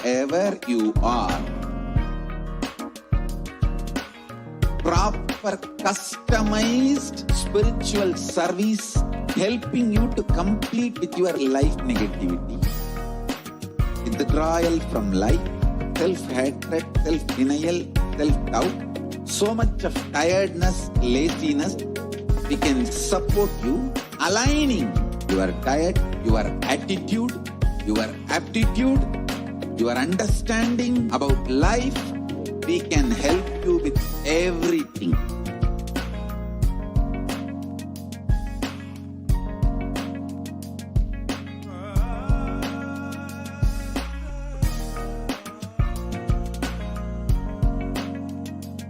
wherever you are. Proper customized spiritual service helping you to complete with your life negativity. Withdrawal from life, self-hatred, self-denial, self-doubt, so much of tiredness, laziness. We can support you aligning your diet, your attitude, your aptitude, your understanding about life. We can help you with everything.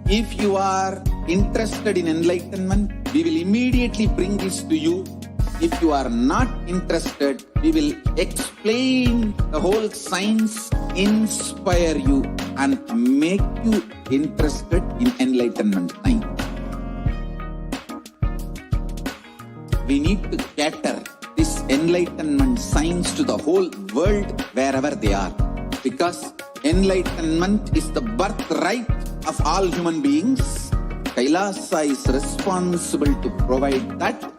If you are interested in enlightenment, we will immediately bring this to you. If you are not interested, we will explain the whole science, inspire you and make you interested in enlightenment time. We need to cater this enlightenment science to the whole world wherever they are, because enlightenment is the birthright of all human beings. Kailasa is responsible to provide that.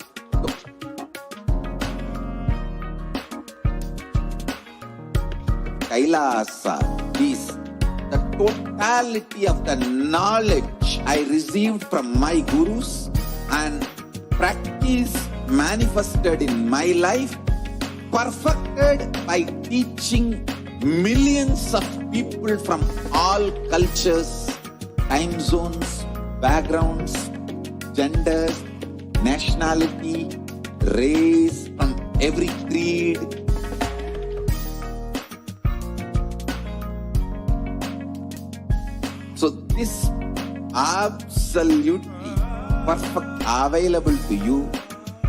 Kailasa is the totality of the knowledge I received from my gurus and practice manifested in my life, perfected by teaching millions of people from all cultures, time zones, backgrounds, genders, nationality, race, from every creed. So this absolutely perfect available to you,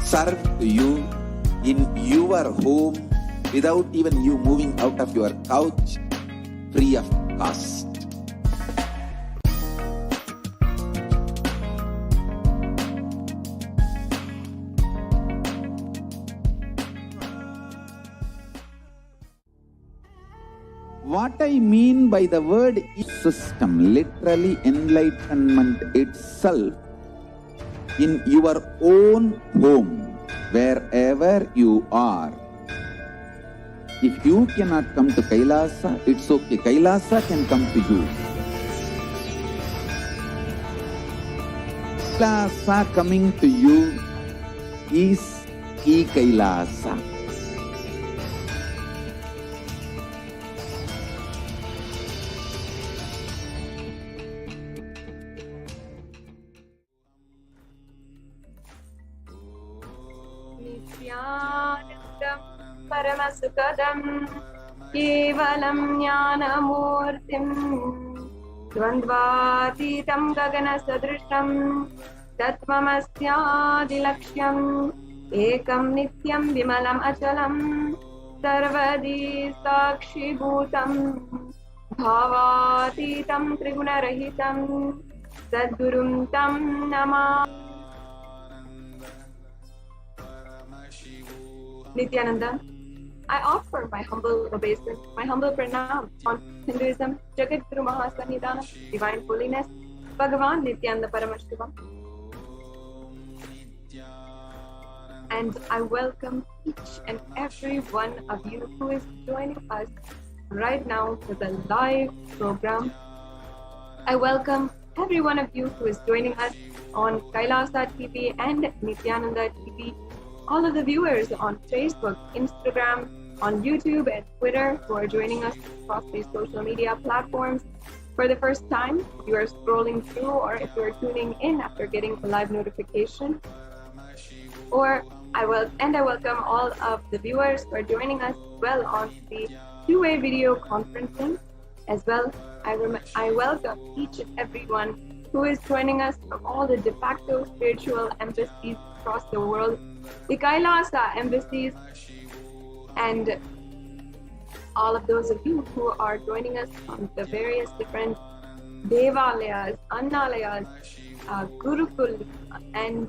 served to you in your home without even you moving out of your couch, free of cost. What I mean by the word system, literally enlightenment itself, in your own home, wherever you are. If you cannot come to Kailasa, it's okay. Kailasa can come to you. Kailasa coming to you is E-Kailasa. Nithyananda Paramashivoham Kevalam Jnanamurtim Dvandvatitam Gaganasadrisham Tattvamasyaadilaksham Ekam Nityam Vimalam Achalam Sarvadi Sakshibhutam Bhavatitam Trigunarahitam Sadgurum Tam Namah. Nithyananda, I offer my humble obeisance, my humble pranam on Hinduism, Jagat Guru Mahasannidhana, Divine Holiness, Bhagavan Nithyananda Paramashivam. And I welcome each and every one of you who is joining us right now for the live program. I welcome every one of you who is joining us on Kailasa TV and Nithyananda TV. All of the viewers on Facebook, Instagram, on YouTube and Twitter who are joining us across these social media platforms for the first time. If you are scrolling through or if you are tuning in after getting a live notification. I welcome all of the viewers who are joining us well on the two-way video conferencing as well. I welcome each and everyone who is joining us from all the de facto spiritual embassies across the world, the Kailasa embassies, and all of those of you who are joining us on the various different devalayas, annalayas, gurukuls, and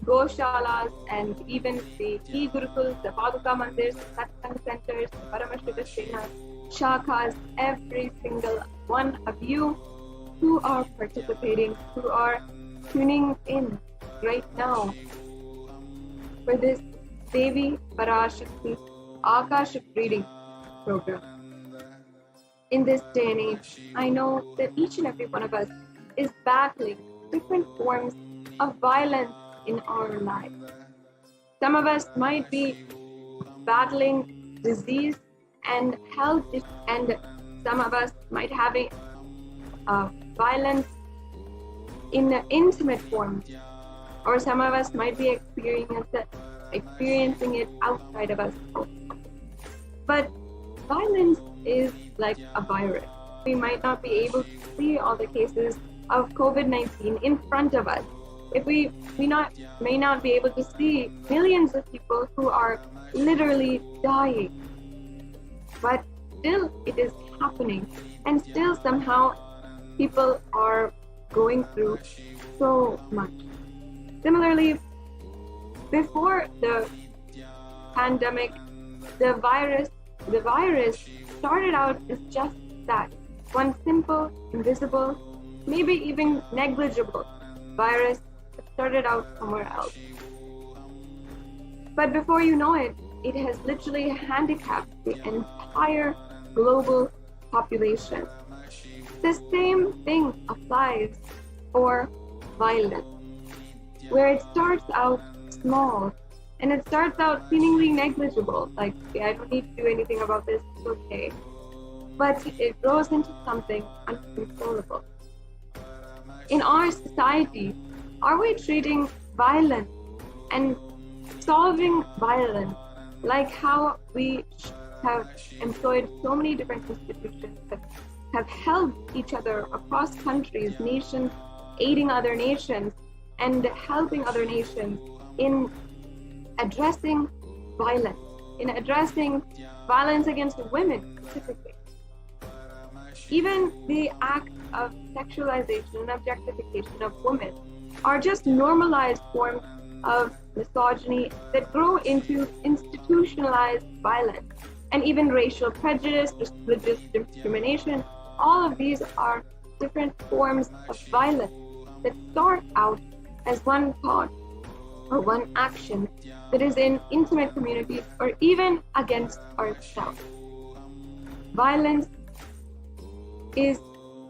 goshalas, and even the e-gurukuls, the Paduka mandirs, the satsang centers, the Paramashivoham, shakas, every single one of you who are participating, who are tuning in right now for this Devi Parashakti Akashic reading program. In this day and age, I know that each and every one of us is battling different forms of violence in our lives. Some of us might be battling disease and health, and some of us might have violence in the intimate form, or some of us might be experiencing it outside of us. But violence is like a virus. We might not be able to see all the cases of COVID-19 in front of us. If we may not be able to see millions of people who are literally dying. But still it is happening, and still somehow people are going through so much. Similarly, before the pandemic, the virus started out as just that, one simple, invisible, maybe even negligible virus that started out somewhere else. But before you know it, it has literally handicapped the entire global population. The same thing applies for violence, where it starts out small and it starts out seemingly negligible, like, okay, I don't need to do anything about this, it's okay. But it grows into something uncontrollable. In our society, are we treating violence and solving violence like how we have employed so many different institutions that have helped each other across countries, nations, aiding other nations and helping other nations in addressing violence, against women specifically. Even the act of sexualization and objectification of women are just normalized forms of misogyny that grow into institutionalized violence. And even racial prejudice, religious discrimination, all of these are different forms of violence that start out as one thought or one action that is in intimate communities or even against ourselves. Violence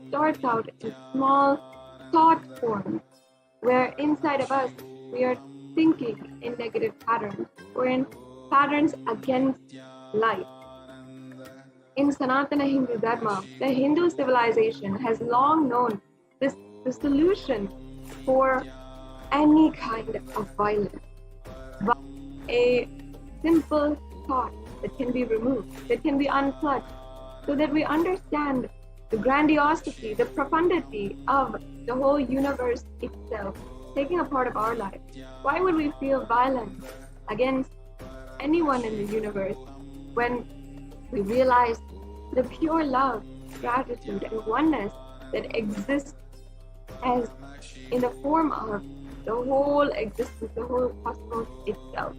starts out in small thought forms, where inside of us we are thinking in negative patterns or in patterns against life. In Sanatana Hindu Dharma, the Hindu civilization has long known the solution for any kind of violence. A simple thought that can be removed, that can be unplugged, so that we understand the grandiosity, the profundity of the whole universe itself taking a part of our life. Why would we feel violence against anyone in the universe when we realize the pure love, gratitude, and oneness that exists as in the form of the whole existence, the whole cosmos itself?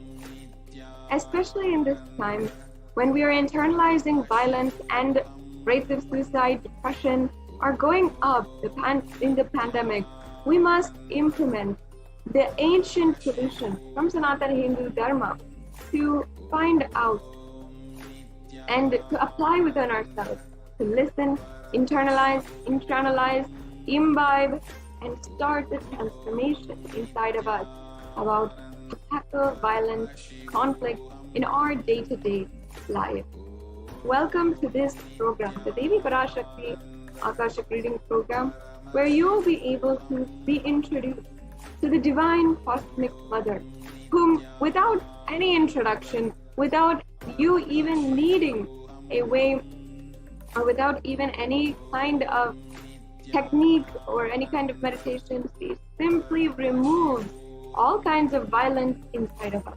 Especially in this time when we are internalizing violence and rates of suicide, depression are going up in the pandemic, we must implement the ancient solution from Sanatana Hindu Dharma to find out and to apply within ourselves, to listen, internalize, imbibe, and start the transformation inside of us about to tackle violence, conflict in our day-to-day life. Welcome to this program, the Devi Parashakti Akashic reading program, where you will be able to be introduced to the divine cosmic mother, whom without any introduction, without you even needing a way, or without even any kind of technique or any kind of meditation, she simply removes all kinds of violence inside of us.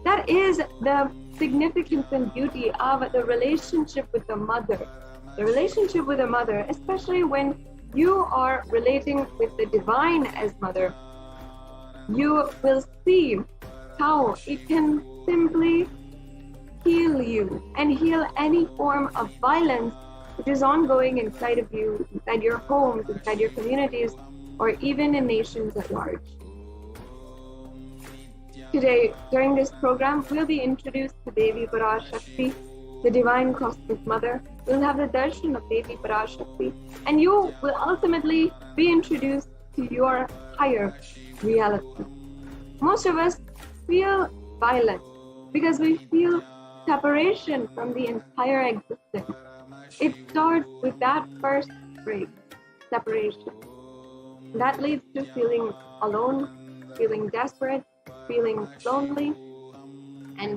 That is the significance and beauty of the relationship with the mother. The relationship with the mother, especially when you are relating with the divine as mother, you will see how it can simply heal you and heal any form of violence which is ongoing inside of you, inside your homes, inside your communities, or even in nations at large. Today, during this program, we'll be introduced to Devi Parashakti, the Divine Cosmic Mother. We'll have the darshan of Devi Parashakti, and you will ultimately be introduced to your higher reality. Most of us feel violent because we feel separation from the entire existence. It starts with that first break, separation. That leads to feeling alone, feeling desperate, feeling lonely, and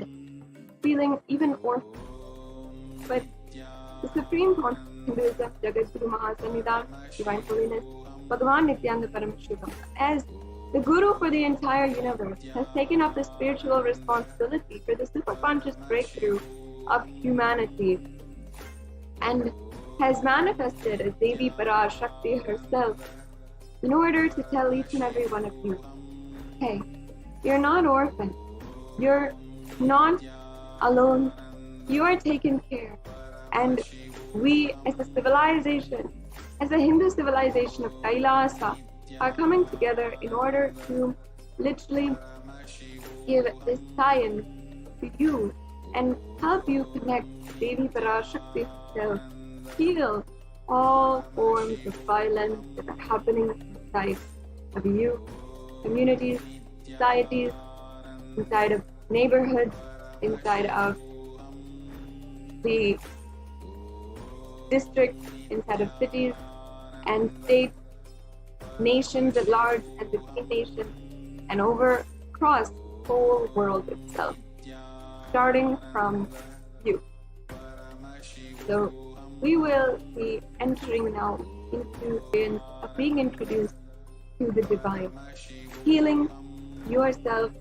feeling even orphaned. But the Supreme Pontiff of Jagadguru Mahasannidhan, Divine Holiness, Bhagavan Nithyananda Paramashivam, as the Guru for the entire universe, has taken up the spiritual responsibility for the superconscious breakthrough of humanity and has manifested as Devi Parashakti herself in order to tell each and every one of you, hey, you're not orphaned, you're not alone, you are taken care. And we as a civilization, as a Hindu civilization of Kailasa, are coming together in order to literally give this science to you and help you connect Devi Parashakti herself, heal all forms of violence that are happening inside of you, communities, societies, inside of neighborhoods, inside of the districts, inside of cities and states, nations at large and between nations, and over across the whole world itself, starting from you. So we will be entering now into the experience of being introduced to the divine, healing yourself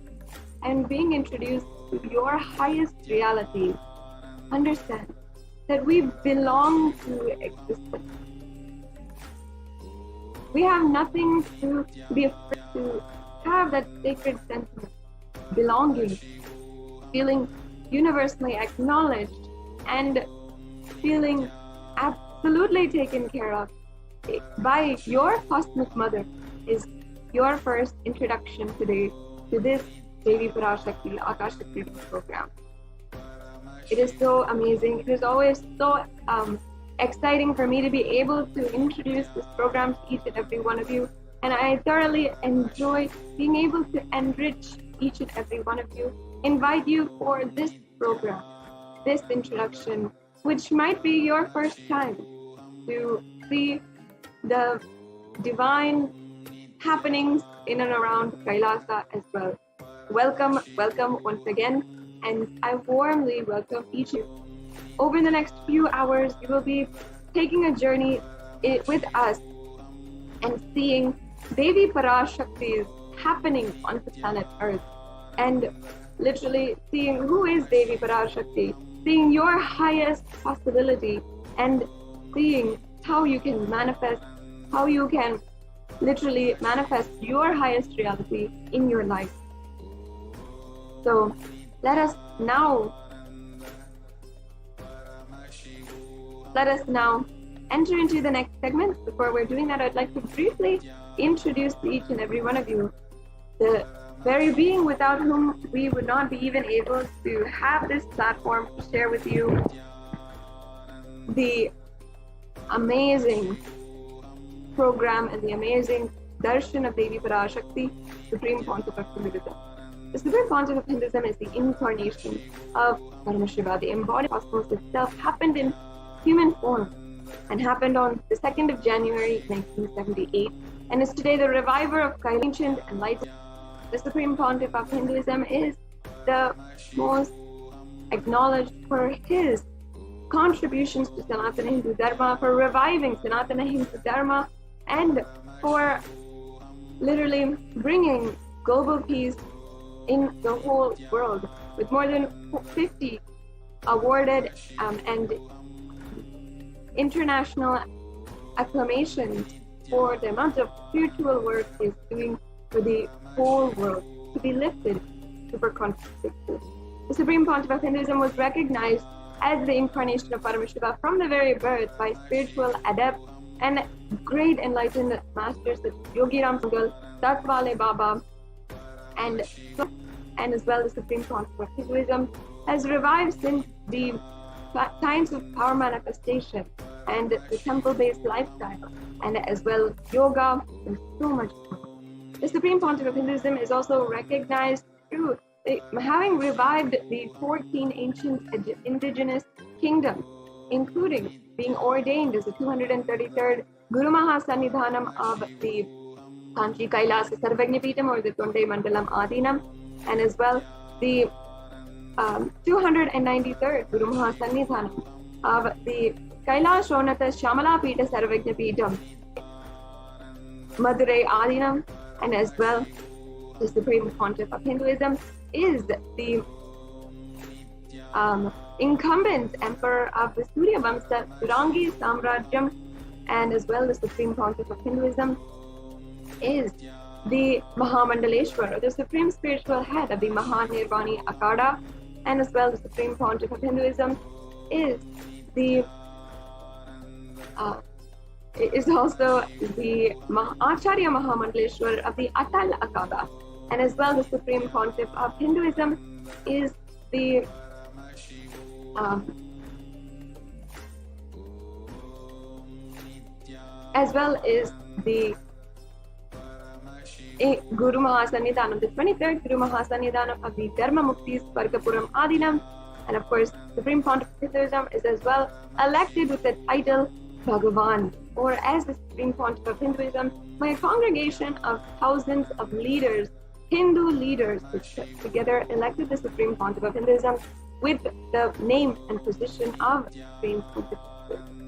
and being introduced to your highest reality. Understand that we belong to existence. We have nothing to be afraid to have that sacred sentiment, belonging, feeling universally acknowledged and feeling absolutely taken care of by your cosmic mother is your first introduction today to this Devi Parashakti Akashic reading program. It is so amazing. It is always so exciting for me to be able to introduce this program to each and every one of you. And I thoroughly enjoy being able to enrich each and every one of you, invite you for this program, this introduction, which might be your first time to see the divine happenings in and around Kailasa as well. Welcome, welcome once again, and I warmly welcome each of you. Over the next few hours, you will be taking a journey with us and seeing Devi Parashakti happening on the planet Earth, and literally seeing who is Devi Parashakti, seeing your highest possibility, and seeing how you can manifest, how you can literally manifest your highest reality in your life. So let us now enter into the next segment. Before we're doing that, I'd like to briefly introduce to each and every one of you the very being without whom we would not be even able to have this platform to share with you the amazing program and the amazing darshan of Devi Parashakti, Supreme Pontiff of Hinduism. The Supreme Pontiff of Hinduism is the incarnation of Paramashiva, the embodied cosmos itself, happened in human form and happened on the 2nd of January 1978, and is today the reviver of ancient enlightenment. The Supreme Pontiff of Hinduism is the most acknowledged for his contributions to Sanatana Hindu Dharma, for reviving Sanatana Hindu Dharma, and for literally bringing global peace in the whole world, with more than 50 awarded and international acclamations for the amount of spiritual work he is doing for the whole world, to be lifted super consciously. The Supreme Pontiff of Hinduism was recognized as the incarnation of Paramashiva from the very birth by spiritual adepts and great enlightened masters such as Yogi Ram Sangal, Tatwale Baba, and as well the Supreme Pontiff of Hinduism has revived since the times of power manifestation and the temple-based lifestyle, and as well yoga and so much more. The Supreme Pontiff of Hinduism is also recognized through having revived the 14 ancient indigenous kingdoms, including being ordained as the 233rd Guru Mahasannidhanam of the Kanchi Kailasa Sarvagnapeetham or the Tonde Mandalam Adinam, and as well the 293rd Guru Mahasannidhanam of the Kailashonata Shamala Pita Sarvagnapeetham, Madurai Adinam, and as well the Supreme Pontiff of Hinduism is the incumbent emperor of the Surya Vamsa Turangi Samrajyam, and as well the Supreme Pontiff of Hinduism is the Mahamandaleshwar, or the supreme spiritual head of the Mahanirvani Akada, and as well the Supreme Pontiff of Hinduism is the is also the Acharya Mahamandaleshwar of the Atal Akada, and as well the Supreme Pontiff of Hinduism is the as well is the Guru Mahasannidhanam, the 23rd Guru Mahasannidhanam of the Dharma Muktis Vargapuram Adinam, and of course Supreme Pontiff of Hinduism is as well elected with the title Bhagavan, or as the Supreme Pontiff of Hinduism, by a congregation of thousands of leaders, Hindu leaders, which together elected the Supreme Pontiff of Hinduism with the name and position of Supreme Pontiff of Hinduism.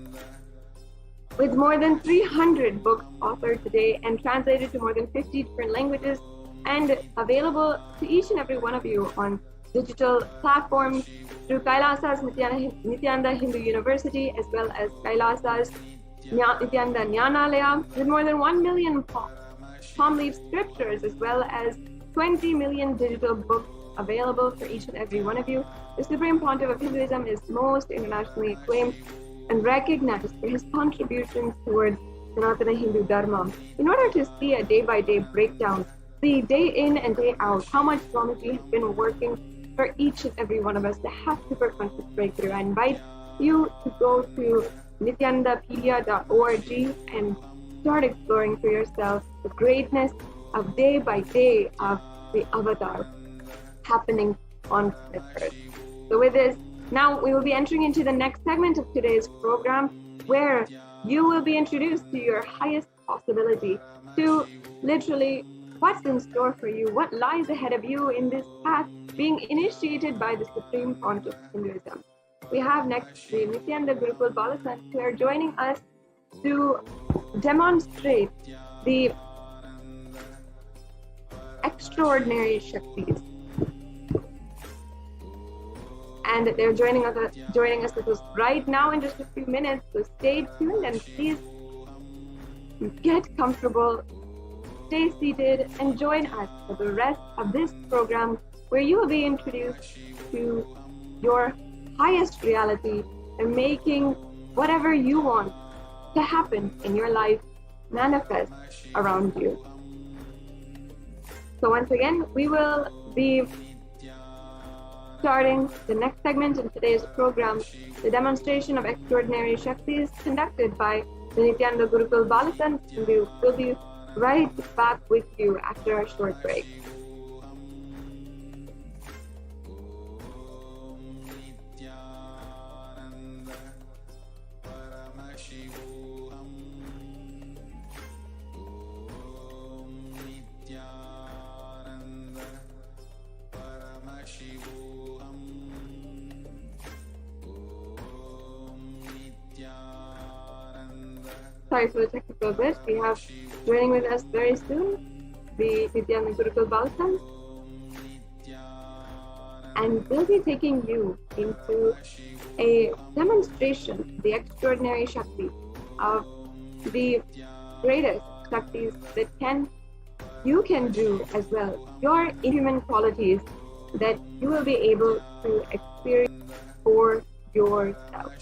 With more than 300 books authored today and translated to more than 50 different languages and available to each and every one of you on digital platforms through Kailasa's Nithyananda Hindu University, as well as Kailasa's Nithyananda Jnanalaya, with more than 1 million palm leaf scriptures, as well as 20 million digital books available for each and every one of you. The Supreme Pontiff of Hinduism is most internationally acclaimed and recognized for his contributions towards Sanatana Hindu Dharma. In order to see a day-by-day breakdown, the day in and day out, how much Swamiji has been working for each and every one of us to have super conscious breakthrough, I invite you to go to nityanandapedia.org and start exploring for yourself the greatness of day by day of the avatar happening on this earth. So with this, now we will be entering into the next segment of today's program, where you will be introduced to your highest possibility, to literally what's in store for you, what lies ahead of you in this path being initiated by the Supreme Pontiff of Hinduism. We have next the Nithyananda Gurukul Balasant, who are joining us to demonstrate the extraordinary Shaktis. And they're joining us with us right now in just a few minutes. So stay tuned and please get comfortable, stay seated, and join us for the rest of this program, where you will be introduced to your highest reality and making whatever you want to happen in your life manifest around you. So once again, we will be starting the next segment in today's program, the demonstration of extraordinary Shaktis conducted by the Nithyananda Gurukul Balasant, and we will be right back with you after a short break. Sorry for the technical glitch. We have joining with us very soon the Nithyananda Gurukul Balasant, and they'll be taking you into a demonstration of the extraordinary Shakti, of the greatest Shaktis that you can do as well. Your inhuman qualities that you will be able to experience for yourself.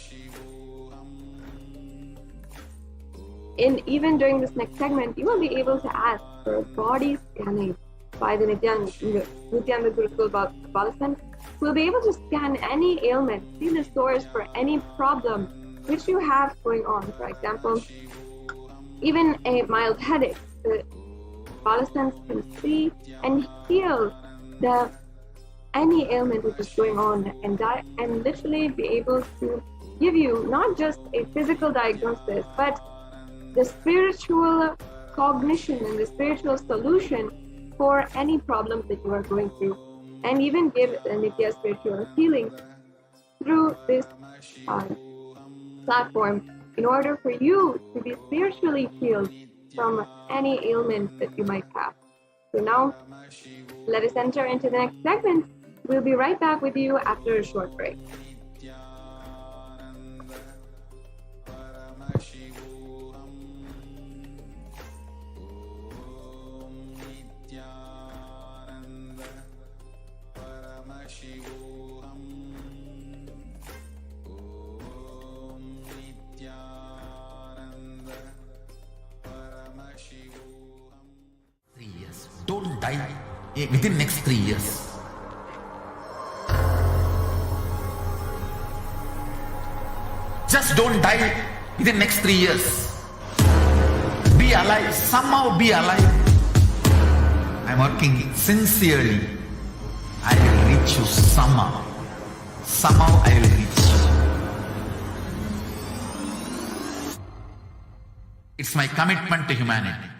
Even during this next segment, you will be able to ask for body scanning by the Nithyananda Gurukul Balasant, who will be able to scan any ailment, see the source for any problem which you have going on. For example, even a mild headache, the Balasant can see and heal any ailment which is going on and literally be able to give you not just a physical diagnosis, but the spiritual cognition and the spiritual solution for any problems that you are going through, and even give Nithya spiritual healing through this platform in order for you to be spiritually healed from any ailment that you might have. So now, let us enter into the next segment. We'll be right back with you after a short break. Don't die within next 3 years. Just don't die within next 3 years. Be alive, somehow be alive. I'm working sincerely. I will reach you somehow. Somehow I will reach you. It's my commitment to humanity.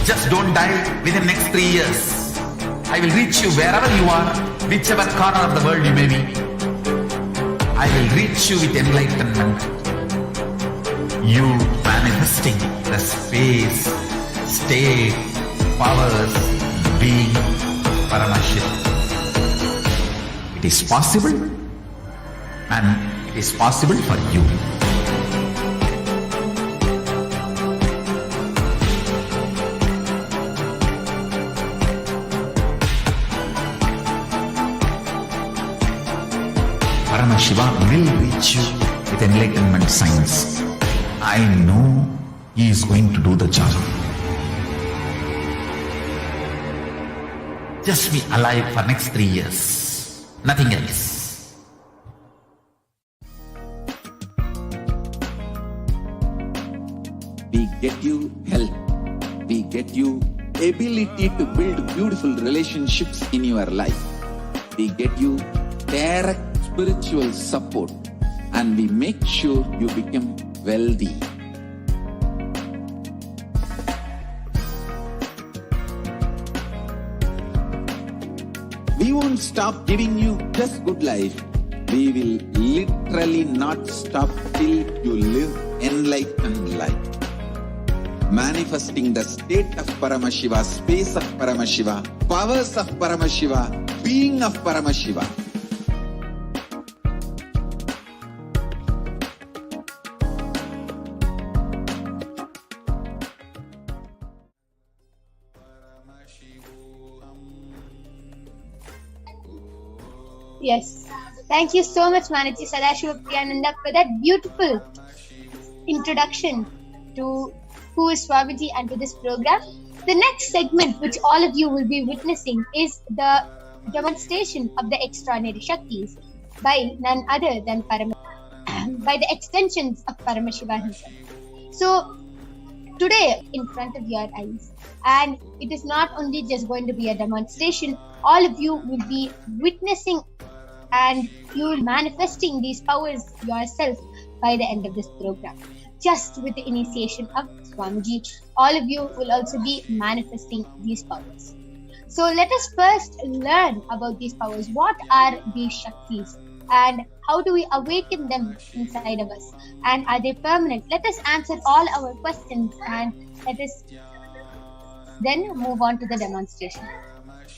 Just don't die within next 3 years. I will reach you wherever you are, whichever corner of the world you may be. I will reach you with enlightenment. You manifesting the space, state, powers, being, Paramashivoham. It is possible, and it is possible for you. Paramashivoham will reach you with enlightenment science. I know he is going to do the job. Just be alive for next 3 years. Nothing else. We get you health. We get you ability to build beautiful relationships in your life. We get you direct spiritual support, and we make sure you become wealthy. We won't stop giving you just good life. We will literally not stop till you live enlightened life. Manifesting the state of Paramashiva, space of Paramashiva, powers of Paramashiva, being of Paramashiva. Yes. Thank you so much, Manaji Sadashiva Priyananda, for that beautiful introduction to who is Swamiji and to this program. The next segment, which all of you will be witnessing, is the demonstration of the extraordinary Shaktis by none other than by the extensions of Paramashiva himself. So, today, in front of your eyes, and it is not only just going to be a demonstration, all of you will be witnessing and you manifesting these powers yourself by the end of this program. Just with the initiation of Swamiji, all of you will also be manifesting these powers. So let us first learn about these powers. What are these Shaktis and how do we awaken them inside of us? And are they permanent? Let us answer all our questions and let us then move on to the demonstration.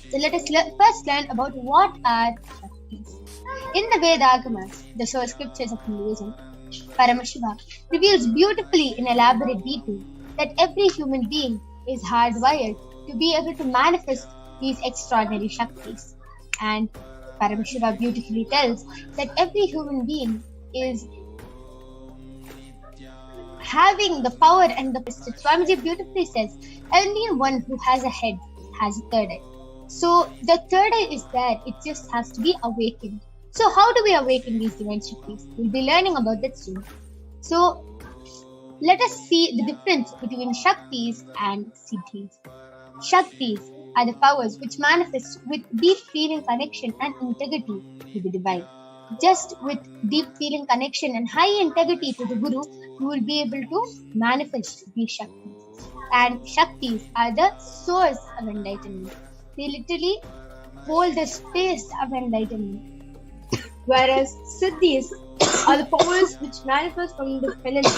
So let us first learn about what are Shaktis. Shaktis. In the Vedagamas, the source scriptures of Hinduism, Paramashiva reveals beautifully in elaborate detail that every human being is hardwired to be able to manifest these extraordinary Shaktis. And Paramashiva beautifully tells that every human being is having the power and the prestige. Swamiji beautifully says, only one who has a head has a third eye. So the third eye is there, it just has to be awakened. So how do we awaken these divine Shaktis? We'll be learning about that soon. So let us see the difference between Shaktis and Siddhis. Shaktis are the powers which manifest with deep feeling connection and integrity to the divine. Just with deep feeling connection and high integrity to the Guru, you will be able to manifest these Shaktis. And Shaktis are the source of enlightenment. They literally hold the space of enlightenment. Whereas Siddhis are the powers which manifest from the phenomenon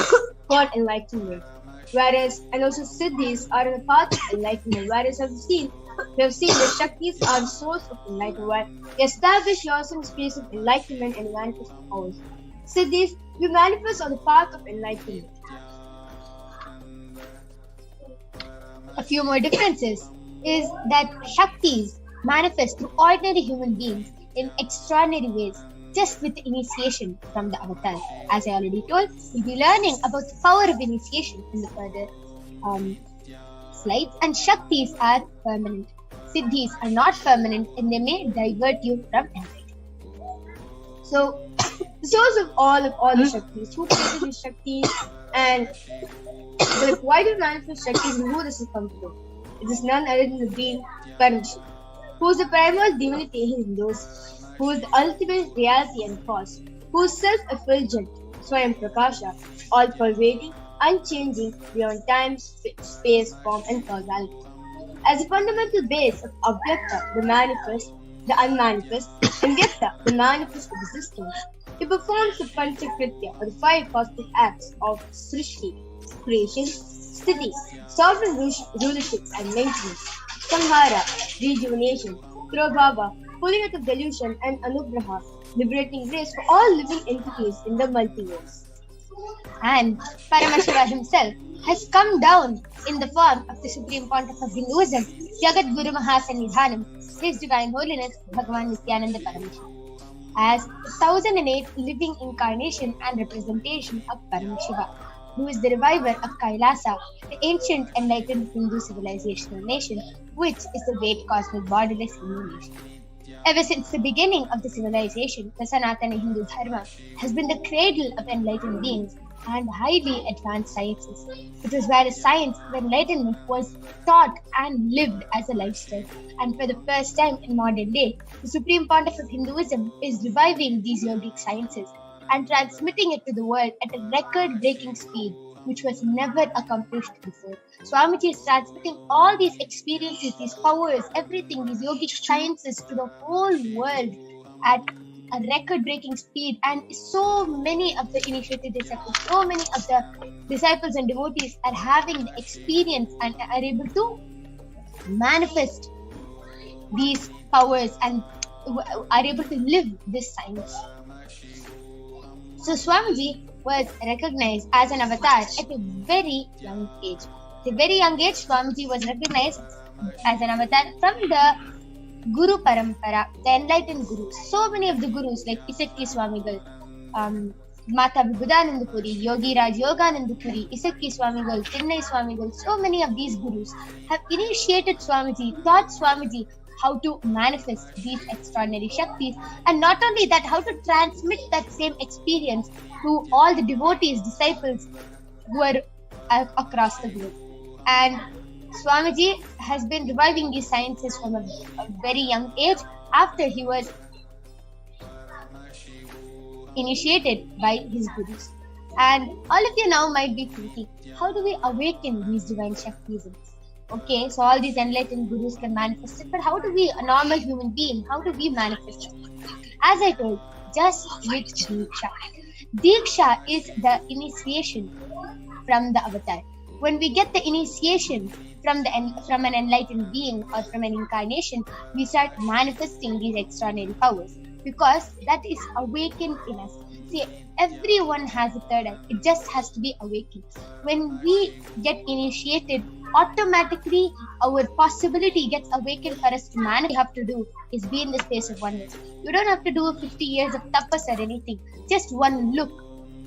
called enlightenment. And also Siddhis are in the path of enlightenment. Whereas we have seen that Shaktis are the source of enlightenment. You establish yourself in the space of enlightenment and manifest the powers. Siddhis, you manifest on the path of enlightenment. A few more differences is that Shaktis manifest through ordinary human beings in extraordinary ways just with initiation from the avatar. As I already told, we'll be learning about the power of initiation in the further slides. And Shaktis are permanent. Siddhis are not permanent and they may divert you from enlightenment. So, the source of all the Shaktis, who created these Shaktis, and why do you manifest Shaktis and who this is come from? It is none other than the being Paramashiva, who is the primal divinity in Hindus, who is the ultimate reality and cause, who is self-effulgent, Swayam Prakasha, all-pervading, unchanging, beyond time, space, form, and causality. As a fundamental base of Avyakta, the manifest, the unmanifest, and Vyakta, the manifest of existence, he performs the Panchakritya, or the 5 cosmic acts of Srishti, creation, Sthiti, sovereign rulership and maintenance, Samhara, rejuvenation, Prabhava, pulling out of delusion, and Anugraha, liberating grace for all living entities in the multiverse. And Paramashiva himself has come down in the form of the Supreme Pontiff of Hinduism, Jagat Guru Mahasannidhanam, His Divine Holiness Bhagavan Nithyananda Paramashivam, as 1008 living incarnation and representation of Paramashiva, who is the reviver of Kailasa, the ancient enlightened Hindu civilizational nation, which is the great cosmic borderless Hindu nation. Ever since the beginning of the civilization, the Sanatana Hindu Dharma has been the cradle of enlightened beings and highly advanced sciences. It was where the science of enlightenment was taught and lived as a lifestyle. And for the first time in modern day, the Supreme Pontiff of Hinduism is reviving these yogic sciences and transmitting it to the world at a record-breaking speed, which was never accomplished before. Swamiji is transmitting all these experiences, these powers, everything, these yogic sciences to the whole world at a record-breaking speed, and so many of the initiated disciples, so many of the disciples and devotees are having the experience and are able to manifest these powers and are able to live this science. So Swamiji was recognized as an avatar at a very young age. At a very young age, Swamiji was recognized as an avatar from the Guru Parampara, the enlightened Gurus. So many of the Gurus like Isakki Swamigal, Mata Vibhudananda Puri, Yogi Raj Yogananda Puri, Isakki Swamigal, Chennai Swamigal, so many of these Gurus have initiated Swamiji, taught Swamiji how to manifest these extraordinary Shaktis, and not only that, how to transmit that same experience to all the devotees, disciples who are across the globe. And Swamiji has been reviving these sciences from a very young age after he was initiated by his gurus. And all of you now might be thinking, how do we awaken these divine Shaktis? Okay, so all these enlightened gurus can manifest it, but how do we, a normal human being, how do we manifest it? As I told, just with Diksha. Diksha is the initiation from the avatar. When we get the initiation from an enlightened being or from an incarnation, we start manifesting these extraordinary powers. because that is awakened in us. See, everyone has a third eye. It just has to be awakened. When we get initiated, automatically our possibility gets awakened for us to manage. What you have to do is be in the space of oneness. You don't have to do 50 years of tapas or anything. Just one look,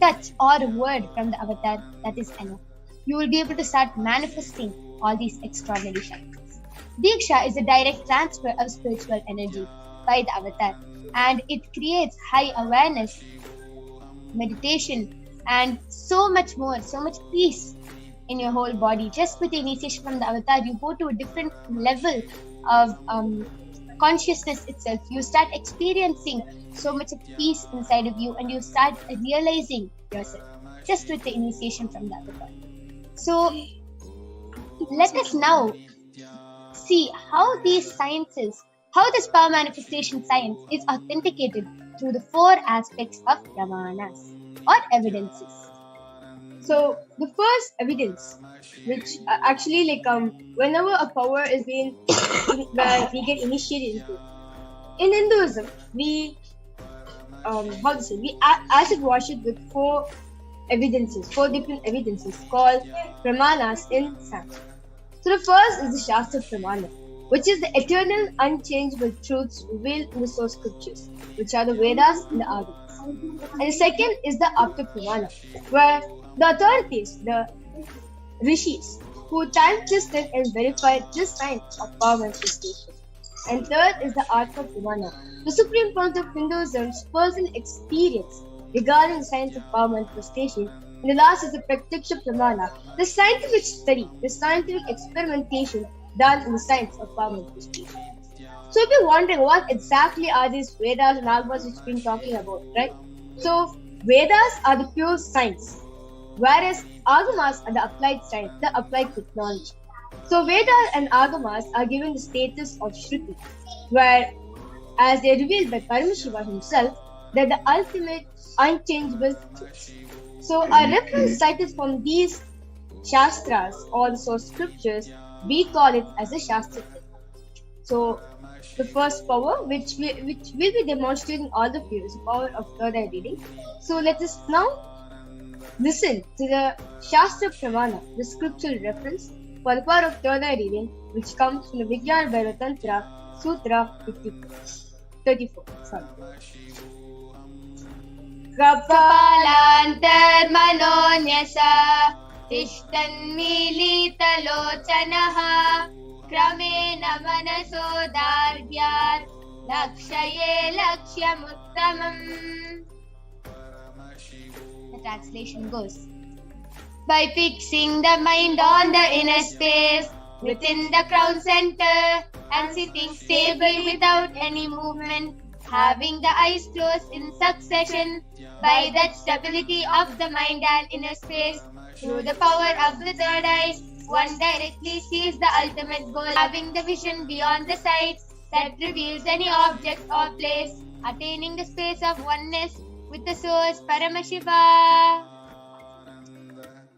touch, or a word from the avatar, that is enough. You will be able to start manifesting all these extraordinary shaktis. Diksha is a direct transfer of spiritual energy by the avatar, and it creates high awareness, meditation, and so much more, so much peace in your whole body. Just with the initiation from the avatar, you go to a different level of consciousness itself. You start experiencing so much of peace inside of you, and you start realizing yourself just with the initiation from the avatar. So let us now see how these sciences, how this power manifestation science is authenticated through the 4 aspects of pramanas or evidences. So the first evidence, which actually whenever a power is being where we get initiated into, in Hinduism we we acid wash it with 4 different evidences called pramanas in Sanskrit. So the first is the Shastra Pramana, which is the eternal, unchangeable truths revealed in the source scriptures, which are the Vedas and the Agamas. And the second is the Apta Pramana, where the authorities, the rishis, who time-tested and verified this science of power manifestation. And third is the Atma Pramana, the supreme point of Hinduism's personal experience regarding the science of power manifestation. And the last is the Pratyaksha Pramana, the scientific study, the scientific experimentation done in the science of power manifestation. So if you're wondering what exactly are these Vedas and Agamas which we've been talking about, right? So Vedas are the pure science, whereas Agamas are the applied science, the applied technology. So Vedas and Agamas are given the status of Shruti, where, as they are revealed by Paramashivoham himself, they're the ultimate unchangeable truths. So a reference cited from these Shastras or the source scriptures, we call it as a Shastra. So the first power, which we'll be demonstrating all of you, is the power of third eye reading. So let us now listen to the Shastra Pramana, the scriptural reference for the power of third eye reading, which comes from the Vijnana Bhairava Tantra, Sutra 34. Kapalantarmanonyasa Tishtanmilitalochanaha Kramena manasodargyat Lakshaye lakshyamuttamam. The translation goes: by fixing the mind on the inner space within the crown center and sitting stable without any movement, having the eyes closed in succession, by that stability of the mind and inner space, through the power of the third eye, one directly sees the ultimate goal, having the vision beyond the sight that reveals any object or place, attaining the space of oneness with the source Paramashiva.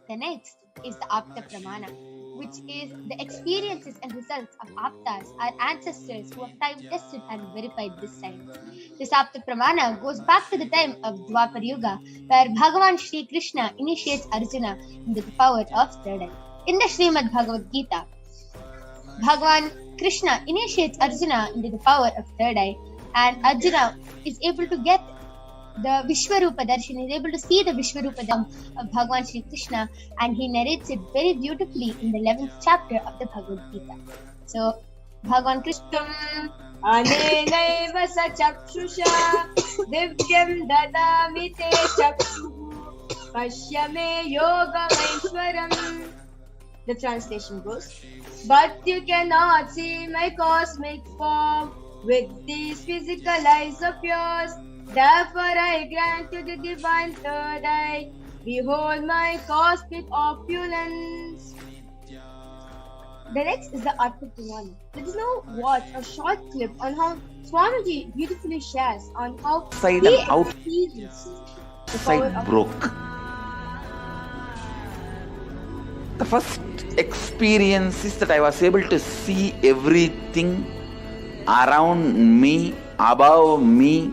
The next is the Apta Pramana, which is the experiences and results of Aptas, our ancestors who have time tested and verified this science. This Apta Pramana goes back to the time of Dwapar Yuga, where Bhagavan Shri Krishna initiates Arjuna into the power of third eye. In the Srimad Bhagavad Gita, Bhagavan Krishna initiates Arjuna into the power of third eye, and Arjuna is able to get the Vishwarupa Darshan, is able to see the Vishwarupa Darshan of Bhagavan Shri Krishna, and he narrates it very beautifully in the 11th chapter of the Bhagavad Gita. So, Bhagavan Krishna Anenaiva sa chakshusha divyam dadami te chakshuhu pashyame yogamaishwaram. The translation goes: but you cannot see my cosmic form with these physical eyes of yours. Therefore I grant you the divine third eye. Behold my cosmic opulence. The next is the Atma Pramana. Let us now watch a short clip on how Swamiji beautifully shares on how Side he and out. experiences the power Side of broke. The first experience is that I was able to see everything around me, above me,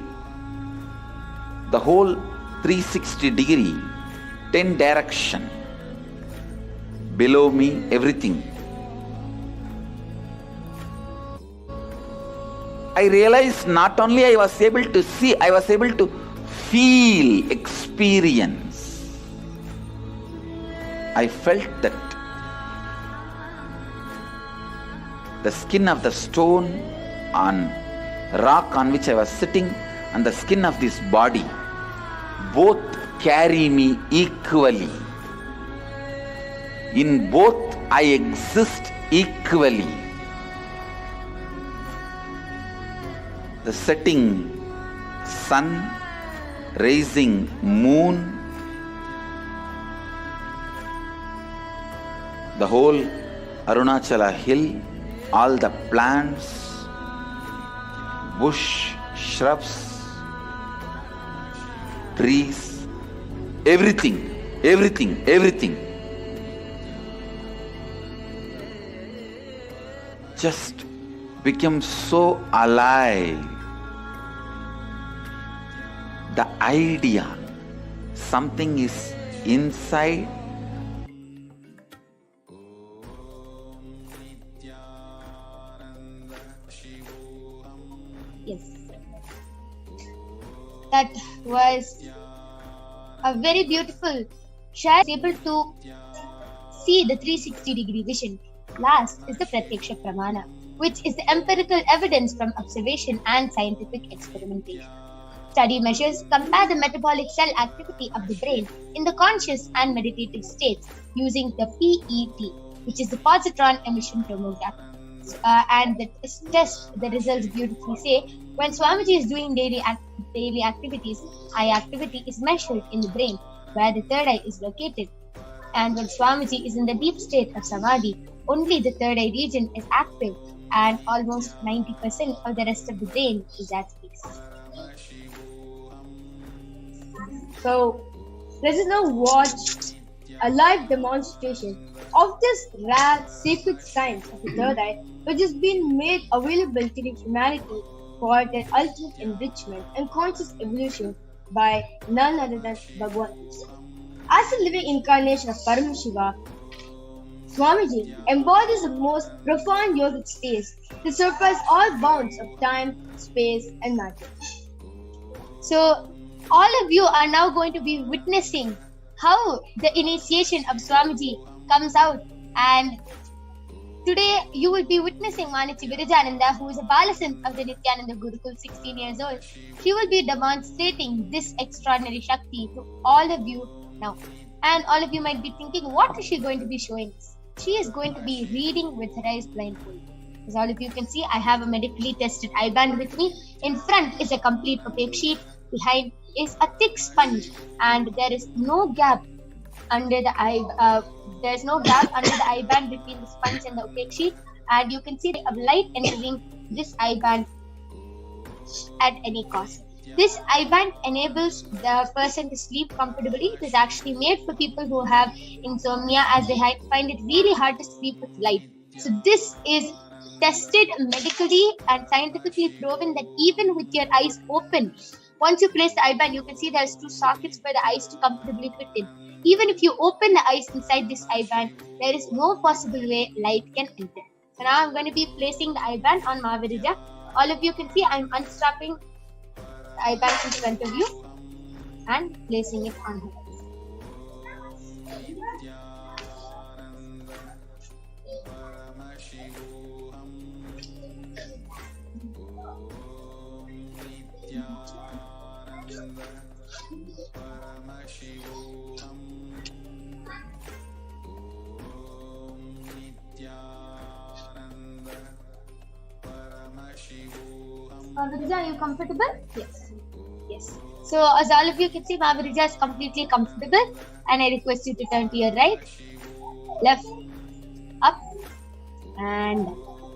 the whole 360 degree, 10 direction, below me, everything. I realized not only I was able to see, I was able to feel, experience. I felt that the skin of the stone on rock on which I was sitting and the skin of this body both carry me equally. In both I exist equally. The setting sun, rising moon, the whole Arunachala hill, all the plants, bush, shrubs, trees, everything just became so alive. The idea, something is inside. Yes. That was a very beautiful share. Able to see the 360-degree vision. Last is the Pratyaksha Pramana, which is the empirical evidence from observation and scientific experimentation. Study measures compare the metabolic cell activity of the brain in the conscious and meditative states using the PET, which is the positron emission tomography. And the results beautifully say when Swamiji is doing daily activities, eye activity is measured in the brain where the third eye is located. And when Swamiji is in the deep state of Samadhi, only the third eye region is active and almost 90% of the rest of the brain is at peace. So, let us now watch a live demonstration of this rare sacred science of the third eye, which has been made available to the humanity for their ultimate enrichment and conscious evolution by none other than Bhagwan himself. As a living incarnation of Paramashiva, Swamiji embodies the most profound yogic states that surpass all bounds of time, space, and matter. So, all of you are now going to be witnessing how the initiation of Swamiji comes out, and today you will be witnessing Manichi Virajananda, who is a Balasan of the Nithyananda Gurukul, 16 years old. She will be demonstrating this extraordinary Shakti to all of you now. And all of you might be thinking, what is she going to be showing us? She is going to be reading with her eyes blindfolded. As all of you can see, I have a medically tested eye band with me. In front is a complete opaque sheet. Behind is a thick sponge, and there is no gap under the eye. There is no gap under the eye band between the sponge and the opaque sheet, and you can see the light entering this eye band at any cost. This eye band enables the person to sleep comfortably. It is actually made for people who have insomnia, as they find it really hard to sleep with light. So this is tested medically and scientifically proven that even with your eyes open, once you place the eye band, you can see there's two sockets for the eyes to comfortably fit in. Even if you open the eyes inside this eye band, there is no possible way light can enter. So now I'm going to be placing the eye band on Mahavirija. All of you can see I'm unstrapping the eye band in front of you and placing it on her eyes. Mahavirija, are you comfortable? Yes. So as all of you can see, Mahavirija is completely comfortable, and I request you to turn to your right, left, up, and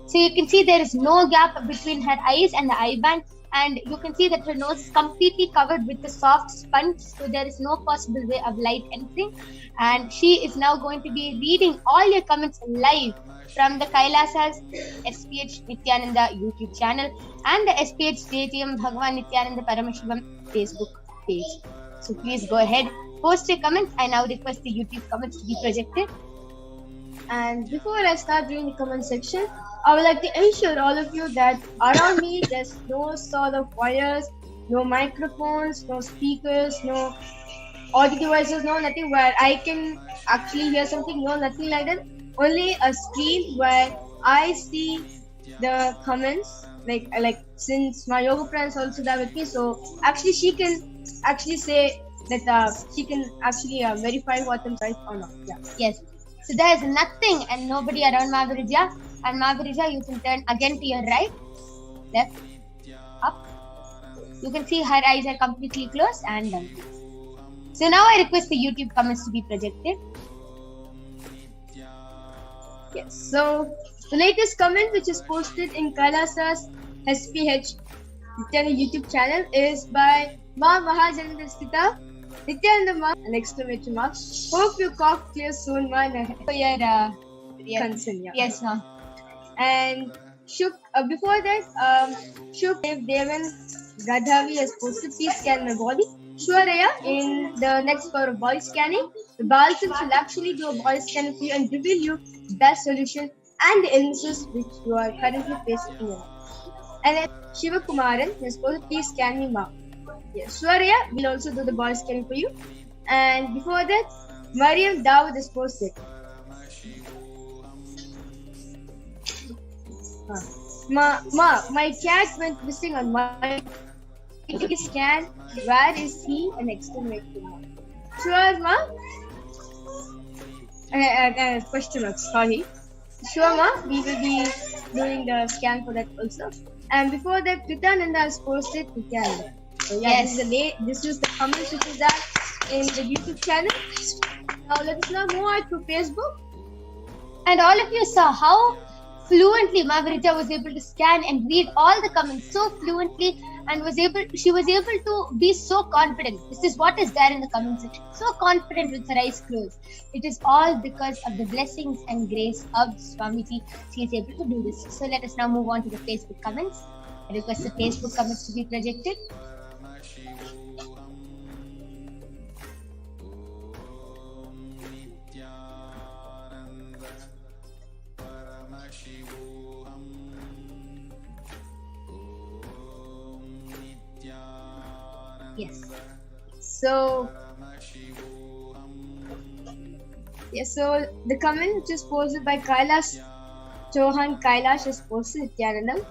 so you can see there is no gap between her eyes and the eye band, and you can see that her nose is completely covered with the soft sponge, so there is no possible way of light entering. And she is now going to be reading all your comments live from the Kailasa's HDH Nithyananda YouTube channel and the SPH JTM Bhagwan Nithyananda Paramashivam Facebook page. So please go ahead, post your comments. I now request the YouTube comments to be projected. And before I start doing the comment section, I would like to ensure all of you that around me there's no sort of wires, no microphones, no speakers, no audio devices, no nothing where I can actually hear something, no nothing like that. Only a screen where I see the comments. Like since my yoga friend is also there with me, so actually she can actually say that she can actually verify what I'm right or not. Yeah. Yes. So there is nothing and nobody around Mavirija. And Mavirija, you can turn again to your right, left, up. You can see her eyes are completely closed and down. So now I request the YouTube comments to be projected. Yes. So the latest comment which is posted in Kailasa's HDH Nithyananda YouTube channel is by Ma Mahajanandastita Nithyananda Ma, an exclamation mark. Hope your cough clears soon, Ma. For your concern, yeah. Yes, ma'am. And before that, Shuk Devan Gadhavi has posted, please scan my body. Shwaraya, in the next part of body scanning, the Balsams will actually do a body scanning for you and reveal you the best solution and the illnesses which you are currently facing in your life. And then Shiva Kumaran has posted, please scan me, ma. Yes, Shwaraya will also do the body scanning for you. And before that, Mariam Dawood has posted. My cat went missing on my scan. Where is he? An exclamation mark. Sure, ma. Question mark. Sorry. Sure, ma. We will be doing the scan for that also. And before that, Nithyananda has posted Nithyananda. So yeah, yes. This is the comments which is that in the YouTube channel. Now let us now move on to Facebook. And all of you saw how fluently Mavirija was able to scan and read all the comments so fluently, and she was able to be so confident. This is what is there in the comment section. So confident with her eyes closed. It is all because of the blessings and grace of Swamiji. She is able to do this. So let us now move on to the Facebook comments. I request the Facebook comments to be projected. Yes. So the comment which is posted by Kailash Chauhan Kailash has posted Nithyanandam.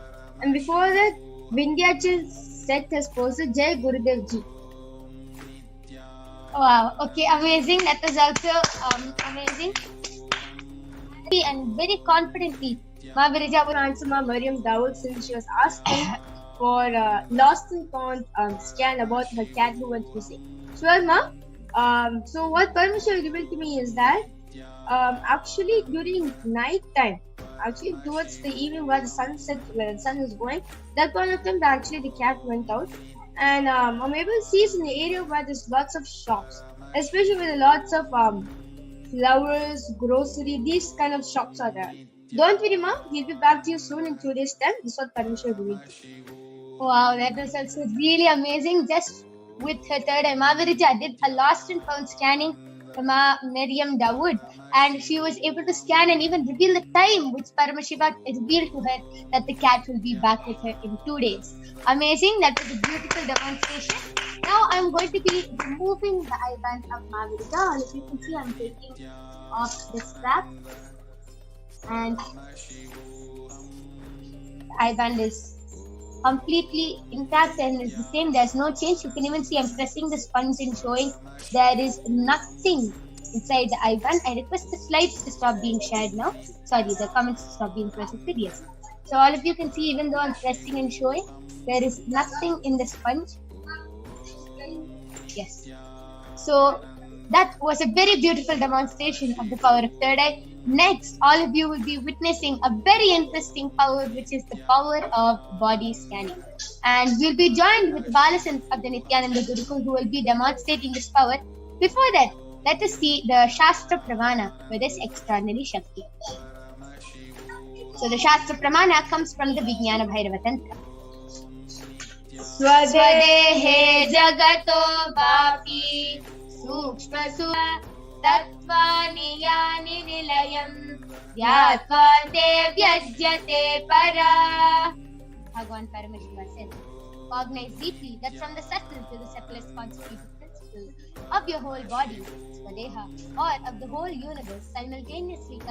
And before that, Vindhyachal Seth has posted Jai Gurudev Ji. Wow, okay, amazing. That was also amazing. And very confidently, Mavirija would answer Mariam Dawood since she was asking for lost and found scan about her cat who went missing. Sure, ma. So what Parmashivoham revealed to me is that actually during night time, actually towards the evening where the sun set, where the sun is going, that point of time actually the cat went out. And I'm able to see in the area where there's lots of shops, especially with lots of flowers, grocery, these kind of shops are there. Don't worry, ma. We'll be back to you soon in 2 days' time. This is what Parmashivoham revealed. Wow, that was also really amazing. Just with her third eye, Mavirija did a lost and found scanning from Mariam Dawood, and she was able to scan and even reveal the time which Paramashiva revealed to her that the cat will be back with her in 2 days. Amazing. That was a beautiful demonstration. Now I'm going to be removing the eye band of Mavirija. As you can see, I'm taking off the strap, and the eye band is completely intact and is the same. There's no change. You can even see I'm pressing the sponge and showing there is nothing inside the eye band. I request the slides to stop being shared now. Sorry, the comments to stop being projected. Yes. So all of you can see, even though I'm pressing and showing, there is nothing in the sponge. Yes. So that was a very beautiful demonstration of the power of third eye. Next, all of you will be witnessing a very interesting power, which is the power of body scanning. And we'll be joined with Balasant of the Nithyananda Gurukul, who will be demonstrating this power. Before that, let us see the Shastra Pramana for this extraordinary Shakti. So the Shastra Pramana comes from the Vijnana Bhairava Tantra. स्वदेहे जगतो वापि सूक्ष्म तत्त्वानि यानि निलयम् ध्यात्वा ते व्यज्यते परा. Bhagavan Paramashiva says, cognize deeply that from the subtle to the subtlest constitutive principles of your whole body, Swadeha, or of the whole universe, simultaneously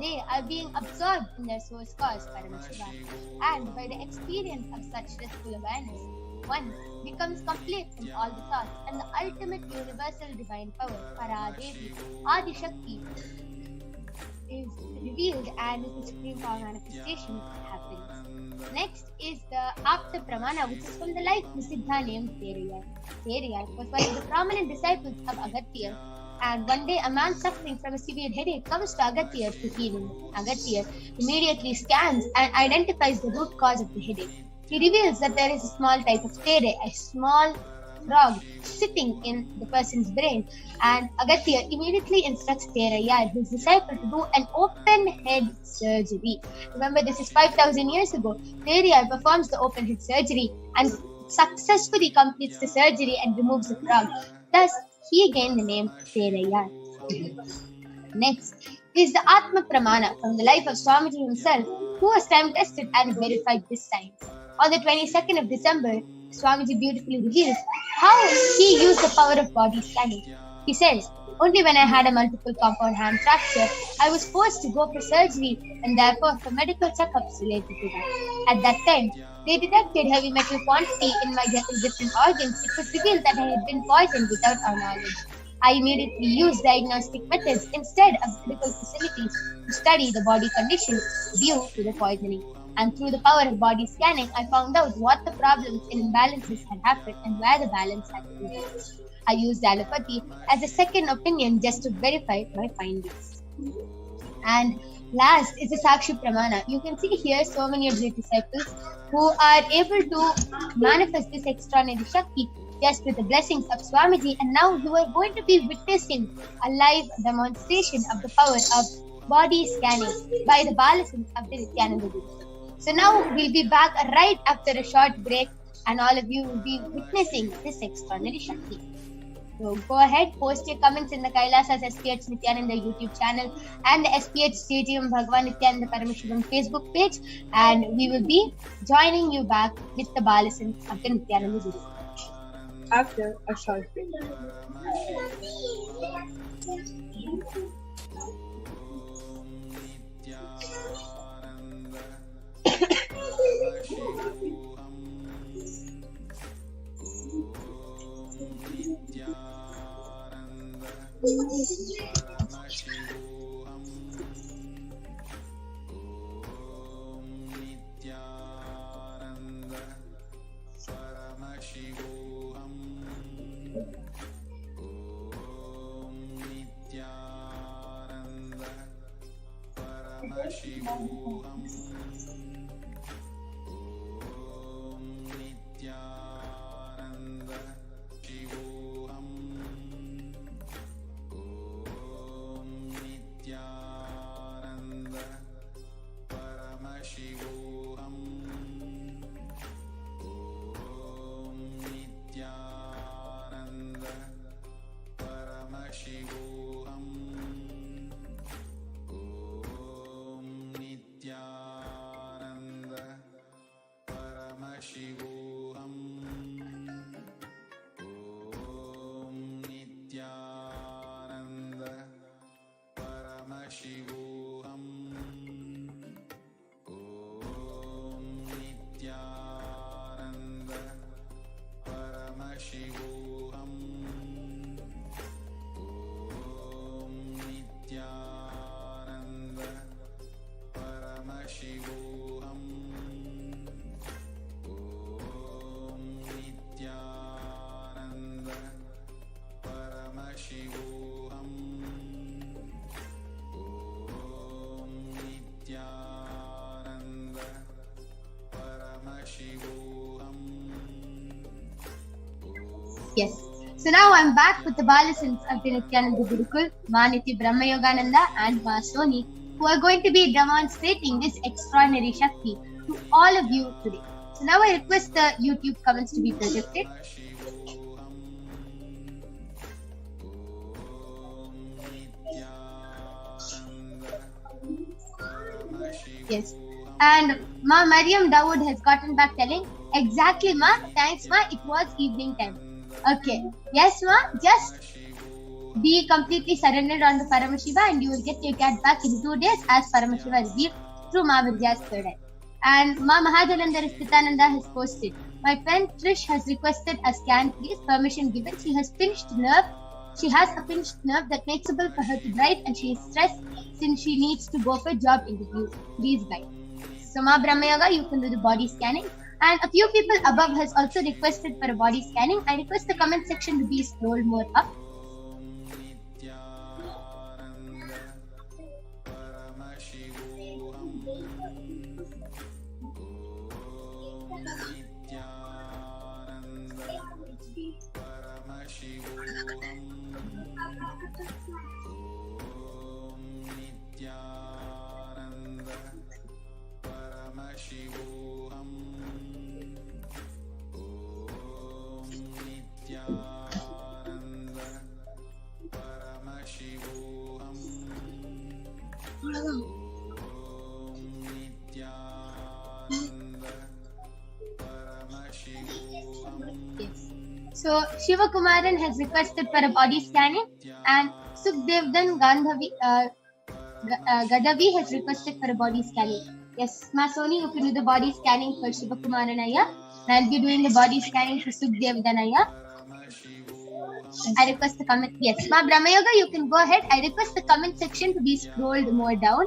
they are being absorbed in their source cause, Paramashiva, and by the experience of such blissful awareness, one becomes complete in all the thoughts, and the ultimate universal divine power, Paradevi, Adi Shakti, is revealed and is the supreme power manifestation happens. Next is the Apta Pramana, which is from the life Siddha named Teriyar. Teriyar was one of the prominent disciples of Agatya, and one day a man suffering from a severe headache comes to Agatya to heal him. Agatya immediately scans and identifies the root cause of the headache. He reveals that there is a small type of tere, a small frog sitting in the person's brain, and Agatya immediately instructs Terayar, his disciple, to do an open head surgery. Remember, this is 5,000 years ago. Terayar performs the open head surgery and successfully completes the surgery and removes the frog. Thus, he gained the name Terayar. Next is the Atma Pramana from the life of Swamiji himself, who was time tested and verified this science. On the 22nd of December, Swamiji beautifully reveals how he used the power of body scanning. He says, only when I had a multiple compound hand fracture, I was forced to go for surgery and therefore for medical checkups related to that. At that time, they detected heavy metal quantity in my different organs. It was revealed that I had been poisoned without our knowledge. I immediately used diagnostic methods instead of medical facilities to study the body condition due to the poisoning. And through the power of body scanning, I found out what the problems and imbalances had happened and where the balance had to be. I used allopathy as a second opinion just to verify my findings. And last is the Sakshi Pramana. You can see here so many of the disciples who are able to manifest this extraordinary Shakti just with the blessings of Swamiji, and now you are going to be witnessing a live demonstration of the power of body scanning by the Balasins of the Nithyananda Guru. So now we'll be back right after a short break, and all of you will be witnessing this extraordinary Shakti. So go ahead, post your comments in the Kailasa's HDH Nithyananda YouTube channel and the HDH Stadium Bhagavan Nithyananda Paramashivam Facebook page, and we will be joining you back with the Balasins of the Nithyananda Guru after a short break. Yes. So now I'm back with the Balasins of the Nithyananda Gurukul, Ma Nitya Brahma Yogananda and Ma Soni, who are going to be demonstrating this extraordinary Shakti to all of you today. So now I request the YouTube comments to be projected. Yes. And Ma Mariam Dawood has gotten back telling, exactly Ma, thanks Ma, it was evening time. Okay. Yes Ma, just be completely surrendered on the Paramashiva and you will get your cat back in 2 days as Paramashiva revealed through Ma Vidya's third eye. And Ma Mahajalandhar Nithyananda has posted, my friend Trish has requested a scan please, permission given. She has a pinched nerve that makes it possible for her to drive and she is stressed since she needs to go for job interview. Please guide. So Ma Brahmayoga, you can do the body scanning. And a few people above has also requested for a body scanning. I request the comment section to be scrolled more up. Yes. So Shiva Kumaran has requested for a body scanning, and Sukhdevdan Gadavi has requested for a body scanning. Yes, Ma Soni, you can do the body scanning for Shiva Kumaran Ayya. And I'll be doing the body scanning for Sukhdevdan Ayya. I request the comment. Yes, Ma Brahmayoga, you can go ahead. I request the comment section to be scrolled more down.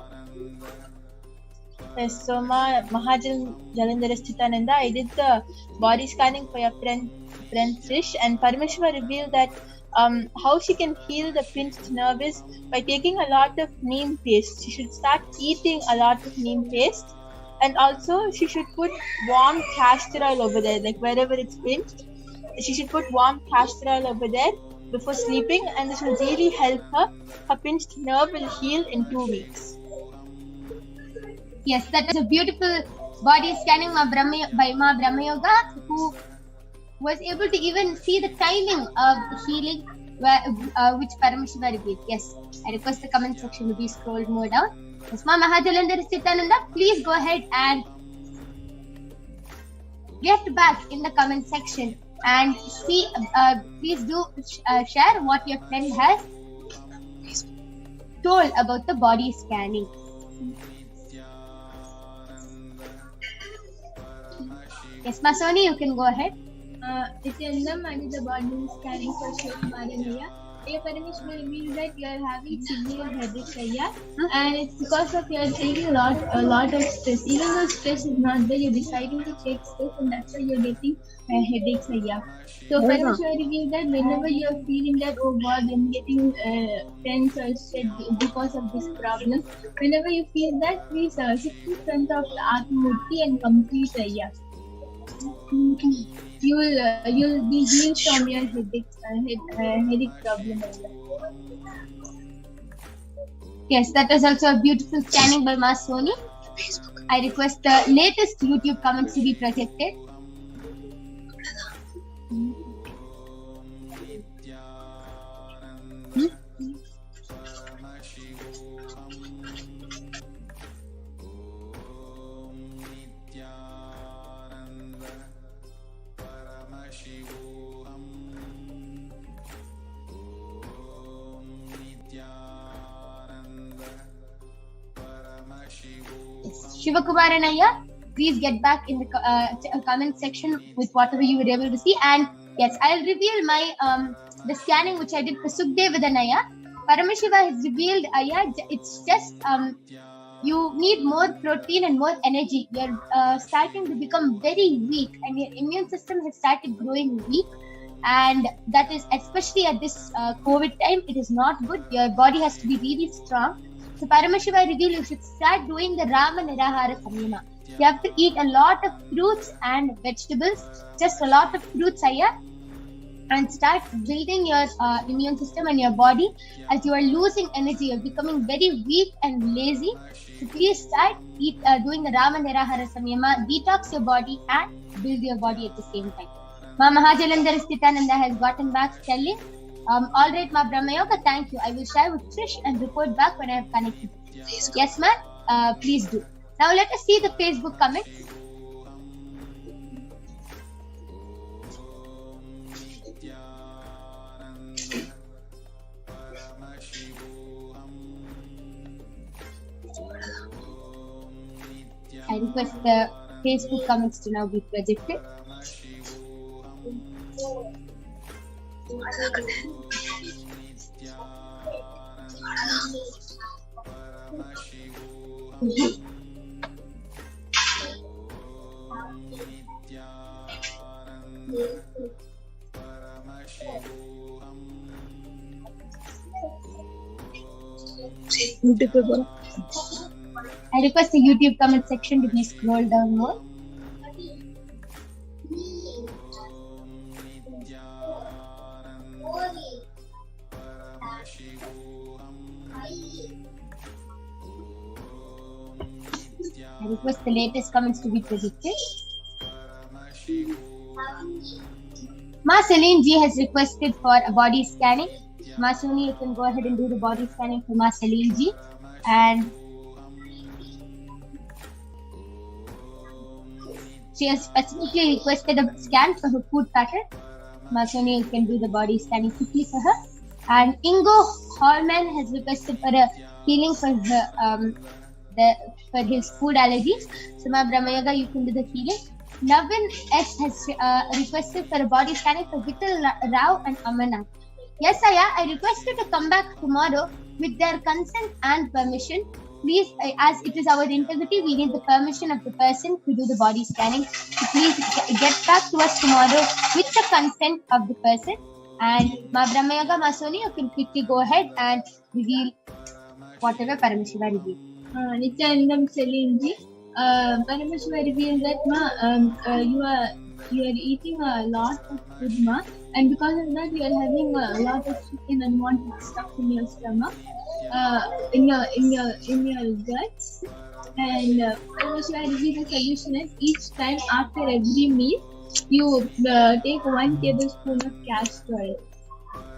Yes, so Mahajalandhar Nithyananda, I did the body scanning for your friend Trish, and Paramashiva revealed that how she can heal the pinched nerve is by taking a lot of neem paste. She should start eating a lot of neem paste, and also she should put warm castor oil over there, like wherever it's pinched. She should put warm castor oil over there before sleeping, and this will really help her. Her pinched nerve will heal in 2 weeks. Yes, that is a beautiful body scanning by Ma Brahmayoga, who was able to even see the timing of the healing which Paramashiva revealed. Yes, I request the comment section to be scrolled more down. Yes, Ma Mahajalandhar Nithyananda, please go ahead and get back in the comment section and see. Please do share what your friend has told about the body scanning. Yes, Masoni, you can go ahead. Nithyananda, I did the body scanning for Shiva Kumaran Ayya. Paramashiva revealed that you are having severe headaches, Ayya, and it's because of you are taking a lot of stress. Even though stress is not there, you're deciding to take stress, and that's why you're getting headaches, Ayya. So Paramashiva revealed that whenever you're feeling that, oh God, I'm getting tense or stressed because of this problem, whenever you feel that, please sit in front of the Atmamurti and complete, Ayya. You'll be healed from your headache problem. Yes, that was also a beautiful scanning by Ma Soni. I request the latest YouTube comments to be projected. Shiva Kumaran Ayya, please get back in the comment section with whatever you were able to see. And yes, I'll reveal my the scanning which I did for Sukhdevdan Ayya. Paramashiva has revealed Ayya. It's just you need more protein and more energy. You're starting to become very weak, and your immune system has started growing weak. And that is especially at this COVID time. It is not good. Your body has to be really strong. So Paramashiva revealed you should start doing the Rama Nirahara Samyama. You have to eat a lot of fruits and vegetables, just a lot of fruits, Ayya, and start building your immune system and your body. As you are losing energy, you're becoming very weak and lazy. So please start doing the Rama Nirahara Samyama, detox your body and build your body at the same time. Ma Mahajalandhara Sthitananda has gotten back telling, all right, Ma Brahma Yoga, thank you. I will share with Trish and report back when I have connected. Yes, ma'am. Please do. Now let us see the Facebook comments. I request the Facebook comments to now be projected. I request the YouTube comment section to be scrolled down more. I request the latest comments to be projected. Ma Celine G has requested for a body scanning. Ma Suni, you can go ahead and do the body scanning for Ma Celine G. And she has specifically requested a scan for her food pattern. Ma Suni, you can do the body scanning quickly for her. And Ingo Horman has requested for a healing for her, for his food allergies. So Ma Brahma Yoga, you can do the healing. Navin S has requested for a body scanning for Vital Rao and Amana. Yes, Aya, I request you to come back tomorrow with their consent and permission. Please, as it is our integrity, we need the permission of the person to do the body scanning. So please get back to us tomorrow with the consent of the person. And Ma Brahma Yoga, Ma Soni, you can quickly go ahead and reveal whatever Paramashiva revealed. Nithyananda Celine Ji, Paramashiva revealed that you are eating a lot of food, ma, and because of that you are having a lot of chicken unwanted stuff in your stomach, in your guts. And Paramashiva revealed the solution is each time after every meal you take 1 tablespoon of castor oil.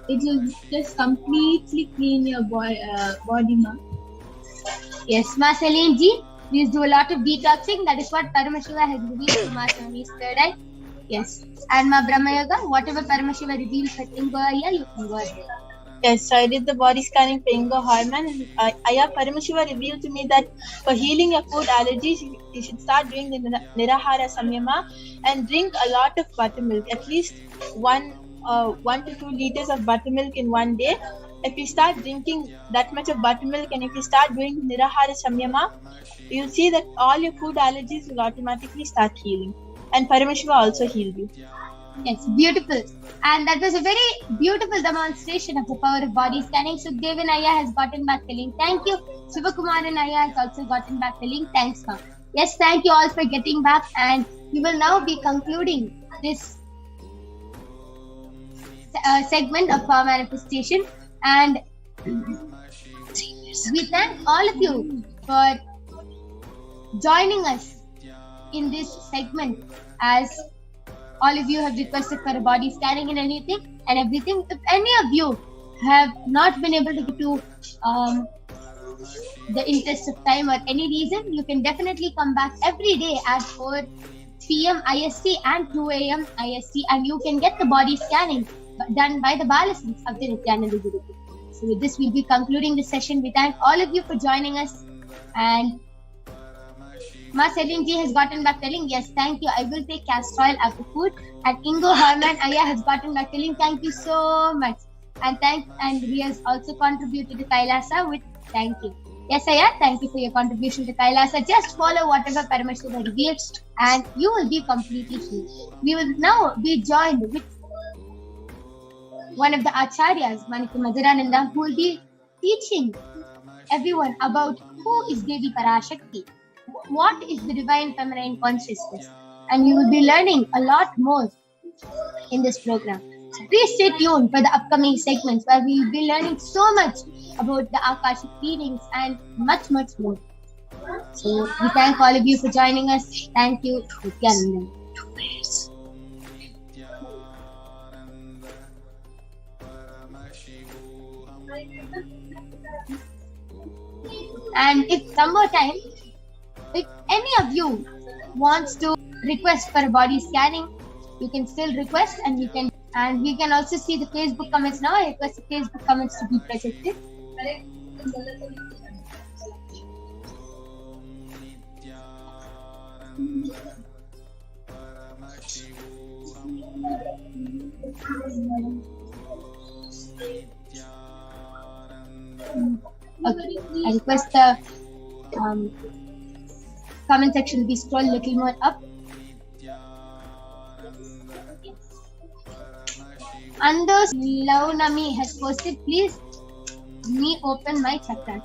It will just completely clean your body, ma. Yes, Ma Celine Ji, please do a lot of detoxing. That is what Paramashiva has revealed to Ma Swami's third eye. Yes. And Ma Brahma Yoga, whatever Paramashiva revealed for Ingo Aya, you can go ahead. Yes, so I did the body scanning for Ingo Harman. And Aya, Paramashiva revealed to me that for healing your food allergies, you should start doing the Nirahara Samyama and drink a lot of buttermilk, at least 1 to 2 liters of buttermilk in one day. If you start drinking that much of buttermilk and if you start doing Nirahara Samyama, you'll see that all your food allergies will automatically start healing. And Paramashiva also healed you. Yes, beautiful. And that was a very beautiful demonstration of the power of body scanning. Sukhdevan Aya has gotten back the link. Thank you. Shivakumaran Aya has also gotten back the link. Thanks, ma'am. Yes, thank you all for getting back. And we will now be concluding this segment of power manifestation. And we thank all of you for joining us in this segment, as all of you have requested for a body scanning and anything and everything. If any of you have not been able to get to the interest of time or any reason, you can definitely come back every day at 4 p.m. IST and 2 a.m. IST, and you can get the body scanning done by the Balasins of the Nithyananda Gurukul. So with this, we'll be concluding the session. We thank all of you for joining us. And Ma Celine Ji has gotten back telling, yes, thank you. I will take castor oil after food. And Ingo Harman Aya has gotten back telling, thank you so much. And he has also contributed to Kailasa with thank you. Yes, Aya, thank you for your contribution to Kailasa. Just follow whatever Paramashiva reveals and you will be completely free. We will now be joined with one of the Acharyas, Maniki Madhurananda, who will be teaching everyone about who is Devi Parashakti, what is the divine feminine consciousness, and you will be learning a lot more in this program. So please stay tuned for the upcoming segments where we will be learning so much about the Akashic readings and much, much more. So we thank all of you for joining us. Thank you, Nithyananda. And if some more time, if any of you wants to request for a body scanning, you can still request, and we can also see the Facebook comments now. I request the Facebook comments to be projected. Okay, I request the comment section be scrolled a little more up. Anders Launami has posted, please me open my chakra.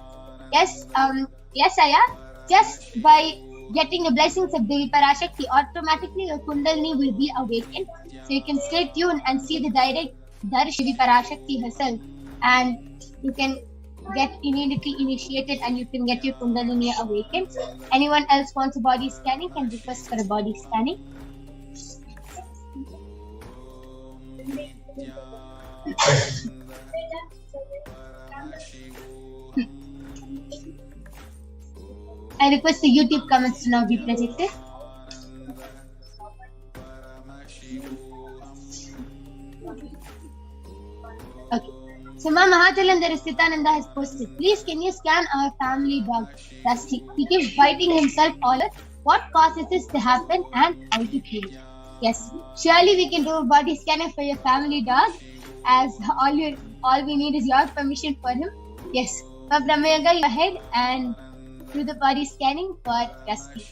Yes, yes, Aya. Just by getting the blessings of Devi Parashakti, automatically your Kundalini will be awakened. So you can stay tuned and see the direct Darsh Devi Parashakti herself, and you can get immediately initiated and you can get your Kundalini awakened. Anyone else wants a body scanning can request for a body scanning. I request the YouTube comments to now be projected. Okay. So Mahajalandhar Nithyananda has posted, please can you scan our family dog, Rusty? He keeps biting himself all over. What causes this to happen and how to cure it? Yes, surely we can do a body scanning for your family dog, as all we need is your permission for him. Yes, Brahmayaga, go ahead and do the body scanning for Rusty.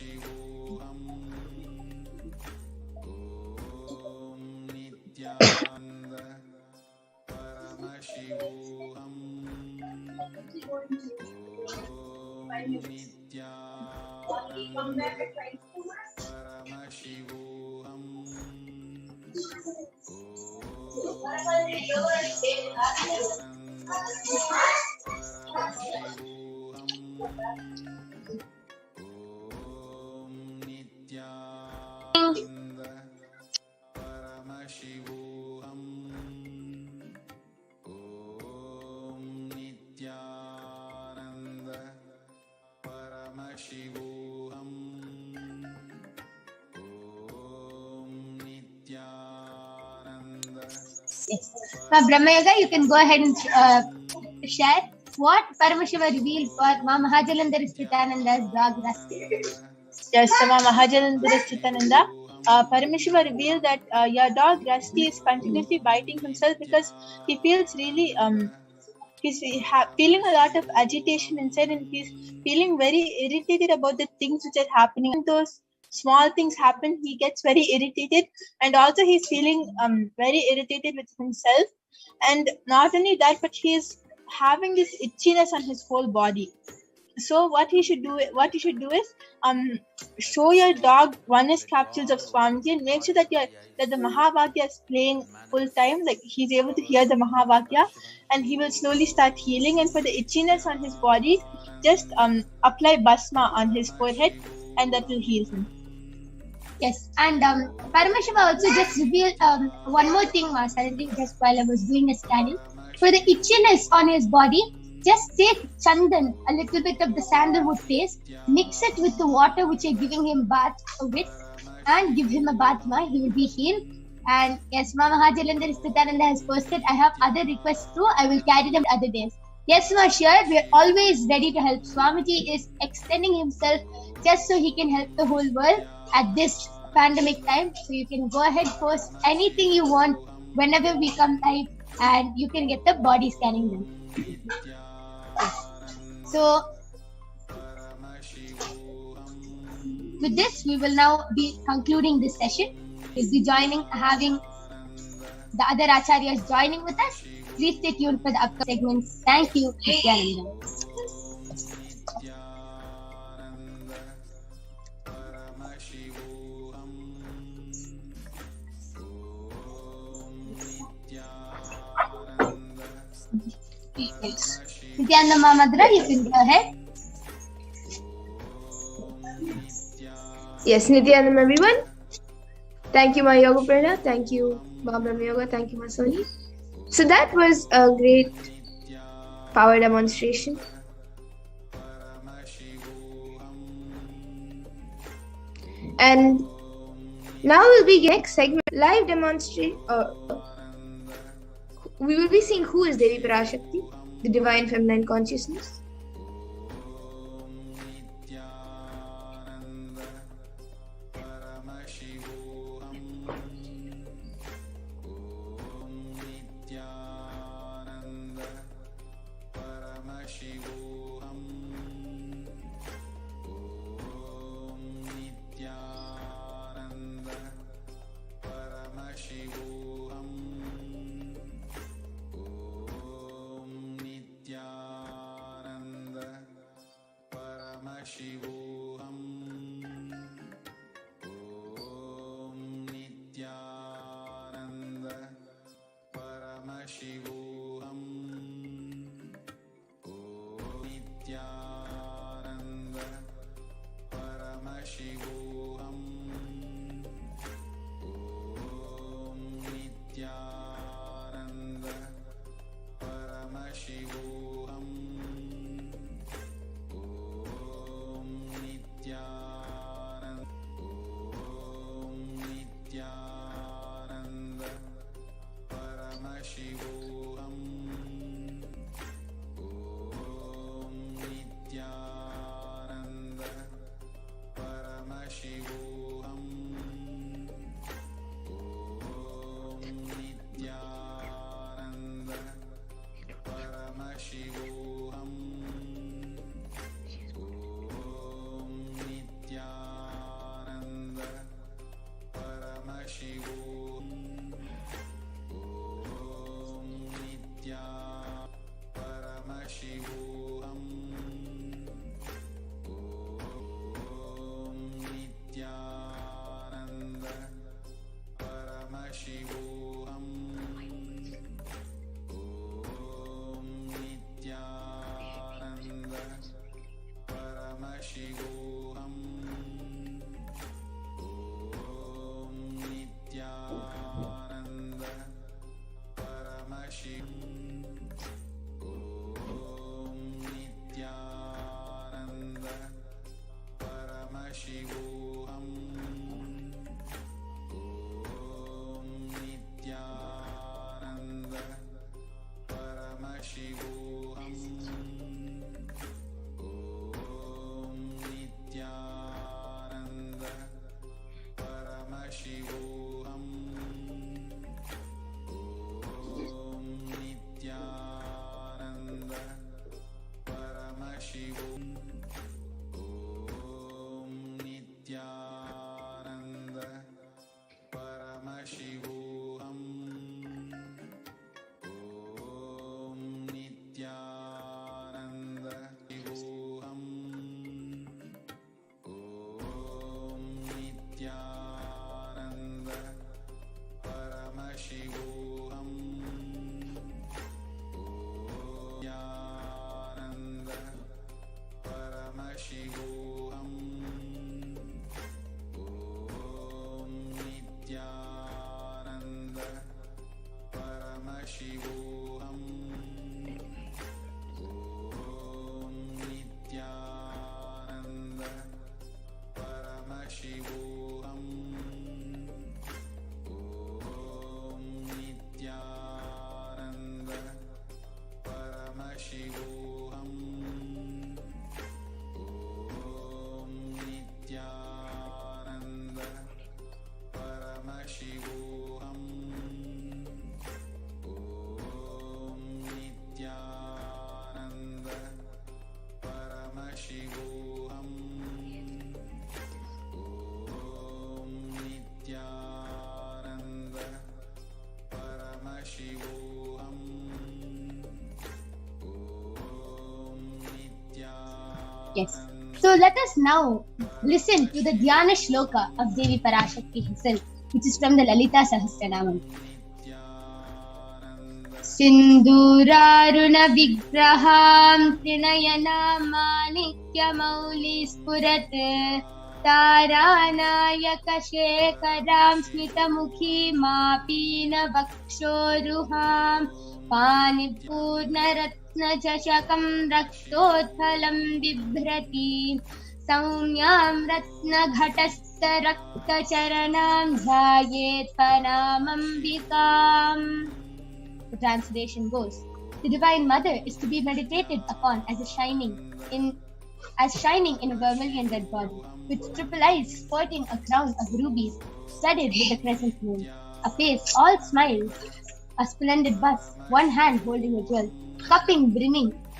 Yes. Now, Brahmayaga, you can go ahead and share what Paramashiva revealed for Mahajalandhar Nithyananda's dog Rusty. Yes, Mahajalandhar Nithyananda, Paramashiva revealed that your dog Rusty is continuously biting himself because he feels really he's feeling a lot of agitation inside, and he's feeling very irritated about the things which are happening. When those small things happen, he gets very irritated, and also he's feeling very irritated with himself. And not only that, but he is having this itchiness on his whole body. So what he should do is show your dog oneness capsules of Swamiji and make sure that the Mahavakya is playing full time, like he's able to hear the Mahavakya, and he will slowly start healing. And for the itchiness on his body, just apply Basma on his forehead, and that will heal him. Yes, and Paramashiva also just revealed one more thing, suddenly just while I was doing a scanning. For the itchiness on his body, just take chandan, a little bit of the sandalwood paste, mix it with the water which you're giving him bath with, and give him a bath. He will be healed. And yes, Mahajalandhar Nithyananda has posted, I have other requests too. I will carry them other days. Yes, sure. We are always ready to help. Swamiji is extending himself just so he can help the whole world at this pandemic time. So you can go ahead, post anything you want whenever we come live, and you can get the body scanning done. So with this, we will now be concluding this session. We'll be having the other acharyas joining with us. Please stay tuned for the upcoming segments. Thank you, Nithyananda. Nithyananda Mamadra, you can go ahead. Yes, Nithyanam everyone. Thank you, my Yoga Prana. Thank you, Babram Yoga. Thank you, Masoni. So that was a great power demonstration. And now we'll be next segment, live demonstrate. We will be seeing who is Devi Parashakti, the divine feminine consciousness. Paramashivoham. Om Nithyananda Paramashivoham. Om Nithyananda Paramashivoham. Om Nithyananda Paramashivoham. Nithyananda Paramashivoham. Om Nithyananda Paramashivoham. Om Nithyananda Paramashivoham. Om Nithyananda Paramashivoham. Om Nitya Paramashivoham. Om Nithyananda Paramashivoham. Om Nithyananda Paramashivoham. Om Nithyananda Paramashivoham. Om Nithyananda Paramashivoham. Om Nithyananda Paramashivoham. Om Nithyananda Paramashivoham. Om Nithyananda Paramashivoham. Om Nithyananda Paramashivoham. Om Nithyananda Shivoham. Om Nithyananda Paramashivoham. Nithyananda Paramashivoham. Om Nithyananda Paramashivoham. Om Nithyananda Paramashivoham. Om Nithyananda Paramashivoham. Om Nithyananda Paramashivoham. Om Nithyananda Paramashivoham. Om Nithyananda Paramashivoham. Yes. So let us now listen to the Dhyana Shloka of Devi Parashakti herself, which is from the Lalita Sahasranamam. सिन्दूरारुणविग्रहां त्रिनयनां माणिक्यमौलिस्फुरत् तारानायकशेखरां स्मितमुखीमापीनवक्षोरुहां पानिपूर्णरत्नचषकं रक्तोत्फलं बिभ्रतीं सौम्यां रत्नघटस्थरक्तचरणां ध्यायेत् परामम्बिकाम्. The translation goes, the Divine Mother is to be meditated upon as shining in a vermilion red body, with triple eyes sporting a crown of rubies studded with a crescent moon, a face all smiles, a splendid bust, one hand holding a jewel,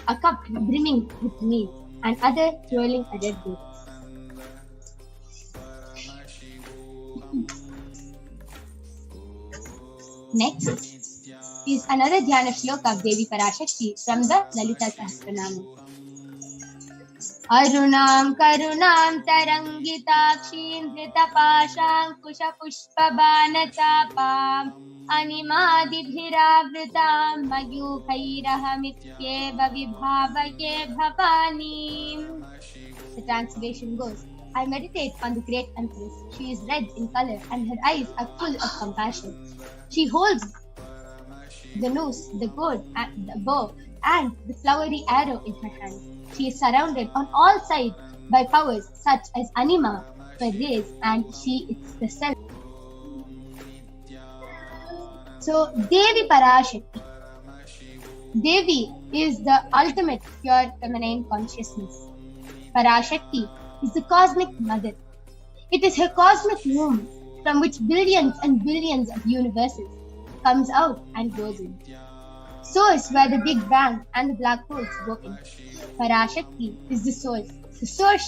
a cup brimming with mead, and other twirling a red boat. Next is another Dhyana shloka of Devi Parashakti from the Lalita Sahasranama. Arunam karunam tarangitakshim dhritapaşankuşapuşpabanatapam animadibhiravritam mayukhairahamityeva vibhavaye bhavanim. The translation goes, I meditate on the great Empress. She is red in color and her eyes are full of compassion. She holds the noose, the gourd, and the bow, and the flowery arrow in her hand. She is surrounded on all sides by powers such as Anima, for rays, and she is the self. So, Devi Parashakti. Devi is the ultimate pure feminine consciousness. Parashakti is the cosmic mother. It is her cosmic womb from which billions and billions of universes comes out and goes in. Source where the Big Bang and the black holes go in. Parashakti is the source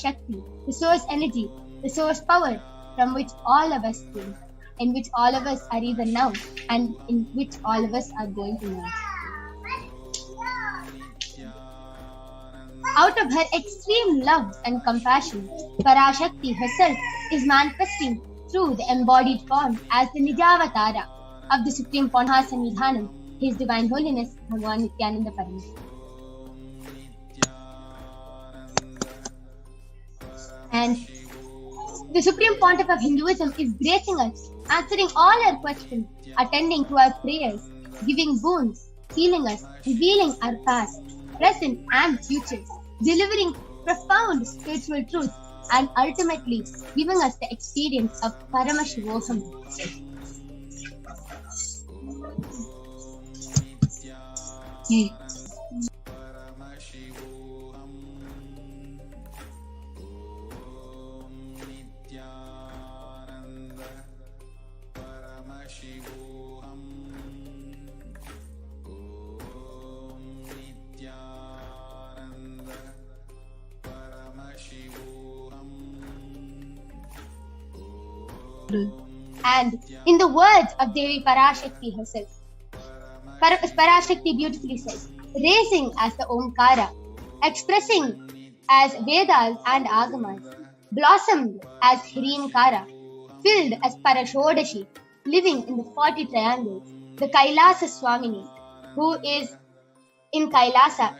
Shakti, the source energy, the source power from which all of us came, in which all of us are even now, and in which all of us are going to now. Out of her extreme love and compassion, Parashakti herself is manifesting through the embodied form as the Nijavatara of the Supreme Nithyananda, His Divine Holiness, Bhagavan Nithyananda Paramashivam. And the Supreme Pontiff of Hinduism is gracing us, answering all our questions, attending to our prayers, giving boons, healing us, revealing our past, present and futures, delivering profound spiritual truths, and ultimately giving us the experience of Paramashivoham. And in the words of Devi Parashakti herself, Parashakti beautifully says, raising as the Omkara, expressing as Vedas and Agamas, blossomed as Hrimkara, filled as Parashodashi, living in the 40 triangles, the Kailasa Swamini, who is in Kailasa,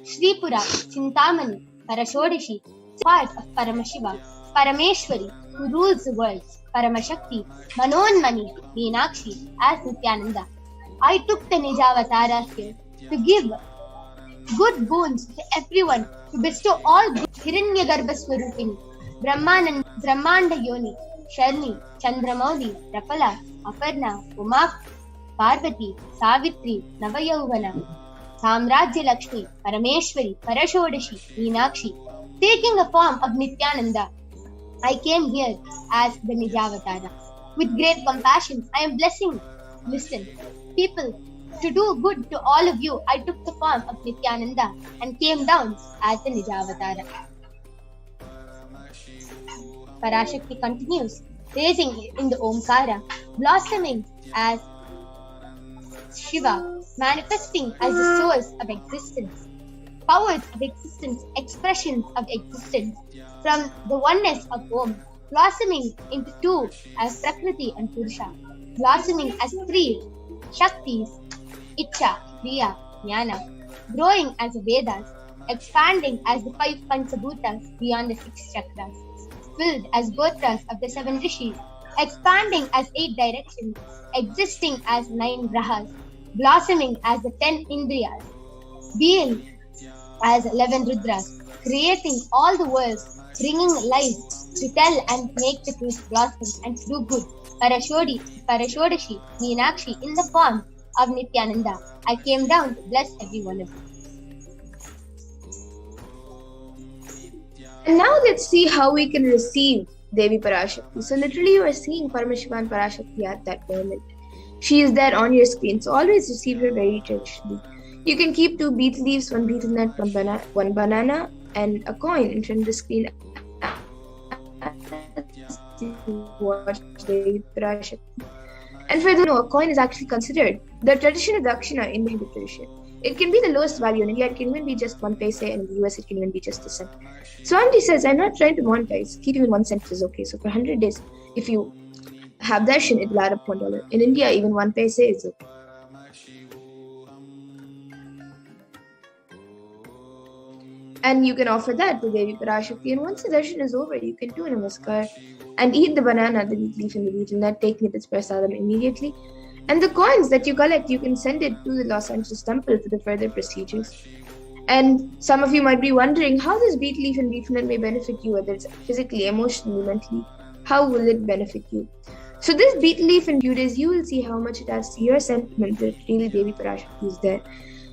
Sripura, Chintamani, Parashodashi, part of Paramashiva, Parameshwari, who rules the world, Paramashakti, Manonmani, Meenakshi, as Nithyananda. I took the Nijavatara here to give good boons to everyone, to bestow all good. Hiranyagarbha Swarupini, Brahmanda Yoni, Sharni, Chandramauli, Rapala, Aparna, Uma, Parvati, Savitri, Navayavana, Samrajya Lakshmi, Parameshwari, Parashodashi, Meenakshi, taking a form of Nithyananda. I came here as the Nijavatara. With great compassion, I am blessing. Listen, people, to do good to all of you, I took the form of Nithyananda and came down as the Nijavatara. Parashakti continues, raising in the Omkara, blossoming as Shiva, manifesting as the source of existence, powers of existence, expressions of existence, from the oneness of Om, blossoming into two as Prakriti and Purusha, blossoming as three Shaktis, Icha, Kriya, Jnana, growing as the Vedas, expanding as the 5 Panchabhutas beyond the 6 chakras, filled as gotras of the 7 rishis, expanding as 8 directions, existing as 9 grahas, blossoming as the 10 indriyas, being as 11 rudras, creating all the worlds, bringing life to tell and make the truth blossom and to do good. Parashodashi, Meenakshi, in the form of Nithyananda, I came down to bless every one of you. And now let's see how we can receive Devi Parashakti. So literally you are seeing Paramashiva and Parashakti at that moment. She is there on your screen. So always receive her very traditionally. You can keep 2 betel leaves, 1 betel nut, 1 banana, and a coin in front of the screen. Watch Devi Parashakti. And for those who know, a coin is actually considered the tradition of Dakshina in the Hindu tradition. It can be the lowest value in India. It can even be just 1 paise, and in the US it can even be just a cent. Swamiji says, I'm not trying to monetize. Keeping 1 cent is okay. So for 100 days, if you have darshan, it will add up $1. In India, even 1 paise is okay. And you can offer that to Devi Parashakti. And once the darshan is over, you can do a namaskar and eat the banana, the betel leaf, and the betel nut, taking it as prasadam immediately. And the coins that you collect, you can send it to the Los Angeles temple for the further procedures. And some of you might be wondering how this betel leaf and betel nut may benefit you, whether it's physically, emotionally, mentally. How will it benefit you? So this betel leaf in few days, you will see how much it adds to your sentiment that really Devi Parashakti is there.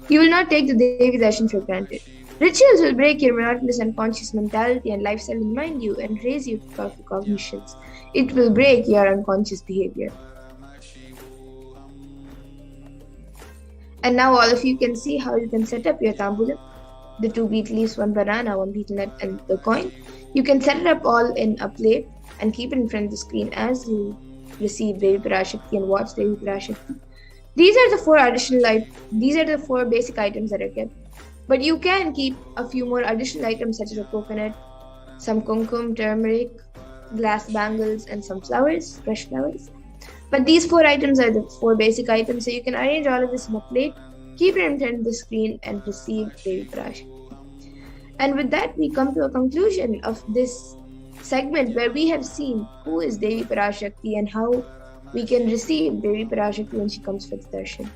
You will not take the Devi darshan for granted. Rituals will break your monotonous unconscious mentality and lifestyle in mind you and raise you to powerful cognitions. It will break your unconscious behavior. And now all of you can see how you can set up your tambulam. The 2 betel leaves, 1 banana, 1 betel nut, and the coin. You can set it up all in a plate and keep it in front of the screen as you receive Devi Parashakti and watch Devi Parashakti. These are the 4 basic items that are kept. But you can keep a few more additional items such as a coconut, some kumkum, turmeric, glass bangles, and some flowers, fresh flowers. But these 4 items are the 4 basic items, so you can arrange all of this in a plate, keep it in front of the screen, and receive Devi Parashakti. And with that, we come to a conclusion of this segment where we have seen who is Devi Parashakti and how we can receive Devi Parashakti when she comes for the darshan.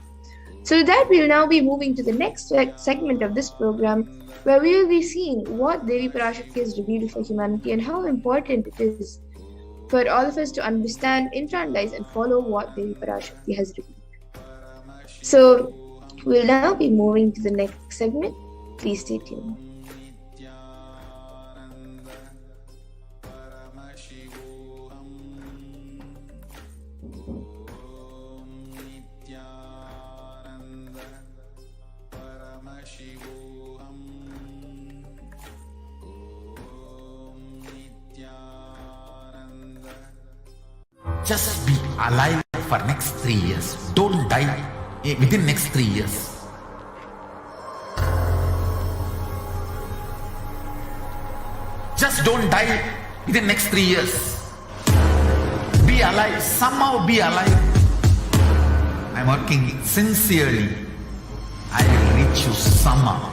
So with that, we will now be moving to the next segment of this program, where we will be seeing what Devi Parashakti has revealed for humanity and how important it is for all of us to understand, internalize, and follow what Devi Parashakti has revealed. So we'll now be moving to the next segment. Please stay tuned. Just be alive for next 3 years. Don't die within next 3 years. Just don't die within next 3 years. Be alive. Somehow be alive. I'm working sincerely. I will reach you somehow.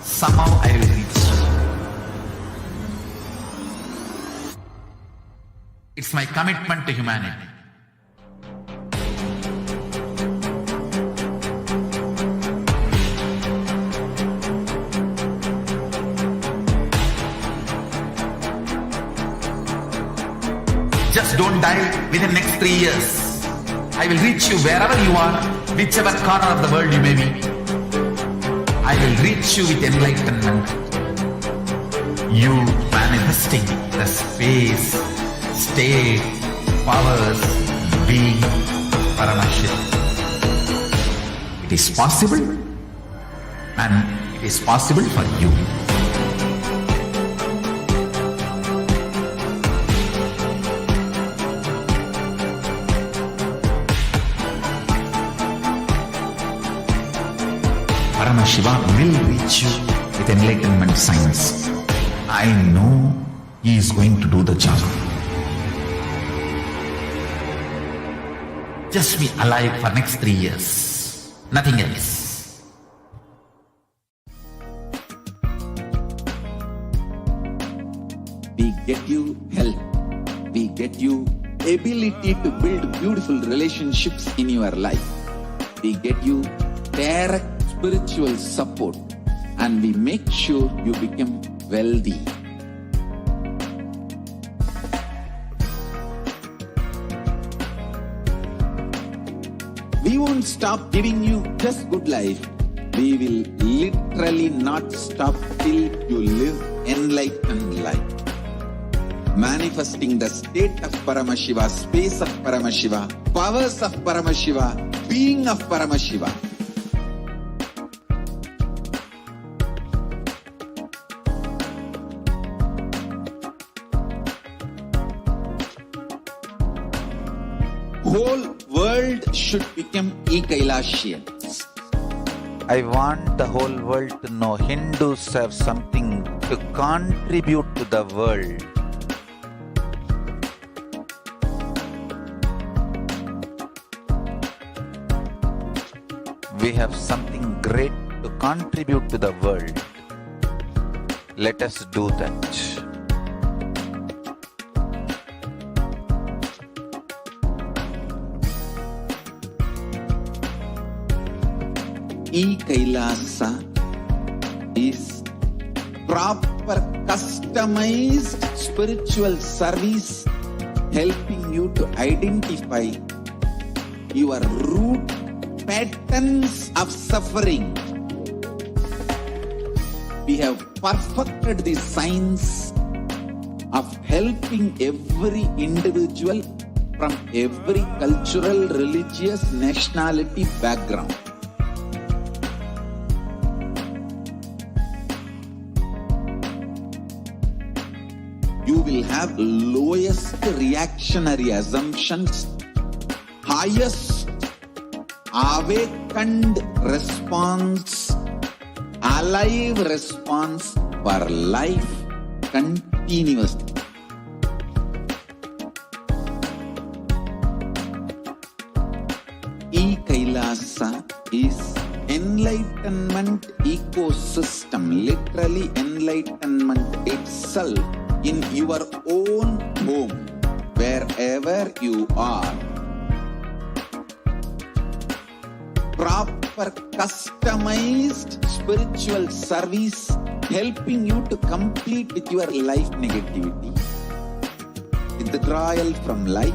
Somehow I will reach you. It's my commitment to humanity. Just don't die within next 3 years. I will reach you wherever you are, whichever corner of the world you may be. I will reach you with enlightenment. You manifesting the space, state, powers, being Paramashivoham. It is possible, and it is possible for you. Paramashiva will reach you with enlightenment science. I know he is going to do the job. Just be alive for next 3 years. Nothing else. We get you health. We get you ability to build beautiful relationships in your life. We get you direct spiritual support, and we make sure you become wealthy. We won't stop giving you just good life. We will literally not stop till you live enlightened life. Manifesting the state of Paramashiva, space of Paramashiva, powers of Paramashiva, being of Paramashiva. Whole world should become e-Kailashians. I want the whole world to know Hindus have something to contribute to the world. We have something great to contribute to the world. Let us do that. E-Kailasa is proper customized spiritual service helping you to identify your root patterns of suffering. We have perfected the science of helping every individual from every cultural, religious, nationality background. You will have lowest reactionary assumptions, highest awakened response, alive response for life continuously. E-Kailasa is enlightenment ecosystem, literally enlightenment itself in your own home, wherever you are. Proper customized spiritual service helping you to complete with your life negativity, withdrawal from life,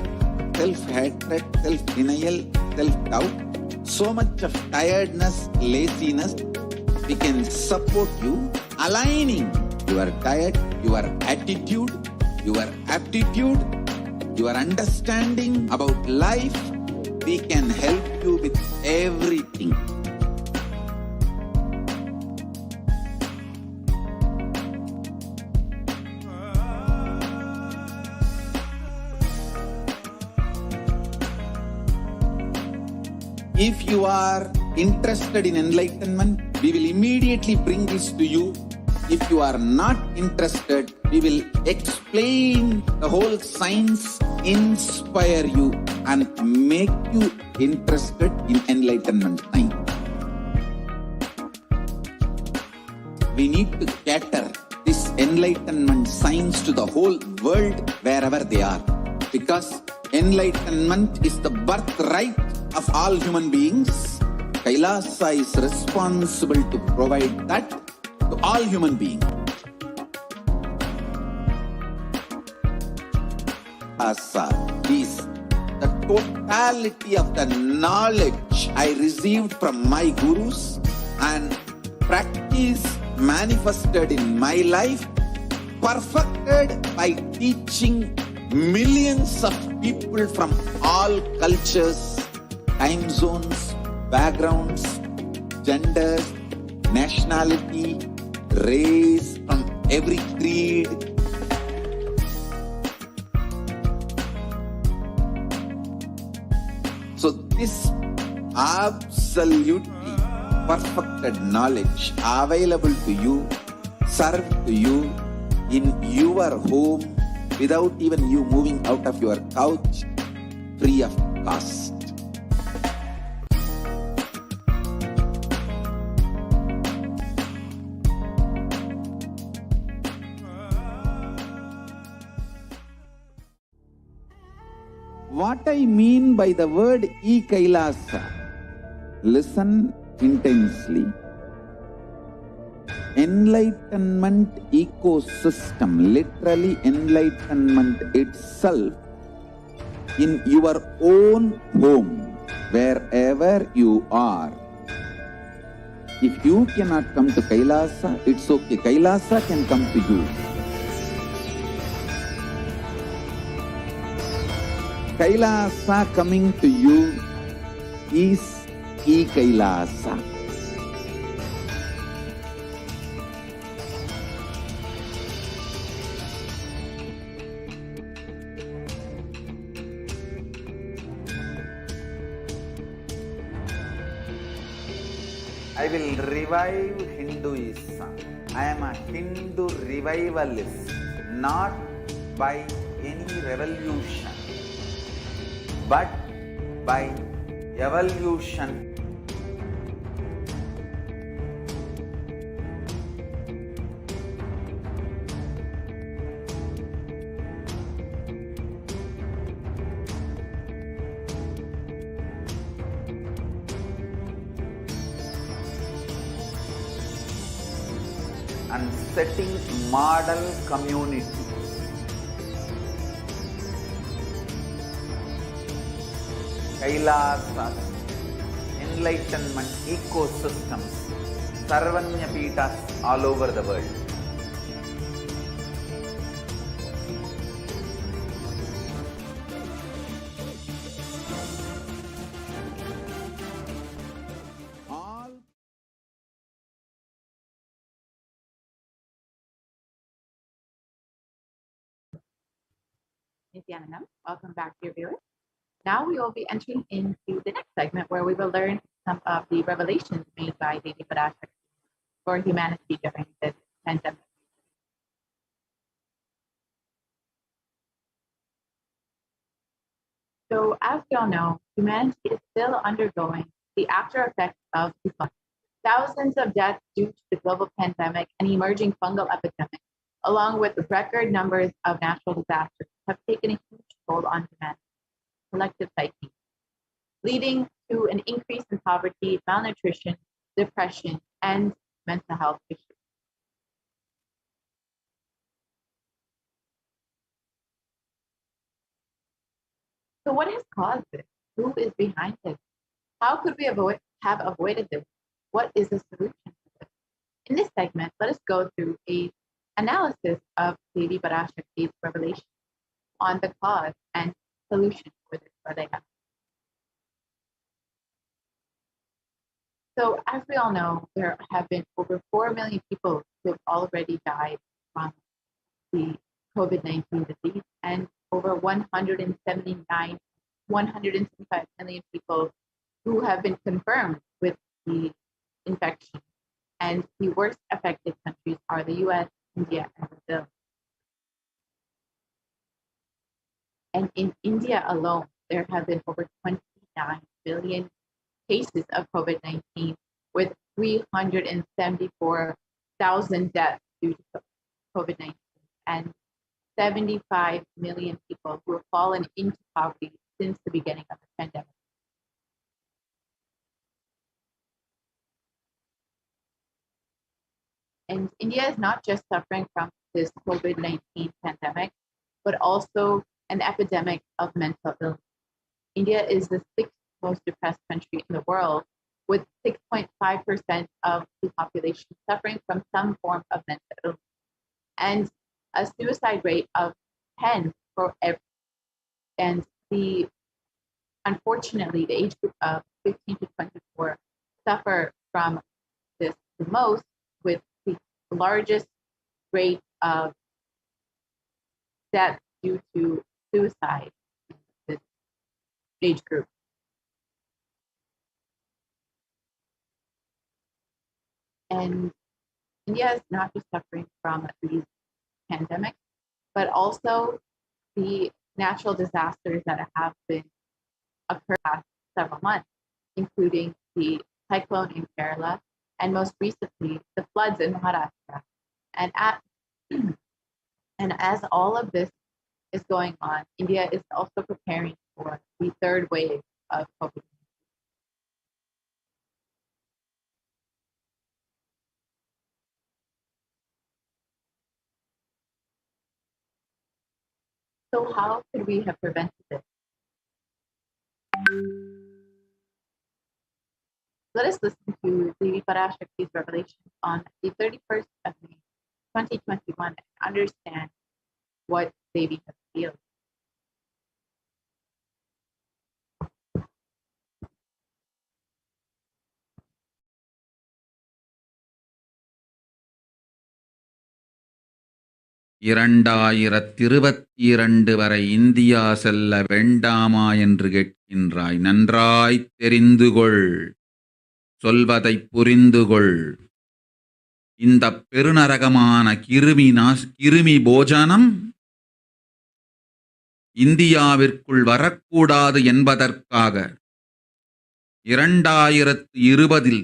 self-hatred, self-denial, self-doubt, so much of tiredness, laziness. We can support you aligning your diet, your attitude, your aptitude, your understanding about life. We can help you with everything. If you are interested in enlightenment, we will immediately bring this to you. If you are not interested, we will explain the whole science, inspire you, and make you interested in enlightenment time. We need to cater this enlightenment science to the whole world wherever they are, because enlightenment is the birthright of all human beings. Kailasa is responsible to provide that to all human beings. Kailasa is the totality of the knowledge I received from my gurus and practice manifested in my life, perfected by teaching millions of people from all cultures, time zones, backgrounds, genders, nationality, race, from every creed. So this absolutely perfected knowledge available to you, served to you in your home without even you moving out of your couch, free of cost. What I mean by the word e-Kailasa, listen intensely. Enlightenment ecosystem, literally enlightenment itself, in your own home, wherever you are. If you cannot come to Kailasa, it's okay. Kailasa can come to you. Kailasa coming to you is e-Kailasa. I will revive Hinduism. I am a Hindu revivalist, not by any revolution, but by evolution. And setting model community. Kailasas, enlightenment ecosystems, Sarvanya Pitas all over the world. Nithyananda, welcome back, dear viewers. Now we will be entering into the next segment where we will learn some of the revelations made by Devi Parashakti for humanity during this pandemic. So, as we all know, humanity is still undergoing the after effects of the flood. Thousands of deaths due to the global pandemic and emerging fungal epidemic, along with record numbers of natural disasters, have taken a huge toll on humanity, collective psyche, leading to an increase in poverty, malnutrition, depression, and mental health issues. So what has caused this? Who is behind this? How could we have avoided this? What is the solution to this? In this segment, let us go through an analysis of Devi Parashakti's revelation on the cause and solution for this pralayam. So as we all know, there have been over 4 million people who have already died from the COVID-19 disease, and over 175 million people who have been confirmed with the infection. And the worst affected countries are the US, India, and Brazil. And in India alone, there have been over 29 billion cases of COVID-19, with 374,000 deaths due to COVID-19, and 75 million people who have fallen into poverty since the beginning of the pandemic. And India is not just suffering from this COVID-19 pandemic, but also an epidemic of mental illness. India is the 6th most depressed country in the world, with 6.5% of the population suffering from some form of mental illness, and a suicide rate of 10 for every. And unfortunately, the age group of 15 to 24 suffer from this the most, with the largest rate of death due to suicide in this age group. And India is not just suffering from these pandemics, but also the natural disasters that have been occurred past several months, including the cyclone in Kerala, and most recently the floods in Maharashtra. And as all of this is going on, India is also preparing for the third wave of COVID. So how could we have prevented this? Let us listen to Devi Parashakti's revelation on the 31st of May, 2021, and understand what Devi has revealed. இரண்டு வரை India செல்ல வேண்டாமா என்று கேட்கின்றாய். நன்றாய்த் தெரிந்து கொள், சொல்வதைப் புரிந்து கொள். இந்த பெருநரகமான கிருமி போஜனம் இந்தியாவிற்குள் வரக்கூடாது என்பதற்காக 2020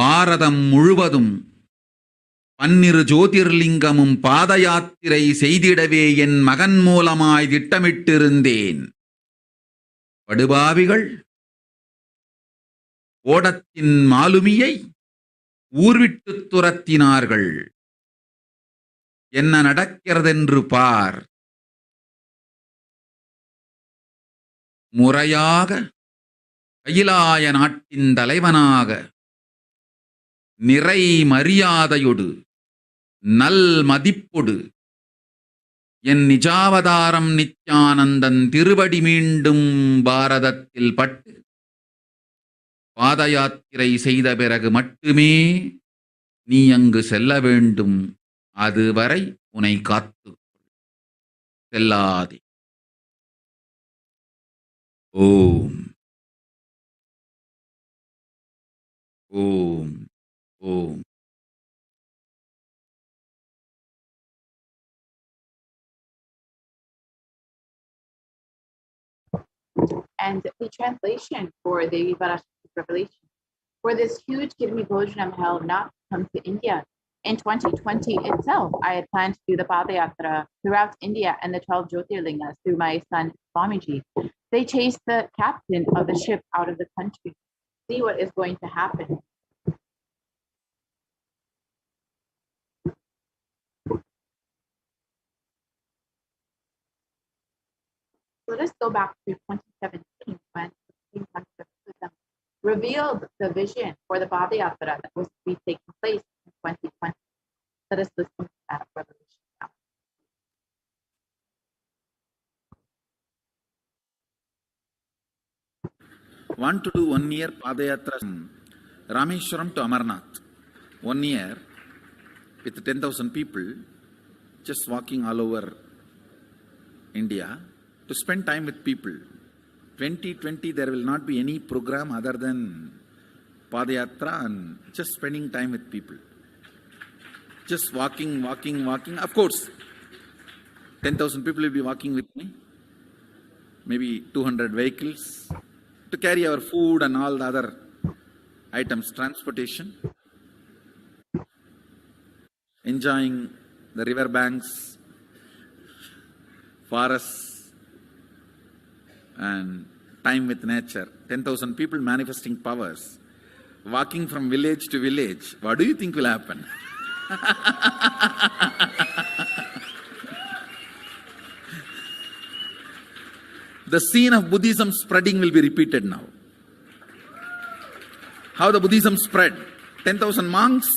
பாரதம் முழுவதும் 12 ஜோதிர்லிங்கமும் பாத யாத்திரை செய்திடவே என் மகன் மூலமாய் திட்டமிட்டிருந்தேன். படுபாவிகள் ஓடத்தின் மாலுமியை ஊர்விட்டு துரத்தினார்கள். என்ன நடக்கிறதென்று பார். முறையாக கைலாய நாட்டின் தலைவனாக நிறை மரியாதையொடு நல் மதிப்பொடு என் நிஜாவதாரம் நித்யானந்தன் திருவடி மீண்டும் பாரதத்தில் பட்டு பாத யாத்திரை செய்த பிறகு மட்டுமே நீ அங்கு செல்ல வேண்டும். அதுவரை உன்னை காத்து செல்லாதே. ஓம் ஓம் ஓம். And the translation for the Parashakti's revelation for this huge Kirmi Bhojanam hell not to come to India. In 2020 itself, I had planned to do the Padayatra throughout India and the 12 Jyotirlingas through my son Swamiji. They chased the captain of the ship out of the country. See what is going to happen. Let us go back to 2017 when Buddhism revealed the vision for the Padayatra that was to be taking place in 2020. Let us listen to that revelation now. Want to do 1 year Padayatra from Rameshwaram to Amarnath. 1 year with 10,000 people just walking all over India to spend time with people. 2020 there will not be any program other than Padayatra and just spending time with people. Just walking. Of course, 10,000 people will be walking with me. Maybe 200 vehicles to carry our food and all the other items, transportation. Enjoying the river banks, forests, and time with nature. 10,000 people manifesting powers, walking from village to village. What do you think will happen? The scene of Buddhism spreading will be repeated now. How the Buddhism spread. 10,000 monks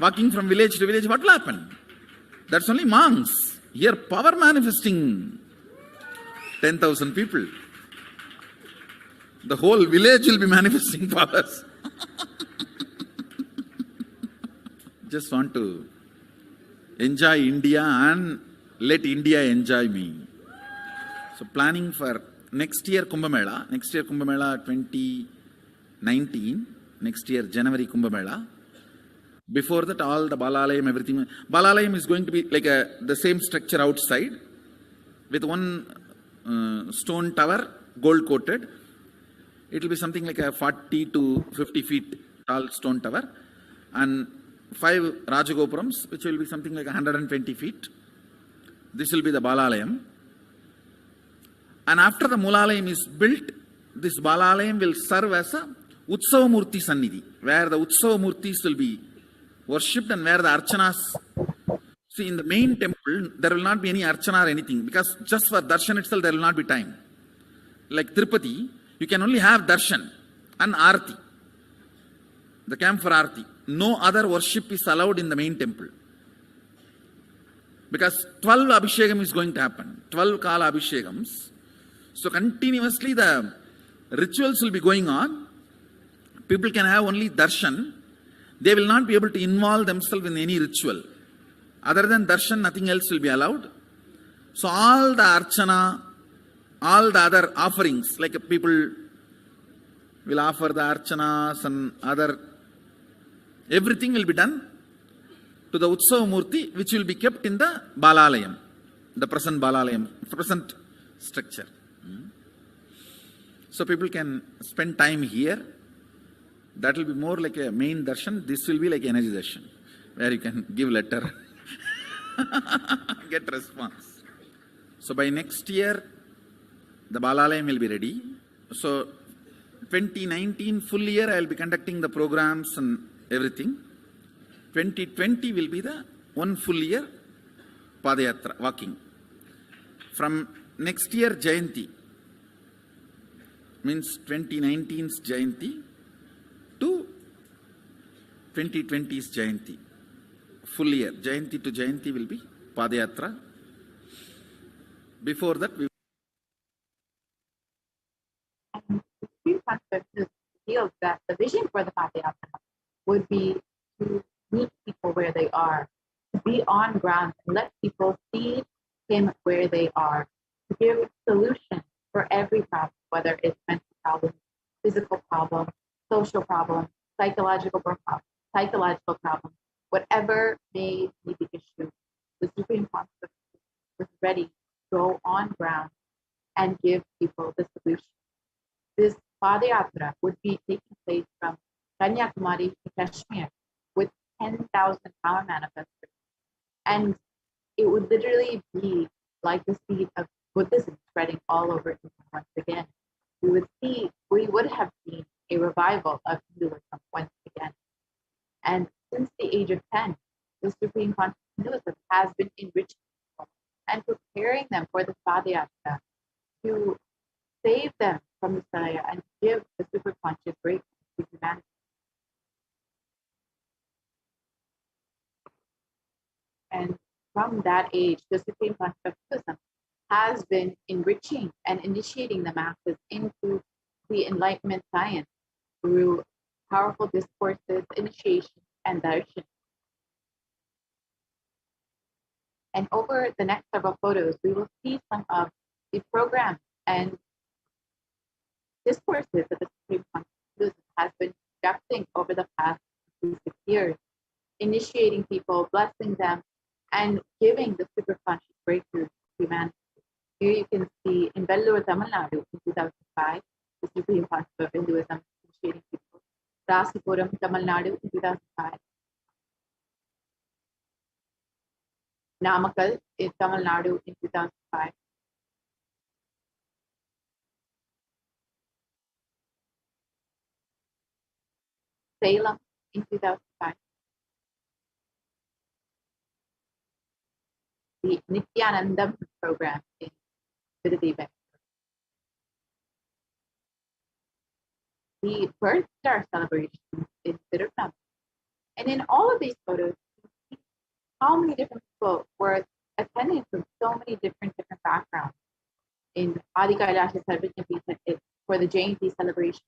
walking from village to village. What will happen? That's only monks. Here power manifesting 10,000 people. The whole village will be manifesting powers. Just want to enjoy India and let India enjoy me. So planning for next year Kumbh Mela 2019, next year January Kumbh Mela. Before that all the Balalayam, everything. Balalayam is going to be like the same structure outside with one stone tower, gold coated. It will be something like a 40 to 50 feet tall stone tower and 5 Rajagopurams, which will be something like 120 feet. This will be the Balalayam. And after the Mulalayam is built, this Balalayam will serve as a Utsava Murti Sannidhi, where the Utsava Murtis will be worshipped and where the Archanas. See, in the main temple, there will not be any Archana or anything, because just for darshan itself, there will not be time. Like Tirupati, you can only have darshan and Arti, the camp for Arti. No other worship is allowed in the main temple. Because 12 Abhishekam is going to happen, 12 Kala Abhishekams. So continuously the rituals will be going on. People can have only darshan. They will not be able to involve themselves in any ritual. Other than darshan, nothing else will be allowed. So all the archana, all the other offerings, like people will offer the archanas and other, everything will be done to the Utsava Murti, which will be kept in the Balalayam, the present Balalayam, present structure. So people can spend time here. That will be more like a main darshan. This will be like energy darshan, where you can give letter, get response. So by next year, the Balalayam will be ready. So 2019 full year, I will be conducting the programs and everything. 2020 will be the one full year Padayatra, walking. From next year, Jayanti, means 2019's Jayanti to 2020's Jayanti. Full year, Jayanti to Jayanti will be Padayatra. Before that, we Supreme Consciousness feels that the vision for the Padayatra would be to meet people where they are, to be on ground and let people see him where they are, to give solutions for every problem, whether it's mental problem, physical problem, social problem, psychological problem, whatever may be the issue. The Supreme Consciousness was ready to go on ground and give people the solution. This Padayatra would be taking place from Kanyakumari to Kashmir with 10,000 power manifestors. And it would literally be like the seed of Buddhism spreading all over India once again. We would have seen a revival of Hinduism once again. And since the age of 10, the Supreme Conscious Hinduism has been enriching people and preparing them for the Padayatra to save them from the Saraya and give the super conscious breakthrough to humanity. And from that age, the Supreme Consciousness has been enriching and initiating the masses into the enlightenment science through powerful discourses, initiation, and darshan. And over the next several photos, we will see some of the programs and discourses that the Supreme Consciousness has been conducting over the past 6 years, initiating people, blessing them, and giving the super conscious breakthrough to humanity. Here you can see in Vellore, Tamil Nadu in 2005, the Supreme Conscious of Hinduism initiating people. Rasipuram, Tamil Nadu in 2005. Namakkal in Tamil Nadu in 2005. Salem in 2005. The Nithyananda program in Vidadiva. The birth star celebration in Tirupati. And in all of these photos, you see how many different people were attending from so many different backgrounds. In Adi Kailasha Sarvajna for the Jayanti celebration.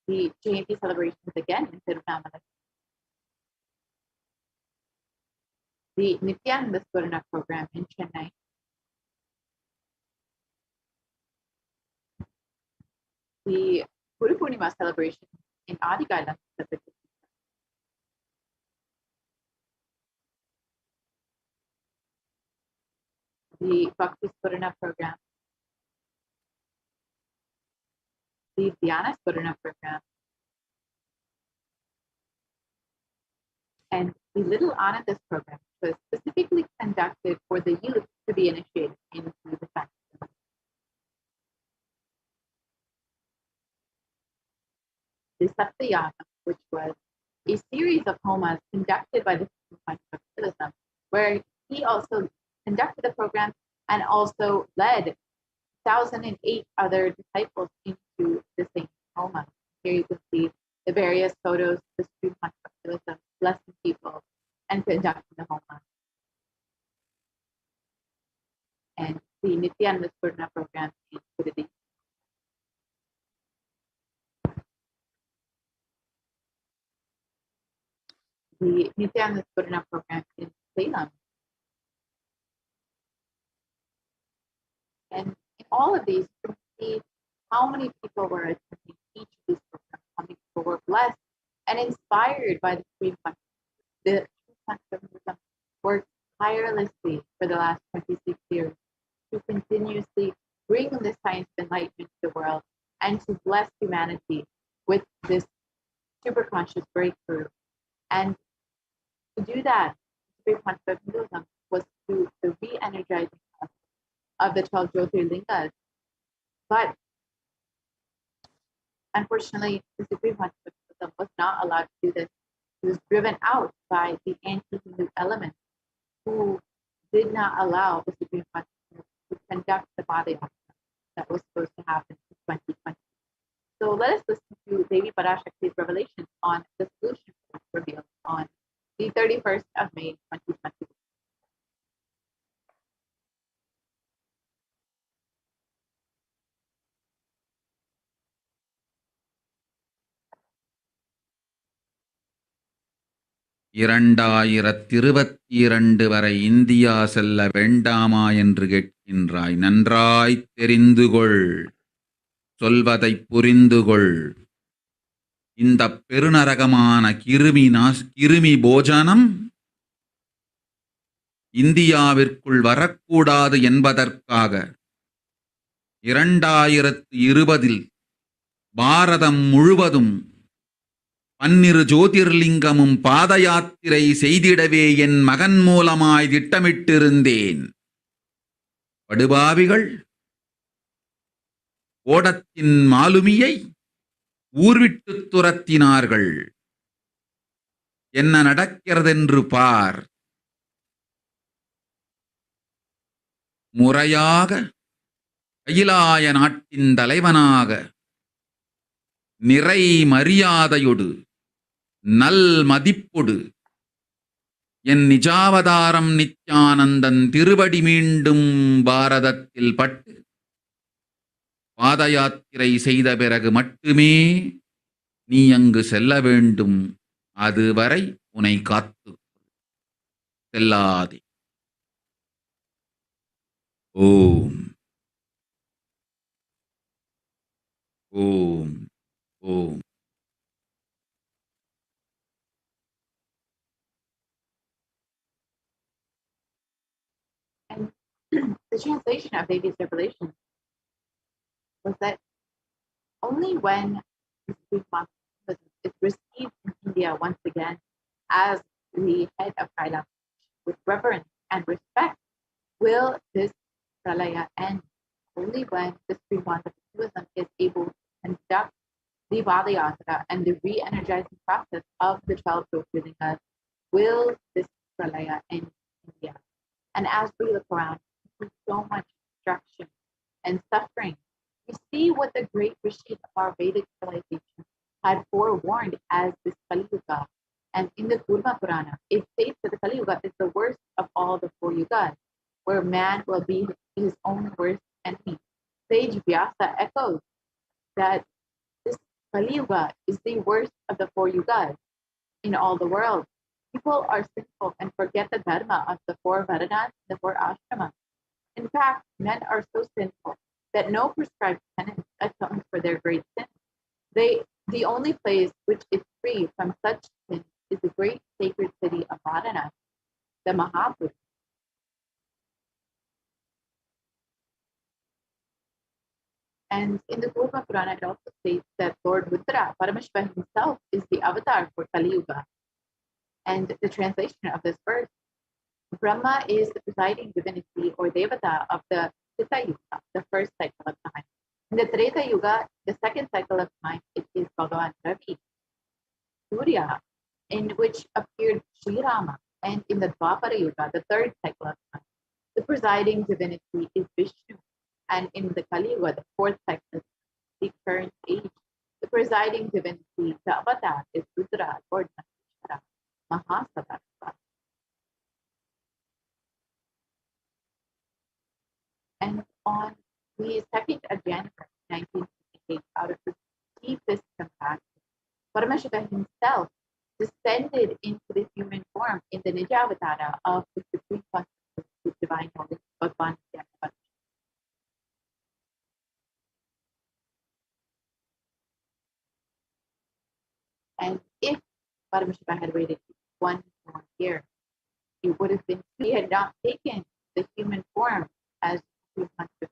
The Jayanti celebrations again in Tirunamala. The Nithyananda Swarna program in Chennai. The Guru Purnima celebration in Adi Kailasha. The Bhakti Swarna program. The Dhyana Swarna program. And the Little Anandas program was specifically conducted for the youth to be initiated into the faith. The Satyayaga, which was a series of homas conducted by the Buddhism, where he also conducted the program and also led 1,008 other disciples into the same homa. Here you can see the various photos of the Supreme Buddhism blessing people and conducting the homa. And the Nithyananda program is Buddhism. The Nithyananda program in Salem. And in all of these, you can see how many people were attending each of these programs, how many people were blessed and inspired by the Supreme Buddhism. The Buddhism worked tirelessly for the last 26 years to continuously bring this science of enlightenment to the world and to bless humanity with this superconscious breakthrough. And to do that, Supreme Buddhism was through the re-energizing of the 12 Jyotirlingas. But unfortunately, the Supreme Buddhism was not allowed to do this. It was driven out by the anti-Hindu element who did not allow the Supreme Buddhism to conduct the Padayatra that was supposed to happen in 2020. So let us listen to Devi Parashakti's revelation on the solution revealed on the 31st of May, 2020. இரண்டாயிரத்திருபத்திரண்டு வரை India செல்ல வேண்டாமா என்று கேட்கின்றாய். நன்றாய் தெரிந்துகொள், சொல்வதைப் புரிந்துகொள். இந்த பெருநரகமான கிருமி போஜனம் இந்தியாவிற்குள் வரக்கூடாது என்பதற்காக 2020 பாரதம் முழுவதும் 12 ஜோதிர்லிங்கமும் பாத யாத்திரை செய்திடவே என் மகன் மூலமாய் திட்டமிட்டிருந்தேன். படுபாவிகள் ஓடத்தின் மாலுமியை ஊர்விட்டு துரத்தினார்கள். என்ன நடக்கிறதென்று பார். முறையாக கைலாய நாட்டின் தலைவனாக நிறை மரியாதையொடு நல் மதிப்பொடு என் நிஜாவதாரம் நித்யானந்தன் திருவடி மீண்டும் பாரதத்தில் பட்டு பாத யாத்திரை செய்த பிறகு மட்டுமே நீ அங்கு செல்ல வேண்டும். அதுவரை உன்னை காத்து செல்லாதே. ஓம் ஓம் ஓம். And the translation of Devi's revelation was that only when the Supreme Master is received in India once again as the head of Kailash with reverence and respect will this pralaya end. Only when the Supreme Master is able to conduct the Padayatra and the re-energizing process of the 12 Jyotirlingas will this pralaya end in India. And as we look around, we see so much destruction and suffering. We see what the great rishis of our Vedic civilization had forewarned as this Kali Yuga. And in the Kurma Purana, it states that the Kali Yuga is the worst of all the 4 yugas, where man will be his own worst enemy. Sage Vyasa echoes that this Kali Yuga is the worst of the 4 yugas in all the world. People are sinful and forget the dharma of the 4 varanas, the 4 ashramas. In fact, men are so sinful that no prescribed penance atones for their great sins. The only place which is free from such sins is the great sacred city of Varanasi, the Mahapur. And in the Kurma Purana, it also states that Lord Rudra, Paramashivoham himself, is the avatar for Kali Yuga. And the translation of this verse Brahma is the presiding divinity or devata of the Treta Yuga, the first cycle of time. In the Treta Yuga, the second cycle of time, it is Bhagavan Ravi, Surya, in which appeared Sri Rama. And in the Dwapara Yuga, the third cycle of time, the presiding divinity is Vishnu. And in the Kali Yuga, the fourth cycle, the current age, the presiding divinity, the avatar, is Rudra, Lord Maheshwara, Mahasabhava. And on the 2nd of January 1958, out of his deepest compassion, Paramashiva himself descended into the human form in the Nijavatara of the Supreme Consciousness, the Divine Knowledge, Bhagavan Nithyananda. And if Paramashiva had waited 1 more year, he would have been, he had not taken the human form as Supreme Consciousness.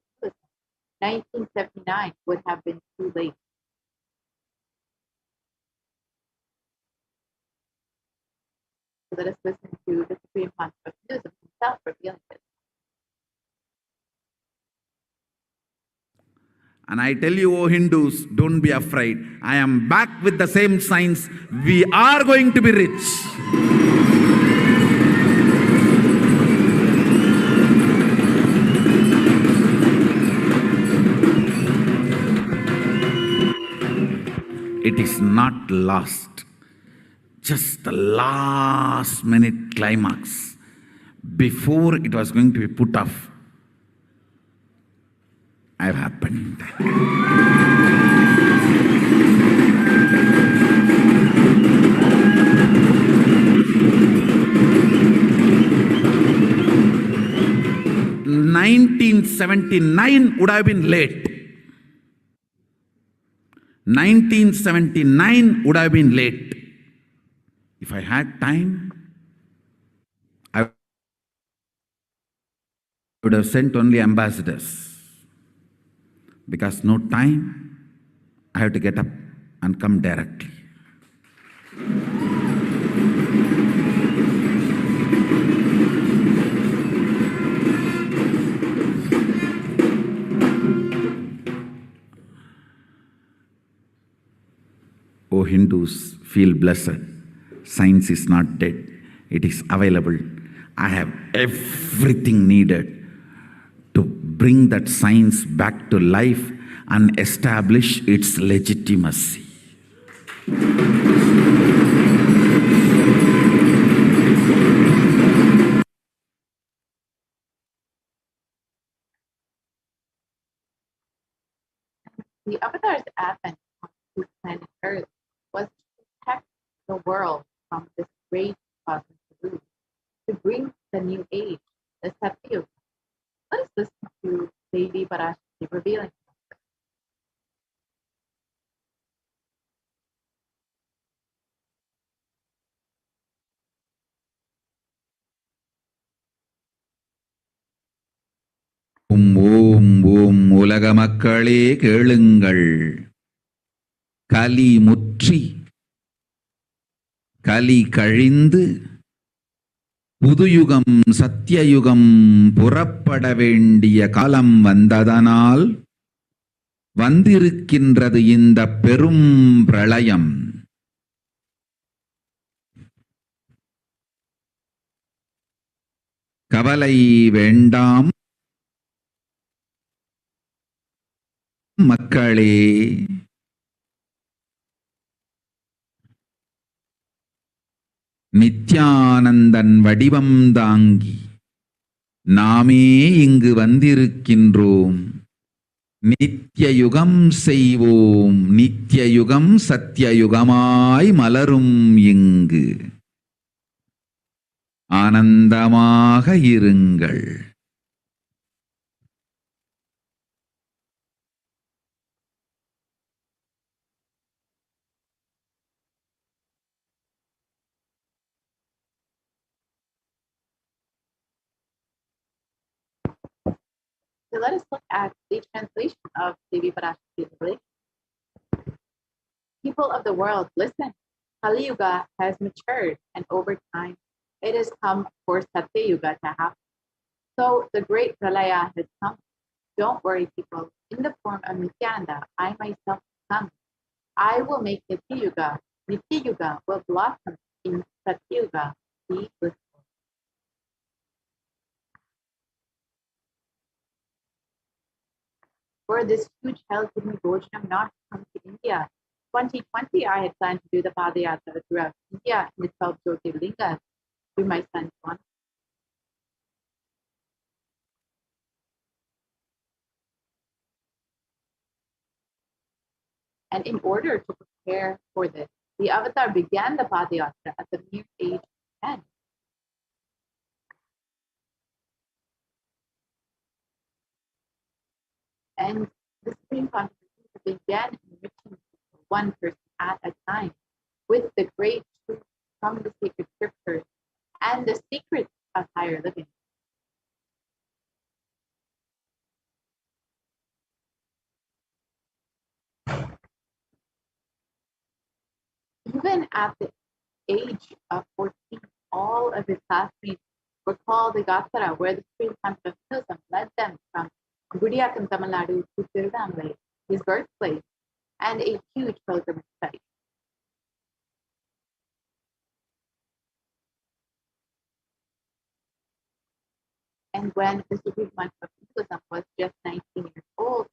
1979 would have been too late. So let us listen to the Supreme Consciousness himself revealing this. And I tell you, O Hindus, don't be afraid. I am back with the same science. We are going to be rich. It is not lost. Just the last minute climax. Before it was going to be put off, have happened. (1979) would have been late. 1979 would have been late. If I had time, I would have sent only ambassadors. Because no time, I have to get up and come directly. O Hindus, feel blessed. Science is not dead. It is available. I have everything needed to bring that science back to life and establish its legitimacy. The Avatar's advent on planet Earth was to protect the world from this great cosmic deluge, to bring the new age, the Satyuga. Let us listen to Devi Parashakti revealing. ஓம் உலக மக்களே கேளுங்கள். கலி முற்றி கலி கழிந்து புதுயுகம் சத்தியயுகம் புறப்பட வேண்டிய காலம் வந்ததனால் வந்திருக்கின்றது இந்த பெரும் பிரளயம். கவலை வேண்டாம் மக்களே. நித்யானந்தன் வடிவம் தாங்கி நாமே இங்கு வந்திருக்கின்றோம். நித்யயுகம் செய்வோம், நித்யயுகம் சத்தியயுகமாய் மலரும் இங்கு. ஆனந்தமாக இருங்கள். So let us look at the translation of Devi Parashakti's revelation. People of the world, listen. Kali Yuga has matured, and over time, it has come for Satya Yuga to happen. So the great Pralaya has come. Don't worry, people. In the form of Nithyananda, I myself come. I will make Nithya Yuga. Nithya Yuga will blossom in Satya Yuga. Be blissful. For this huge hell, give me Bhojanam not to come to India. 2020, I had planned to do the Padayatra throughout India in the 12 Jyotirlingas through my son's one. And in order to prepare for this, the avatar began the Padayatra at the mere age of 10. And the Supreme Consciousness began enriching one person at a time with the great truth from the sacred scriptures and the secrets of higher living. Even at the age of 14, all of his classmates were called the Gatara, where the Supreme Consciousness led them from Gudiyakam, Tamil Nadu to Tiruvannamalai, his birthplace, and a huge pilgrimage site. And when the Supreme Consciousness was just 19 years old,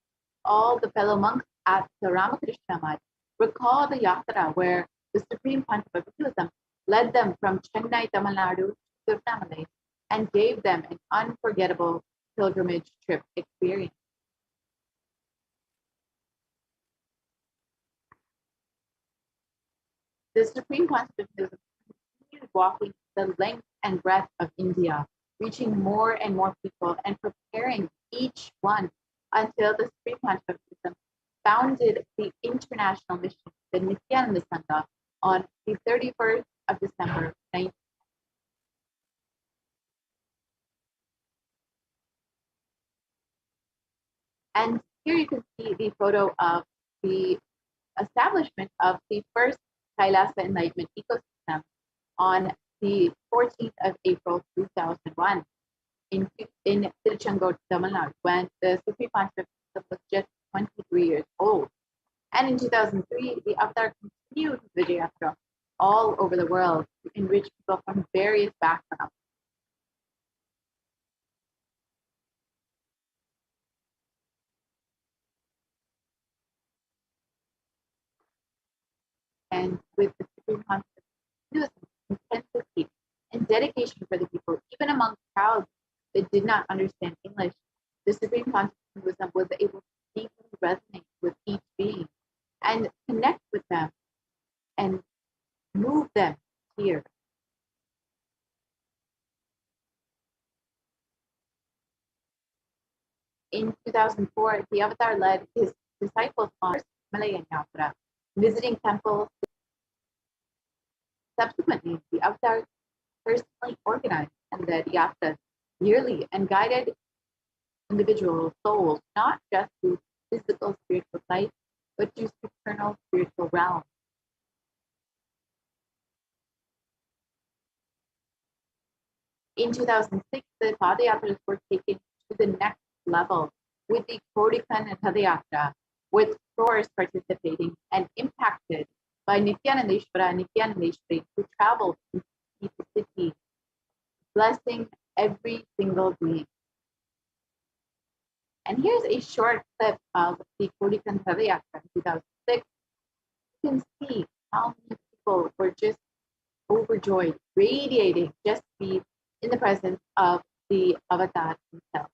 all the fellow monks at the Ramakrishna Math recalled the Yatra, where the Supreme Consciousness led them from Chennai, Tamil Nadu to Tiruvannamalai and gave them an unforgettable pilgrimage trip experience. The Supreme Consciousness continued walking the length and breadth of India, reaching more and more people and preparing each one until the Supreme Consciousness founded the international mission, the Nithyananda Sangha, on the 31st of December, 19. And here you can see the photo of the establishment of the first Kailasa Enlightenment ecosystem on the 14th of April 2001 in Tiruchengodu, Tamil Nadu, when the Supreme Consciousness was just 23 years old. And in 2003, the avatar continued his Vijayatra all over the world to enrich people from various backgrounds. And with the Supreme Consciousness intensity and dedication for the people, even among crowds that did not understand English, the Supreme Consciousness was able to deeply resonate with each being and connect with them and move them here. In 2004, the avatar led his disciples on Malayan Yatra, visiting temples. Subsequently, the avatar personally organized and led yatras yearly and guided individual souls not just to physical spiritual life, but to eternal spiritual realm. In 2006, the Padayatras were taken to the next level with the Kodikan and Padayatra, with crores participating and impacted by Nithyanandeshwara and Nithyanandeshwari, who traveled from city to city, blessing every single being. And here's a short clip of the Kodikan Padayatra in 2006. You can see how many people were just overjoyed, radiating just to be in the presence of the avatar himself.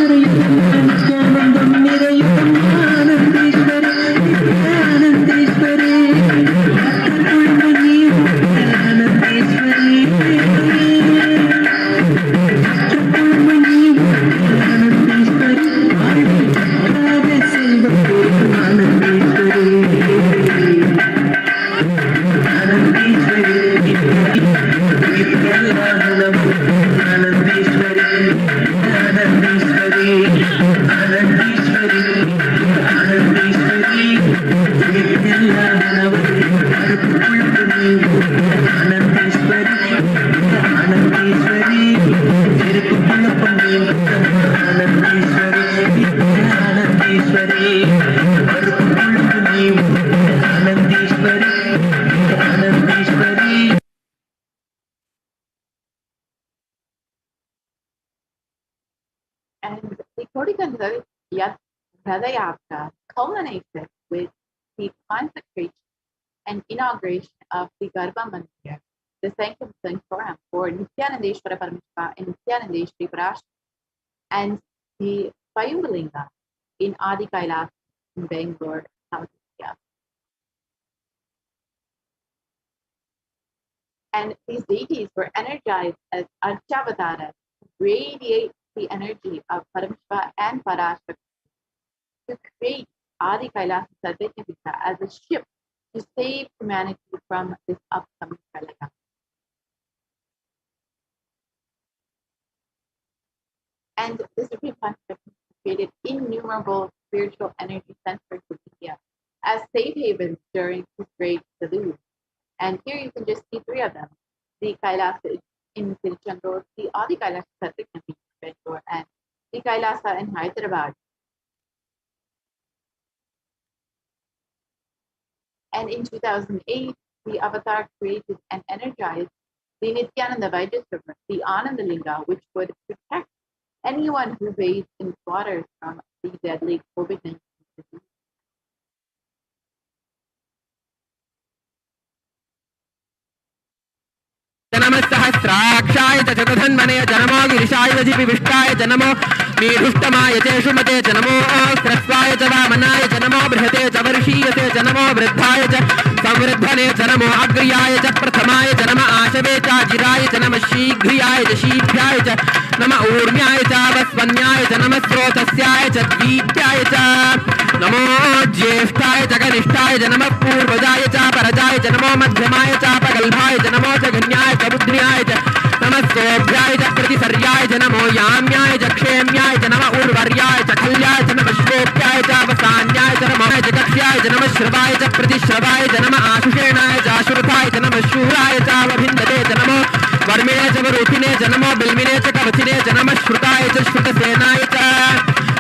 Anandeshwari, Radayatra culminated with the consecration and inauguration of the Garbha Mandir, the Sanctum Sanctorum for Nithyanandeshwara Paramashiva and Nithyanandeshwari Parashakti, and the Swayambhulinga in Adi Kailas in Bangalore, South India. And these deities were energized as Archavataras to radiate the energy of Paramashiva and Parashakti to create Adi Kailas Sarvajñapita as a ship to save humanity from this upcoming pralaya. And this Supreme Consciousness created innumerable spiritual energy centers in India as safe havens during this great deluge. And here you can just see three of them: the Kailasa in Tiruchendur, the Adi Kailasa Sarvajñapita in Bangalore, and the Kailasa in Hyderabad. And in 2008, the Avatar created and energized the Nithyananda Vaidyasurma, the Ananda Linga, which would protect anyone who bathes in waters from the deadly COVID-19 disease. नमस्सहस्राक्षाय च चतुर्धन्वने च नमो गिरिशाय जिपिविष्टाय च नमो मीढुष्टमाय च शुमते च नमो स्रस्वाय च वामनाय च नमो बृहते च वर्षीयते च नमो वृद्धाय च संवृद्धने च नमो अग्र्याय च प्रथमाय च नम आशवे च जिराय च नम शीघ्रियाय च शीघ्राय च नम ऊर्म्याय च वस्वन्याय च नम स्रोतस्याय च द्वीप्याय च नमो ज्येष्ठाय च कनिष्ठाय च नम पूर्वजाय च परजाय च नमो मध्यमाय च पगल्भाय च नमो जघन्याय च बुद्ध्याय च नमस्तोभ्याय च प्रतिसर्याय च नमो याम्याय च क्षेम्याय च नम उर्वर्याय च खल्याय च नम श्लोक्याय च वसान्याय च नमो जगक्ष्याय च नम श्रवाय च प्रतिश्रवाय च नम आशुषेणाय च आशुरथाय च नम शूराय च वभिन्दते च नमो वर्मिणे च वरुथिने च नमो बिल्मिने च कवचिने च नम श्रुताय च श्रुतसेनाय च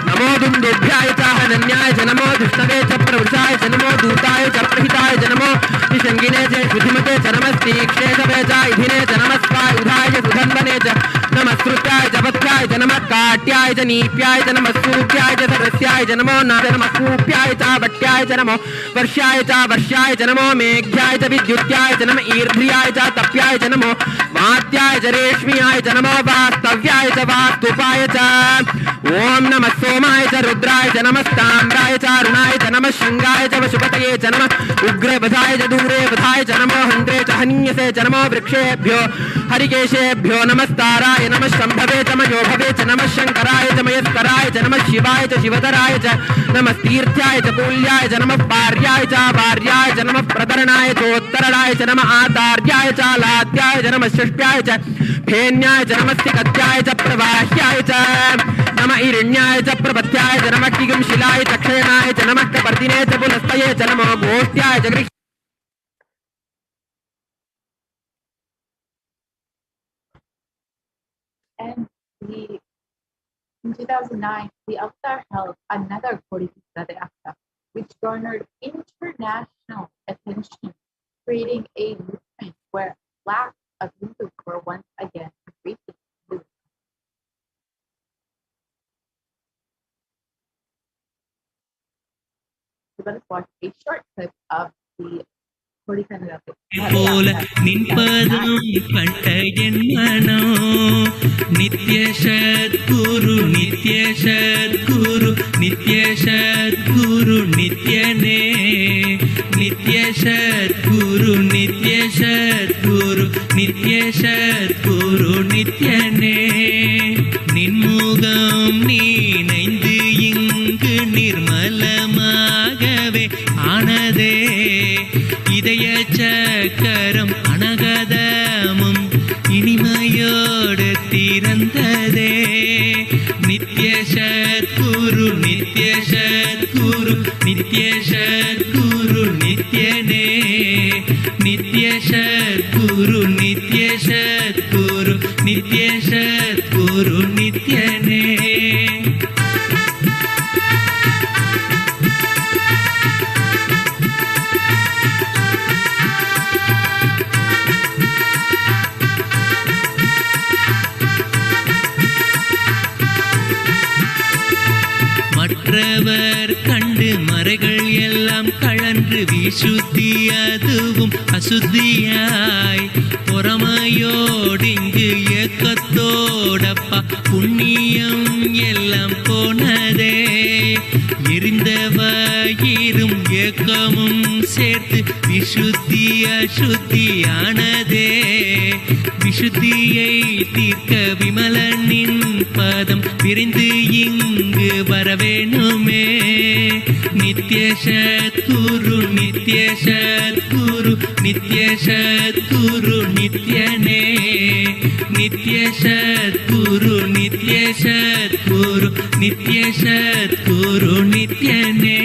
नमो दुन्दुभ्याय च हनन्याय च नमो धृष्णवे च प्रवृषाय च नमो दूताय च प्रहिताय च नमो निषङ्गिने च श्रुतिमते च नमस्तीक्ष्णेशवे च इधिने च नमस्वायुधाय च सुधन्वने च नमस्कृत्याय च पथ्याय च नमः काट्याय च नीप्याय च नमः सूप्याय च सरस्याय च नमो नाद नमः कूप्याय च वट्याय च नमो वर्ष्याय च नमो मेघ्याय च विद्युत्याय च नमः ईर्ध्याय च तप्याय च नमो वात्याय च रेश्म्याय च नमो वास्तव्याय च वास्तुपाय च ओम नमः सोमाय च रुद्राय च नमस्ताम्राय च अरुणाय च नमः शंगाय च वशुपतये च नमः उग्रे बधाय च दूरे बधाय च नमो हन्त्रे च हन्यसे च नमो वृक्षेभ्यो हरिकेशेभ्यो नमस्ताराय नमः शम्भवे च मयोभवे च नमः शंकराय च मयस्कराय च नमः शिवाय च शिवतराय च नमस्तीर्थ्याय च कूल्याय च नमः पार्याय च वार्याय च नमः प्रतरणाय चोत्तरणाय च नमः आदार्याय च लाद्याय च नमः षष्ट्याय च फेन्याय च नमस्तिकत्याय च प्रवाह्याय च नमः ईरण्याय च प्रपत्याय च नमः किगुंशिलाय च क्षयणाय च नमः कपर्दिने च पुनस्तये च नमो गोष्ठ्याय च गृह् And in 2009, the Avatar held another Kodikisa Radayatra, which garnered international attention, creating a movement where lakhs of Hindus were once again embracing Hinduism. So let us watch a short clip of the போல நின்பதும் கண்ட என் மனம் நித்ய சத்குரு நித்ய சத்குரு நித்ய சத்குரு நித்யனே நித்ய சத்குரு நித்ய சத்குரு நித்ய சத்குரு நித்யனே நின்முகம் நீனைந்து இங்கு நிர்மலமாகவே ஆனதே இதய சக்கரம் அனகதமும் இனிமையோடு திறந்ததே நித்ய சத்குரு நித்ய சத்குரு நித்ய சத்குரு நித்யனே நித்ய சத்குரு நித்ய சத்குரு நித்ய சத்குரு நித்யனே மற்றவர் எல்லாம் கழன்று விசுத்தி அதுவும் அசுத்தியாய் பொறாமையோடிங்கு ஏக்கத்தோடப்பா புண்ணியம் எல்லாம் போனதே எரிந்தவயிரும் ஏக்கமும் சேர்த்து விசுத்தி அசுத்தியானதே விசுத்தியை தீர்க்க விமலனின் பதம் விரைந்து இங்கு வரவேணுமே நித்ய சத்குரு நித்ய சத்குரு நித்ய சத்குரு நித்யனே நித்ய சத்குரு நித்ய சத்குரு நித்ய சத்குரு நித்யனே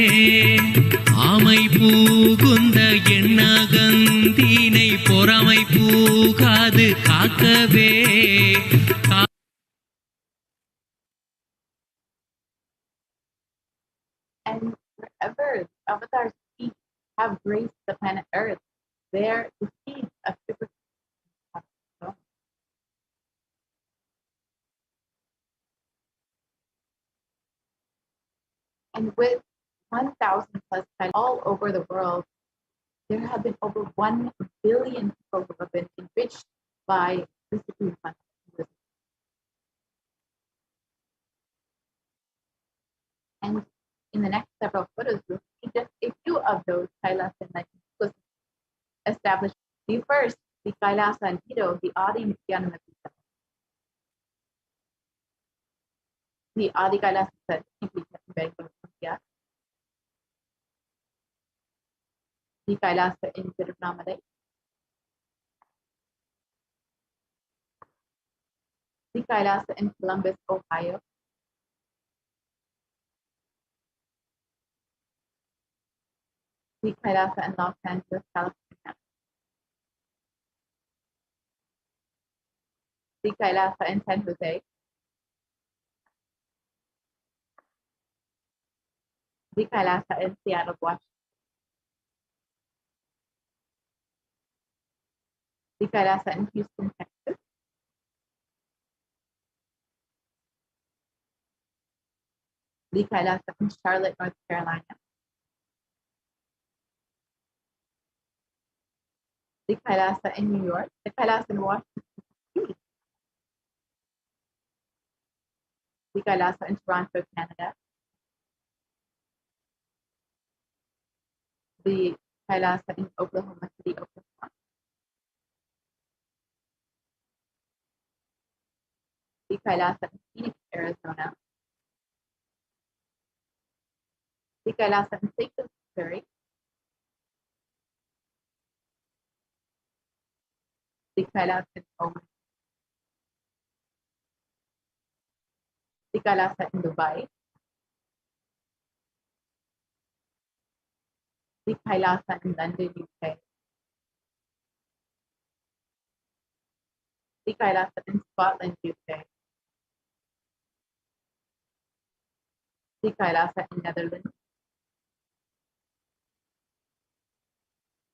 ஆமை பூகுந்த எண்ணகந்தினை பொறாமை பூகாது காக்கவே And wherever the avatar's feet have graced the planet Earth, there the seeds of super. And with 1,000 plus all over the world, there have been over 1 billion people who have been enriched by the Supreme Consciousness. And in the next several photos, you'll see just a few of those Kailasa enlightenment established. The first, the Kailasa and Tito, the Adi Nithyananda Paramashivam. The Adi Kailasa said, simply very good. The Kailasa in Tirupanamalai. The Kailasa in Columbus, Ohio. The Kailasa in Los Angeles, California. The Kailasa in San Jose. The Kailasa in Seattle, Washington. The Kailasa in Houston, Texas. The Kailasa in Charlotte, North Carolina. The Kailasa in New York. The Kailasa in Washington, D.C. The Kailasa in Toronto, Canada. The Kailasa in Oklahoma City, Oklahoma. The Kailasa in Phoenix, Arizona. The Kailasa in St. Louis, Missouri. The Kailasa in Oman. The Kailasa in Dubai. The Kailasa in London, UK. The Kailasa in Scotland, UK. The Kailasa in Netherlands.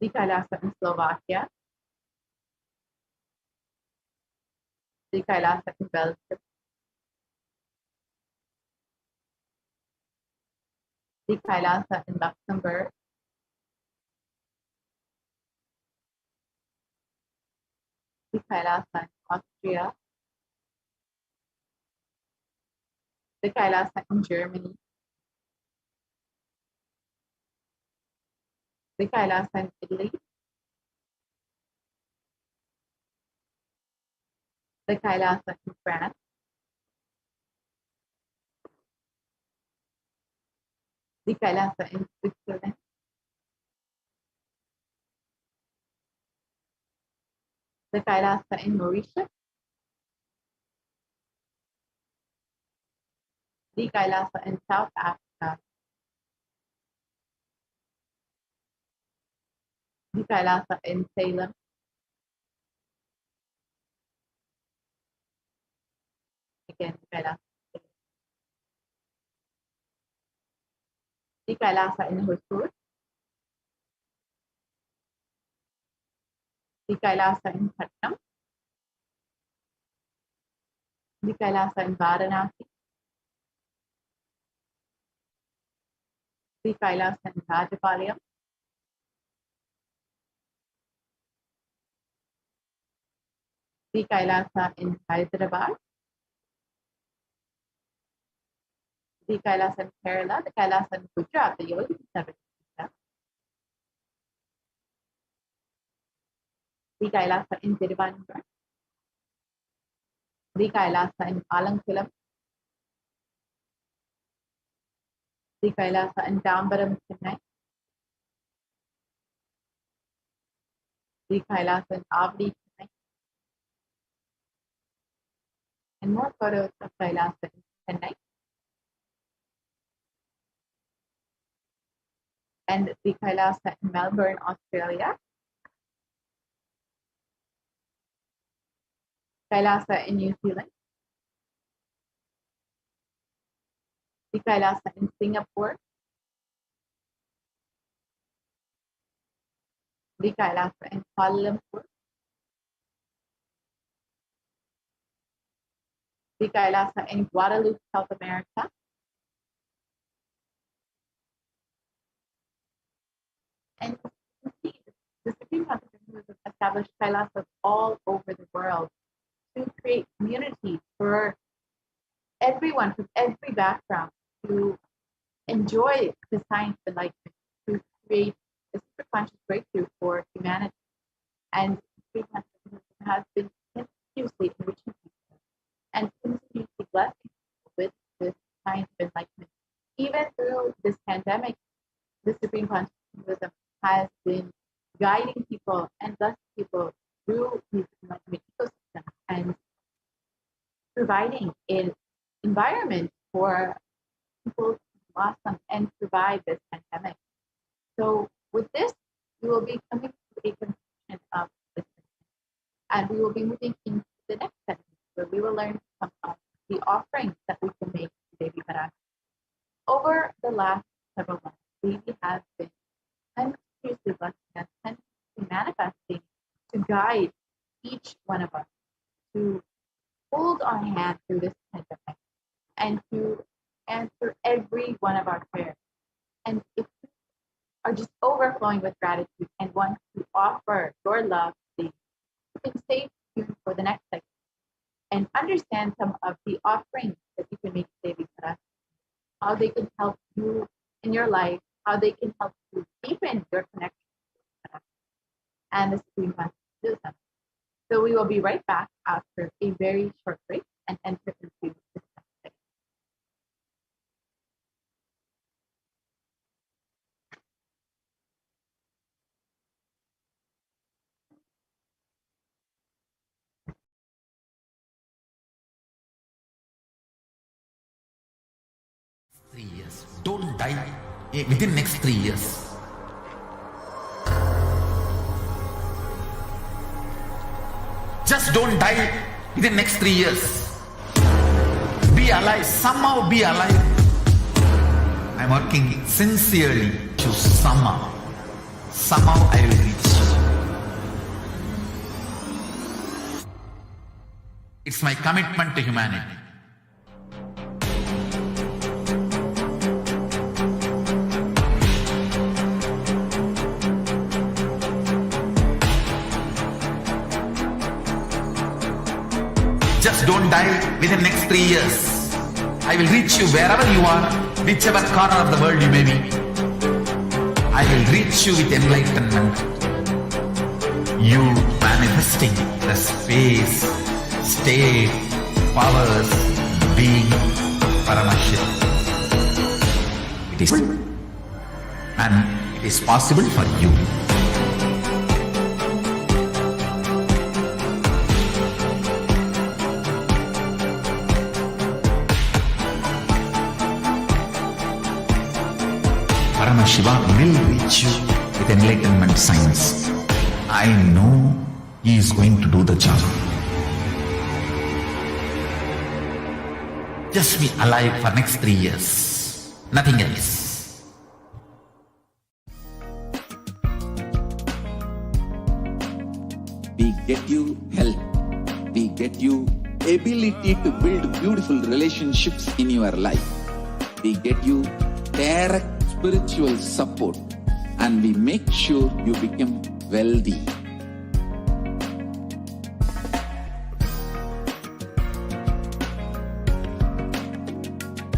The Kailasa in Slovakia. The Kailasa in Belgium. The Kailasa in Luxembourg. The Kailasa in Austria. The Kailasa in Germany. The Kailasa in Italy. The Kailasa in France. The Kailasa in Switzerland. The Kailasa in Mauritius. The Kailasa in South Africa. The Kailasa in Salem. Again, the Kailasa. The Kailasa in Hosur. The Kailasa in Patna. The Kailasa in Varanasi. Sri Kailasa in Rajapalayam, Sri Kailasa in Hyderabad, Sri Kailasa in Kerala, the Kailasa in Gujarat, the Yogi 7. Sri Kailasa in Thiruvananthapuram, Sri Kailasa in Alankulam, Sri Kailasa in Tambaram, Chennai, Sri Kailasa in Avdi, Chennai, and more photos of Kailasa in Chennai, and Sri Kailasa in Melbourne, Australia, Kailasa in New Zealand, Sri Kailasa in Singapore, Sri Kailasa in Kuala Lumpur, Sri Kailasa in Guadalupe, South America, and you see the Supreme Consciousness has established Kailasas all over the world to create community for everyone from every background to enjoy the science of enlightenment, to create a superconscious breakthrough for humanity. And Supreme Consciousness has been continuously enriching people and continuously blessing people with this science of enlightenment. Even through this pandemic, the Supreme Consciousness has been guiding people and blessing people through these enlightenment ecosystems and providing an environment for people to blossom and survive this pandemic. So with this, we will be coming to a conclusion of this session, and we will be moving into the next session where we will learn some of the offerings that we can make to Devi Parashakti. Over the last several months, Devi has been continuously blessing us and manifesting to guide each one of us to hold our hand through this pandemic and to answer every one of our prayers. And if you are just overflowing with gratitude and want to offer your love, you can stay tuned for the next segment and understand some of the offerings that you can make to Devi Parashakti, how they can help you in your life, how they can help you deepen your connection with Parashakti and the Supreme Consciousness. So we will be right back after a very short break and enter into this next segment. Don't die within next 3 years. Just don't die within next 3 years. Be alive, somehow be alive. I'm working sincerely to somehow I will reach. It's my commitment to humanity. Just don't die within next 3 years. I will reach you wherever you are, whichever corner of the world you may be. I will reach you with enlightenment. You manifesting the space, state, powers, being Paramashivoham. It is, and it is possible for you. Paramashivoham will reach you with enlightenment science. I know he is going to do the job. Just be alive for next 3 years. Nothing else. We get you health. We get you ability to build beautiful relationships in your life. We get you direct spiritual support, and we make sure you become wealthy.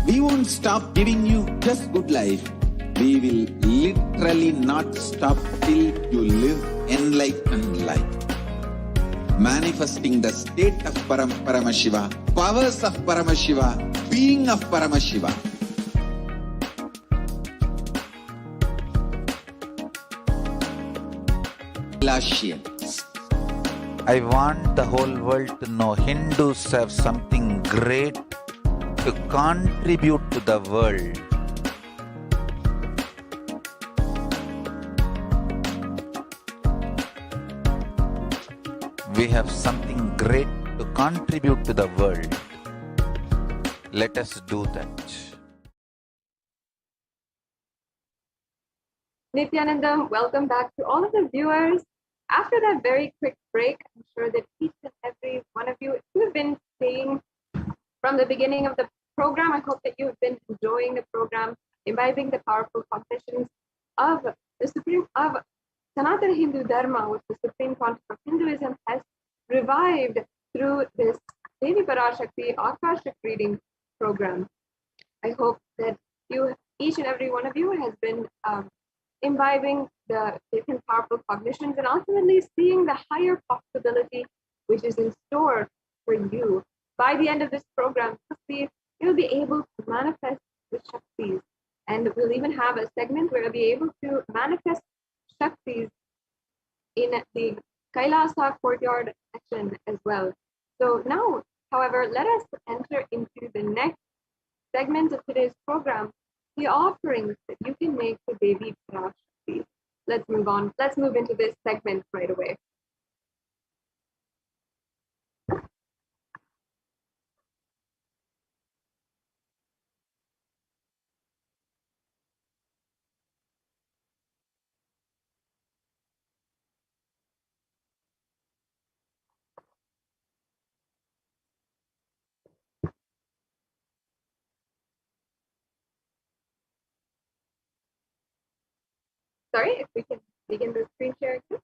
We won't stop giving you just good life. We will literally not stop till you live enlightened life. Manifesting the state of Paramashiva, powers of Paramashiva, being of Paramashiva. I want the whole world to know Hindus have something great to contribute to the world. We have something great to contribute to the world. Let us do that. Nithyananda, welcome back to all of the viewers. After that very quick break, I'm sure that each and every one of you who have been staying from the beginning of the program, I hope that you have been enjoying the program, imbibing the powerful confessions of the Supreme of Sanatana Hindu Dharma, which the Supreme Concept of Hinduism has revived through this Devi Parashakti Akashic reading program. I hope that you, each and every one of you, has been imbibing the different powerful cognitions and ultimately seeing the higher possibility which is in store for you. By the end of this program, you'll be able to manifest the Shaktis. And we'll even have a segment where you'll be able to manifest Shaktis in the Kailasa courtyard section as well. So now, however, let us enter into the next segment of today's program, the offerings that you can make to Devi Parashakti. Let's move on. Let's move into this segment right away. Sorry, if we can begin the screen share again.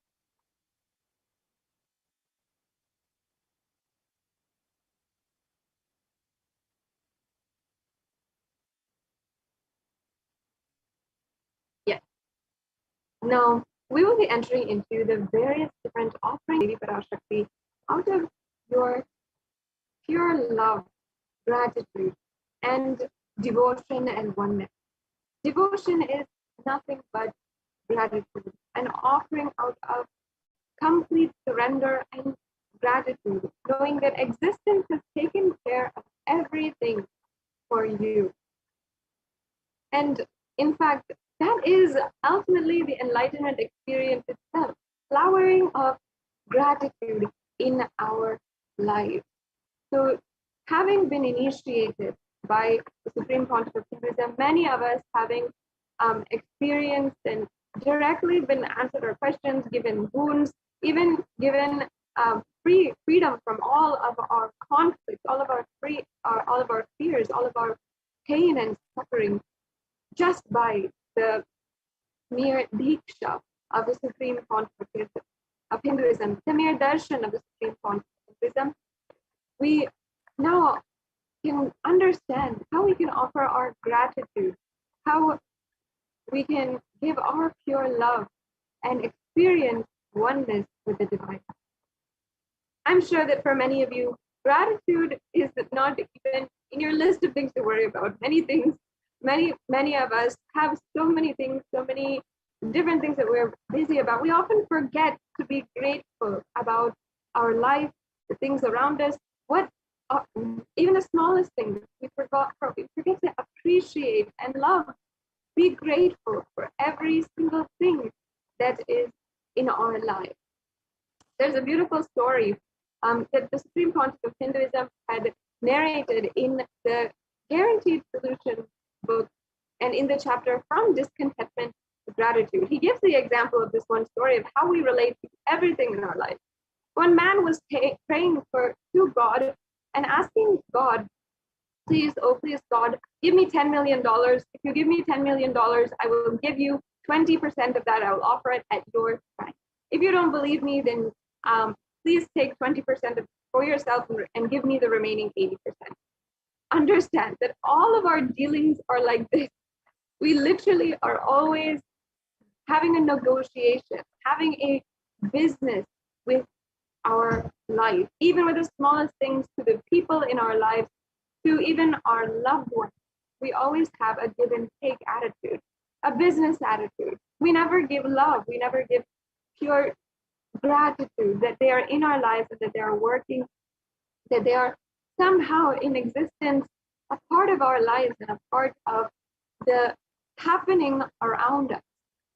Yes. Now, we will be entering into the various different offerings, Devi Parashakti, out of your pure love, gratitude, and devotion and oneness. Devotion is nothing but gratitude, an offering out of complete surrender and gratitude, knowing that existence has taken care of everything for you. And in fact, that is ultimately the enlightenment experience itself, flowering of gratitude in our life. So, having been initiated by the Supreme Concept of Hinduism, many of us having experienced and directly been answered our questions, given wounds, even given freedom from all of our conflicts, all of our fears, all of our pain and suffering, just by the mere diksha of the Supreme Concept of Hinduism, the mere darshan of the Supreme Concept of Hinduism, we now can understand how we can offer our gratitude, how we can give our pure love and experience oneness with the divine. I'm sure that for many of you, gratitude is not even in your list of things to worry about. Many things, many of us have so many things, so many different things that we're busy about. We often forget to be grateful about our life, the things around us, even the smallest things. We forget to appreciate and love. Be grateful for every single thing that is in our life. There's a beautiful story that the Supreme Concept of Hinduism had narrated in the Guaranteed Solution book and in the chapter From Discontentment to Gratitude. He gives the example of this one story of how we relate to everything in our life. One man was praying to God and asking God please, oh please God, give me $10 million. If you give me $10 million, I will give you 20% of that. I will offer it at your price. If you don't believe me, then please take 20% for yourself and give me the remaining 80%. Understand that all of our dealings are like this. We literally are always having a negotiation, having a business with our life, even with the smallest things, to the people in our lives, to even our loved ones. We always have a give and take attitude, a business attitude. We never give love. We never give pure gratitude that they are in our lives and that they are working, that they are somehow in existence, a part of our lives and a part of the happening around us.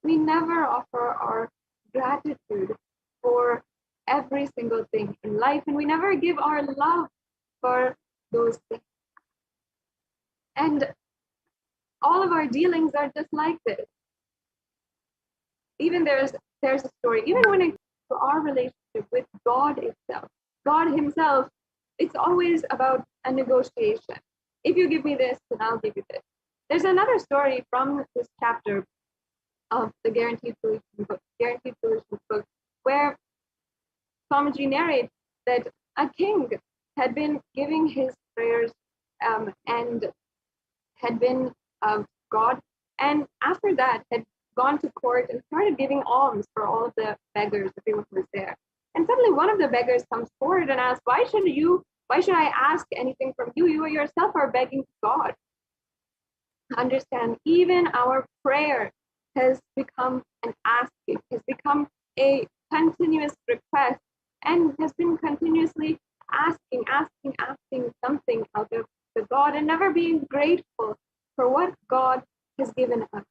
We never offer our gratitude for every single thing in life, and we never give our love for those things. And all of our dealings are just like this. Even there's a story, even when it comes to our relationship with God itself, God himself, it's always about a negotiation. If you give me this, then I'll give you this. There's another story from this chapter of the Guaranteed Solutions book, where Swamiji narrates that a king had been giving his prayers and had been God, and after that had gone to court and started giving alms for all of the beggars, everyone who was there. And suddenly one of the beggars comes forward and asks, why should I ask anything from you? You yourself are begging God. Understand, even our prayer has become an asking, has become a continuous request, and has been continuously asking something out of the God, and never being grateful for what God has given us.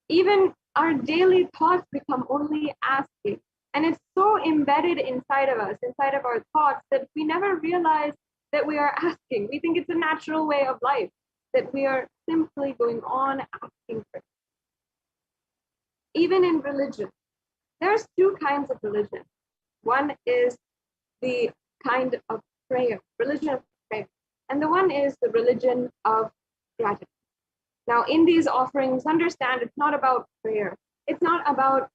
Even our daily thoughts become only asking, and it's so embedded inside of us, inside of our thoughts, that we never realize that we are asking. We think it's a natural way of life, that we are simply going on asking for it. Even in religion, there's two kinds of religion. One is the kind of prayer, religion of prayer, and the one is the religion of gratitude. Now, in these offerings, understand it's not about prayer. It's not about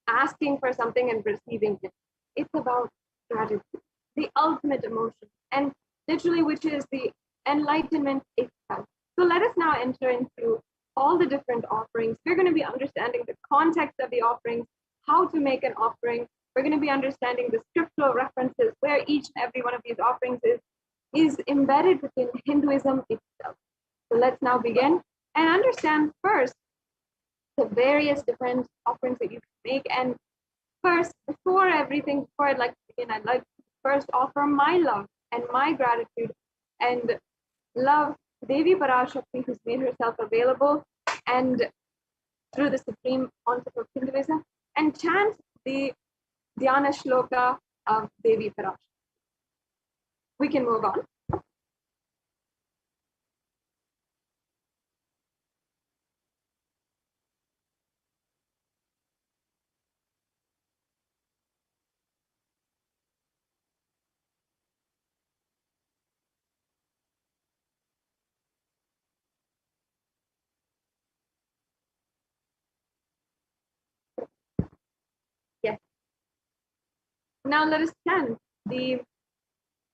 asking for something and receiving it. It's about gratitude, the ultimate emotion, and literally, which is the enlightenment itself. So let us now enter into all the different offerings. We're going to be understanding the context of the offerings, how to make an offering. We're going to be understanding the scriptural references where each and every one of these offerings is embedded within Hinduism itself. So let's now begin and understand first the various different offerings that you can make. And first, before I'd like to begin, I'd like to first offer my love and my gratitude and love Devi Parashakti, who's made herself available and through the supreme concept of Hinduism, and chant the Dhyana Shloka of Devi Parashakti. We can move on. Yes. Now let us chant the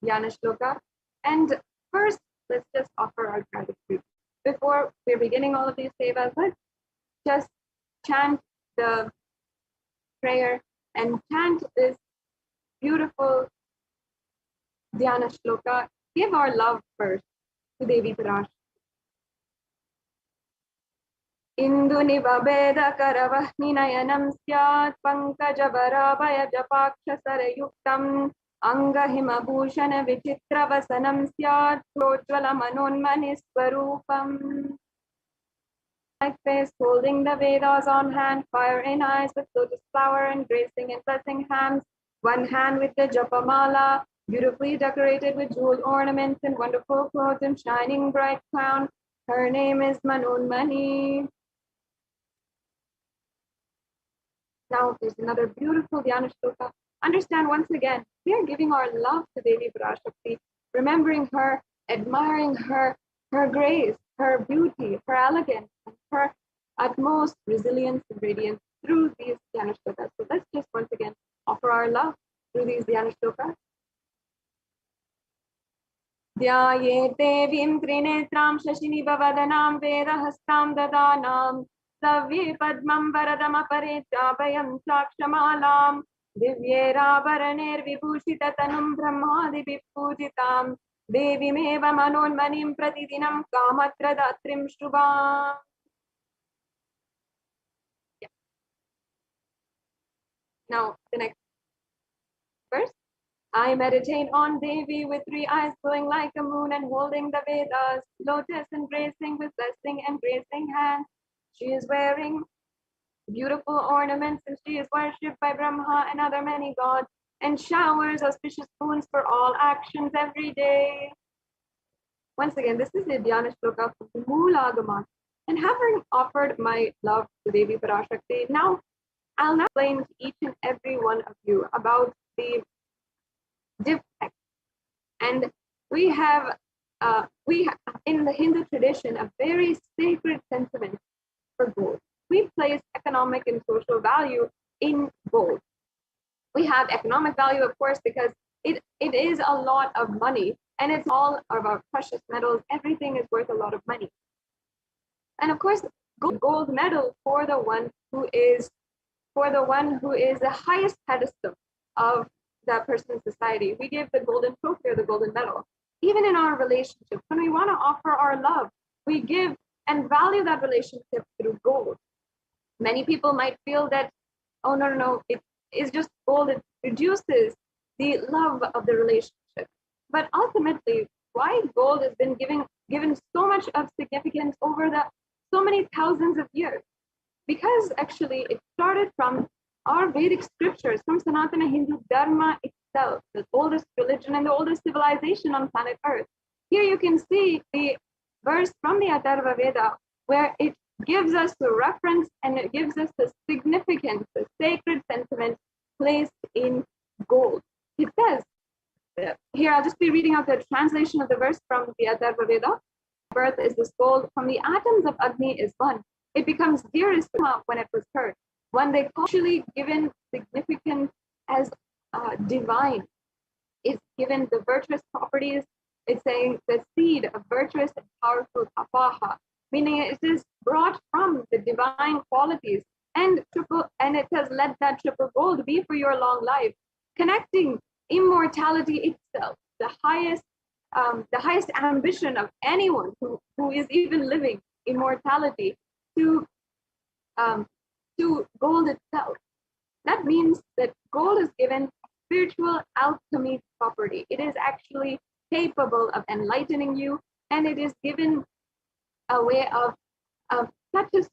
Dhyana Shloka. And first, let's just offer our gratitude. Before we're beginning all of these sevas, let's just chant the prayer and chant this beautiful Dhyana Shloka. Give our love first to Devi Parashakti. Indunivabedakaravahminayanam syat pankajabarabayajapakshasarayuktam angahimabhushana vichitravasanam syat projwalamanonmaniswarupam. Like face, holding the Vedas on hand, fire in eyes with lotus flower and gracing and blessing hands, one hand with the Japamala, beautifully decorated with jeweled ornaments and wonderful clothes and shining bright crown. Her name is Manonmani. Now there's another beautiful Dhyana Shloka. Understand once again, we are giving our love to Devi Parashakti, remembering her admiring her grace, her beauty, her elegance, and her utmost resilience and radiance through these Dhyana shlokas. So let's just once again offer our love through these Dhyana shlokas. ध्याये देवीं त्रिनेत्रां शशिनिभवदनां वेदहस्तां ददानां सव्ये पद्मं वरदमपरे चाभयं साक्षमालां दिव्यैराभरणैर्विभूषिततनुं ब्रह्मादिभिः पूजितां देवीमेव मनोन्मणिं प्रतिदिनं कामत्रदात्रीं शुभाम्. Now the next verse. I meditate on Devi with 3 eyes glowing like a moon and holding the Vedas, lotus embracing with blessing embracing hands. She is wearing beautiful ornaments and she is worshipped by Brahma and other many gods and showers auspicious boons for all actions every day. Once again, this is the Dhyana Shloka from the Moola Agama. And having offered my love to Devi Parashakti, now I'll now explain to each and every one of you about the defect. And we have in the Hindu tradition a very sacred sentiment for gold. We place economic and social value in gold. We have economic value, of course, because it is a lot of money and it's all of our precious metals. Everything is worth a lot of money. And of course, gold medal for the one who is the highest pedestal of that person's society. We give the golden trophy or the golden medal. Even in our relationships, when we want to offer our love, we give and value that relationship through gold. Many people might feel that, oh, no, it is just gold. It reduces the love of the relationship. But ultimately, why gold has been given so much of significance over so many thousands of years? Because actually it started from our Vedic scriptures, from Sanatana Hindu Dharma itself, the oldest religion and the oldest civilization on planet Earth. Here you can see the verse from the Atharva Veda where it gives us the reference and it gives us the significance, the sacred sentiment placed in gold. It says, here I'll just be reading out the translation of the verse from the Atharva Veda. Birth is this gold, from the atoms of Agni is one. It becomes dearest when it was heard. When they culturally given significance as divine, is given the virtuous properties. It's saying the seed of virtuous and powerful apaha, meaning it is brought from the divine qualities, and it has let that triple gold be for your long life, connecting immortality itself, the highest ambition of anyone who is even living, immortality, to gold itself. That means that gold is given spiritual alchemy property. It is actually capable of enlightening you, and it is given a way of such a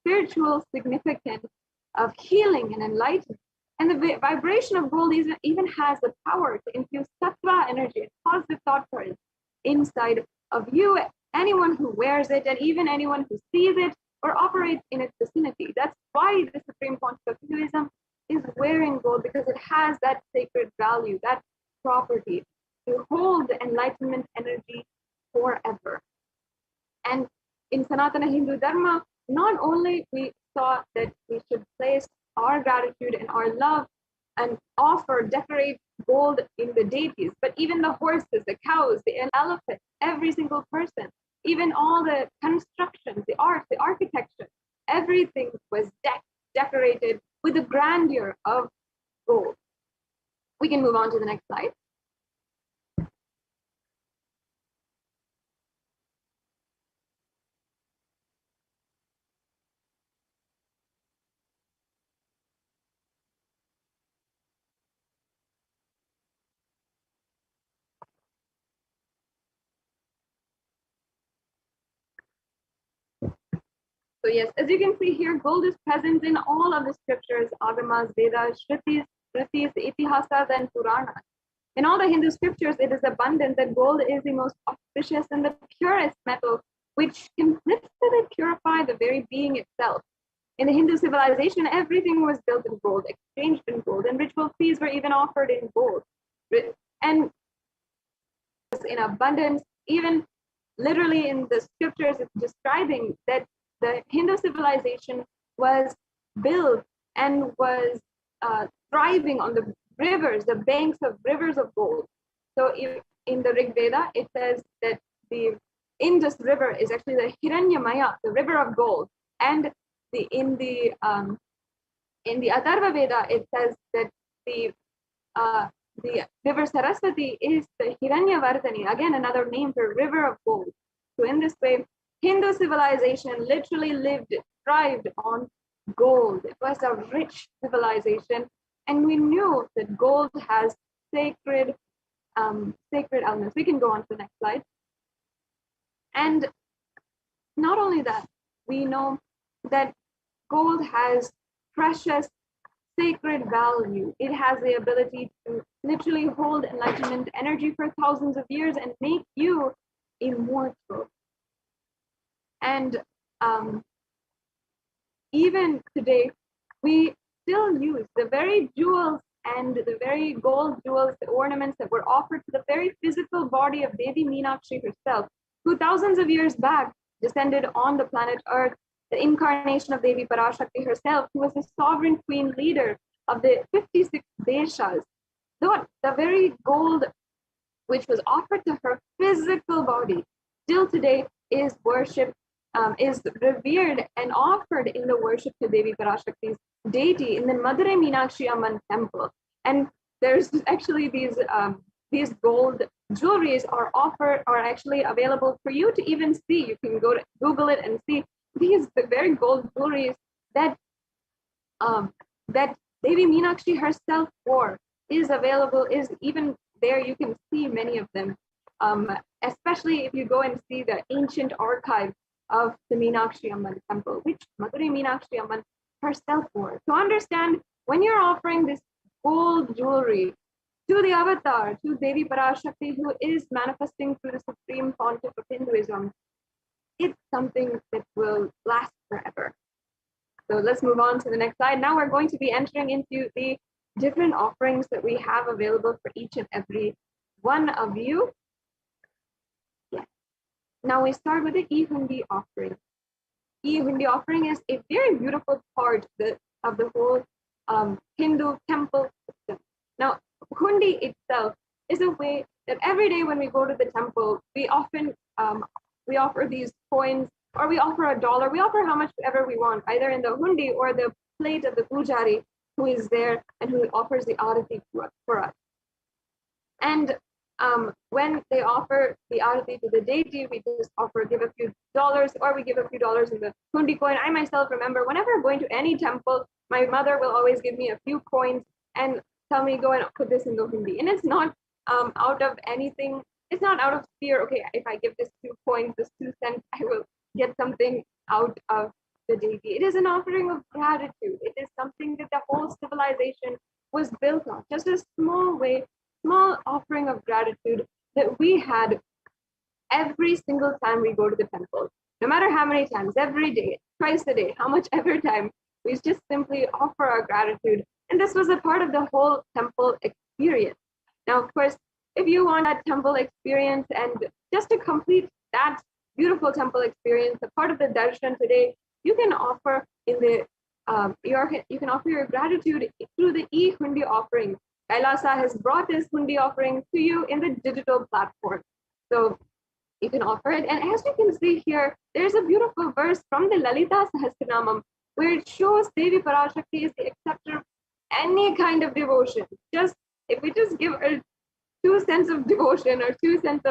spiritual significance of healing and enlightenment. And the vibration of gold even has the power to infuse sattva energy and positive thought currents inside of you, anyone who wears it, and even anyone who sees it or operates in its vicinity. That's why the Supreme Concept of Hinduism is wearing gold, because it has that sacred value, that property to hold the enlightenment energy forever. And in Sanatana Hindu Dharma, not only we saw that we should place our gratitude and our love and decorate gold in the deities, but even the horses, the cows, the elephants, every single person, even all the constructions, the art, the architecture, everything was decorated with the grandeur of gold. We can move on to the next slide. So yes, as you can see here, gold is present in all of the scriptures, Agamas, Vedas, Shrutis, Itihasas, and Puranas. In all the Hindu scriptures, it is abundant that gold is the most auspicious and the purest metal, which can literally purify the very being itself. In the Hindu civilization, everything was built in gold, exchanged in gold, and ritual feasts were even offered in gold. And in abundance, even literally in the scriptures, it's describing that the Hindu civilization was built and was thriving on the rivers, the banks of rivers of gold. So in the Rig Veda, it says that the Indus River is actually the Hiranyamaya, the river of gold. And in the Atharva Veda, it says that the river Saraswati is the Hiranyavardhani, again another name for river of gold. So in this way, Hindu civilization literally thrived on gold. It was a rich civilization, and we knew that gold has sacred elements. We can go on to the next slide. And not only that, we know that gold has precious sacred value. It has the ability to literally hold enlightenment energy for thousands of years and make you immortal. And even today, we still use the very jewels and the very gold jewels, the ornaments that were offered to the very physical body of Devi Meenakshi herself, who thousands of years back descended on the planet Earth, the incarnation of Devi Parashakti herself, who was the sovereign queen leader of the 56 Deshas. The very gold which was offered to her physical body still today is worshipped, is revered and offered in the worship to Devi Parashakti's deity in the Madurai Meenakshi Amman temple. And there's actually these gold jewelries are actually available for you to even see. You can go to Google it and see these very gold jewelries that that Devi Meenakshi herself wore is available, is even there. You can see many of them, especially if you go and see the ancient archive of the Meenakshi Amman temple, which Madurai Meenakshi Amman herself wore. To understand, when you're offering this gold jewelry to the avatar, to Devi Parashakti, who is manifesting through the supreme pontiff of Hinduism, it's something that will last forever. So let's move on to the next slide. Now we're going to be entering into the different offerings that we have available for each and every one of you. Yeah. Now we start with the E-Hundi offering. E-Hundi offering is a very beautiful part of the whole Hindu temple system. Now, Hundi itself is a way that every day when we go to the temple, we often we offer these coins, or we offer $1. We offer how much ever we want, either in the hundi or the plate of the pujari who is there and who offers the arati for us. And when they offer the arati to the deity, we just give a few dollars, or we give a few dollars in the hundi coin. I myself remember whenever I'm going to any temple, my mother will always give me a few coins and tell me, go and put this in the hundi. And it's not out of anything. It's not out of fear. Okay, if I give this 2 coins, this 2 cents, I will get something out of the deity. It is an offering of gratitude. It is something that the whole civilization was built on. Just a small offering of gratitude that we had every single time we go to the temple. No matter how many times, every day, twice a day, how much ever time, we just simply offer our gratitude. And this was a part of the whole temple experience. Now, of course, if you want that temple experience, and just to complete that beautiful temple experience, a part of the darshan today, you can offer you can offer your gratitude through the e-hundi offering. Kailasa has brought this hundi offering to you in the digital platform, so you can offer it. And as you can see here, there's a beautiful verse from the Lalita Sahasranamam where it shows Devi Parashakti is the acceptor of any kind of devotion. Just if we just give her 2 cents of devotion or 2 cents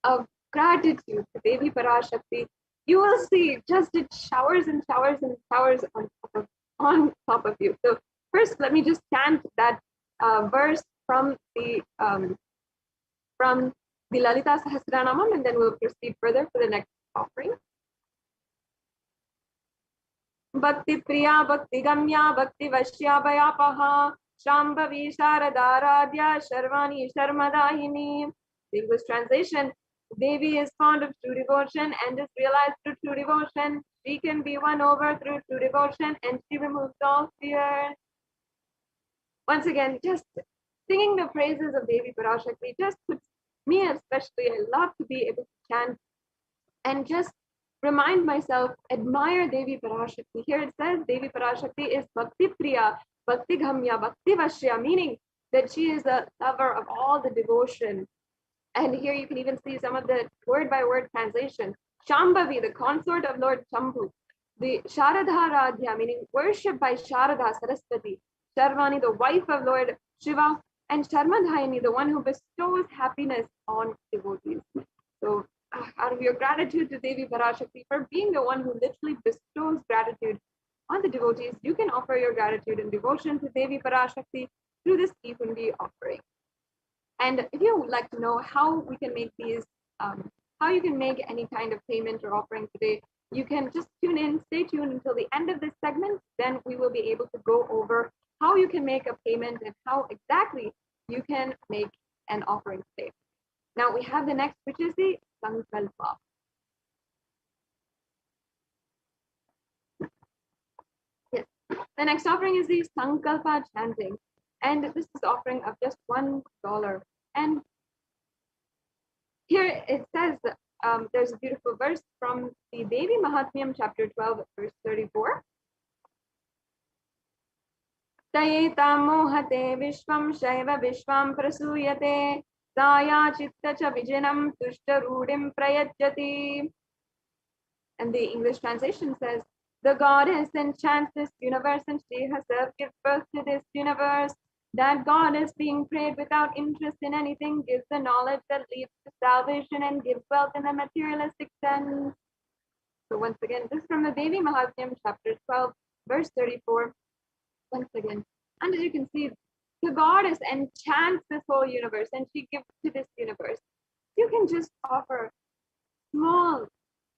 of gratitude to Devi Parashakti, you will see just it showers and showers and showers on top of you. So first, let me just chant that verse from the Lalita Sahasranamam, and then we'll proceed further for the next offering. Bhakti Priya Bhakti Gamya Bhakti Vashya Bhayapaha Shambhavi Sharadaradhya Sharvani Sharmadahini. The English translation: Devi is fond of true devotion and is realized through true devotion. She can be won over through true devotion, and she removes all fear. Once again, just singing the praises of Devi Parashakti just puts Me especially, I love to be able to chant and just remind myself, admire Devi Parashakti. Here it says Devi Parashakti is Bhakti Priya, Bhakti Ghamya, Bhakti Vashya, meaning that she is a lover of all the devotion. And here you can even see some of the word by word translation. Shambhavi, the consort of Lord Shambhu. The Sharadha Radhya, meaning worship by Sharada Saraswati. Sharvani, the wife of Lord Shiva. And Sharmadhayani, the one who bestows happiness on devotees. So out of your gratitude to Devi Parashakti for being the one who literally bestows gratitude on the devotees, you can offer your gratitude and devotion to Devi Parashakti through this Eehundi offering. And if you would like to know how we can make these, how you can make any kind of payment or offering today, you can just tune in, stay tuned until the end of this segment. Then we will be able to go over how you can make a payment and how exactly you can make an offering today. Now we have the next, which is the Sankalpa. Yes, the next offering is the Sankalpa chanting. And this is offering of just $1. And here it says, there's a beautiful verse from the Devi Mahatmyam, chapter 12, verse 34. Tayeta mohate vishvam shaiva vishvam prasuyate saya chitta cha vijanam tushta rudim prayajati. And the English translation says, the goddess enchants this universe and she herself gives birth to this universe. That goddess, being prayed without interest in anything, gives the knowledge that leads to salvation and gives wealth in the materialistic sense. So once again, this is from the Devi Mahatmyam, chapter 12, verse 34. Once again, and as you can see, the goddess enchants this whole universe and she gives to this universe. You can just offer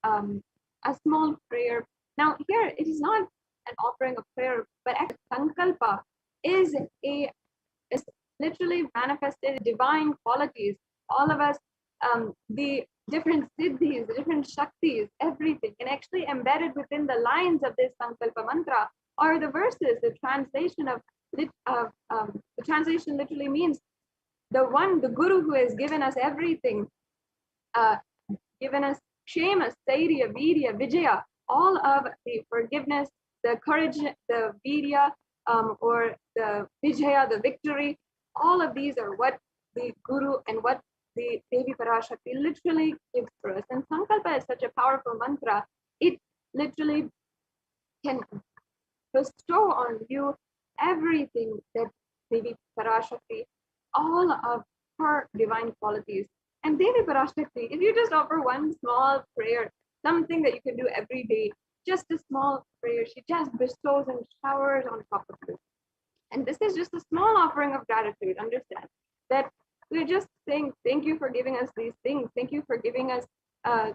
a small prayer. Now here, it is not an offering of prayer, but Sankalpa is literally manifested divine qualities. All of us, the different siddhis, the different shaktis, everything, and actually embedded within the lines of this Sankalpa mantra are the verses. The translation literally means the Guru who has given us everything, given us Kshema, Stairya, Virya, Vijaya, all of the forgiveness, the courage, the Virya, or the Vijaya, the victory. All of these are what the Guru and what the Devi Parashakti literally gives for us. And Sankalpa is such a powerful mantra. It literally can bestow on you everything that Devi Parashakti, all of her divine qualities. And Devi Parashakti, if you just offer one small prayer, something that you can do every day, just a small prayer, she just bestows and showers on top of this. And this is just a small offering of gratitude. Understand that we're just saying, thank you for giving us these things. Thank you for giving us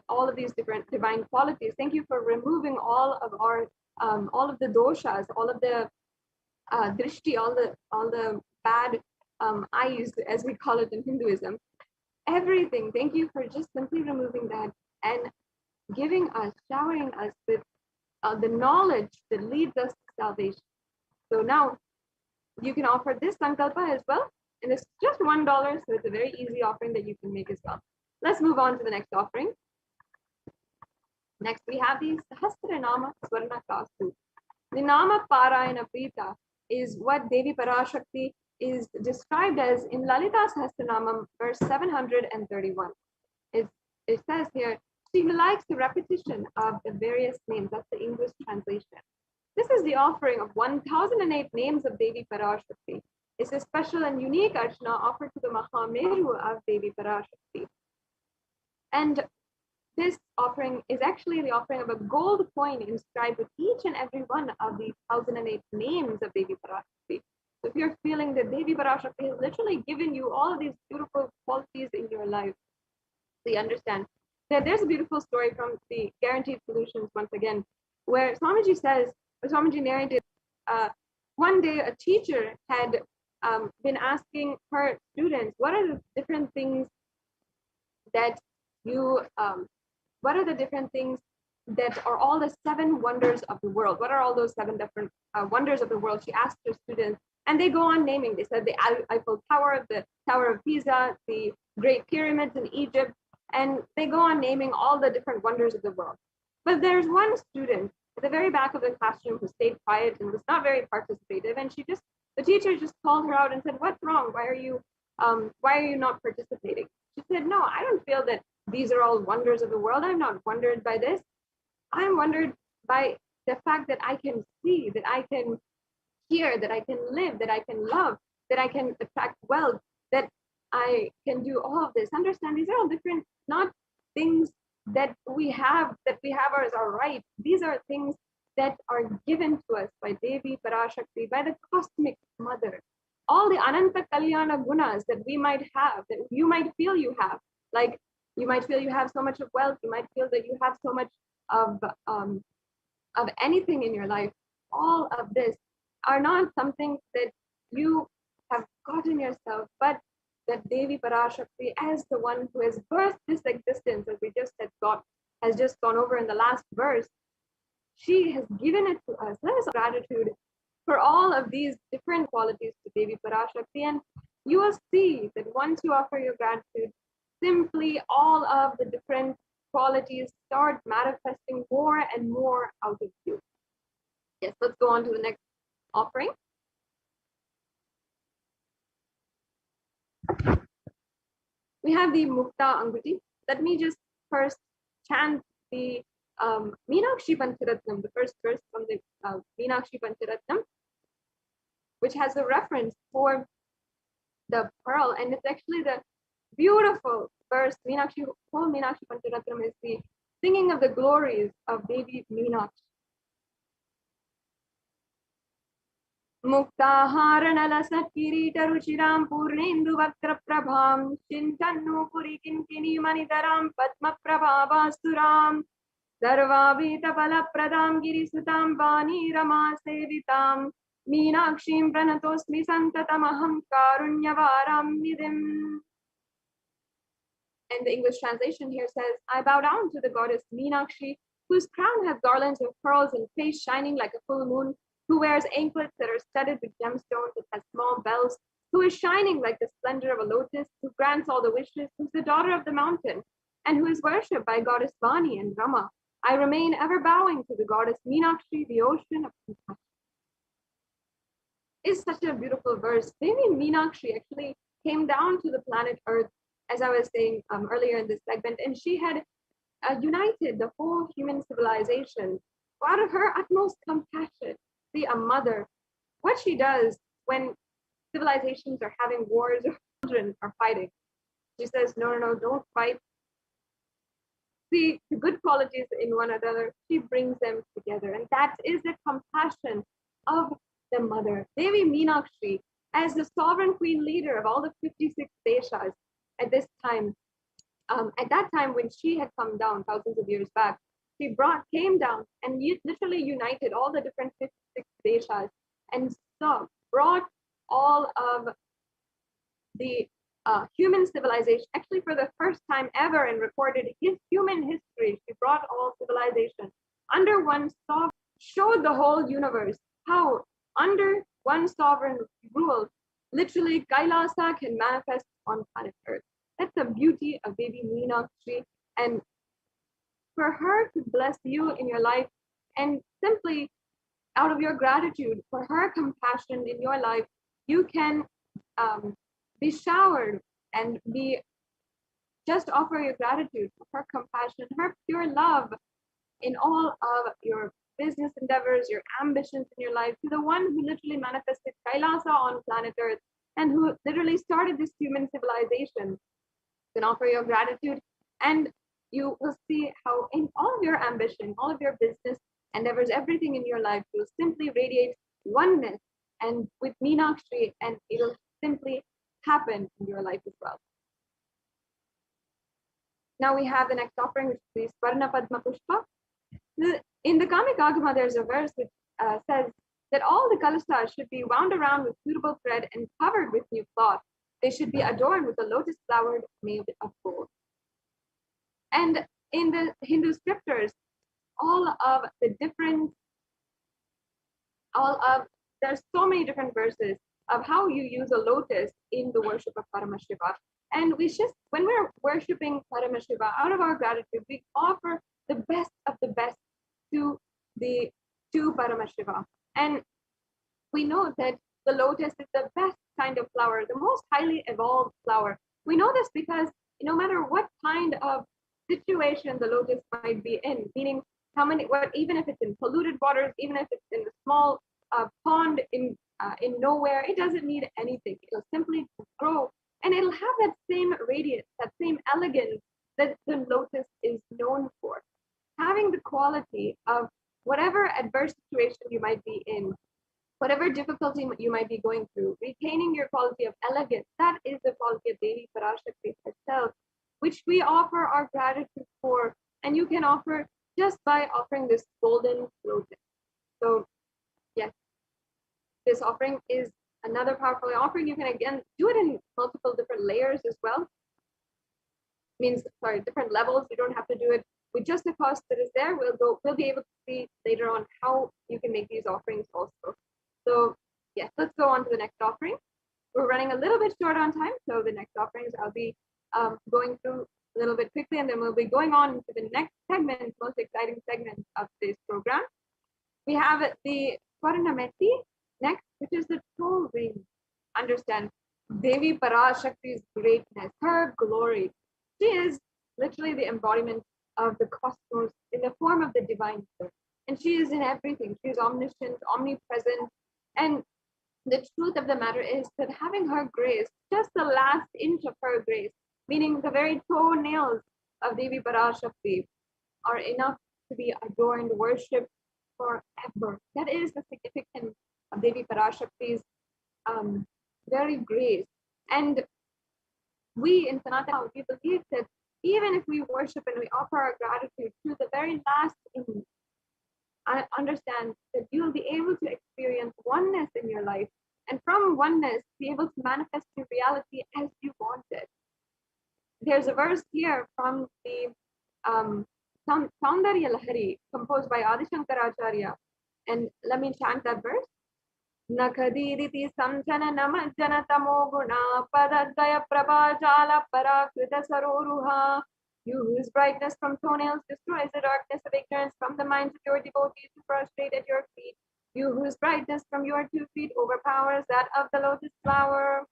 all of these different divine qualities. Thank you for removing all of our, all of the doshas, all of the drishti, all the bad eyes, as we call it in Hinduism. Everything. Thank you for just simply removing that and giving us, showering us with the knowledge that leads us to salvation. So now you can offer this Sankalpa as well. And it's just $1, so it's a very easy offering that you can make as well. Let's move on to the next offering. Next, we have the Sahasranama Swarna Kastu. The Nama Parayana Prita is what Devi Parashakti is described as in Lalita Sahasranamam, verse 731. It says here, she likes the repetition of the various names. That's the English translation. This is the offering of 1008 names of Devi Parashakti. It's a special and unique archana offered to the Mahameru of Devi Parashakti. And this offering is actually the offering of a gold coin inscribed with each and every one of the 1008 names of Devi Parashakti. So if you're feeling that Devi Parashakti has literally given you all of these beautiful qualities in your life, so you understand that there's a beautiful story from the Guaranteed Solutions once again, where Swamiji says, or Swamiji narrated, one day a teacher had been asking her students, what are the different things that you, what are the different things that are all the 7 wonders of the world? What are all those 7 different wonders of the world? She asked her students, And they go on naming. They said the Eiffel Tower, the Tower of Pisa, the Great Pyramids in Egypt, and they go on naming all the different wonders of the world. But there's one student at the very back of the classroom who stayed quiet and was not very participative, and the teacher just called her out and said, "What's wrong? Why are you not participating?" She said, "No, I don't feel that these are all wonders of the world. I'm not wondered by this. I'm wondered by the fact that I can see, that I can hear, that I can live, that I can love, that I can attract wealth, that I can do all of this. Understand, these are all different, not things that we have as our right. These are things that are given to us by Devi Parashakti, by the cosmic mother. All the Ananta Kalyana gunas that we might have, that you might feel you have, like you might feel you have so much of wealth, you might feel that you have so much of anything in your life. All of this are not something that you have gotten yourself, but that Devi Parashakti, as the one who has birthed this existence, as we just has just gone over in the last verse, she has given it to us. Let us gratitude for all of these different qualities to Devi Parashakti, and you will see that once you offer your gratitude, simply all of the different qualities start manifesting more and more out of you. Yes, let's go on to the next offering. We have the Mukta Anguti. Let me just first chant the Meenakshi Pancharatnam, the first verse from the Meenakshi Pancharatnam, which has a reference for the pearl, and it's actually the beautiful verse. Whole Meenakshi Pancharatnam is the singing of the glories of Devi Meenakshi. मुक्ताहारणलसत्किरीटरुचिरां पूर्णेन्दुवक्त्रप्रभां चिन्तन्नूपुरिकिङ्किणीमणिधरां पद्मप्रभाभासुरां सर्वाभीतफलप्रदां गिरिसुतां वाणीरमासेवितां मीनाक्षीं प्रणतोऽस्मि सन्ततमहं कारुण्यवारां निधिम्. And the English translation here says, I bow down to the goddess Meenakshi, whose crown has garlands of pearls and face shining like a full moon, who wears anklets that are studded with gemstones and has small bells, who is shining like the splendor of a lotus, who grants all the wishes, who's the daughter of the mountain, and who is worshipped by goddess Vani and Rama. I remain ever bowing to the goddess Meenakshi, the ocean of compassion. It's such a beautiful verse. Devi Meenakshi actually came down to the planet Earth, as I was saying earlier in this segment, and she had united the whole human civilization out of her utmost compassion. See, a mother, what she does when civilizations are having wars or children are fighting, she says, no, don't fight. See the good qualities in one another, she brings them together, and that is the compassion of the mother. Devi Meenakshi, as the sovereign queen leader of all the 56 deshas at this time, at that time when she had come down thousands of years back, she came down and literally united all the different 56 deshas and brought all of the human civilization, actually for the first time ever in recorded human history, she brought all civilization under one sovereign, showed the whole universe how under one sovereign rule, literally Kailasa can manifest on planet Earth. That's the beauty of Devi Meenakshi, and for her to bless you in your life, and simply out of your gratitude for her compassion in your life, you can be showered and just offer your gratitude for her compassion, her pure love in all of your business endeavors, your ambitions in your life, to the one who literally manifested Kailasa on planet Earth and who literally started this human civilization. You can offer your gratitude, and you will see how in all of your ambition, all of your business endeavors, everything in your life will simply radiate oneness and with Meenakshi, and it will simply happen in your life as well. Now we have the next offering, which is Swarna Padma Pushpa. In the Kamik Agama, there's a verse which says that all the kalasas should be wound around with suitable thread and covered with new cloth. They should be adorned with a lotus flower made of gold. And in the Hindu scriptures, there's so many different verses of how you use a lotus in the worship of Paramashiva. And when we're worshiping Paramashiva, out of our gratitude, we offer the best of the best to Paramashiva. And we know that the lotus is the best kind of flower, the most highly evolved flower. We know this because no matter what kind of situation the lotus might be in, meaning even if it's in polluted waters, even if it's in a small pond in nowhere, it doesn't need anything. It'll simply grow, and it'll have that same radiance, that same elegance that the lotus is known for. Having the quality of whatever adverse situation you might be in, whatever difficulty you might be going through, retaining your quality of elegance, that is the quality of Devi Parashakti herself, which we offer our gratitude for, and you can offer just by offering this golden lotus. So yes, this offering is another powerful offering. You can again do it in multiple different layers as well. Different levels. You don't have to do it with just the cost that is there. We'll be able to see later on how you can make these offerings also. So yes, let's go on to the next offering. We're running a little bit short on time, so the next offerings I'll be going through a little bit quickly, and then we'll be going on to the next segment, most exciting segment of today's program. We have the Swarnameti next, which is the toe ring. Understand Devi Parashakti's greatness, her glory. She is literally the embodiment of the cosmos in the form of the divine spirit. And she is in everything. She is omniscient, omnipresent. And the truth of the matter is that having her grace, just the last inch of her grace, meaning the very toenails of Devi Parashakti, are enough to be adorned, worshipped forever. That is the significance of Devi Parashakti's very grace. And we in Sanatana, we believe that even if we worship and we offer our gratitude to the very last inch, I understand that you will be able to experience oneness in your life, and from oneness be able to manifest your reality as you want it. There's a verse here from the Saundarya Lahari, composed by Adi Shankaracharya, and let me chant that verse. Nakhadiriti samjana namajjana tamo guna padadaya prabhajala parakrita saroruha. You whose brightness from toenails destroys the darkness of ignorance from the minds of your devotees who prostrate at your feet. You whose brightness from your 2 feet overpowers that of the lotus flower.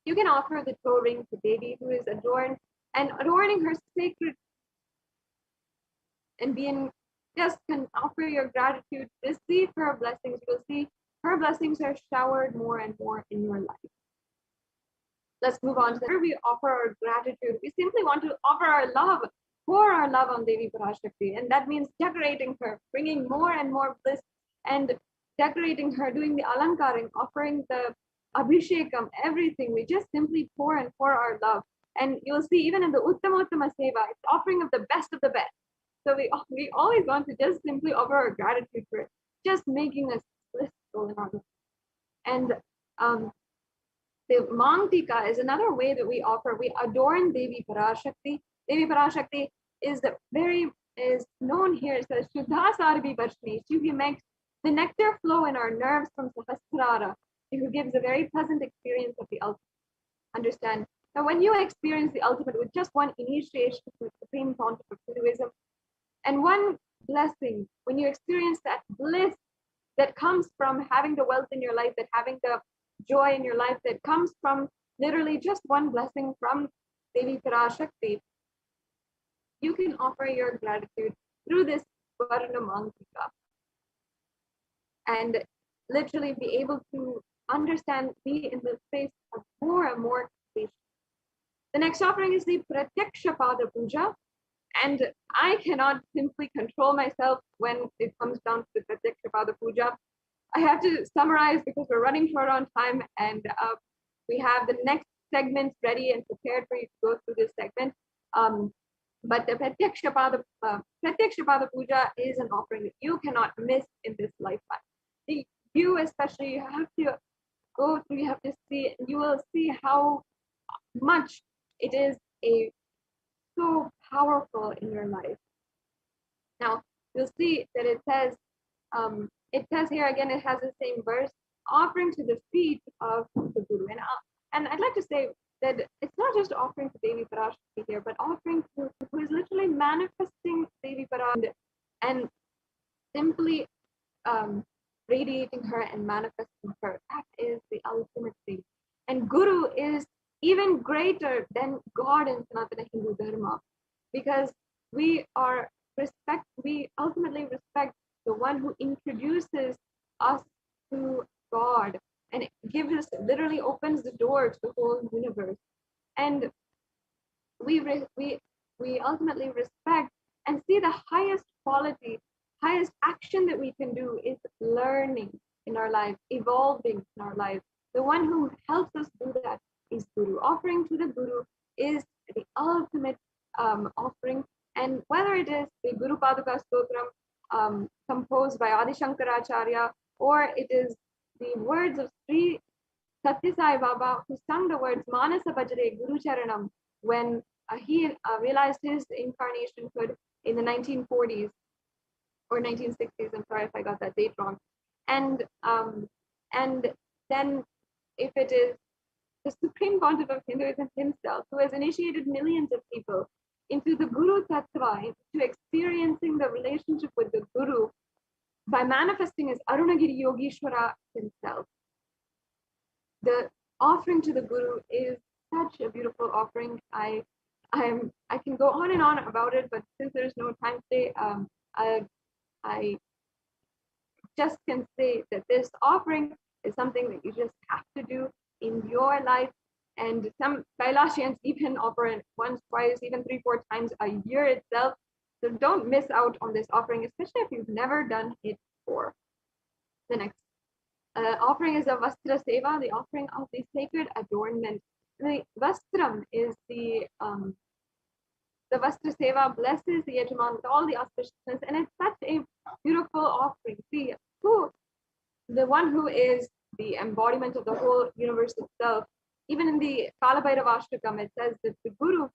You can offer the toe ring to Devi, who is adorned, and adorning her sacred and can offer your gratitude, receive her blessings. You will see her blessings are showered more and more in your life. Let's move on to where we offer our gratitude. We simply want to offer our love, pour our love on Devi Parashakti, and that means decorating her, bringing more and more bliss, and decorating her, doing the alankaring, offering the abhishekam, everything. We just simply pour our love. And you'll see even in the Uttama Seva, it's offering of the best of the best. So we always want to just simply offer our gratitude for it, just making us blissful in our life. And the Mangtika is another way that we adorn Devi Parashakti. Devi Parashakti is known here as the Shuddha Sarvi Varshni. She who makes the nectar flow in our nerves from Sahasrara. She who gives a very pleasant experience of the ultimate. Understand? Now, when you experience the ultimate with just one initiation to the Supreme Concept of Hinduism, and one blessing, when you experience that bliss that comes from having the wealth in your life, that having the joy in your life, that comes from literally just one blessing from Devi Parashakti, you can offer your gratitude through this Varna Mangika and literally be able to understand, be in the space of more and more completion. The next offering is the Pratyaksha Pada Puja. And I cannot simply control myself when it comes down to the Pratyaksha Pada Puja. I have to summarize because we're running short on time, and we have the next segments ready and prepared for you to go through this segment. But the Pratyaksha Pada Puja is an offering that you cannot miss in this lifetime. You especially, you have to go through, you have to see, you will see how much it is so powerful in your life. Now, you'll see that it says here again, it has the same verse, offering to the feet of the Guru. And I'd like to say that it's not just offering to Devi Parashakti here, but offering to who is literally manifesting Devi Parashakti and simply radiating her and manifesting her. That is the ultimate thing. And Guru is even greater than God in Sanatana Hindu Dharma, because we ultimately respect the one who introduces us to God and literally opens the door to the whole universe. And we ultimately respect and see the highest quality, highest action that we can do is learning in our life, evolving in our life. The one who helps us do that is Guru. Offering to the Guru is the ultimate offering. And whether it is the Guru Paduka Stotram composed by Adi Shankaracharya, or it is the words of Sri Satya Sai Baba, who sung the words Manasa Bhajare Guru Charanam when he realized his incarnationhood in the 1940s or 1960s. I'm sorry if I got that date wrong. And then if it is the Supreme Pontiff of Hinduism himself, who has initiated millions of people into the Guru Tattva, into experiencing the relationship with the Guru by manifesting as Arunagiri Yogeshwara himself. The offering to the Guru is such a beautiful offering. I can go on and on about it, but since there's no time today, I just can say that this offering is something that you just have to do in your life. And some Kailashians even offer it once, twice, even 3-4 times a year itself. So don't miss out on this offering, especially if you've never done it before. The next offering is a Vastra Seva, the offering of the sacred adornment. The Vastram is the Vastra Seva blesses the Yajaman with all the auspiciousness, and it's such a beautiful offering. See, the one who is the embodiment of the whole universe itself. Even in the Kalabhairavashtakam, it says that the Guru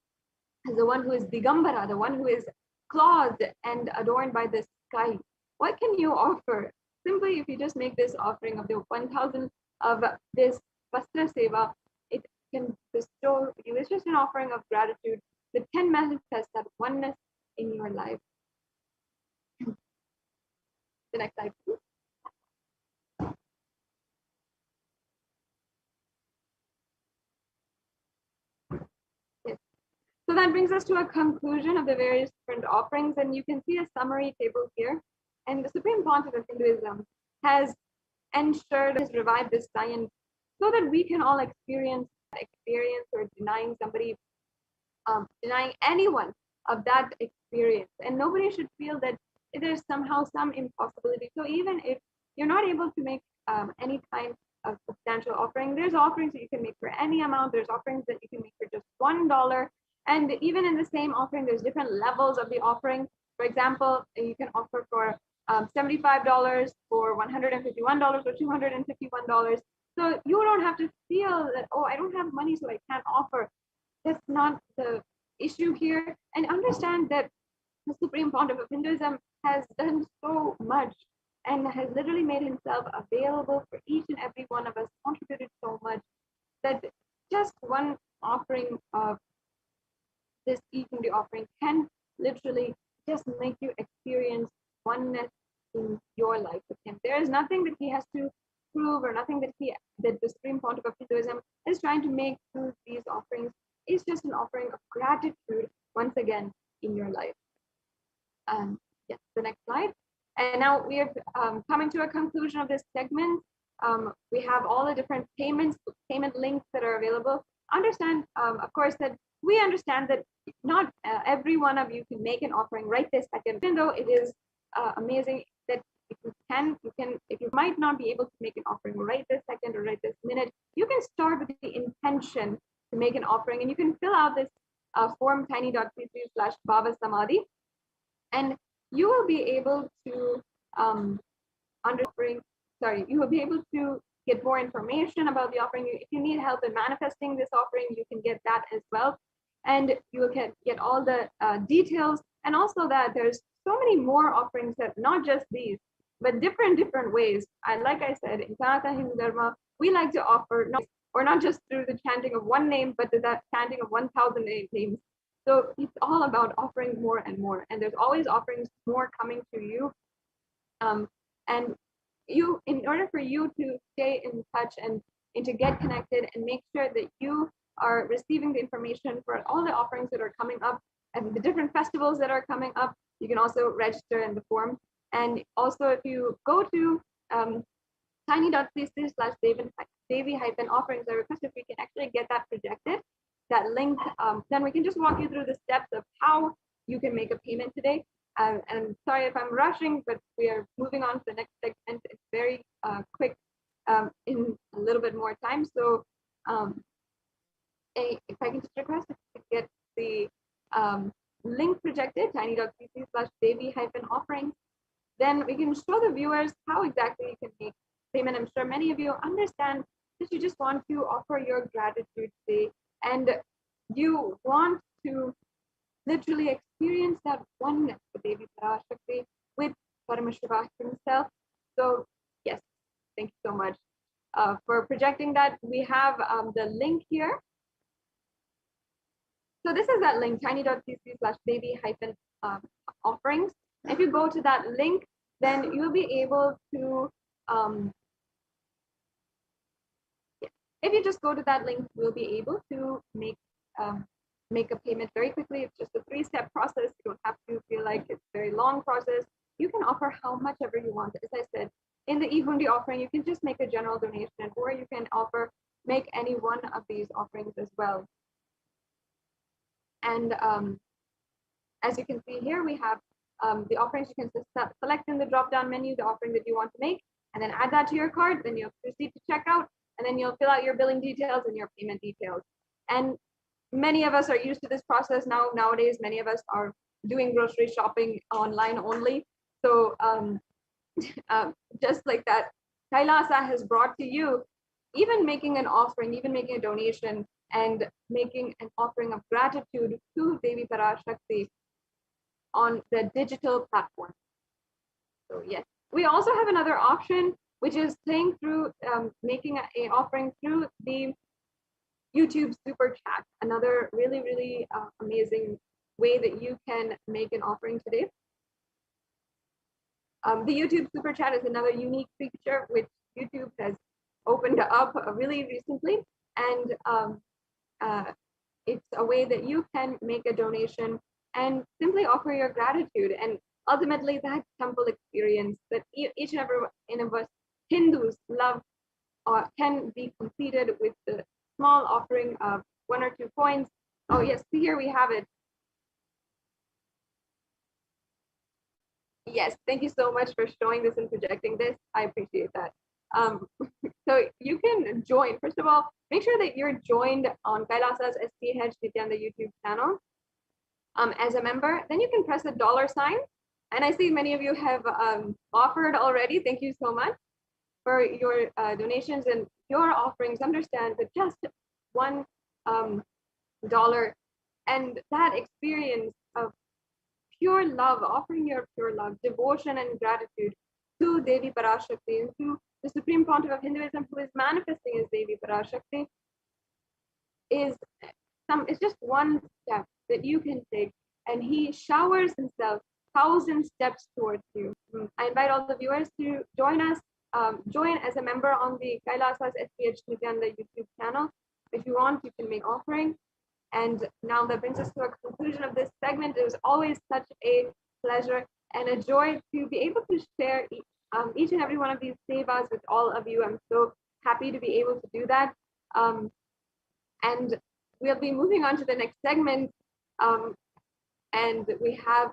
is the one who is Digambara, the one who is clothed and adorned by the sky. What can you offer? Simply, if you just make this offering of the 1,000 of this Vastra Seva, it can bestow you. It's just an offering of gratitude that can manifest that oneness in your life. The next slide, please. So that brings us to a conclusion of the various different offerings, and you can see a summary table here. And the Supreme Pontiff of Hinduism has ensured, has revived this science so that we can all experience or denying somebody, denying anyone of that experience. And nobody should feel that there's somehow some impossibility. So even if you're not able to make any kind of substantial offering, there's offerings that you can make for any amount. There's offerings that you can make for just $1. And even in the same offering, there's different levels of the offering. For example, you can offer for $75, for $151, or $251. So you don't have to feel that, oh, I don't have money, so I can't offer. That's not the issue here. And understand that the Supreme Pontiff of Hinduism has done so much and has literally made himself available for each and every one of us, contributed so much that just one offering of this e-community offering can literally just make you experience oneness in your life with him. There is nothing that he has to prove, or nothing that the Supreme Pontiff of Hinduism is trying to make through these offerings. It's just an offering of gratitude once again in your life. Yes, the next slide. And now we are coming to a conclusion of this segment. We have all the different payment links that are available. Understand, of course, that we understand that not every one of you can make an offering right this second, even though it is amazing that if you might not be able to make an offering right this second or right this minute, you can start with the intention to make an offering, and you can fill out this form tiny.cc/Bhava Samadhi, and you will be able to you will be able to get more information about the offering. If you need help in manifesting this offering, you can get that as well. And you will get all the details, and also that there's so many more offerings that not just these, but different ways. And like I said, in Sanatana Hindu Dharma, we like to offer not just through the chanting of one name, but to that chanting of 1,000 names. So it's all about offering more and more, and there's always offerings more coming to you. And you, in order for you to stay in touch and to get connected and make sure that you are receiving the information for all the offerings that are coming up and the different festivals that are coming up, you can also register in the form. And also, if you go to tiny.cc/Devi-offerings, I request if we can actually get that projected, that link, then we can just walk you through the steps of how you can make a payment today. And sorry if I'm rushing, but we are moving on to the next segment. It's very quick in a little bit more time. So if I can just request if you get the link projected, tiny.cc/Devi-offerings, then we can show the viewers how exactly you can make payment. I'm sure many of you understand that you just want to offer your gratitude today, and you want to literally experience that oneness with Devi Parashakti, with Paramashivoham himself. So yes, thank you so much for projecting that. We have the link here. So this is that link, tiny.cc/Devi-offerings. If you go to that link, then you'll be able to, if you just go to that link, you'll be able to make a payment very quickly. It's just a 3-step process. You don't have to feel like it's a very long process. You can offer how much ever you want. As I said, in the e-hundi offering, you can just make a general donation, or you can make any one of these offerings as well. And as you can see here, we have the offerings. You can select in the drop-down menu the offering that you want to make, and then add that to your card. Then you'll proceed to checkout, and then you'll fill out your billing details and your payment details. And many of us are used to this process now. Nowadays, many of us are doing grocery shopping online only. So just like that, Kailasa has brought to you, even making an offering, even making a donation, and making an offering of gratitude to Devi Parashakti on the digital platform. So yes, we also have another option, which is paying through, making an offering through the YouTube Super Chat, another really amazing way that you can make an offering today. The YouTube Super Chat is another unique feature which YouTube has opened up really recently, and it's a way that you can make a donation and simply offer your gratitude, and ultimately that temple experience that each and every one of us Hindus love can be completed with the small offering of 1 or 2 coins. Oh yes, here we have it. Yes, thank you so much for showing this and projecting this. I appreciate that. So you can join. First of all, make sure that you're joined on Kailasa's HDH Nithyananda YouTube channel as a member. Then you can press the $sign. And I see many of you have offered already. Thank you so much for your donations and your offerings. Understand that just $1 and that experience of pure love, offering your pure love, devotion and gratitude to Devi Parashakti and to the Supreme Pontiff of Hinduism, who is manifesting as Devi Parashakti, is just one step that you can take, and he showers himself 1,000 steps towards you. I invite all the viewers to join us, join as a member on the Kailasa's HDH Nithyananda YouTube channel. If you want, you can make offering. And now that brings us to a conclusion of this segment. It was always such a pleasure and a joy to be able to share each and every one of these sevas with all of you. I'm so happy to be able to do that. And we'll be moving on to the next segment. And we have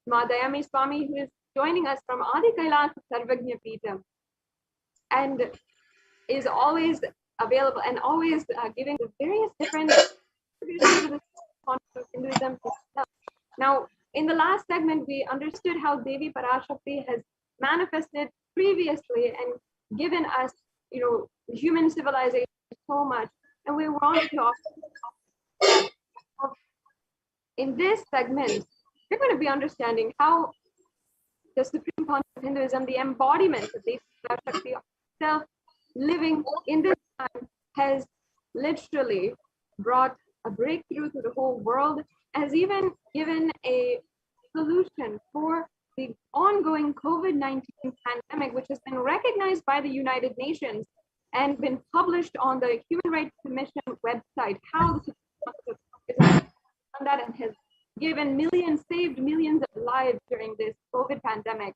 Madayami Swami, who is joining us from Adi Kailas Sarvagnya Peetham, and is always available and always giving the various different Hinduism. Now, in the last segment, we understood how Devi Parashakti has manifested previously and given us, human civilization so much, and we want to offer. In this segment, we're going to be understanding how the Supreme Concept of Hinduism, the embodiment of the Parashakti itself living in this time, has literally brought a breakthrough to the whole world, has even given a solution for the ongoing COVID-19 pandemic, which has been recognized by the United Nations and been published on the Human Rights Commission website, how the Supreme Concept has done that and has given millions, saved millions of lives during this COVID pandemic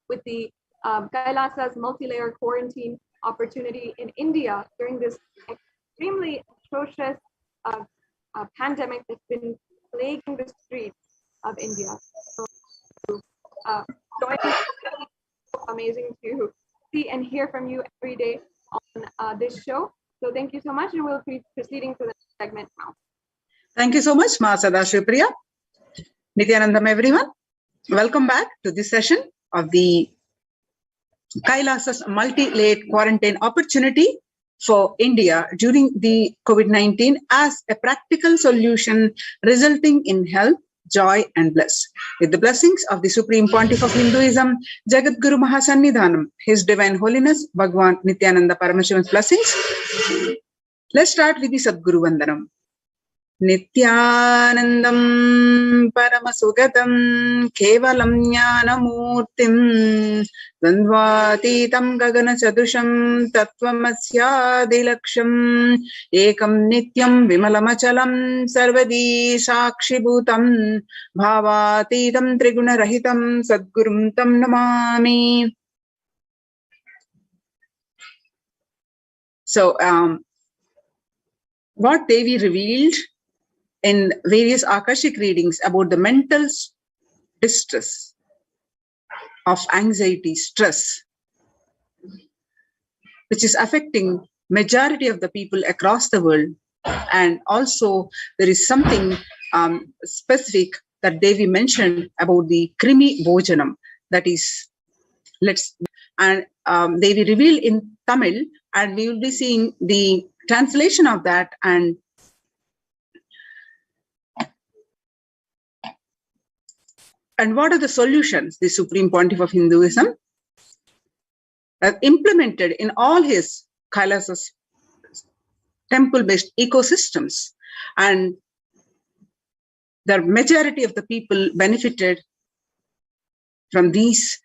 with the Kailasa's multi-layer quarantine opportunity in India during this extremely atrocious pandemic that's been plaguing the streets of India. So, amazing to see and hear from you every day on this show. So thank you so much, and we'll be proceeding to the next segment now. Thank you so much, Ma Sadashivapriya. Nithyanandam, everyone. Welcome back to this session of the Kailasa's multi-layered quarantine opportunity for India during the COVID-19 as a practical solution resulting in health, joy and bliss. With the blessings of the Supreme Pontiff of Hinduism, Jagat Guru Mahasannidhanam, His Divine Holiness, Bhagwan Nithyananda Paramashivan's blessings. Let's start with the Sadguru Vandanam. Nithyanandam Paramasugatam Kevalam Jnanamurtim Dandvatitam Gagana Chadusham Tattvamasya Ekam Nityam Vimalamachalam Sarvadi Sakshibhutam Bhavatitam Triguna Rahitam Sadgurum Tam Namami. So, what Devi revealed in various Akashic readings about the mental distress of anxiety, stress, which is affecting majority of the people across the world. And also there is something specific that Devi mentioned about the Krimi Bhojanam, that is, Devi revealed in Tamil, and we will be seeing the translation of that. And what are the solutions the Supreme Pontiff of Hinduism has implemented in all his Kailasa's temple-based ecosystems? And the majority of the people benefited from these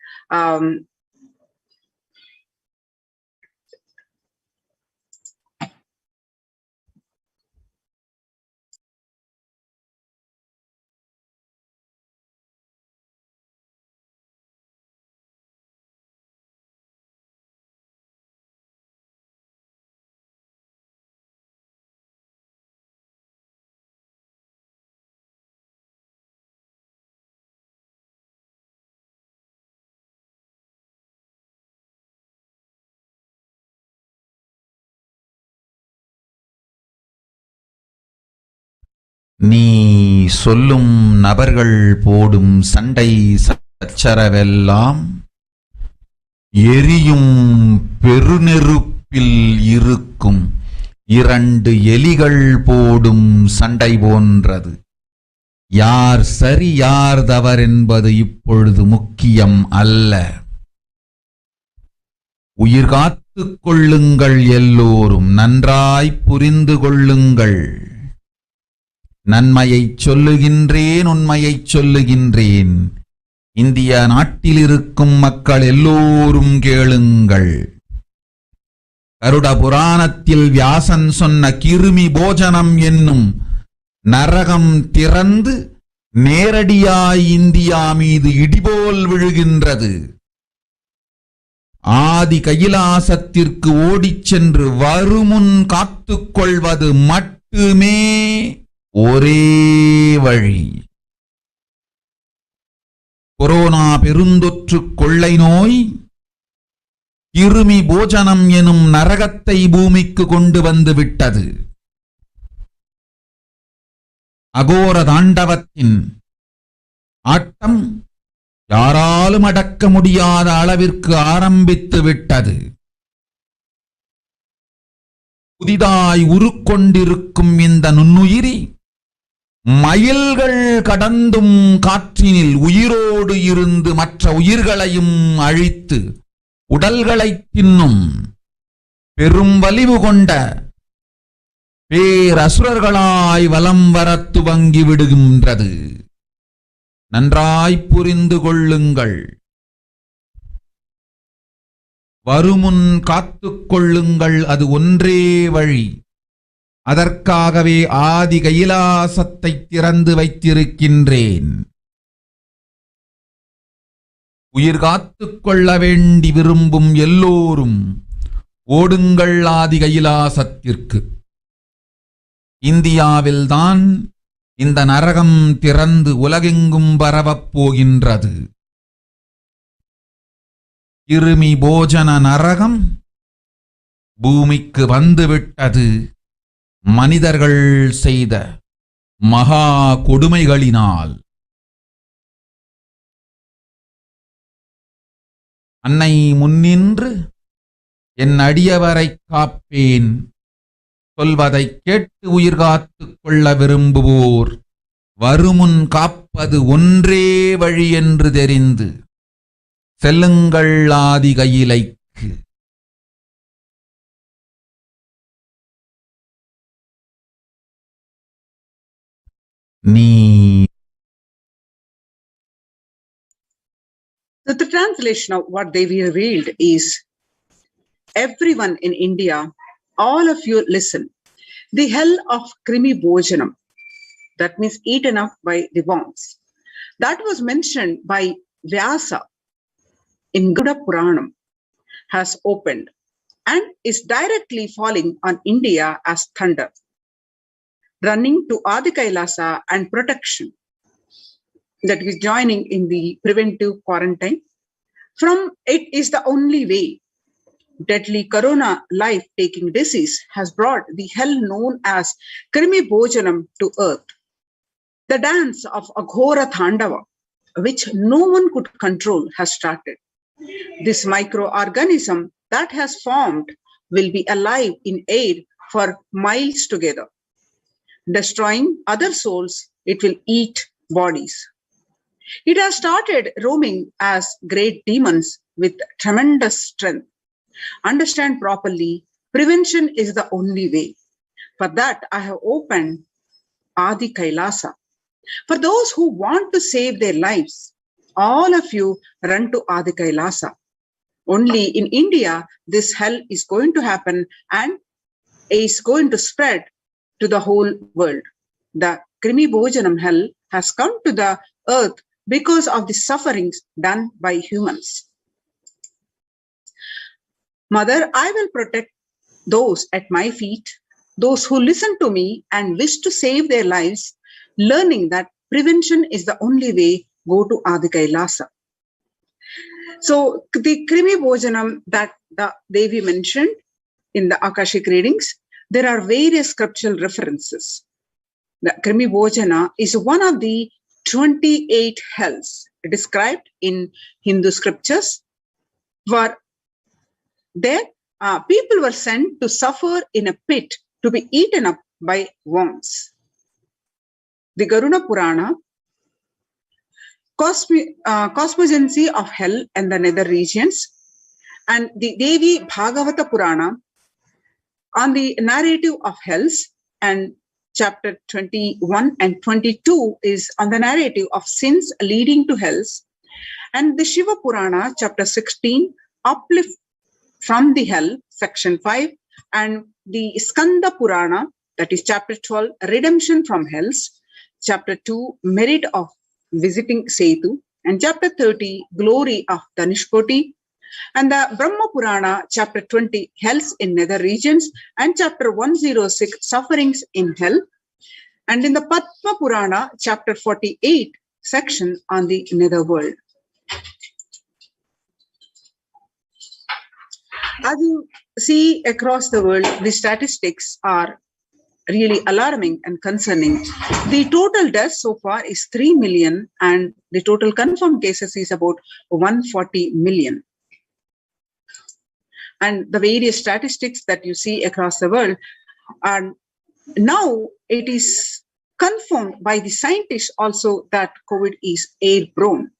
நீ சொல்லும் நபர்கள் போடும் சண்டை சச்சரவெல்லாம் எரியும் பெருநெருப்பில் இருக்கும் இரண்டு எலிகள் போடும் சண்டை போன்றது. யார் சரி யார் தவறென்பது இப்பொழுது முக்கியம் அல்ல. உயிர் காத்துக் கொள்ளுங்கள், எல்லோரும் நன்றாய் புரிந்து கொள்ளுங்கள். நன்மையைச் சொல்லுகின்றேன், உண்மையைச் சொல்லுகின்றேன். இந்திய நாட்டில் இருக்கும் மக்கள் எல்லோரும் கேளுங்கள். கருட புராணத்தில் வியாசன் சொன்ன கிருமி போஜனம் என்னும் நரகம் திறந்து நேரடியாய் இந்தியா மீது இடிபோல் விழுகின்றது. ஆதி கைலாசத்திற்கு ஓடிச் சென்று வருமுன் காத்துக்கொள்வது மட்டுமே ஒரே வழி. கொரோனா பெருந்தொற்று கொள்ளை நோய் கிருமி போஜனம் எனும் நரகத்தை பூமிக்கு கொண்டு வந்து விட்டது. அகோர தாண்டவத்தின் ஆட்டம் யாராலும் அடக்க முடியாத அளவிற்கு ஆரம்பித்து விட்டது. புதிதாய் உருக்கொண்டிருக்கும் இந்த நுண்ணுயிரி மயில்கள் கடந்தும் காற்றினில் உயிரோடு இருந்து மற்ற உயிர்களையும் அழித்து உடல்களை தின்னும் பெரும் வலிவு கொண்ட பேரசுரர்களாய் வலம் வரத் துவங்கி விடுகின்றது. நன்றாய் புரிந்து கொள்ளுங்கள். வருமுன் காத்துக் கொள்ளுங்கள், அது ஒன்றே வழி. அதற்காகவே ஆதி கைலாசத்தை திறந்து வைத்திருக்கின்றேன். உயிர் காத்துக் கொள்ள வேண்டி விரும்பும் எல்லோரும் ஓடுங்கள் ஆதி கைலாசத்திற்கு. இந்தியாவில்தான் இந்த நரகம் திறந்து உலகெங்கும் பரவப் போகின்றது. கிருமி போஜன நரகம் பூமிக்கு வந்துவிட்டது. மனிதர்கள் செய்த மகா கொடுமைகளினால். அன்னை முன்னின்று என் அடியவரை காப்பேன் சொல்வதை கேட்டு உயிர் காத்துக் கொள்ள விரும்புவோர் வருமுன் காப்பது ஒன்றே வழி என்று தெரிந்து செல்லுங்கள் ஆதி கையிலைக்கு. So the translation of what they revealed is, everyone in India, all of you listen. The hell of Krimi Bhojanam, that means eaten up by the worms, that was mentioned by Vyasa in Garuda Puranam, has opened and is directly falling on India as thunder, running to Adi Kailasa and protection, that is joining in the preventive quarantine. From it is the only way. Deadly corona life-taking disease has brought the hell known as Krimi Bhojanam to earth. The dance of Aghora Thandava, which no one could control, has started. This microorganism that has formed will be alive in air for miles together. Destroying other souls, it will eat bodies. It has started roaming as great demons with tremendous strength. Understand properly, prevention is the only way. For that, I have opened Adi Kailasa. For those who want to save their lives, all of you run to Adi Kailasa. Only in India, this hell is going to happen and is going to spread to the whole world. The Krimi Bhojanam hell has come to the earth because of the sufferings done by humans. Mother, I will protect those at my feet, those who listen to me and wish to save their lives, learning that prevention is the only way. Go to Adi Kailasa. So the Krimi Bhojanam that the Devi mentioned in the Akashic readings, there are various scriptural references. The Krimi Bhojana is one of the 28 hells described in Hindu scriptures, where there people were sent to suffer in a pit to be eaten up by worms. The Garuda Purana, cosmogenesis of hell and the nether regions, and the Devi Bhagavata Purana on the narrative of hells, and chapter 21 and 22 is on the narrative of sins leading to hells, and the Shiva Purana, chapter 16, uplift from the hell, section 5, and the Skanda Purana, that is chapter 12, redemption from hells, chapter 2, merit of visiting Setu, and chapter 30, glory of Danishkoti, and the Brahma Purana, chapter 20, hells in nether regions, and chapter 106, sufferings in hell, and in the Padma Purana, chapter 48, section on the nether world. As you see across the world, the statistics are really alarming and concerning. The total deaths so far is 3 million, and the total confirmed cases is about 140 million. And the various statistics that you see across the world, and now it is confirmed by the scientists also that COVID is airborne.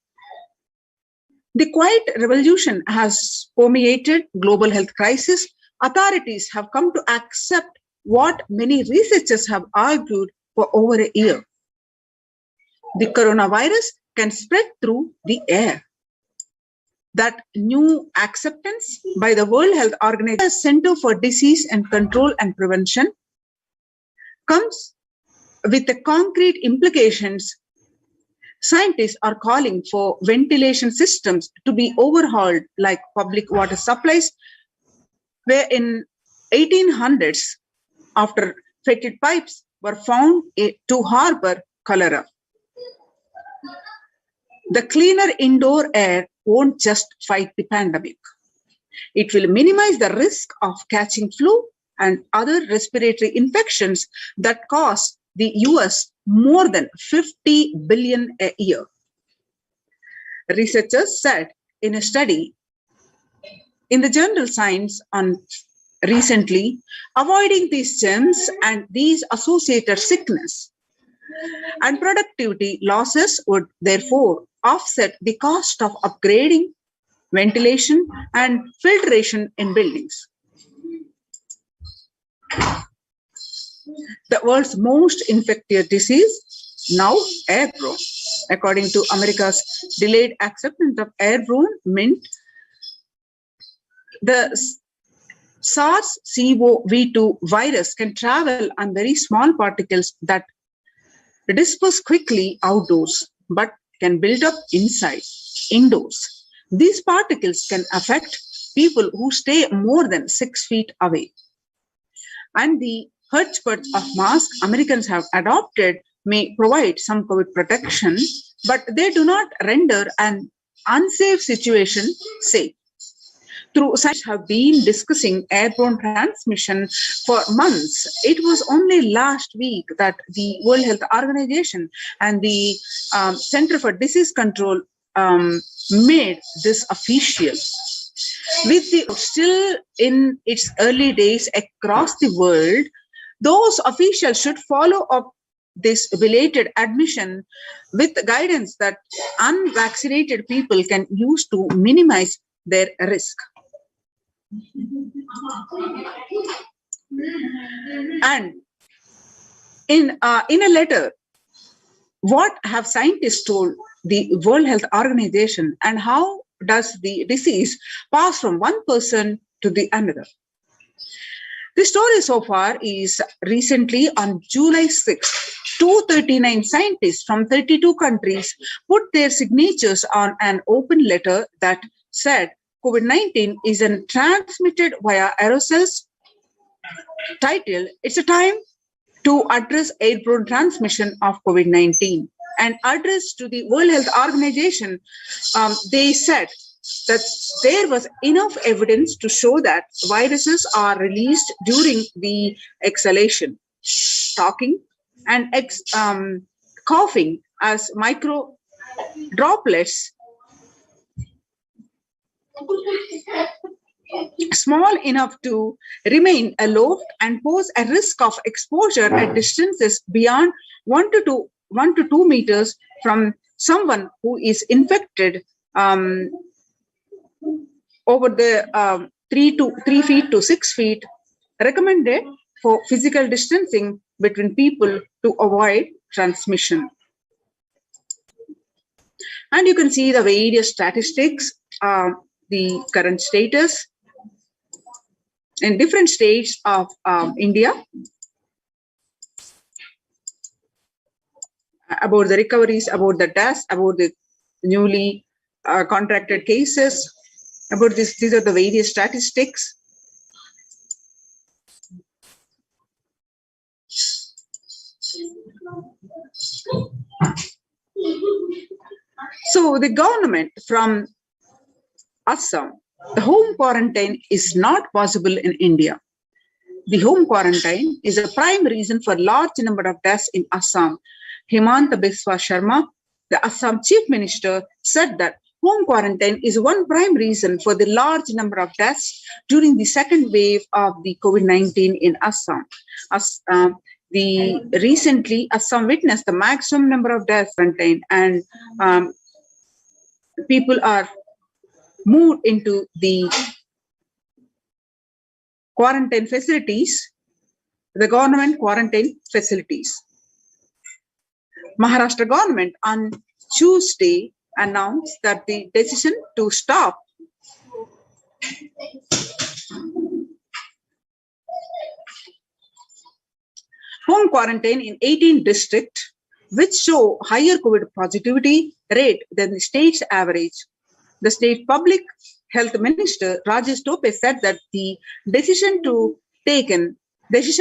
The quiet revolution has permeated global health crisis. Authorities have come to accept what many researchers have argued for over a year. The coronavirus can spread through the air. That new acceptance by the World Health Organization Center for Disease and Control and Prevention comes with the concrete implications. Scientists are calling for ventilation systems to be overhauled like public water supplies, where in 1800s, after fetid pipes were found to harbor cholera. The cleaner indoor air won't just fight the pandemic. It will minimize the risk of catching flu and other respiratory infections that cost the US more than $50 billion a year. Researchers said in a study in the journal Science on recently, avoiding these germs and these associated sickness and productivity losses would therefore offset the cost of upgrading ventilation and filtration in buildings. The world's most infectious disease, now airborne. According to America's delayed acceptance of airborne mint, the SARS-CoV-2 virus can travel on very small particles that disperse quickly outdoors, but can build up indoors. These particles can affect people who stay more than 6 feet away. And the hotspot of masks Americans have adopted may provide some COVID protection, but they do not render an unsafe situation safe. Through scientists have been discussing airborne transmission for months. It was only last week that the World Health Organization and the Center for Disease Control made this official. With the still in its early days across the world, those officials should follow up this belated admission with guidance that unvaccinated people can use to minimize their risk. And in a letter, what have scientists told the World Health Organization, and how does the disease pass from one person to the another? The story so far is recently on July 6th, 239 scientists from 32 countries put their signatures on an open letter that said COVID-19 is transmitted via aerosols. Title, it's a time to address airborne transmission of COVID-19. And address to the World Health Organization, they said that there was enough evidence to show that viruses are released during the exhalation, talking, and coughing as micro droplets small enough to remain aloft and pose a risk of exposure at distances beyond 1 to 2 meters from someone who is infected, over the 3 feet to 6 feet, recommended for physical distancing between people to avoid transmission. And you can see the various statistics, the current status in different states of India, about the recoveries, about the deaths, about the newly contracted cases, about this. These are the various statistics. So the government from Assam, the home quarantine is not possible in India. The home quarantine is a prime reason for large number of deaths in Assam. Hemanta Biswa Sharma, the Assam Chief Minister, said that home quarantine is one prime reason for the large number of deaths during the second wave of the COVID-19 in Assam. recently Assam witnessed the maximum number of deaths contained, and people are moved into the quarantine facilities, the government quarantine facilities. Maharashtra government on Tuesday announced that the decision to stop home quarantine in 18 districts, which show higher COVID positivity rate than the state's average. The state public health minister Rajesh Tope said that the decision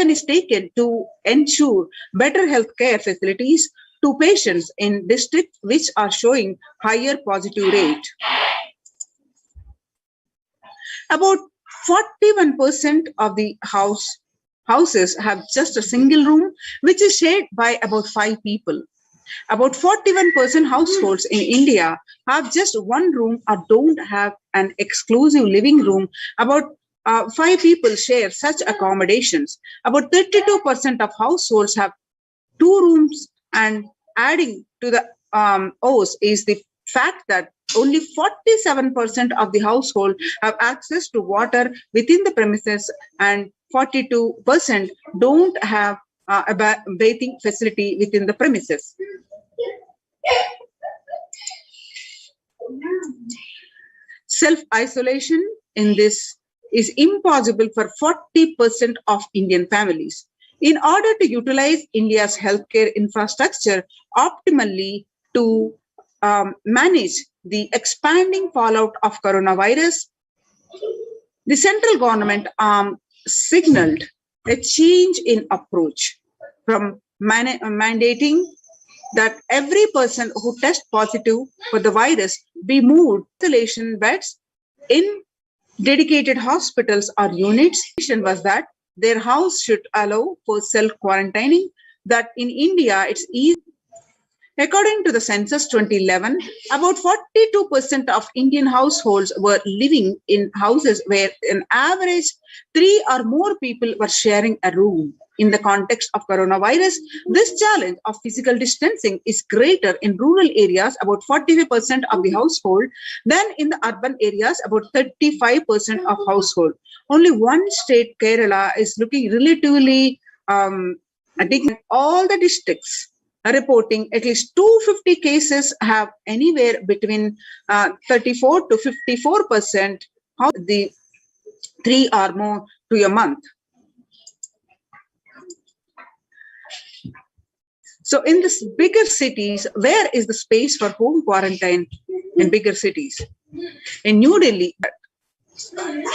is taken to ensure better healthcare facilities to patients in districts which are showing higher positive rate. About 41% of the houses have just a single room, which is shared by about 5 people. About 41% households in India have just one room or don't have an exclusive living room. About 5 people share such accommodations. About 32% of households have 2 rooms, and adding to the O's is the fact that only 47% of the household have access to water within the premises, and 42% don't have a bathing facility within the premises. Self-isolation in this is impossible for 40% of Indian families. In order to utilize India's healthcare infrastructure optimally to manage the expanding fallout of coronavirus, the central government signaled a change in approach from mandating that every person who tests positive for the virus be moved to isolation beds in dedicated hospitals or units. Was that their house should allow for self-quarantining, that in India it's easy. According to the census 2011, about 42% of Indian households were living in houses where an average 3 or more people were sharing a room. In the context of coronavirus, this challenge of physical distancing is greater in rural areas, about 45% of the household, than in the urban areas, about 35% of household. Only one state, Kerala, is looking relatively dignified. All the districts are reporting at least 250 cases have anywhere between 34 to 54%, the 3 or more to a month. So in this bigger cities, where is the space for home quarantine in bigger cities? In New Delhi,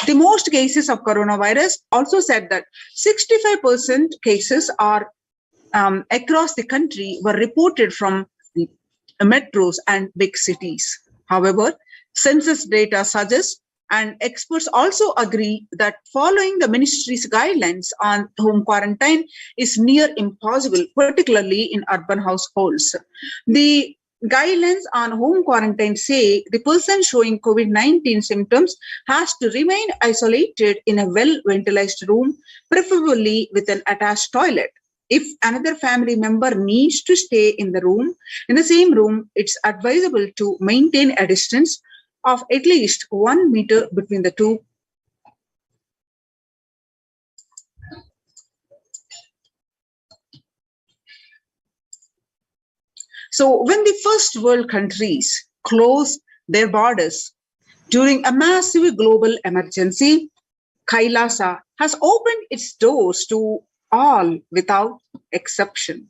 the most cases of coronavirus also said that 65% cases are across the country were reported from the metros and big cities. However, census data suggests, and experts also agree, that following the ministry's guidelines on home quarantine is near impossible, particularly in urban households. The guidelines on home quarantine say the person showing COVID-19 symptoms has to remain isolated in a well-ventilized room, preferably with an attached toilet. If another family member needs to stay in the same room, it's advisable to maintain a distance of at least 1 meter between the two. So when the first world countries closed their borders during a massive global emergency, Kailasa has opened its doors to all without exception.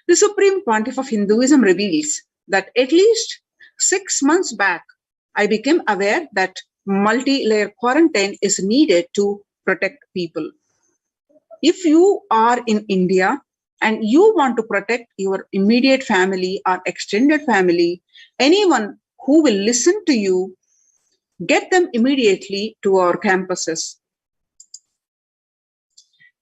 The Supreme Pontiff of Hinduism reveals that at least 6 months back, I became aware that multi-layer quarantine is needed to protect people. If you are in India and you want to protect your immediate family or extended family, anyone who will listen to you, get them immediately to our campuses.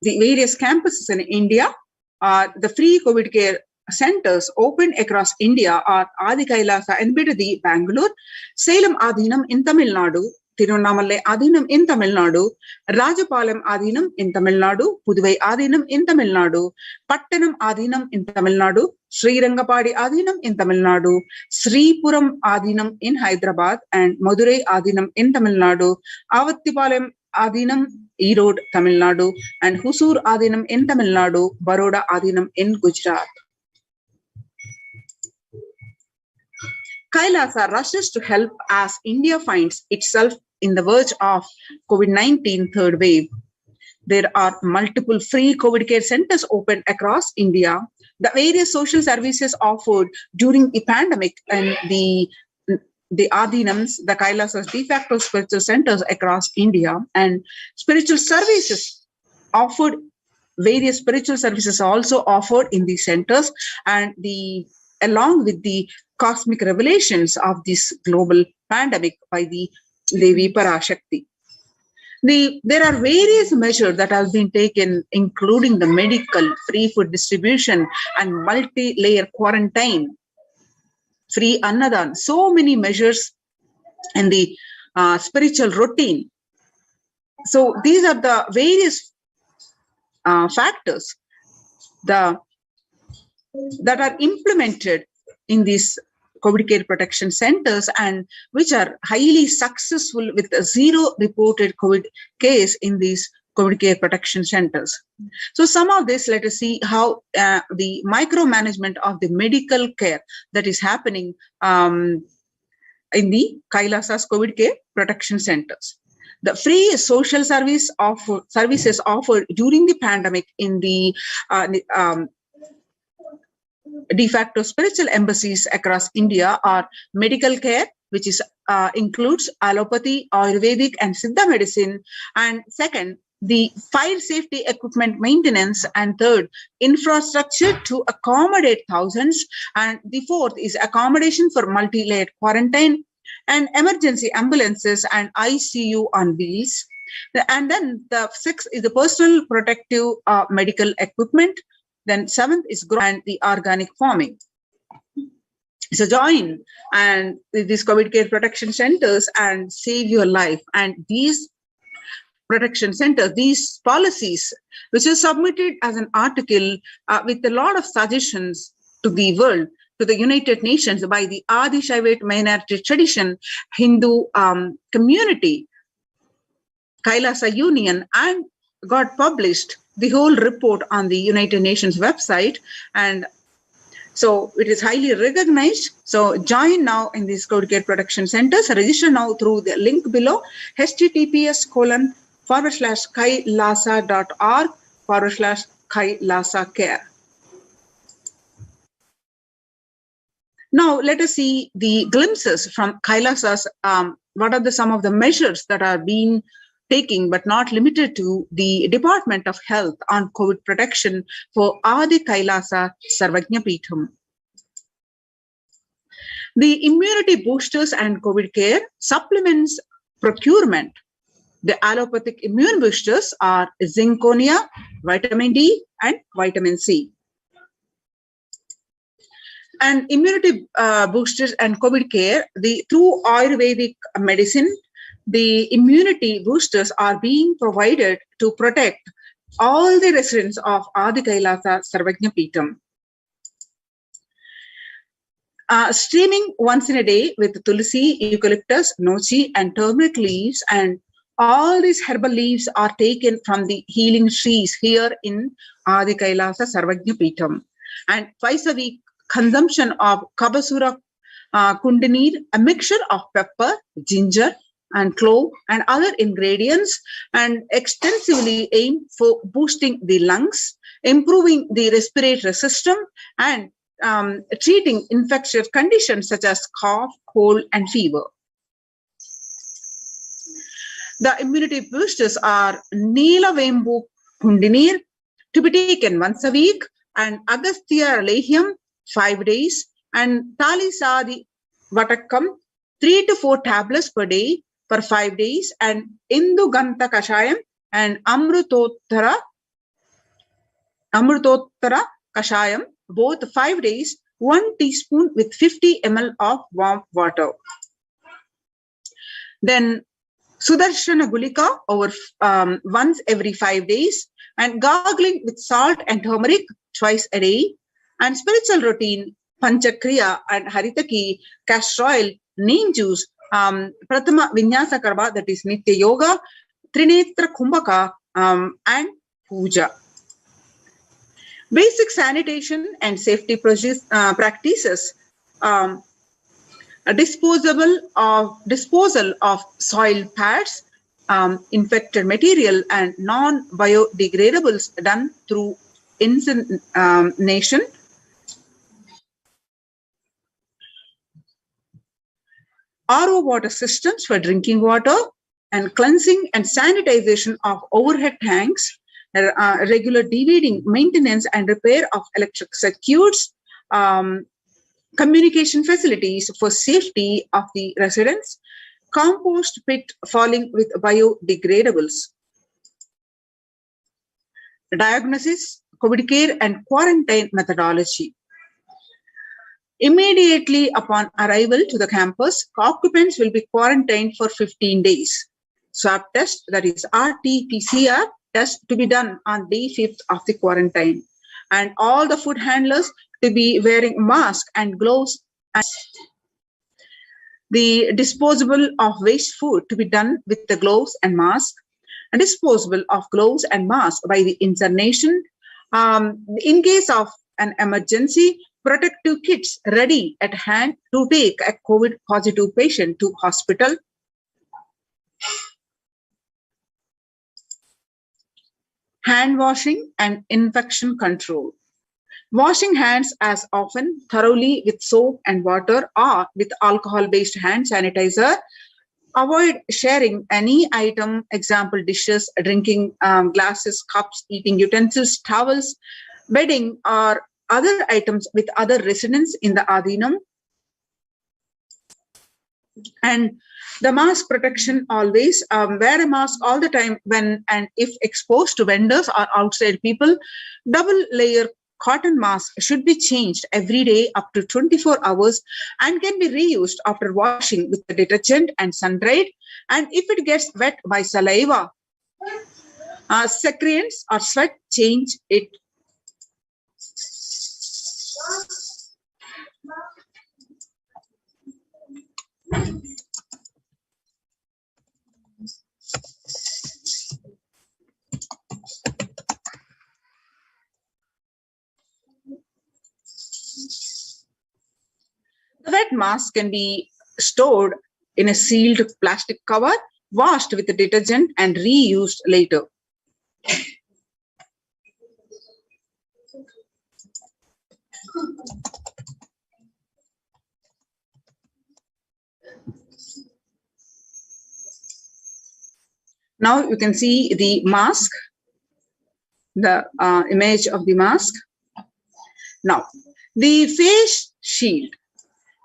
The various campuses in India, the free COVID care centers opened across India are Adi Kailasa in Bidadi, Bangalore, Salem Adhinam in Tamil Nadu, Tirunnamalai Adinam in Tamil Nadu, Rajapalam Adinam in Tamil Nadu, Puduvai Adinam in Tamil Nadu, Pattanam Adinam in Tamil Nadu, Sri Rangapadi Adinam in Tamil Nadu, Sri Puram Adinam in Hyderabad, and Madurai Adinam in Tamil Nadu, Avattipalam Adinam Erode, Tamil Nadu, and Husur Adinam in Tamil Nadu, Baroda Adinam in Gujarat. Kailasa rushes to help as India finds itself in the verge of COVID-19 third wave. There are multiple free COVID care centers open across India. The various social services offered during the pandemic and the Adinams, the Kailasas de facto spiritual centers across India, and spiritual services offered, various spiritual services also offered in these centers, and along with the cosmic revelations of this global pandemic by the Devi Parashakti. There are various measures that have been taken, including the medical, free food distribution, and multi-layer quarantine, free annadan, so many measures in the spiritual routine. So these are the various factors that are implemented in these COVID care protection centers, and which are highly successful with a zero reported COVID case in these COVID care protection centers. So some of this, let us see how the micromanagement of the medical care that is happening in the Kailasas COVID care protection centers. The free social services offered during the pandemic in the de facto spiritual embassies across India are medical care, which is includes allopathy, Ayurvedic, and Siddha medicine, and second, the fire safety equipment maintenance, and third, infrastructure to accommodate thousands, and the fourth is accommodation for multi-layered quarantine, and emergency ambulances and ICU on wheels. And then the sixth is the personal protective medical equipment. Then seventh is growth and the organic farming. So join and these COVID care protection centers and save your life. And these protection centers, these policies, which is submitted as an article with a lot of suggestions to the world, to the United Nations by the Adi Shaivite minority tradition, Hindu community, Kailasa Union, and got published the whole report on the United Nations website. And so it is highly recognized. So join now in these COVID care protection centers. Register now through the link below, https://kailasa.org/Kailasa care. Now let us see the glimpses from Kailasas. What are some of the measures that are being taking, but not limited to, the Department of Health on COVID protection for Adi Kailasa Sarvajna Peetham. The immunity boosters and COVID care supplements procurement. The allopathic immune boosters are zinconia, vitamin D, and vitamin C. And immunity boosters and COVID care, through Ayurvedic medicine, the immunity boosters are being provided to protect all the residents of Adi Kailasa Sarvajna Peetham. Steaming once in a day with tulsi, eucalyptus, nochi, and turmeric leaves, and all these herbal leaves are taken from the healing trees here in Adi Kailasa Sarvajna Peetham. And twice a week, consumption of Kabasura Kundanir, a mixture of pepper, ginger, and clove and other ingredients, and extensively aim for boosting the lungs, improving the respiratory system, and treating infectious conditions such as cough, cold, and fever. The immunity boosters are Neelavembu Kundinir, to be taken once a week, and Agastya Lehyam 5 days, and Talisadi Vatakam 3 to 4 tablets per day for 5 days, and Indu Ganta Kashayam and Amrutottara Kashayam, both 5 days, 1 teaspoon with 50 ml of warm water. Then Sudarshana Gulika over once every 5 days, and gargling with salt and turmeric twice a day, and spiritual routine Panchakriya and Haritaki, castor oil, neem juice, Pratama Vinyasa Karma, that is Nitya Yoga, Trinetra Kumbhaka, and Puja. Basic sanitation and safety practices, disposal of soil pads, infected material, and non-biodegradables done through incineration. RO water systems for drinking water, and cleansing and sanitization of overhead tanks, regular deweeding, maintenance and repair of electric circuits, communication facilities for safety of the residents, compost pit falling with biodegradables. Diagnosis, COVID care and quarantine methodology. Immediately upon arrival to the campus, occupants will be quarantined for 15 days. Swab test, that is RT-PCR test, to be done on day 5th of the quarantine. And all the food handlers to be wearing mask and gloves. The disposable of waste food to be done with the gloves and mask. And disposable of gloves and mask by the incineration. In case of an emergency, protective kits ready at hand to take a COVID positive patient to hospital. Hand washing and infection control. Washing hands as often thoroughly with soap and water or with alcohol-based hand sanitizer. Avoid sharing any item, example dishes, drinking glasses, cups, eating utensils, towels, bedding or other items with other residents in the Adhinam. And the mask protection always, wear a mask all the time when and if exposed to vendors or outside people. Double layer cotton mask should be changed every day up to 24 hours and can be reused after washing with the detergent and sun-dried. And if it gets wet by saliva, secretions or sweat, change it. The wet mask can be stored in a sealed plastic cover, washed with the detergent and reused later. Now you can see the mask, the image of the mask. Now, the face shield.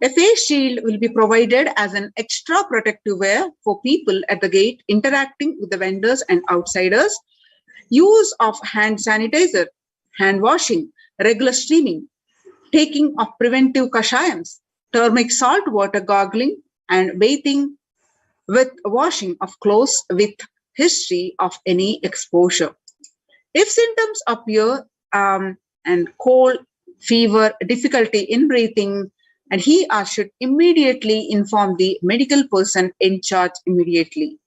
A face shield will be provided as an extra protective wear for people at the gate interacting with the vendors and outsiders. Use of hand sanitizer, hand washing, regular steaming, taking of preventive kashayams, turmeric salt water gargling, and bathing with washing of clothes with history of any exposure. If symptoms appear and cold, fever, difficulty in breathing, and he or should immediately inform the medical person in charge immediately.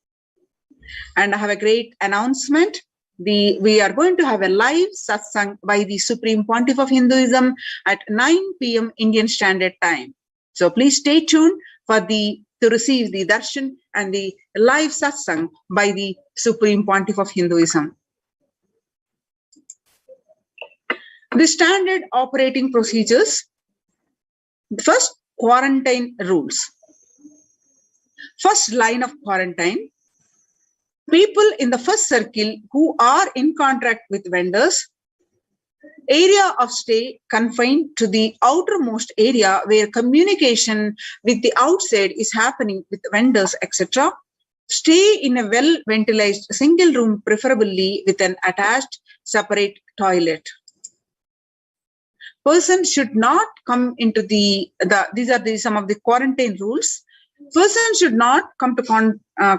And I have a great announcement. We are going to have a live satsang by the Supreme Pontiff of Hinduism at 9 p.m. Indian Standard Time. So please stay tuned for to receive the darshan and the live satsang by the Supreme Pontiff of Hinduism. The standard operating procedures. First, quarantine rules. First line of quarantine. People in the first circle who are in contact with vendors. Area of stay confined to the outermost area where communication with the outside is happening with vendors, etc. Stay in a well-ventilated single room, preferably with an attached separate toilet. Person should not come into these are some of the quarantine rules. Person should not come to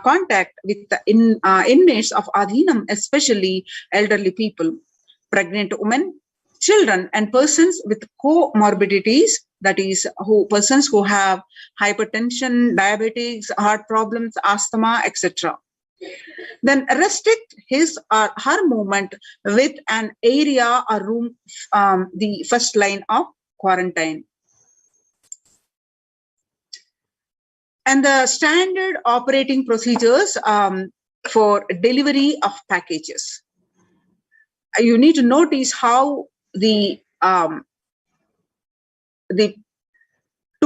contact with the inmates of Adhinam, especially elderly people, pregnant women, children, and persons with comorbidities, that is, persons who have hypertension, diabetes, heart problems, asthma, etc. Then restrict his or her movement with an area or room, the first line of quarantine. And the standard operating procedures for delivery of packages. You need to notice how to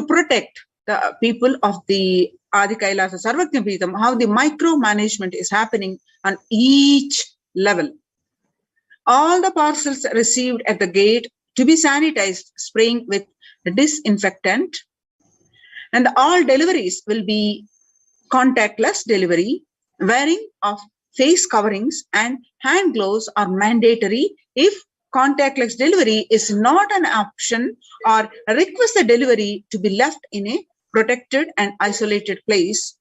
protect the people of the Adi Kailasa Sarvajnapeetham, how the micromanagement is happening on each level. All the parcels received at the gate to be sanitized, spraying with disinfectant. And all deliveries will be contactless delivery. Wearing of face coverings and hand gloves are mandatory. If contactless delivery is not an option, or request the delivery to be left in a protected and isolated place.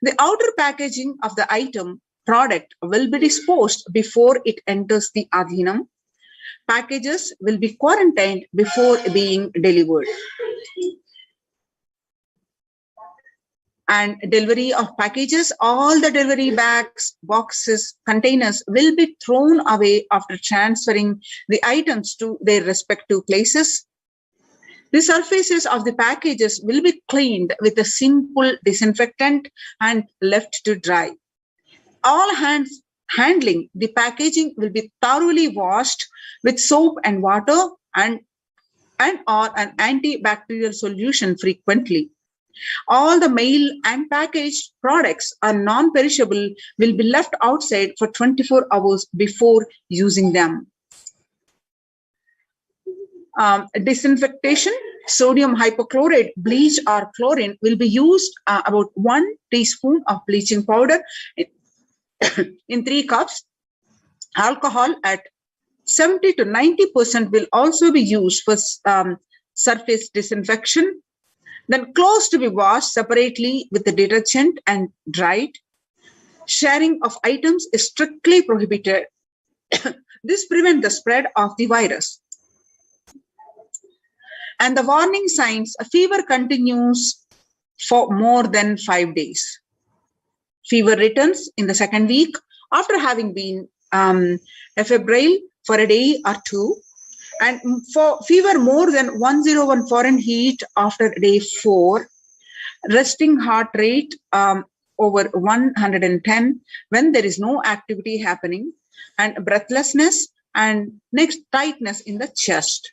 The outer packaging of the item product will be disposed before it enters the Adhinam. Packages will be quarantined before being delivered. And delivery of packages, all the delivery bags, boxes, containers will be thrown away after transferring the items to their respective places. The surfaces of the packages will be cleaned with a simple disinfectant and left to dry. All hands handling the packaging will be thoroughly washed with soap and water and or an antibacterial solution frequently. All the mail and packaged products are non-perishable, will be left outside for 24 hours before using them. Disinfectation, sodium hypochlorite, bleach or chlorine will be used, about 1 teaspoon of bleaching powder in 3 cups. Alcohol at 70 to 90% will also be used for surface disinfection. Then clothes to be washed separately with the detergent and dried. Sharing of items is strictly prohibited. This prevents the spread of the virus. And the warning signs, a fever continues for more than 5 days. Fever returns in the second week after having been febrile for a day or two. And for fever more than 101 Fahrenheit after day 4, resting heart rate over 110 when there is no activity happening, and breathlessness and next tightness in the chest.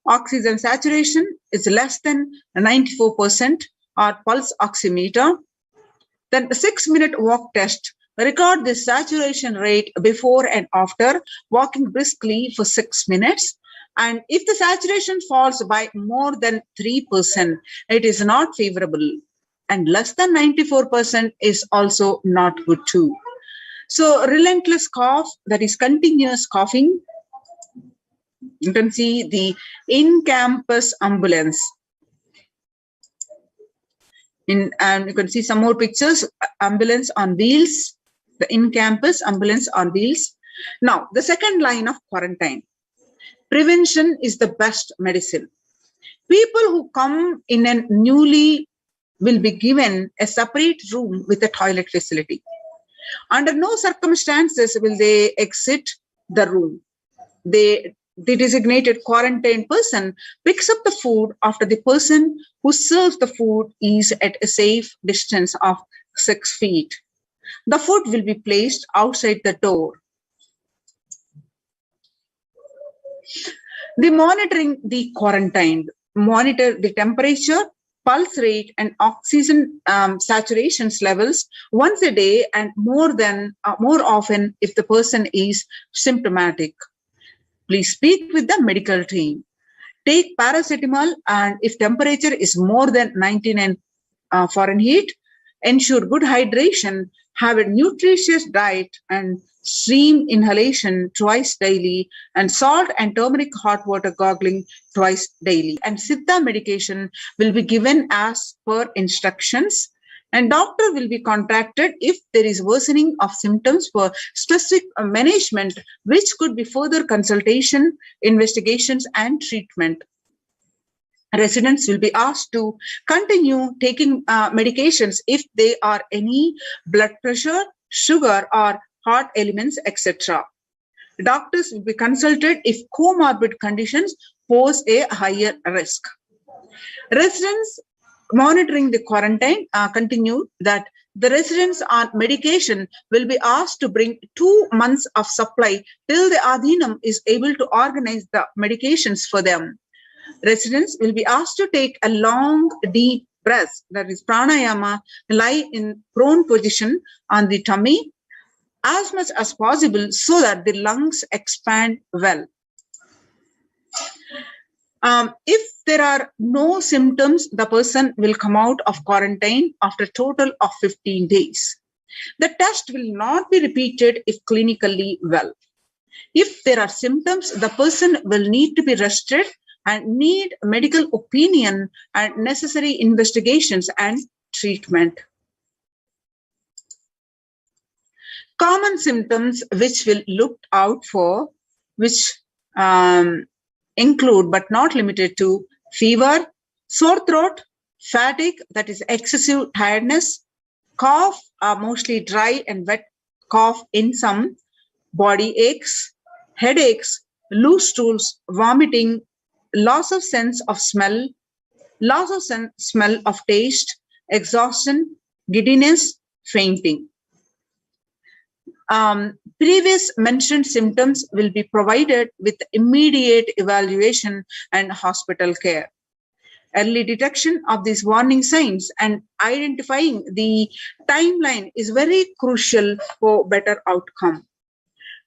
Oxygen saturation is less than 94% or pulse oximeter. Then the 6-minute walk test. Record the saturation rate before and after walking briskly for 6 minutes. And if the saturation falls by more than 3%, it is not favorable. And less than 94% is also not good too. So relentless cough, that is continuous coughing. You can see the in-campus ambulance. And you can see some more pictures, ambulance on wheels. The in-campus ambulance on wheels. Now, the second line of quarantine. Prevention is the best medicine. People who come in a newly will be given a separate room with a toilet facility. Under no circumstances will they exit the room. The designated quarantine person picks up the food after the person who serves the food is at a safe distance of 6 feet. The food will be placed outside the door. The monitoring the quarantined, monitor the temperature, pulse rate, and oxygen saturation levels once a day and more often if the person is symptomatic. Please speak with the medical team. Take paracetamol, and if temperature is more than 99 Fahrenheit, ensure good hydration, have a nutritious diet, and steam inhalation twice daily, and salt and turmeric hot water gargling twice daily. And Siddha medication will be given as per instructions, and doctor will be contacted if there is worsening of symptoms for specific management, which could be further consultation, investigations, and treatment. Residents will be asked to continue taking medications if there are any blood pressure, sugar, or heart elements, etc. Doctors will be consulted if comorbid conditions pose a higher risk. Residents monitoring the quarantine continue that the residents on medication will be asked to bring 2 months of supply till the Adhinam is able to organize the medications for them. Residents will be asked to take a long, deep breath, that is pranayama, lie in prone position on the tummy as much as possible so that the lungs expand well. If there are no symptoms, the person will come out of quarantine after a total of 15 days. The test will not be repeated if clinically well. If there are symptoms, the person will need to be rested and need medical opinion and necessary investigations and treatment. Common symptoms which will look out for, which include but not limited to fever, sore throat, fatigue, that is excessive tiredness, cough, mostly dry and wet cough in some, body aches, headaches, loose stools, vomiting, loss of sense of smell, loss of smell of taste, exhaustion, giddiness, fainting. Previous mentioned symptoms will be provided with immediate evaluation and hospital care. Early detection of these warning signs and identifying the timeline is very crucial for better outcome.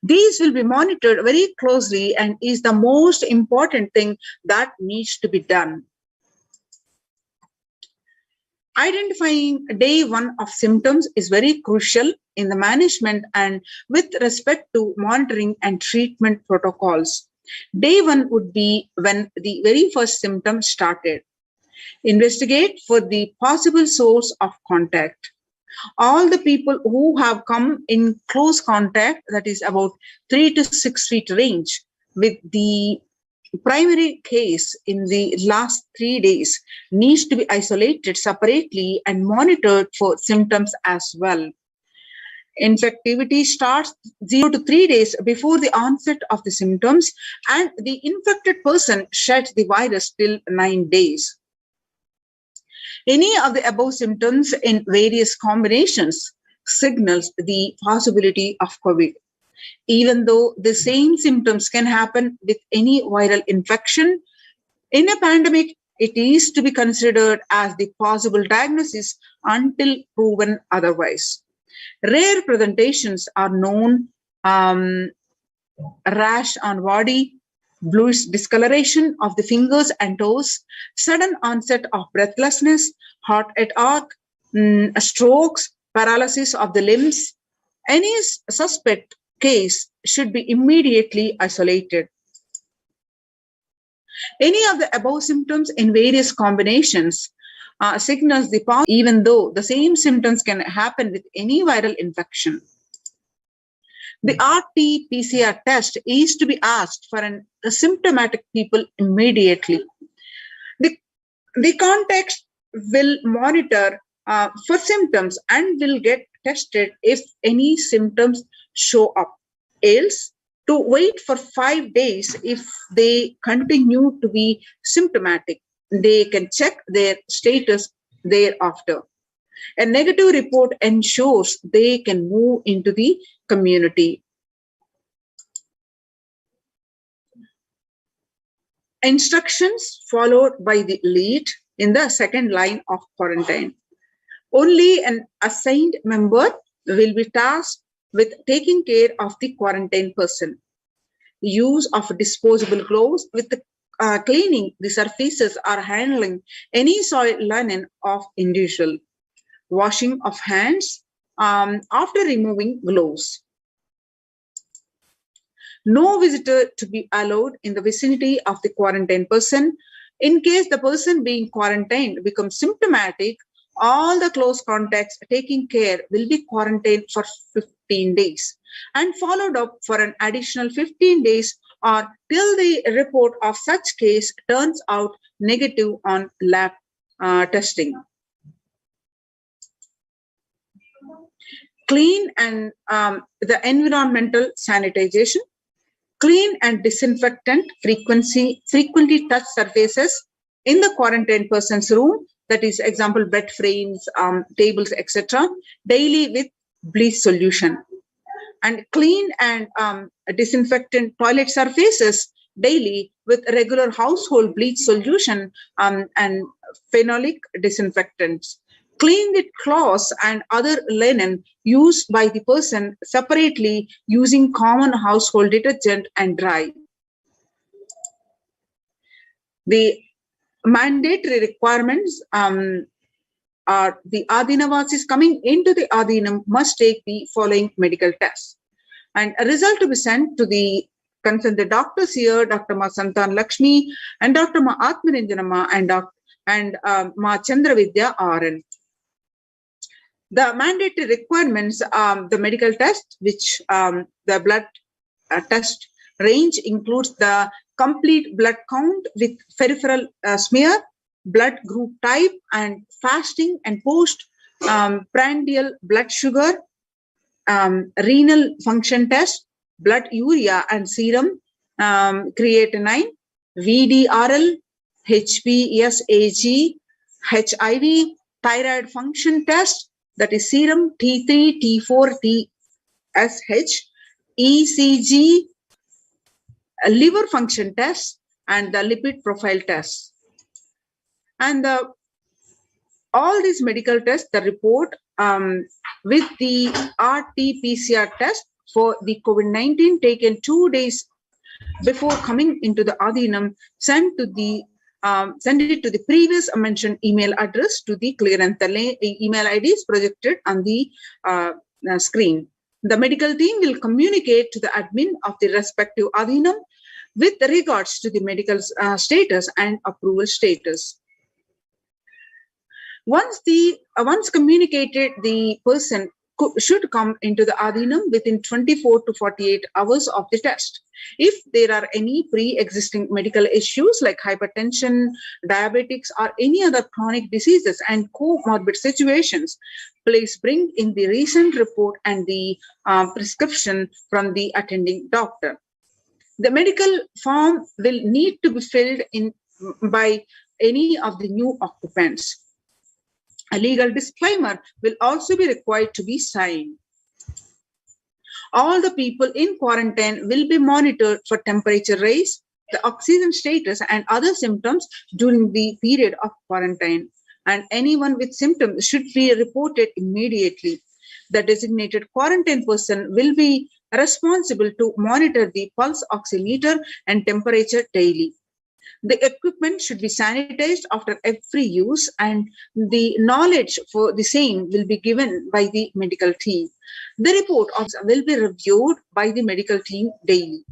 These will be monitored very closely and is the most important thing that needs to be done. Identifying day one of symptoms is very crucial in the management and with respect to monitoring and treatment protocols. Day one would be when the very first symptom started. Investigate for the possible source of contact. All the people who have come in close contact, that is about 3 to 6 feet range, with the primary case in the last 3 days needs to be isolated separately and monitored for symptoms as well. Infectivity starts 0 to 3 days before the onset of the symptoms, and the infected person sheds the virus till 9 days. Any of the above symptoms in various combinations signals the possibility of COVID. Even though the same symptoms can happen with any viral infection, in a pandemic, it is to be considered as the possible diagnosis until proven otherwise. Rare presentations are known: rash on body, bluish discoloration of the fingers and toes, sudden onset of breathlessness, heart attack, strokes, paralysis of the limbs. Any suspect case should be immediately isolated. Any of the above symptoms in various combinations signals the past, even though the same symptoms can happen with any viral infection. The RT-PCR test is to be asked for asymptomatic people immediately. The context will monitor for symptoms and will get tested if any symptoms show up. Else, to wait for 5 days if they continue to be symptomatic. They can check their status thereafter. A negative report ensures they can move into the community. Instructions followed by the lead in the second line of quarantine. Only an assigned member will be tasked with taking care of the quarantine person. Use of disposable gloves with the cleaning the surfaces or handling any soil linen of individual. Washing of hands after removing gloves. No visitor to be allowed in the vicinity of the quarantined person. In case the person being quarantined becomes symptomatic, all the close contacts taking care will be quarantined for 15 days and followed up for an additional 15 days or till the report of such case turns out negative on lab testing. Clean and the environmental sanitization. Clean and disinfectant frequently touch surfaces in the quarantined person's room, that is example bed frames, tables, etc., daily with bleach solution. And clean and disinfectant toilet surfaces daily with regular household bleach solution and phenolic disinfectants. Clean the cloths and other linen used by the person separately using common household detergent and dry. The mandatory requirements are the Adinavasis coming into the Adinam must take the following medical tests. And a result to be sent to the concerned doctors here, Dr. Ma Santan Lakshmi and Dr. Ma Atmaninjanama and Ma Chandravidya RN. The mandatory requirements, the medical test, which the blood test range includes the complete blood count with peripheral smear, blood group type, and fasting and post-prandial blood sugar, renal function test, blood urea and serum, creatinine, VDRL, HPSAG, HIV, thyroid function test, that is serum T3, T4, TSH, ECG, liver function test, and the lipid profile test. And all these medical tests, the report with the RT-PCR test for the COVID-19 taken 2 days before coming into the Adinam, send it to the previous mentioned email address to the clearance. The email ID is projected on the screen. The medical team will communicate to the admin of the respective Adinam with regards to the medical status and approval status. Once communicated, the person should come into the Adinam within 24 to 48 hours of the test. If there are any pre-existing medical issues like hypertension, diabetics, or any other chronic diseases and comorbid situations, please bring in the recent report and the prescription from the attending doctor. The medical form will need to be filled in by any of the new occupants. A legal disclaimer will also be required to be signed. All the people in quarantine will be monitored for temperature rise, the oxygen status, and other symptoms during the period of quarantine. And anyone with symptoms should be reported immediately. The designated quarantine person will be responsible to monitor the pulse oximeter and temperature daily. The equipment should be sanitized after every use, and the knowledge for the same will be given by the medical team. The report also will be reviewed by the medical team daily.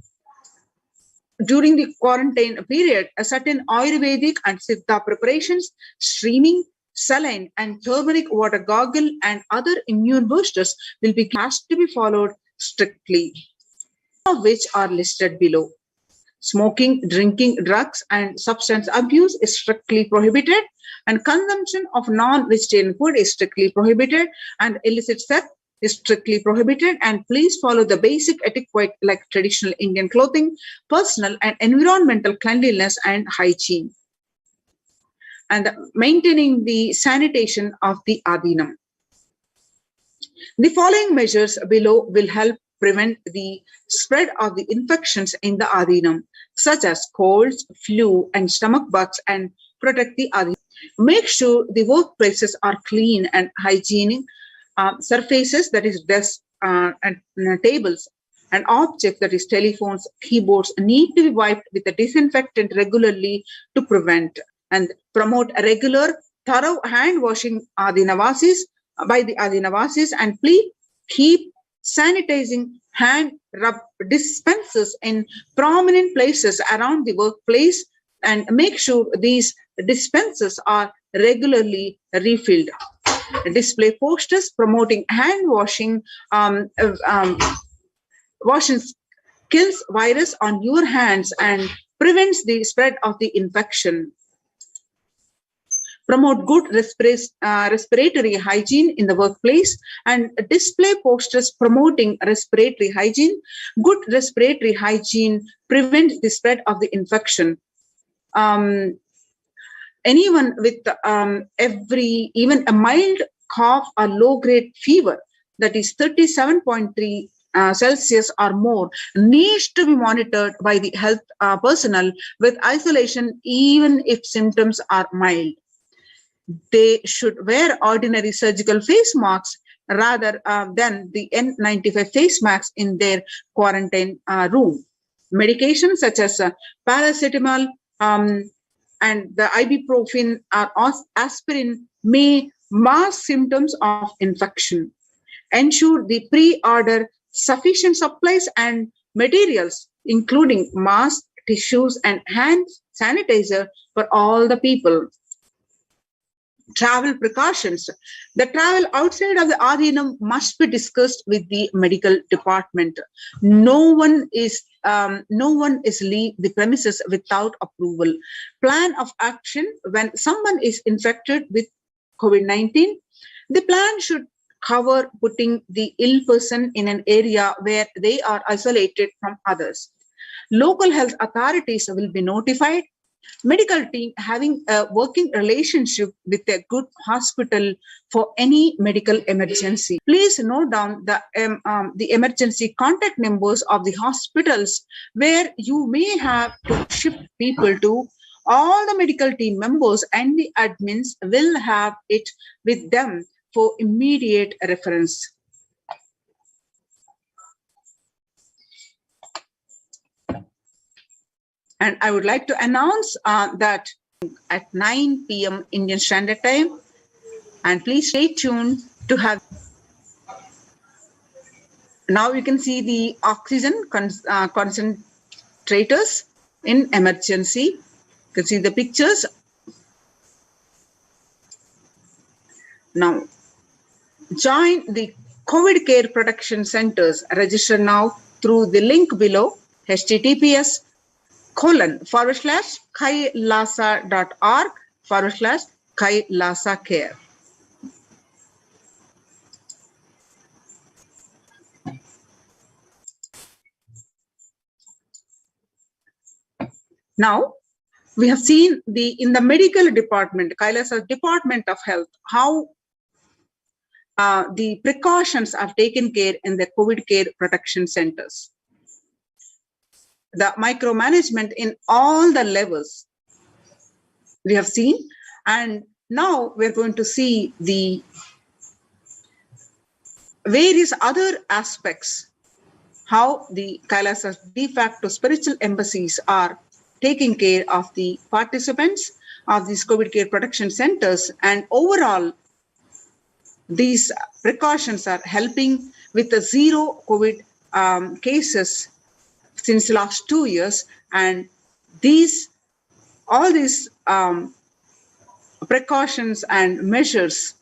During the quarantine period, a certain Ayurvedic and Siddha preparations, streaming, saline, and turmeric water gargle, and other immune boosters will be asked to be followed strictly, of which are listed below. Smoking, drinking, drugs, and substance abuse is strictly prohibited, and consumption of non-vegetarian food is strictly prohibited, and illicit sex is strictly prohibited. And please follow the basic etiquette like traditional Indian clothing, personal and environmental cleanliness and hygiene, and maintaining the sanitation of the Adinam. The following measures below will help prevent the spread of the infections in the Adinam, such as colds, flu, and stomach bugs, and protect the Adinam. Make sure the workplaces are clean and hygienic. Surfaces, that is desks and tables, and objects, that is telephones, keyboards, need to be wiped with a disinfectant regularly to prevent and promote a regular, thorough hand washing by the Adinavasis, and please keep sanitizing hand rub dispensers in prominent places around the workplace and make sure these dispensers are regularly refilled. Display posters promoting hand washing, washing kills virus on your hands and prevents the spread of the infection. Promote good respiratory hygiene in the workplace and display posters promoting respiratory hygiene. Good respiratory hygiene prevents the spread of the infection. Anyone with even a mild cough or low-grade fever, that is 37.3 Celsius or more, needs to be monitored by the health personnel with isolation even if symptoms are mild. They should wear ordinary surgical face masks rather than the N95 face masks in their quarantine room. Medications such as paracetamol and the ibuprofen or aspirin may mask symptoms of infection. Ensure the pre-order sufficient supplies and materials, including masks, tissues, and hand sanitizer for all the people. Travel precautions. The travel outside of the Adhinam must be discussed with the medical department. No one is leave the premises without approval. Plan of action when someone is infected with COVID-19. The plan should cover putting the ill person in an area where they are isolated from others. Local health authorities will be notified. Medical team having a working relationship with a good hospital for any medical emergency. Please note down the emergency contact numbers of the hospitals where you may have to shift people to. All the medical team members and the admins will have it with them for immediate reference. And I would like to announce that at 9 p.m. Indian Standard Time, and please stay tuned to have. Now you can see the oxygen concentrators in emergency. You can see the pictures. Now, join the COVID Care Protection Centers. Register now through the link below, https://kailasa.org/Kailasa Care. Now, we have seen in the medical department, Kailasa Department of Health, how the precautions are taken care in the COVID Care Protection Centers. The micromanagement in all the levels we have seen, and now we're going to see the various other aspects, how the Kailasa's de facto spiritual embassies are taking care of the participants of these COVID Care Protection Centers, and overall these precautions are helping with the zero COVID cases since last 2 years, and all these precautions and measures,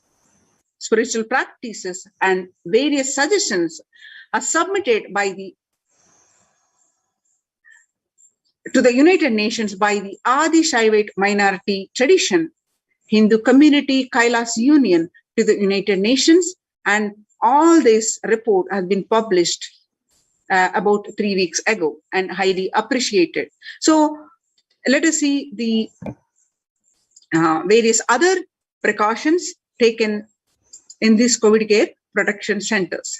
spiritual practices, and various suggestions are submitted to the United Nations by the Adi Shaivite minority tradition, Hindu community Kailas Union to the United Nations, and all this report has been published about 3 weeks ago and highly appreciated. So let us see the various other precautions taken in these COVID Care Protection Centers.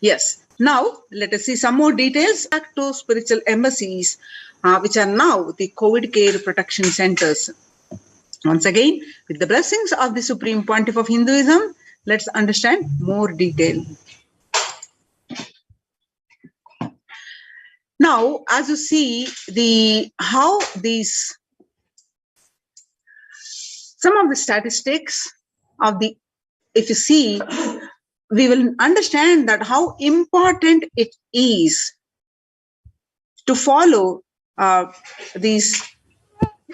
Yes. Now, let us see some more details. Back to spiritual embassies, which are now the COVID care protection centers. Once again, with the blessings of the Supreme Pontiff of Hinduism, let's understand more detail. Now, as you see, how these, some of the statistics of the, if you see, we will understand that how important it is to follow these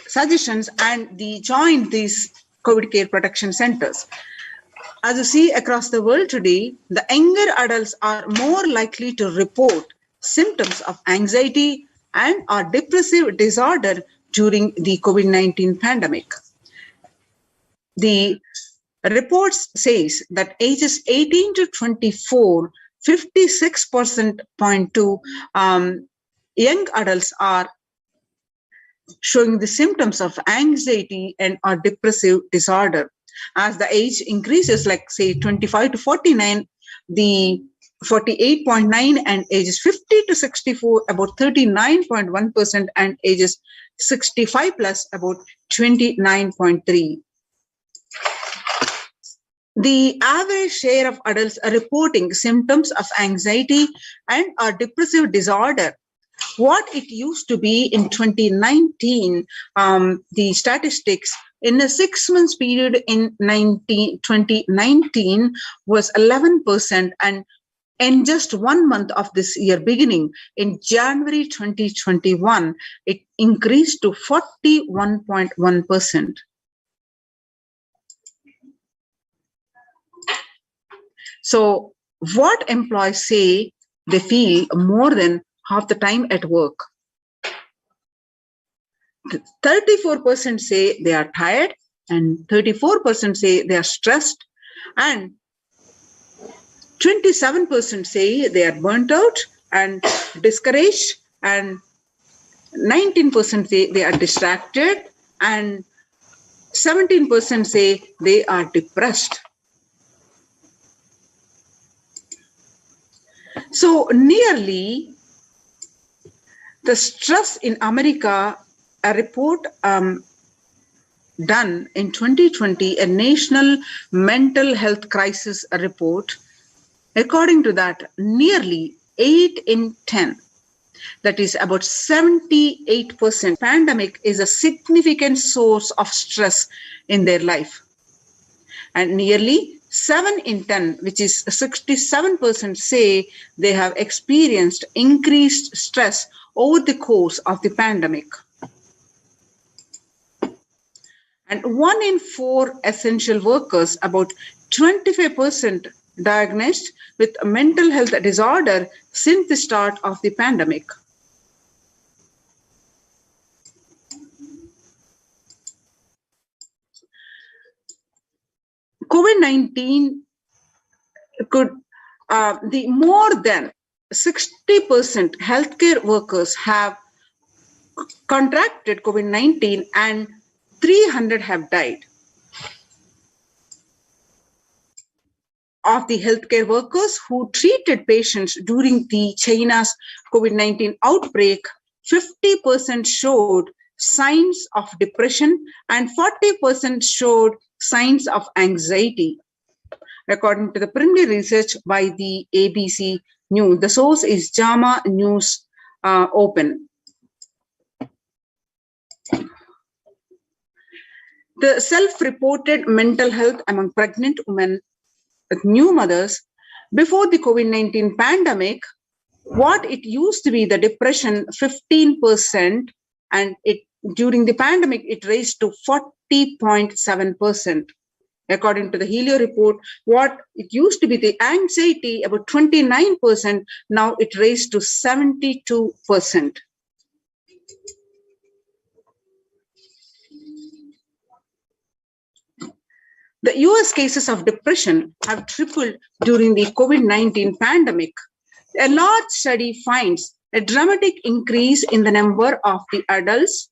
suggestions and join these COVID care protection centers. As you see across the world today, the younger adults are more likely to report symptoms of anxiety and or depressive disorder during the COVID-19 pandemic. The reports says that ages 18 to 24, 56.2% young adults are showing the symptoms of anxiety and or depressive disorder. As the age increases, like say 25 to 49, the 48.9%, and ages 50 to 64, about 39.1%, and ages 65 plus, about 29.3%. The average share of adults are reporting symptoms of anxiety and or depressive disorder. What it used to be in 2019, the statistics in a 6 months period in 2019 was 11%, and in just 1 month of this year beginning in January 2021, it increased to 41.1%. So what employees say they feel more than half the time at work. 34% say they are tired, and 34% say they are stressed, and 27% say they are burnt out and discouraged, and 19% say they are distracted, and 17% say they are depressed. So nearly the stress in America, a report done in 2020, a national mental health crisis report, according to that, nearly 8 in 10, that is about 78%, pandemic is a significant source of stress in their life. And nearly 7 in 10, which is 67%, say they have experienced increased stress over the course of the pandemic. And 1 in 4 essential workers, about 25%, diagnosed with a mental health disorder since the start of the pandemic. COVID-19 could, the more than 60% healthcare workers have contracted COVID-19 and 300 have died. Of the healthcare workers who treated patients during the China's COVID-19 outbreak, 50% showed signs of depression and 40% showed signs of anxiety. According to the preliminary research by the ABC News, the source is JAMA News Open. The self-reported mental health among pregnant women with new mothers before the COVID-19 pandemic, what it used to be the depression 15%, and during the pandemic it raised to 40.7%. According to the Helio report, what it used to be the anxiety about 29%, now it raised to 72%. The US cases of depression have tripled during the COVID-19 pandemic. A large study finds a dramatic increase in the number of the adults.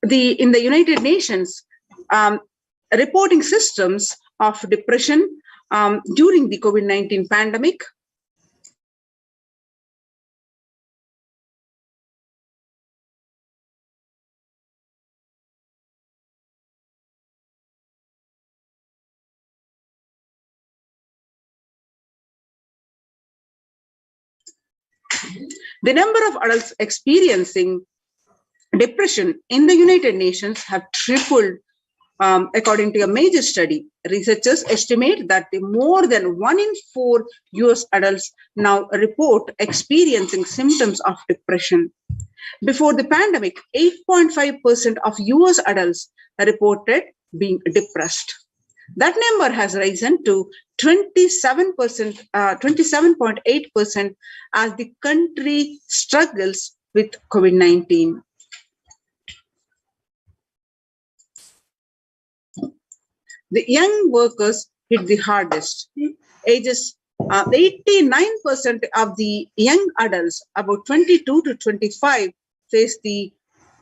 In the United Nations, reporting systems of depression during the COVID-19 pandemic. The number of adults experiencing depression in the United Nations have tripled according to a major study. Researchers estimate that more than 1 in 4 US adults now report experiencing symptoms of depression. Before the pandemic, 8.5% of US adults reported being depressed. That number has risen to 27.8% as the country struggles with COVID-19. The young workers hit the hardest. 89% of the young adults, about 22 to 25, face the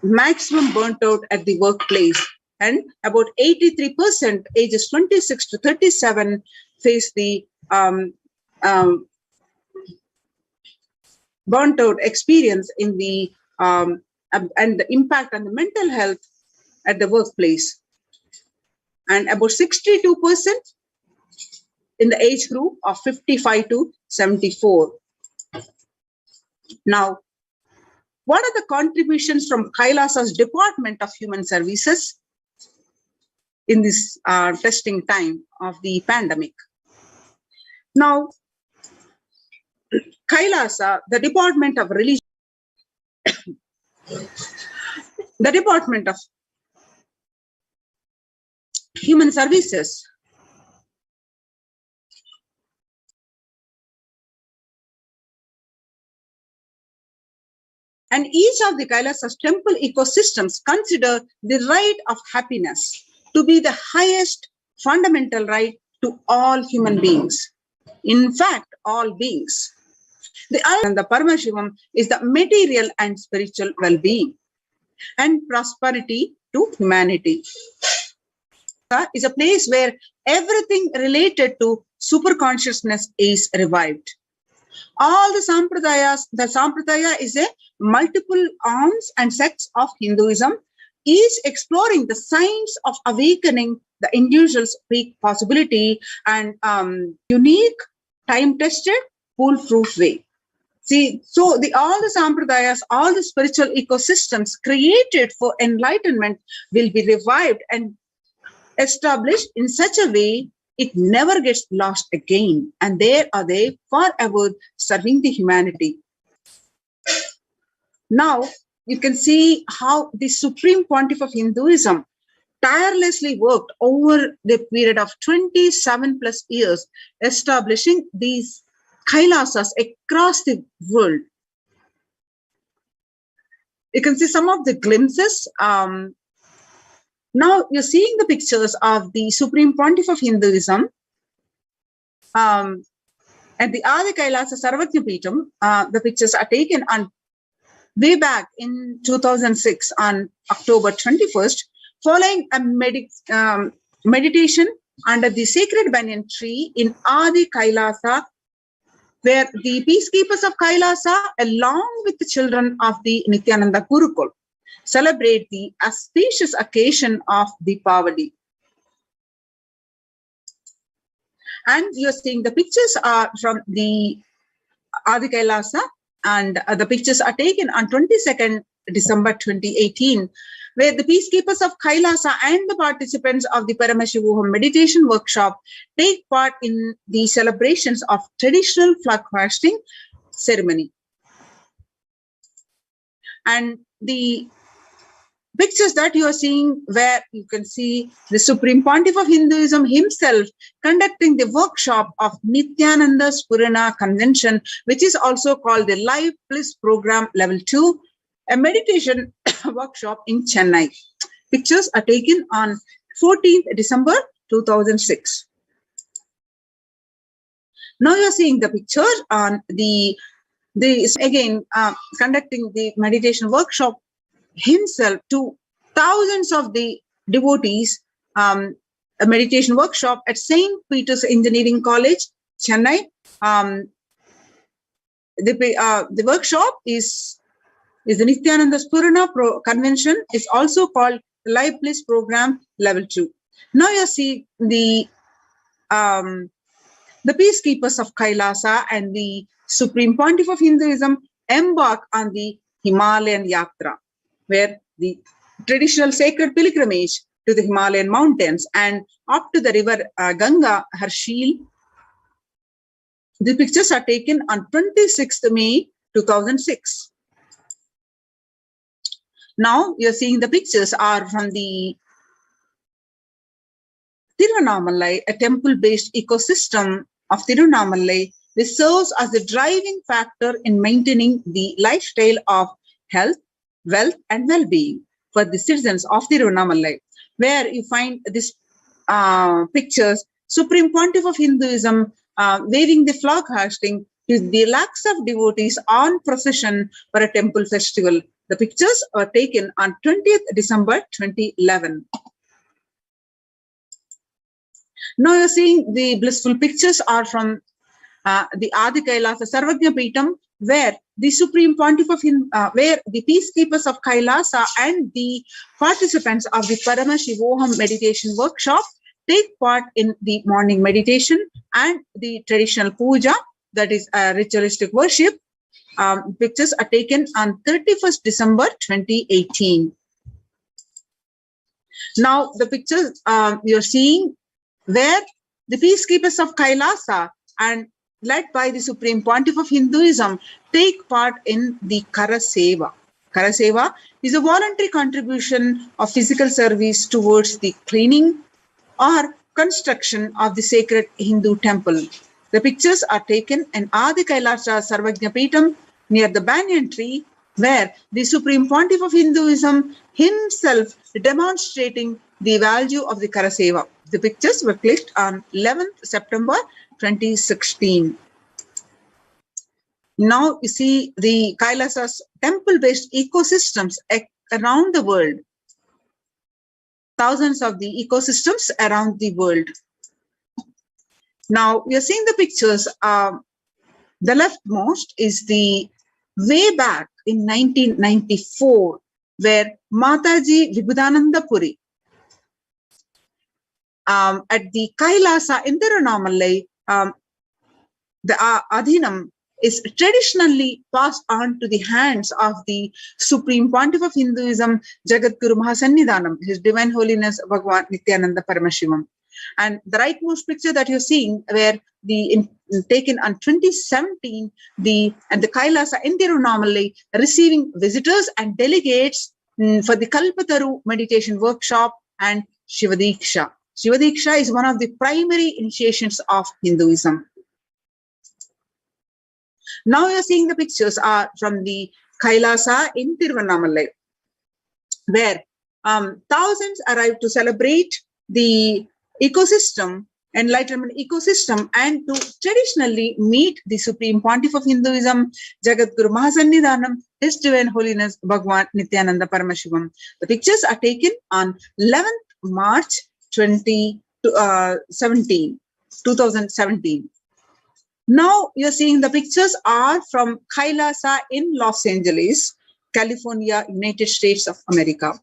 maximum burnt out at the workplace. And about 83%, ages 26 to 37, face the burnt out experience in the and the impact on the mental health at the workplace. And about 62% in the age group of 55 to 74. Now, what are the contributions from Kailasa's Department of Human Services in this testing time of the pandemic? Now, Kailasa, the Department of Religion, the Department of Human Services and each of the Kailasa's temple ecosystems consider the right of happiness to be the highest fundamental right to all human beings. In fact, all beings. The Enlightenanda Paramashivam is the material and spiritual well-being and prosperity to humanity. Is a place where everything related to superconsciousness is revived. All the Sampradaya is a multiple arms and sects of Hinduism, each exploring the science of awakening the individual's peak possibility and unique, time-tested, foolproof way. See, so all the Sampradayas, all the spiritual ecosystems created for enlightenment will be revived and established in such a way it never gets lost again. And there are they forever serving the humanity. Now, you can see how the Supreme Pontiff of Hinduism tirelessly worked over the period of 27 plus years, establishing these Kailasas across the world. You can see some of the glimpses. Now you're seeing the pictures of the Supreme Pontiff of Hinduism at the Adi Kailasa Sarvatya Peetham. The pictures are taken on way back in 2006 on October 21st, following a meditation under the sacred banyan tree in Adi Kailasa, where the peacekeepers of Kailasa, along with the children of the Nithyananda Gurukul, celebrate the auspicious occasion of Deepavali. And you're seeing the pictures are from the Adi Kailasa, and the pictures are taken on 22nd December 2018, where the peacekeepers of Kailasa and the participants of the Paramashivoham meditation workshop take part in the celebrations of traditional flag hoisting ceremony. And the pictures that you are seeing, where you can see the Supreme Pontiff of Hinduism himself conducting the workshop of Nithyananda Purana Convention, which is also called the Life Bliss Program Level 2, a meditation workshop in Chennai. Pictures are taken on 14th December 2006. Now you're seeing the picture on the conducting the meditation workshop himself to thousands of the devotees a meditation workshop at St. Peter's Engineering College, Chennai. The workshop is the Nithyananda Spurana Convention. It's also called Live Bliss Program Level 2. Now you see the peacekeepers of Kailasa and the Supreme Pontiff of Hinduism embark on the Himalayan Yatra, where the traditional sacred pilgrimage to the Himalayan mountains and up to the river Ganga, her shield. The pictures are taken on 26th May 2006. Now you're seeing the pictures are from the Tiruvannamalai, a temple-based ecosystem of Tiruvannamalai, which serves as the driving factor in maintaining the lifestyle of health, wealth, and well-being for the citizens of Tiruvannamalai, where you find these pictures, Supreme Pontiff of Hinduism waving the flag hosting to the lakhs of devotees on procession for a temple festival. The pictures are taken on 20th December 2011. Now you're seeing the blissful pictures are from the Adi Kailasa Sarvajna Peetam, where the Supreme Pontiff of where the peacekeepers of Kailasa and the participants of the Paramashivoham meditation workshop take part in the morning meditation and the traditional puja, that is ritualistic worship. Pictures are taken on 31st December 2018. Now the pictures you're seeing where the peacekeepers of Kailasa and led by the Supreme Pontiff of Hinduism take part in the Karaseva. Karaseva is a voluntary contribution of physical service towards the cleaning or construction of the sacred Hindu temple. The pictures are taken in Adi Kailasa Sarvajna Peetam near the banyan tree, where the Supreme Pontiff of Hinduism himself demonstrating the value of the Karaseva. The pictures were clicked on 11th September 2016. Now you see the Kailasa's temple-based ecosystems around the world. Thousands of the ecosystems around the world. Now we are seeing the pictures. The leftmost is the way back in 1994, where Mataji Vibhudananda Puri at the Kailasa in Tiruvannamalai, the Adhinam is traditionally passed on to the hands of the Supreme Pontiff of Hinduism, Jagadguru Mahasannidhanam, His Divine Holiness Bhagavan Nithyananda Paramashivam. And the rightmost picture that you're seeing, where taken on 2017, the Kailasa in Tiruvannamalai receiving visitors and delegates for the Kalpataru meditation workshop and Shivadiksha. Shivadiksha is one of the primary initiations of Hinduism. Now you're seeing the pictures are from the Kailasa in Tiruvannamalai, where thousands arrive to celebrate the ecosystem, enlightenment ecosystem, and to traditionally meet the Supreme Pontiff of Hinduism, Jagadguru Mahasannidhanam, His Divine Holiness Bhagavan Nithyananda Paramashivam. The pictures are taken on 11th March 2017. Now you're seeing the pictures are from Kailasa in Los Angeles, California, United States of America.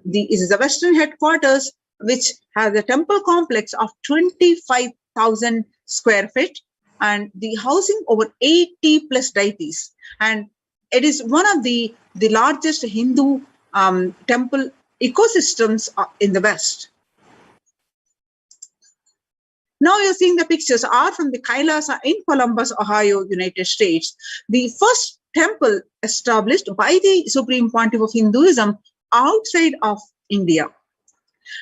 This is the Western headquarters, which has a temple complex of 25,000 square feet and the housing over 80 plus deities. And it is one of the largest Hindu temple ecosystems in the West. Now you're seeing the pictures are from the Kailasa in Columbus, Ohio, United States. The first temple established by the Supreme Pontiff of Hinduism outside of India.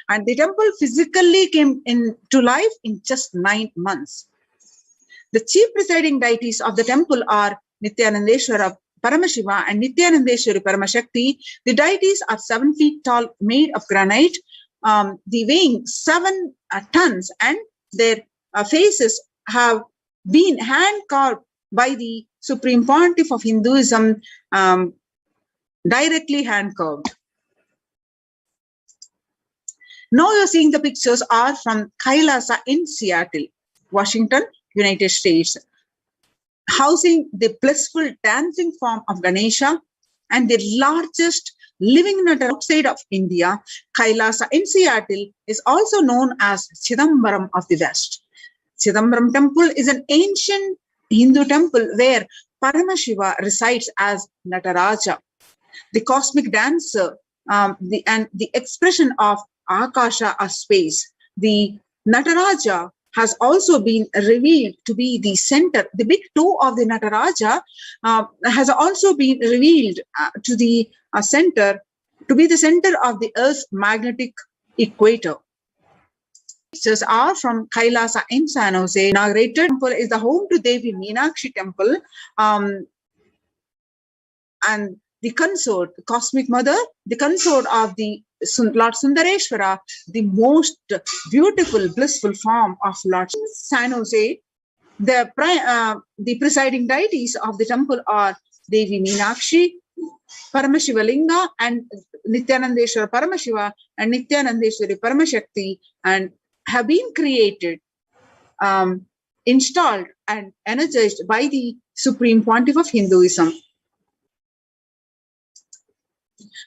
And the temple physically came into life in just 9 months. The chief presiding deities of the temple are Nithyanandeshwara Paramashiva and Nithyanandeshwari Paramashakti. The deities are 7 feet tall, made of granite, the weighing 7 tons, and their faces have been hand carved by the Supreme Pontiff of Hinduism, directly hand carved. Now you're seeing the pictures are from Kailasa in Seattle, Washington, United States, housing the blissful dancing form of Ganesha and the largest living Nataraja outside of India. Kailasa in Seattle is also known as Chidambaram of the West. Chidambaram temple is an ancient Hindu temple where Paramashiva resides as Nataraja, the cosmic dancer, and the expression of Akasha or space. The Nataraja has also been revealed to be the center. The big toe of the Nataraja has also been revealed to the center, to be the center of the Earth's magnetic equator. Pictures are from Kailasa in San Jose. Inaugurated temple is the home to Devi Meenakshi temple, and the consort, the cosmic mother, the consort of the Lord Sundareshwara, the most beautiful, blissful form of Lord San Jose. The presiding deities of the temple are Devi Meenakshi, Paramashivalinga, and Nithyanandeshwara Paramashiva, and Nithyanandeshwari Paramashakti, and have been created, installed, and energized by the Supreme Pontiff of Hinduism.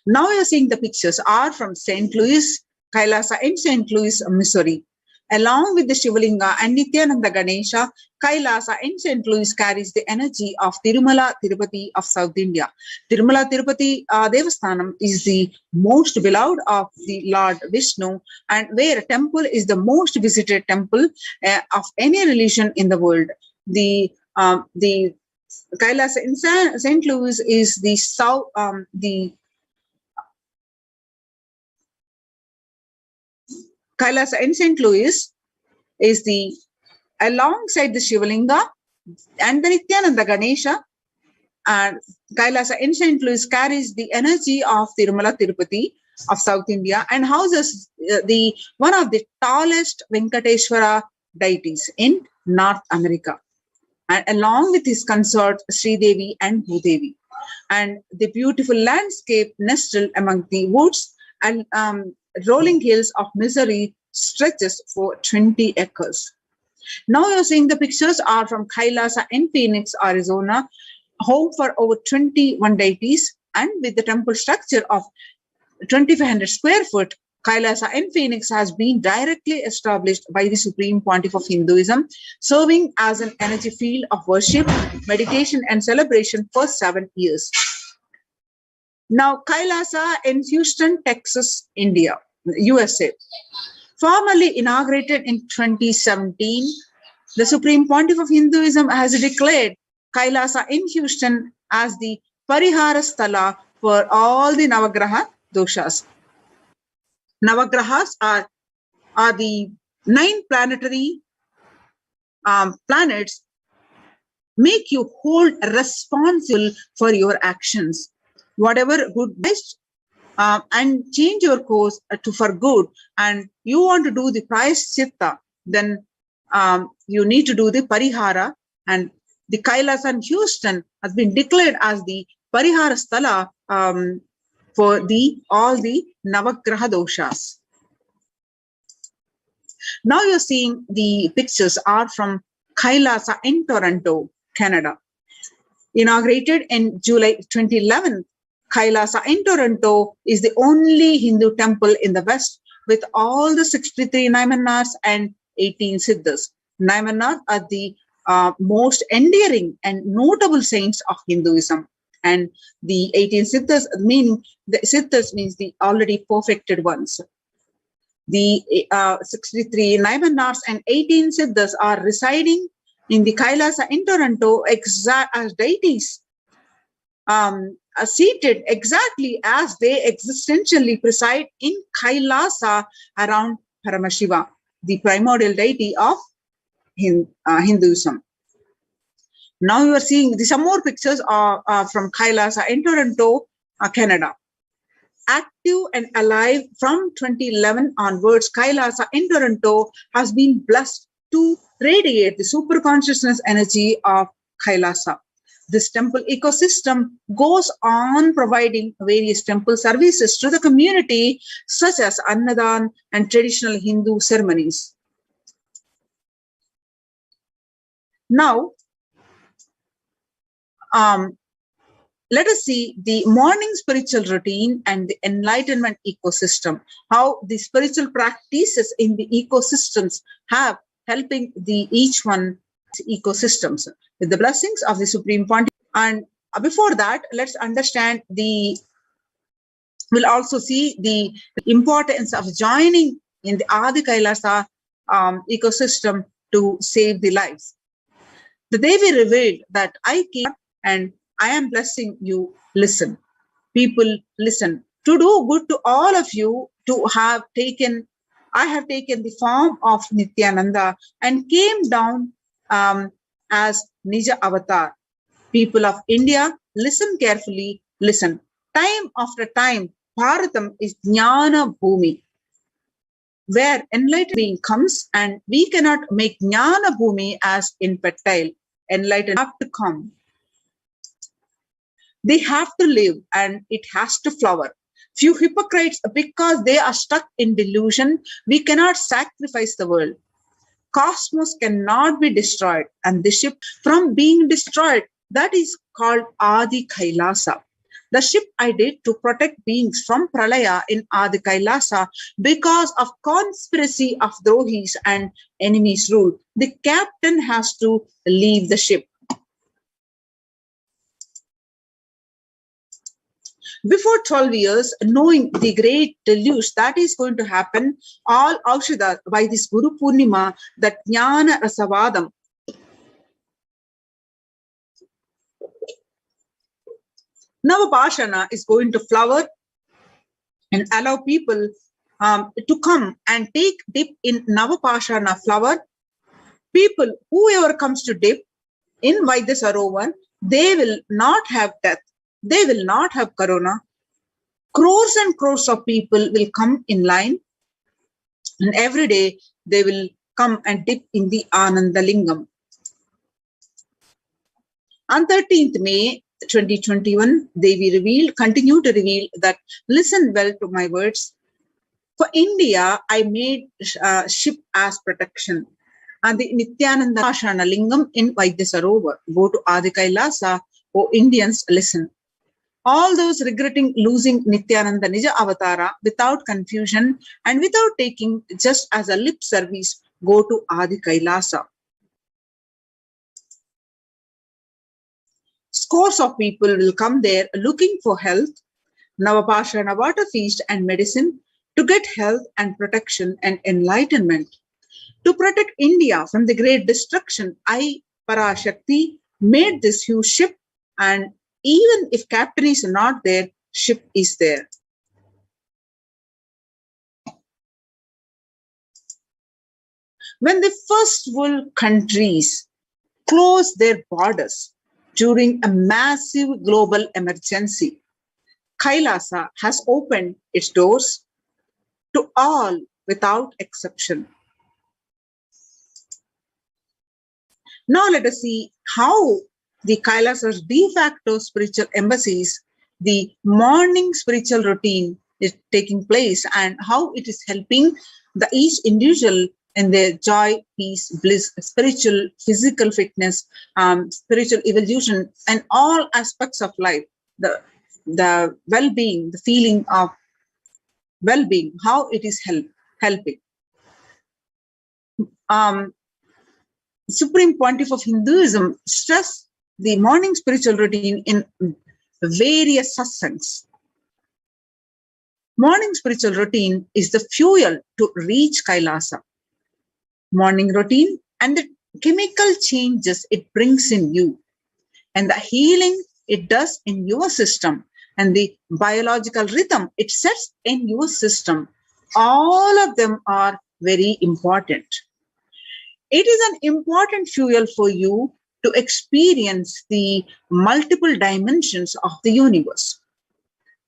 Now you're seeing the pictures are from St. Louis, Kailasa in St. Louis, Missouri. Along with the Shivalinga and Nithyananda Ganesha, Kailasa in St. Louis carries the energy of Tirumala Tirupati of South India. Tirumala Tirupati Devasthanam is the most beloved of the Lord Vishnu, and where a temple is the most visited temple of any religion in the world. The Kailasa in St. Louis is the south, Kailasa in St. Louis is the, alongside the Shivalinga and the Nithyananda Ganesha, and Kailasa in St. Louis carries the energy of Tirumala Tirupati of South India and houses one of the tallest Venkateshwara deities in North America, and along with his consort Sri Devi and Bhudevi. And the beautiful landscape nestled among the woods and rolling hills of Missouri stretches for 20 acres. Now you're seeing the pictures are from Kailasa in Phoenix, Arizona, home for over 21 deities, and with the temple structure of 2,500 square foot. Kailasa in Phoenix has been directly established by the Supreme Pontiff of Hinduism, serving as an energy field of worship, meditation, and celebration for 7 years. Now, Kailasa in Houston, Texas, India, USA. Formally inaugurated in 2017, the Supreme Pontiff of Hinduism has declared Kailasa in Houston as the Parihara Sthala for all the Navagraha doshas. Navagrahas are the 9 planetary planets make you hold responsible for your actions. Whatever good best and change your course for good, and you want to do the Prayaschitta, then you need to do the Parihara, and the Kailasa in Houston has been declared as the Parihara Sthala for all the Navagraha doshas. Now you're seeing the pictures are from Kailasa in Toronto, Canada. Inaugurated in July 2011, Kailasa in Toronto is the only Hindu temple in the West with all the 63 Naimanars and 18 Siddhas. Naimanars are the most endearing and notable saints of Hinduism. And the 18 Siddhas, meaning the Siddhas means the already perfected ones. The 63 Naimanars and 18 Siddhas are residing in the Kailasa in Toronto as deities, are seated exactly as they existentially preside in Kailasa around Paramashiva, the primordial deity of Hinduism. Now you are seeing some more pictures from Kailasa in Toronto, Canada. Active and alive from 2011 onwards, Kailasa in Toronto has been blessed to radiate the super consciousness energy of Kailasa. this temple ecosystem goes on providing various temple services to the community, such as Annadan and traditional Hindu ceremonies. Now, let us see the morning spiritual routine and the enlightenment ecosystem, how the spiritual practices in the ecosystems have helping the each one ecosystems with the blessings of the Supreme Pontiff. And before that, let's understand we'll also see the importance of joining in the Adi Kailasa ecosystem to save the lives. The Devi revealed that I came and I am blessing you. Listen. People, listen. To do good to all of you, I have taken the form of Nithyananda and came down as Nija Avatar. People of India, listen carefully. Listen. Time after time, Bharatam is Jnana Bhumi, where enlightened being comes, and we cannot make Jnana Bhumi as infantile. Enlightened have to come. They have to live, and it has to flower. Few hypocrites, because they are stuck in delusion, we cannot sacrifice the world. Cosmos cannot be destroyed, and the ship from being destroyed, that is called Adi Kailasa. The ship I did to protect beings from Pralaya in Adi Kailasa because of conspiracy of Drohis and enemies' rule. The captain has to leave the ship. Before 12 years, knowing the great deluge that is going to happen, all Aushadha by this Guru Purnima, that Jnana Rasavadam, Navapashana is going to flower and allow people to come and take dip in Navapashana flower. People, whoever comes to dip in Vaidyasarovar, they will not have death. They will not have corona. Crores and crores of people will come in line, and every day they will come and dip in the Ananda Lingam. On 13th May 2021, Devi continue to reveal that, listen well to my words. For India, I made ship as protection. And the Nithyananda Pashana Lingam in Vaidyasarovar. Go to Adi Kailasa, O Indians, listen. All those regretting losing Nithyananda Nija Avatara without confusion and without taking just as a lip service, go to Adi Kailasa. Scores of people will come there looking for health, Navapashana water feast and medicine to get health and protection and enlightenment. To protect India from the great destruction, I, Parashakti, made this huge ship, and even if captain is not there, ship is there. When the first world countries closed their borders during a massive global emergency, Kailasa has opened its doors to all without exception. Now let us see how the Kailasa's de facto spiritual embassies, the morning spiritual routine is taking place, and how it is helping the each individual in their joy, peace, bliss, spiritual, physical fitness, spiritual evolution, and all aspects of life, the well-being, the feeling of well-being, how it is helping. Supreme Pontiff of Hinduism stressed the morning spiritual routine in various satsangs. Morning spiritual routine is the fuel to reach Kailasa. Morning routine and the chemical changes it brings in you, and the healing it does in your system, and the biological rhythm it sets in your system, all of them are very important. It is an important fuel for you to experience the multiple dimensions of the universe.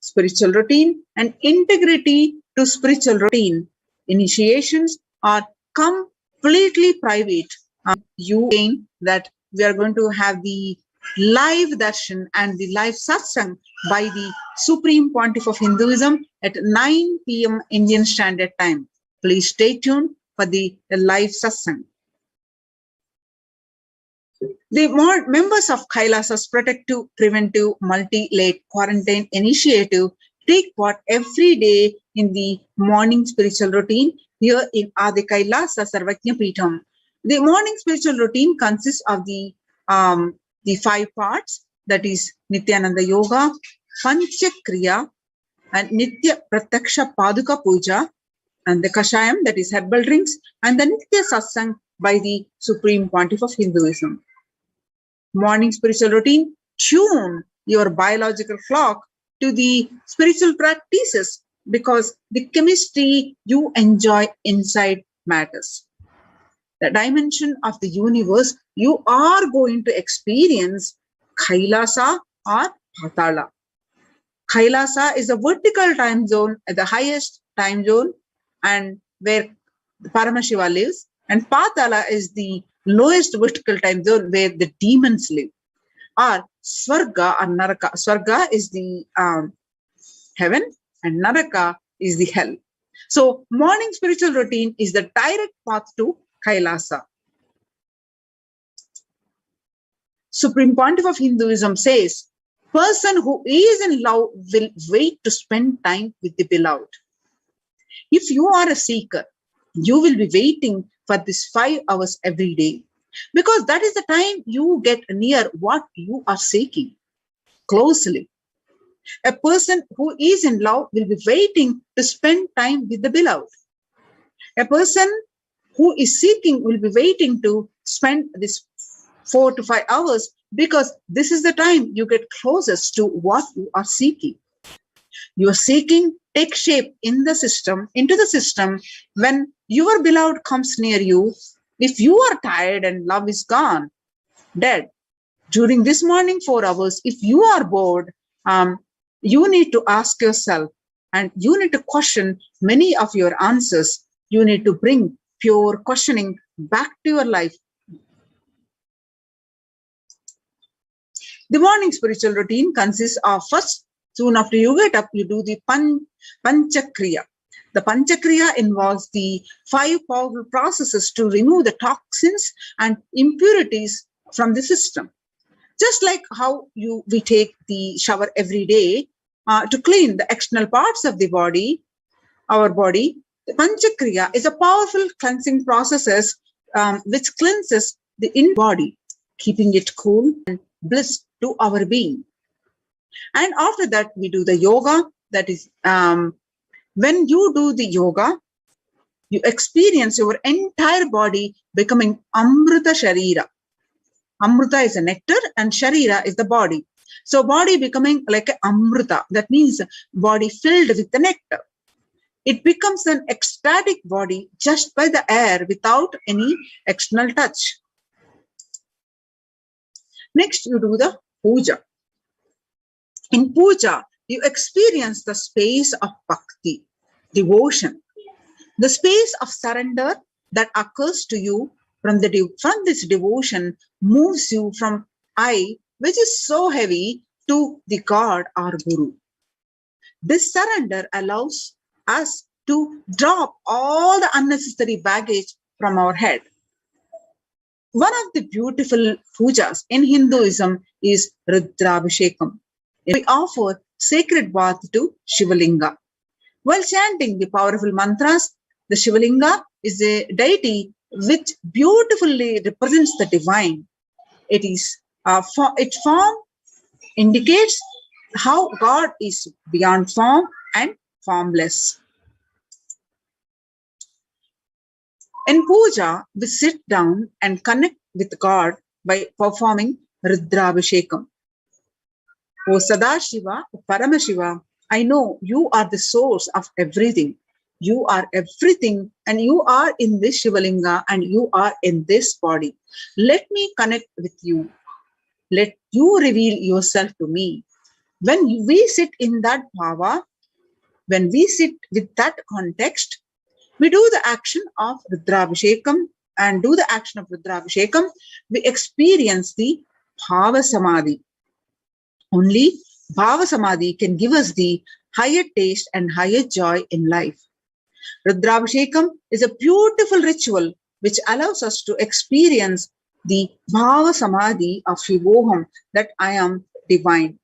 Spiritual routine and integrity to spiritual routine initiations are completely private. You saying that we are going to have the live darshan and the live satsang by the Supreme Pontiff of Hinduism at 9 p.m. Indian Standard Time. Please stay tuned for the live satsang. The members of Kailasa's Protective Preventive Multi-Late Quarantine Initiative take part every day in the morning spiritual routine here in Adi Kailasa Sarvajna Peetham. The morning spiritual routine consists of the 5 parts, that is Nithyananda Yoga, Panchakriya, and Nitya Pratyaksha Paduka Puja, and the Kashayam, that is herbal drinks, and the Nitya Satsang by the Supreme Pontiff of Hinduism. Morning spiritual routine, tune your biological clock to the spiritual practices because the chemistry you enjoy inside matters. The dimension of the universe you are going to experience Kailasa or Patala. Kailasa is a vertical time zone at the highest time zone and where Paramashiva lives, and Patala is the lowest vertical time zone where the demons live. Or Swarga or Naraka. Swarga is the heaven and Naraka is the hell. So morning spiritual routine is the direct path to Kailasa. Supreme Pontiff of Hinduism says, person who is in love will wait to spend time with the beloved. If you are a seeker, you will be waiting for this 5 hours every day because that is the time you get near what you are seeking closely. A person who is in love will be waiting to spend time with the beloved. A person who is seeking will be waiting to spend this 4 to 5 hours because this is the time you get closest to what you are seeking. Your seeking takes shape into the system when your beloved comes near you. If you are tired and love is gone, dead, during this morning 4 hours, if you are bored, you need to ask yourself and you need to question many of your answers. You need to bring pure questioning back to your life. The morning spiritual routine consists of first, soon after you get up, you do the Panchakriya. The Panchakriya involves the 5 powerful processes to remove the toxins and impurities from the system. Just like how we take the shower every day to clean the external parts of the body, our body, the Panchakriya is a powerful cleansing process which cleanses the inner body, keeping it cool and bliss to our being. And after that, we do the yoga. That is, when you do the yoga, you experience your entire body becoming Amrita Sharira. Amrita is a nectar and Sharira is the body. So body becoming like a Amrita. That means body filled with the nectar. It becomes an ecstatic body just by the air without any external touch. Next, you do the puja. In puja, you experience the space of bhakti, devotion, the space of surrender that occurs to you from this devotion moves you from I, which is so heavy, to the God or Guru. This surrender allows us to drop all the unnecessary baggage from our head. One of the beautiful pujas in Hinduism is Rudrabhishekam. We offer sacred bath to Shivalinga. While chanting the powerful mantras, the Shivalinga is a deity which beautifully represents the divine. Its form indicates how God is beyond form and formless. In puja, we sit down and connect with God by performing Rudrabhishekam. O Sadashiva, Paramashiva, I know you are the source of everything. You are everything and you are in this Shivalinga and you are in this body. Let me connect with you. Let you reveal yourself to me. When we sit in that bhava, when we sit with that context, we do the action of Rudrabhishekam and do the action of Rudrabhishekam, we experience the Bhava Samadhi. Only Bhava Samadhi can give us the higher taste and higher joy in life. Rudrabhishekam is a beautiful ritual which allows us to experience the Bhava Samadhi of Shivoham, that I am divine.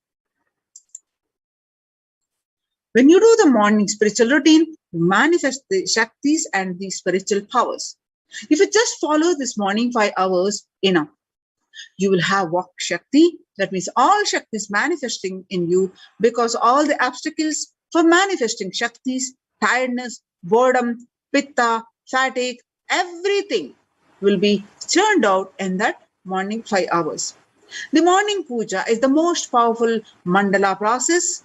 When you do the morning spiritual routine, you manifest the Shaktis and the spiritual powers. If you just follow this morning 5 hours, enough. You will have Vak Shakti, that means all Shaktis manifesting in you, because all the obstacles for manifesting Shaktis, tiredness, boredom, pitta, fatigue, everything will be churned out in that morning 5 hours. The morning puja is the most powerful mandala process,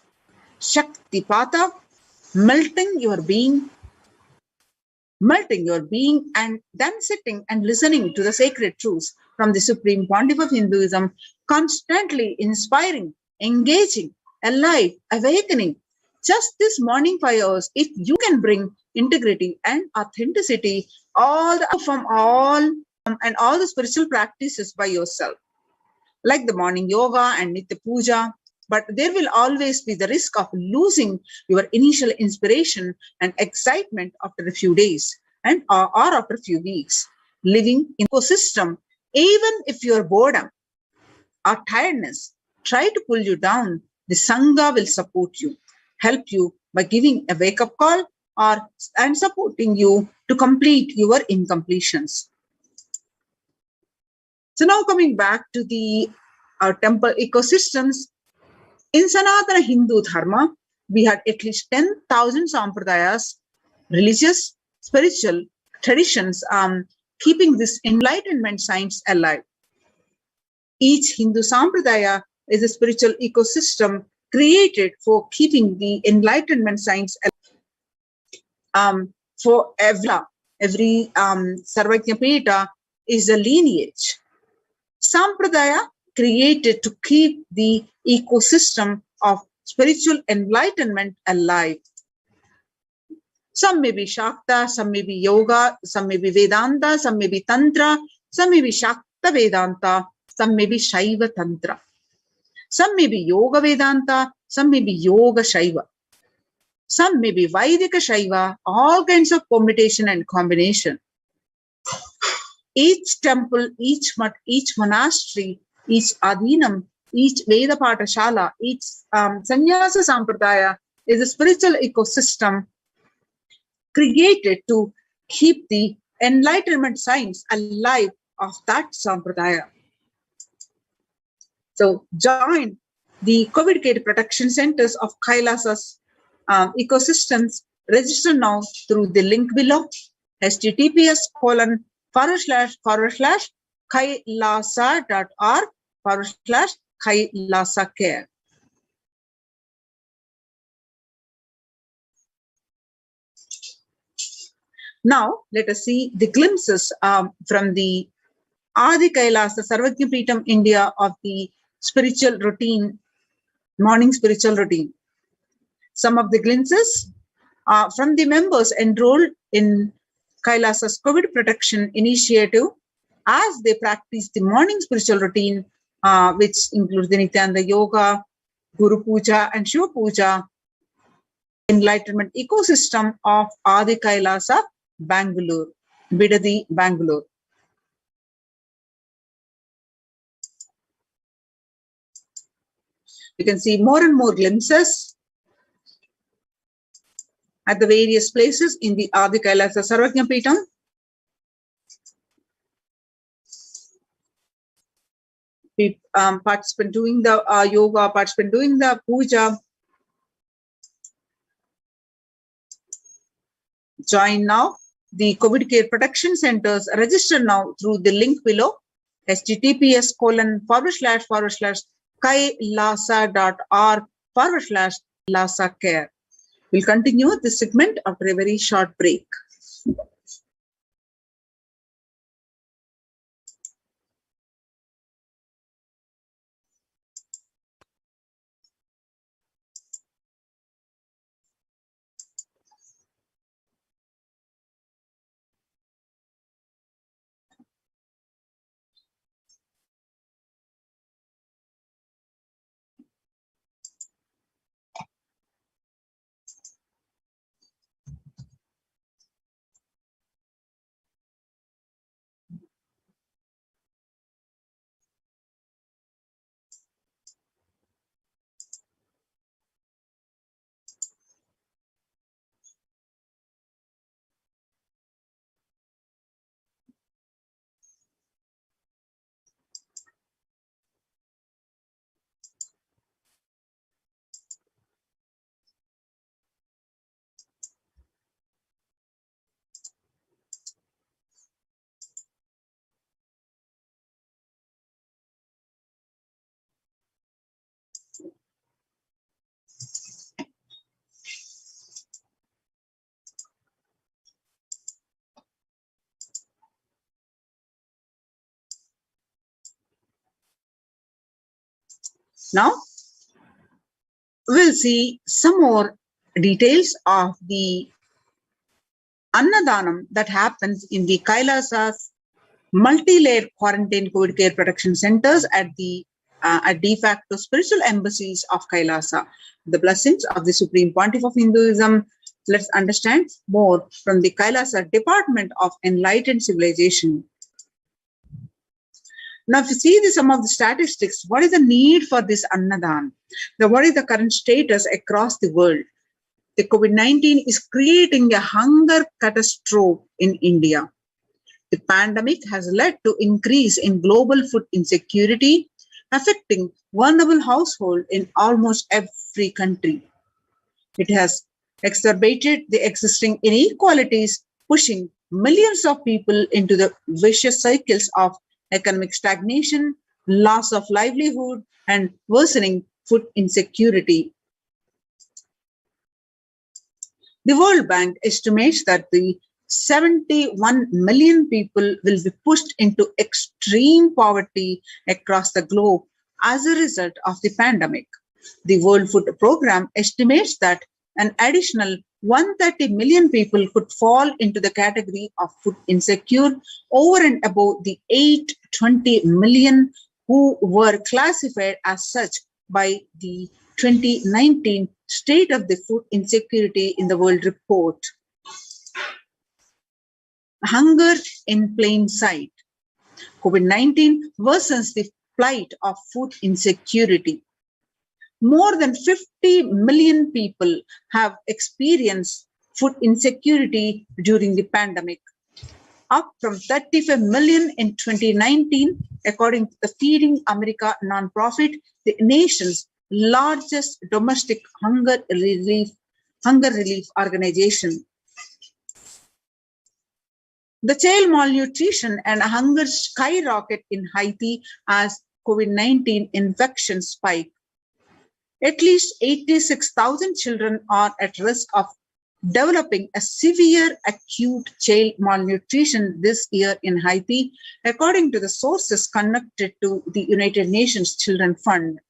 Shakti Pata, melting your being, and then sitting and listening to the sacred truths from the Supreme Pontiff of Hinduism, constantly inspiring, engaging, alive, awakening. Just this morning 5 hours, if you can bring integrity and authenticity, all the spiritual practices by yourself, like the morning yoga and Nitya Puja, but there will always be the risk of losing your initial inspiration and excitement after a few days or after a few weeks. Living in ecosystem, even if your boredom or tiredness try to pull you down, the Sangha will support you, help you by giving a wake-up call and supporting you to complete your incompletions. So now coming back to the temple ecosystems, in Sanatana Hindu Dharma, we had at least 10,000 sampradayas, religious, spiritual traditions, keeping this enlightenment science alive. Each Hindu sampradaya is a spiritual ecosystem created for keeping the enlightenment science alive. For every Sarvajñapeta is a lineage. Sampradaya created to keep the ecosystem of spiritual enlightenment alive. Some may be Shakta, some may be Yoga, some may be Vedanta, some may be Tantra, some may be Shakta Vedanta, some may be Shaiva Tantra. Some may be Yoga Vedanta, some may be Yoga Shaiva. Some may be Vaidika Shaiva, all kinds of permutation and combination. Each temple, each mutt, each monastery, each adhinam, each Veda Patashala, each Sannyasa Sampradaya is a spiritual ecosystem created to keep the enlightenment science alive of that Sampradaya. So join the COVID care protection centers of Kailasa's ecosystems. Register now through the link below, https://kailasa.org/Kailasa Now, let us see the glimpses from the Adi Kailasa Sarvajñapeetam India of the spiritual routine, morning spiritual routine. Some of the glimpses from the members enrolled in Kailasa's COVID protection initiative as they practice the morning spiritual routine, which includes the Nityananda Yoga, Guru Puja, and Shiva Puja, enlightenment ecosystem of Adi Kailasa, Bangalore, Bidadi, Bangalore. You can see more and more glimpses at the various places in the Adi Kailasa Sarvajñapeetam. Participant doing the yoga, participant doing the puja. Join now the COVID care protection centers. Register now through the link below, https://kailasa.org/Lasa care. We'll continue this segment after a very short break. Now, we'll see some more details of the Annadanam that happens in the Kailasa's multi-layered quarantine COVID care protection centers at the de facto spiritual embassies of Kailasa. The blessings of the Supreme Pontiff of Hinduism. Let's understand more from the Kailasa Department of Enlightened Civilization. Now, if you see some of the statistics, what is the need for this Annadan? What is the current status across the world? The COVID-19 is creating a hunger catastrophe in India. The pandemic has led to increase in global food insecurity, affecting vulnerable households in almost every country. It has exacerbated the existing inequalities, pushing millions of people into the vicious cycles of economic stagnation, loss of livelihood, and worsening food insecurity. The World Bank estimates that the 71 million people will be pushed into extreme poverty across the globe as a result of the pandemic. The World Food Programme estimates that an additional 130 million people could fall into the category of food insecure over and above the 820 million who were classified as such by the 2019 State of the Food Insecurity in the World report. Hunger in plain sight. COVID-19 worsens the plight of food insecurity. More than 50 million people have experienced food insecurity during the pandemic, up from 35 million in 2019, according to the Feeding America nonprofit, the nation's largest domestic hunger relief organization. The child malnutrition and hunger skyrocket in Haiti as COVID-19 infection spike. At least 86,000 children are at risk of developing a severe acute child malnutrition this year in Haiti, according to the sources connected to the United Nations Children Fund.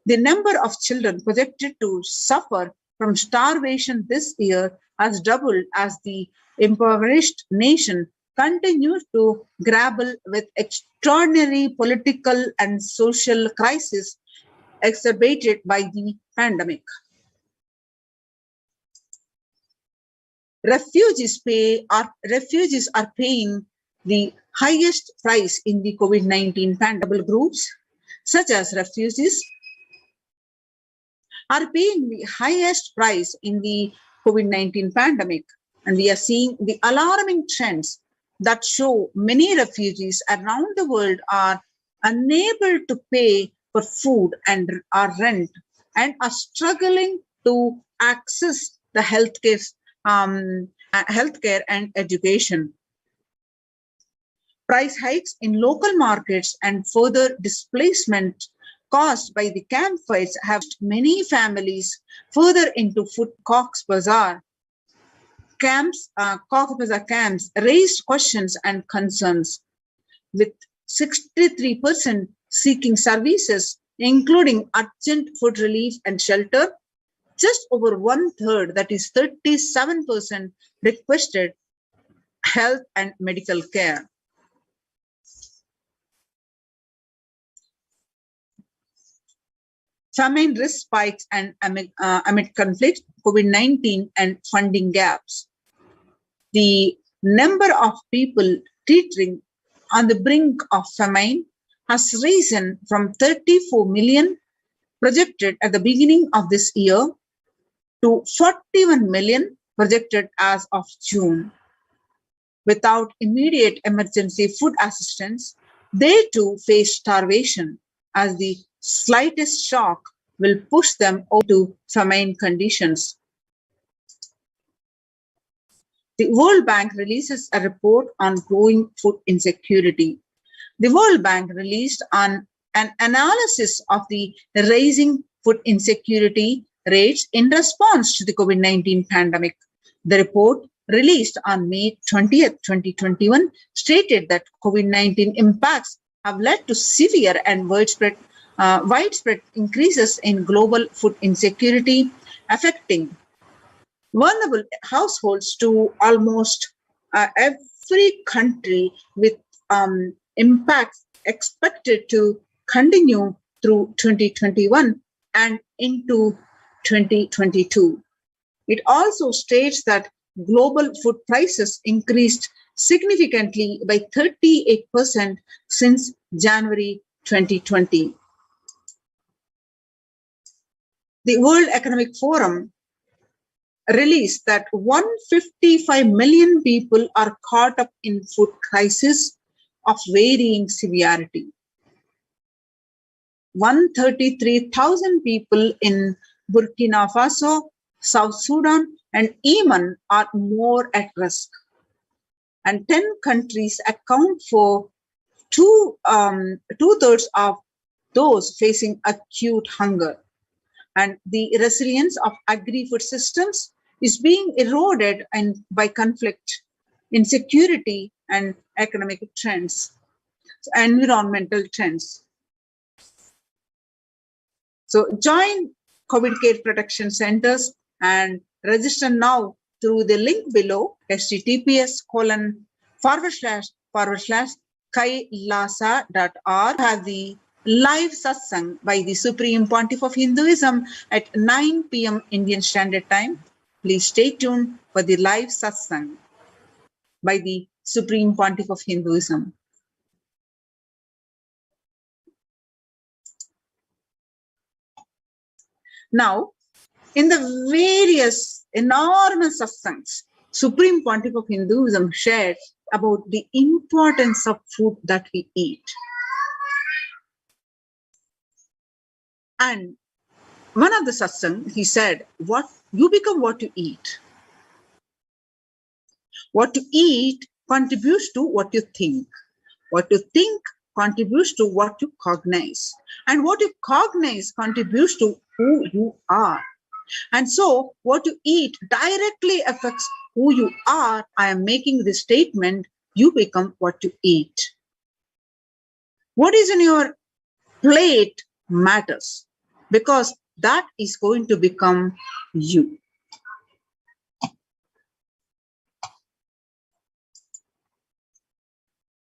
The number of children projected to suffer from starvation this year has doubled as the impoverished nation continues to grapple with extraordinary political and social crisis exacerbated by the pandemic. Refugees are paying the highest price in the COVID-19 pandemic. Groups such as refugees are paying the highest price in the COVID-19 pandemic, and we are seeing the alarming trends that show many refugees around the world are unable to pay for food and rent and are struggling to access the healthcare and education. Price hikes in local markets and further displacement caused by the camp fights have many families further into food Cox's Bazar camps raised questions and concerns, with 63% seeking services, including urgent food relief and shelter. Just over 1/3, that is 37%, requested health and medical care. Famine risk spikes and amid conflict, COVID-19 and funding gaps. The number of people teetering on the brink of famine has risen from 34 million projected at the beginning of this year to 41 million projected as of June. Without immediate emergency food assistance, they too face starvation, as the slightest shock will push them to famine conditions. The World Bank releases a report on growing food insecurity. The World Bank released an analysis of the rising food insecurity rates in response to the COVID-19 pandemic. The report, released on May 20th, 2021, stated that COVID-19 impacts have led to severe and widespread widespread increases in global food insecurity, affecting vulnerable households to almost every country, with impacts expected to continue through 2021 and into 2022. It also states that global food prices increased significantly by 38% since January 2020. The World Economic Forum released that 155 million people are caught up in food crisis of varying severity. 133,000 people in Burkina Faso, South Sudan, and Yemen are more at risk. And 10 countries account for two-thirds of those facing acute hunger. And the resilience of agri-food systems is being eroded by conflict, insecurity, and economic trends, environmental trends. So join COVID Care Protection Centers and register now through the link below, https://kailasa.org. Have the live satsang by the Supreme Pontiff of Hinduism at 9 p.m. Indian Standard Time. Please stay tuned for the live satsang by the Supreme Pontiff of Hinduism. Now, in the various enormous satsangs, Supreme Pontiff of Hinduism shared about the importance of food that we eat. And one of the satsang, he said, you become what you eat. What you eat contributes to what you think. What you think contributes to what you cognize. And what you cognize contributes to who you are. And so what you eat directly affects who you are. I am making this statement, you become what you eat. What is in your plate matters, because that is going to become you.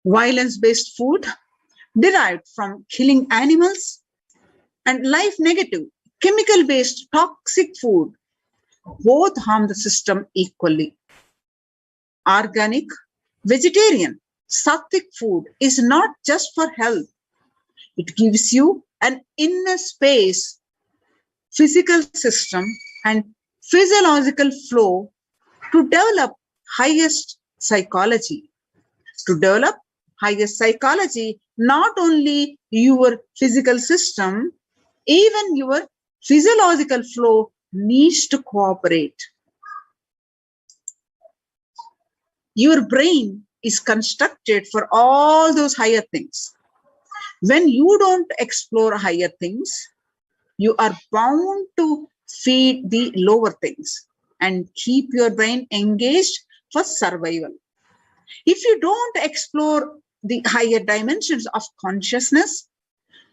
Violence-based food derived from killing animals, and life-negative, chemical-based toxic food both harm the system equally. Organic, vegetarian, sattvic food is not just for health. It gives you an inner space, physical system, and physiological flow to develop highest psychology. To develop highest psychology, not only your physical system, even your physiological flow needs to cooperate. Your brain is constructed for all those higher things. When you don't explore higher things, you are bound to feed the lower things and keep your brain engaged for survival. If you don't explore the higher dimensions of consciousness,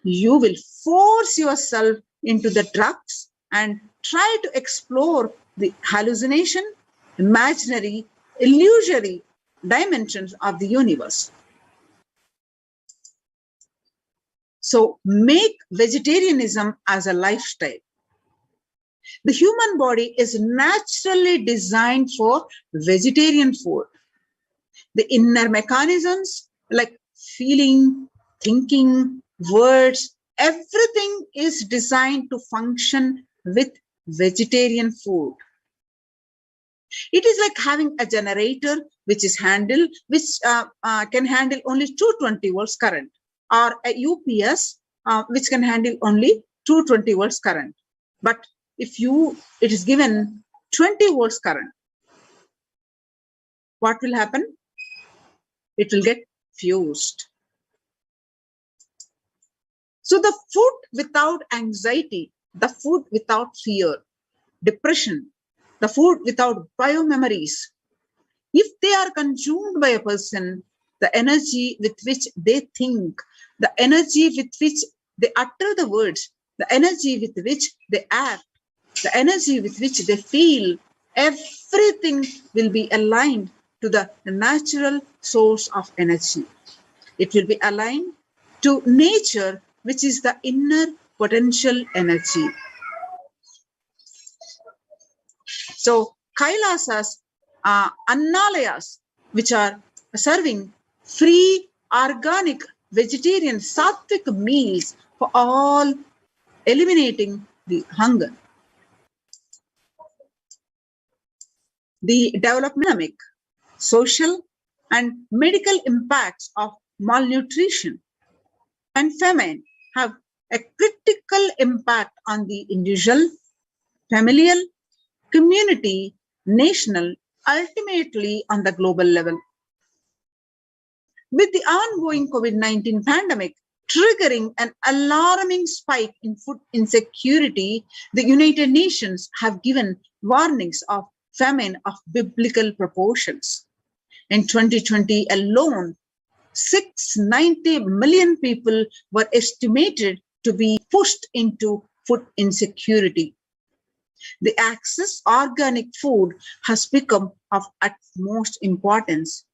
you will force yourself into the drugs and try to explore the hallucination, imaginary, illusory dimensions of the universe. So make vegetarianism as a lifestyle. The human body is naturally designed for vegetarian food. The inner mechanisms like feeling, thinking, words, everything is designed to function with vegetarian food. It is like having a generator which can handle only 220 volts current, or a UPS which can handle only 220 volts current. But if it is given 20 volts current, what will happen? It will get fused. So the food without anxiety, the food without fear, depression, the food without biomemories, if they are consumed by a person, the energy with which they think, the energy with which they utter the words, the energy with which they act, the energy with which they feel, everything will be aligned to the natural source of energy. It will be aligned to nature, which is the inner potential energy. So Kailasas are Annalayas, which are serving free, organic, vegetarian, sattvic meals for all, eliminating the hunger. The development, social and medical impacts of malnutrition and famine have a critical impact on the individual, familial, community, national, ultimately on the global level. With the ongoing COVID-19 pandemic triggering an alarming spike in food insecurity, the United Nations have given warnings of famine of biblical proportions. In 2020 alone, 690 million people were estimated to be pushed into food insecurity. The access to organic food has become of utmost importance.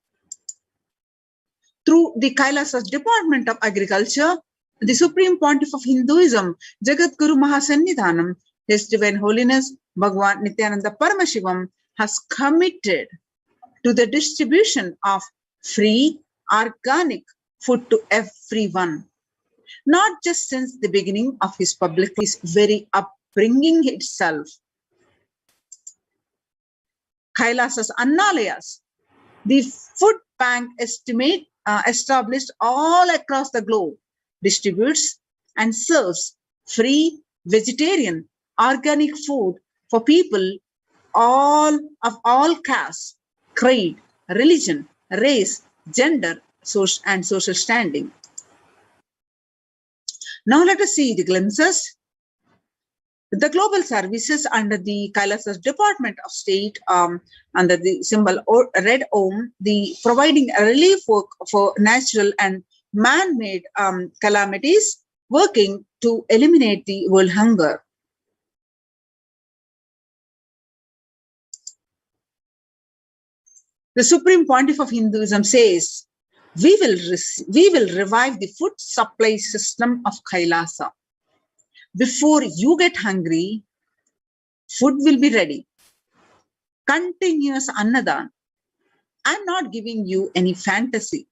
Through the Kailasas Department of Agriculture, the Supreme Pontiff of Hinduism, Jagat Guru Mahasannidhanam, His Divine Holiness Bhagwan Nithyananda Paramashivam, has committed to the distribution of free, organic food to everyone, not just since the beginning of his public, his very upbringing itself. Kailasas Annalayas, the food bank established all across the globe, distributes and serves free, vegetarian, organic food for people of all castes, creed, religion, race, gender, and social standing. Now let us see the glimpses. The global services under the Kailasas Department of State, under the symbol Red Om, the providing relief work for natural and man-made calamities, working to eliminate the world hunger. The Supreme Pontiff of Hinduism says, we will revive the food supply system of Kailasa. Before you get hungry, food will be ready. Continuous Annadan. I'm not giving you any fantasy.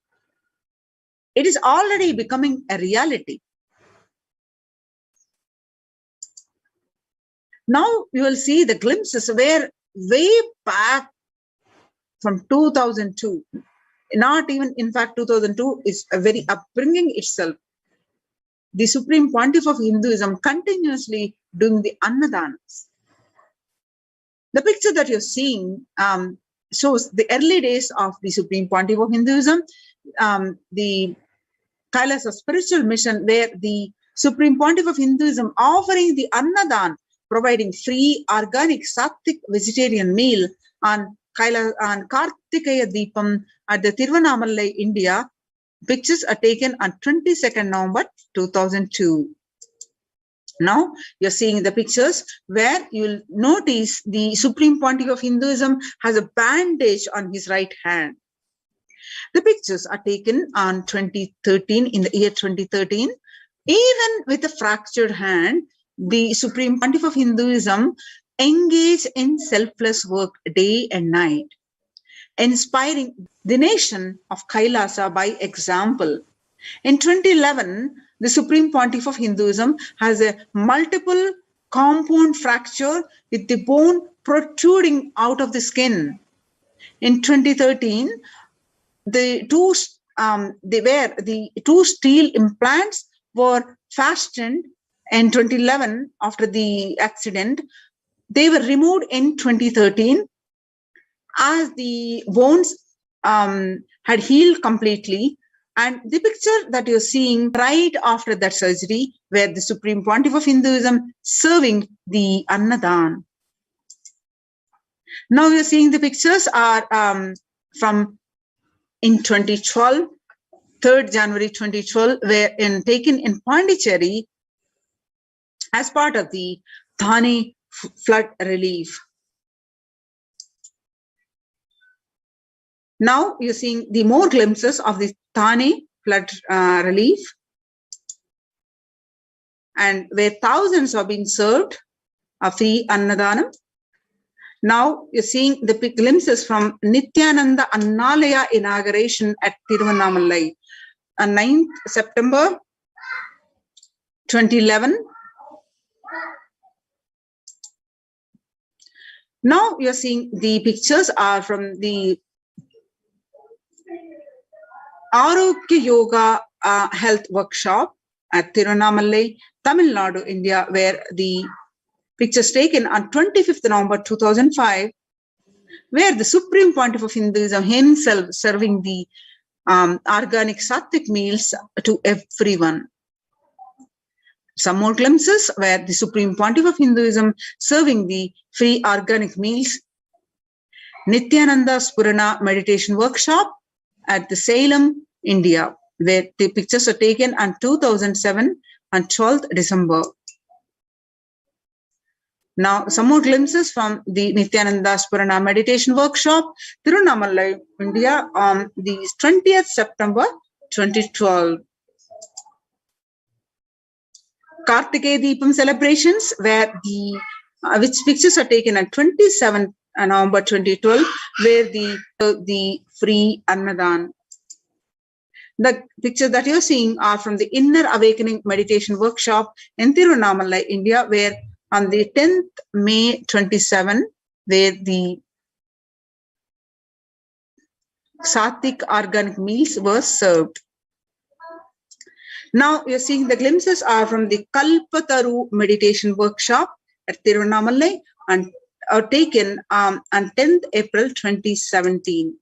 It is already becoming a reality. Now you will see the glimpses where way back from 2002, not even, in fact, 2002 is a very upbringing itself. The Supreme Pontiff of Hinduism continuously doing the Annadanas. The picture that you're seeing shows the early days of the Supreme Pontiff of Hinduism, the Kailasa spiritual mission, where the Supreme Pontiff of Hinduism offering the Annadan, providing free, organic, sattvic, vegetarian meal on Kartikeya Deepam at the Tiruvannamalai, India. Pictures are taken on 22nd November 2002. Now you're seeing the pictures where you'll notice the Supreme Pontiff of Hinduism has a bandage on his right hand. The pictures are taken on 2013, in the year 2013. Even with a fractured hand, the Supreme Pontiff of Hinduism engaged in selfless work day and night, inspiring the nation of Kailasa by example. In 2011, the Supreme Pontiff of Hinduism has a multiple compound fracture with the bone protruding out of the skin. In 2013, the two steel implants were fastened. In 2011, after the accident, they were removed in 2013 as the bones had healed completely. And the picture that you're seeing right after that surgery, where the Supreme Pontiff of Hinduism serving the Annadan. Now you're seeing the pictures are from in 2012, 3rd January 2012 were taken in Pondicherry as part of the Thane flood relief. Now you're seeing the more glimpses of the Thane flood relief, and where thousands are being served a free Annadanam. Now you're seeing the glimpses from Nithyananda Annalaya inauguration at Tiruvannamalai on 9th September 2011. Now you're seeing the pictures are from the Arogya Yoga health workshop at Tiruvannamalai, Tamil Nadu, India, where the pictures taken on 25th November 2005, where the Supreme Pontiff of Hinduism himself serving the organic sattvic meals to everyone. Some more glimpses where the Supreme Pontiff of Hinduism serving the free organic meals. Nithyananda Spurana meditation workshop at the Salem, India, where the pictures are taken on 2007 on 12th December. Now, some more glimpses from the Nithyananda Spurana meditation workshop, Tiruvannamalai, India, on the 20th September 2012. Kartikeya Deepam celebrations, where the which pictures are taken on 27th November 2012, where the free Annadan. The pictures that you're seeing are from the Inner Awakening meditation workshop in Tiruvannamalai, India, where on the 10th May 27, where the Sattvic organic meals were served. Now you're seeing the glimpses are from the Kalpataru meditation workshop at Tiruvannamalai and are taken on 10th April 2017.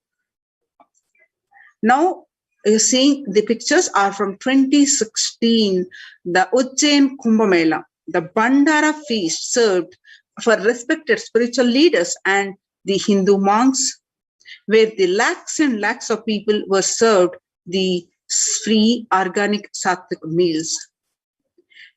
Now you're seeing the pictures are from 2016, the Ujjain Kumbh Mela, the Bandara feast served for respected spiritual leaders and the Hindu monks, where the lakhs and lakhs of people were served the free organic sattvic meals.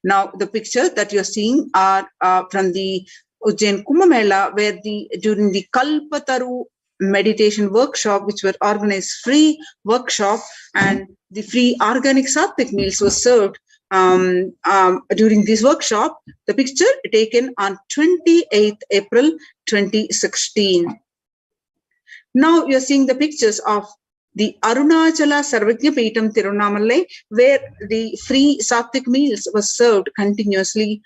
Now the pictures that you're seeing are from the Ujjain Kumbh Mela, where during the Kalpataru meditation workshop, which were organized free workshop, and the free organic sattvic meals were served during this workshop. The picture taken on 28th April 2016. Now you're seeing the pictures of the Arunachala Sarvagya Peetham Tiruvannamalai, where the free sattvic meals were served continuously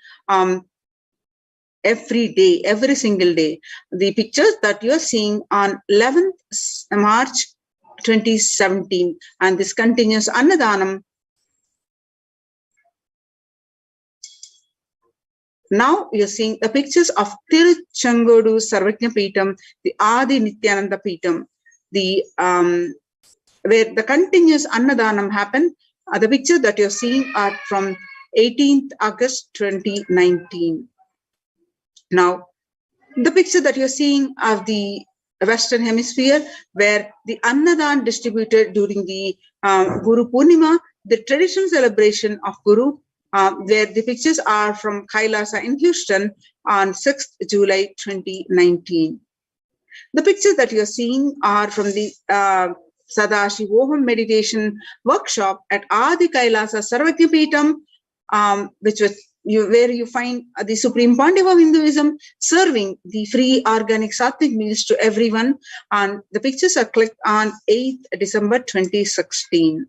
every day, every single day. The pictures that you're seeing on 11th March 2017, and this continuous Annadanam. Now you're seeing the pictures of Tiruchengodu Sarvagya Peetham, the Adi Nithyananda Peetham, where the continuous Annadanam happened. The pictures that you're seeing are from 18th August 2019. Now, the picture that you're seeing of the Western Hemisphere, where the Annadan distributed during the Guru Purnima, the traditional celebration of Guru, where the pictures are from Kailasa in Houston on 6th July 2019. The pictures that you're seeing are from the Sadashivoham meditation workshop at Adi Kailasa Sarvagya Peetham, which was where you find the Supreme Pontiff of Hinduism serving the free organic sattvic meals to everyone. And the pictures are clicked on 8th December 2016.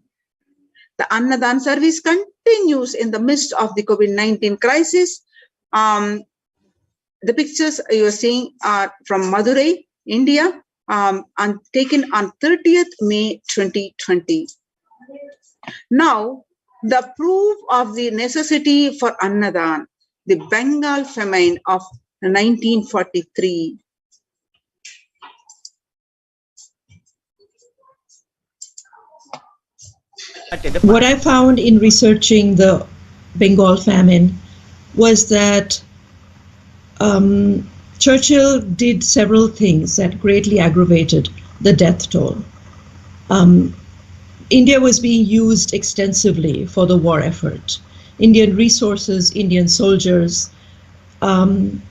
The Annadan service continues in the midst of the COVID-19 crisis. The pictures you are seeing are from Madurai, India, and taken on 30th May 2020. Now, the proof of the necessity for Annadan, the Bengal famine of 1943. What I found in researching the Bengal famine was that Churchill did several things that greatly aggravated the death toll. India was being used extensively for the war effort. Indian resources, Indian soldiers, and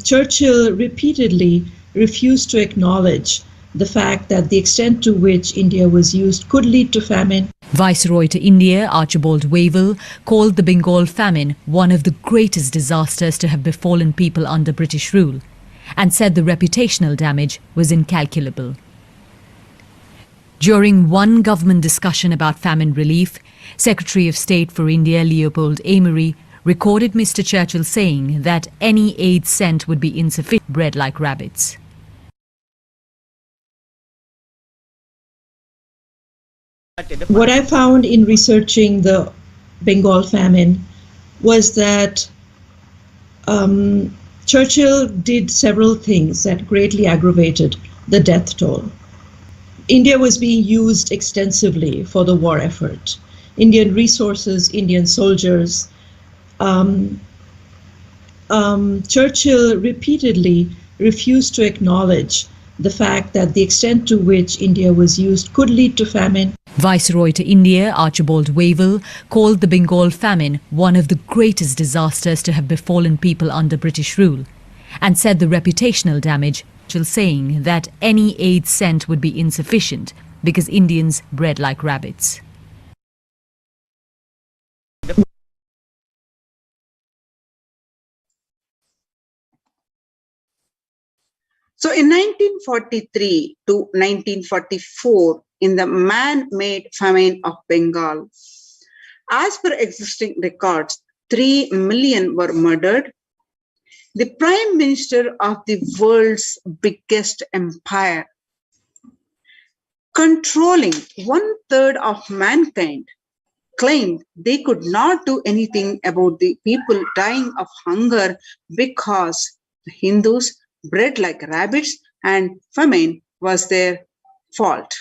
Churchill repeatedly refused to acknowledge the fact that the extent to which India was used could lead to famine. Viceroy to India, Archibald Wavell, called the Bengal famine one of the greatest disasters to have befallen people under British rule, and said the reputational damage was incalculable. During one government discussion about famine relief, Secretary of State for India Leopold Amery recorded Mr. Churchill saying that any aid sent would be insufficient, bred like rabbits. What I found in researching the Bengal famine was that Churchill did several things that greatly aggravated the death toll. India was being used extensively for the war effort. Indian resources, Indian soldiers. Churchill repeatedly refused to acknowledge the fact that the extent to which India was used could lead to famine. Viceroy to India, Archibald Wavell, called the Bengal famine one of the greatest disasters to have befallen people under British rule, and said the reputational damage, saying that any aid sent would be insufficient because Indians bred like rabbits. So in 1943 to 1944, in the man-made famine of Bengal, as per existing records, 3 million were murdered. The Prime Minister of the world's biggest empire, controlling 1/3 of mankind, claimed they could not do anything about the people dying of hunger because the Hindus bred like rabbits and famine was their fault.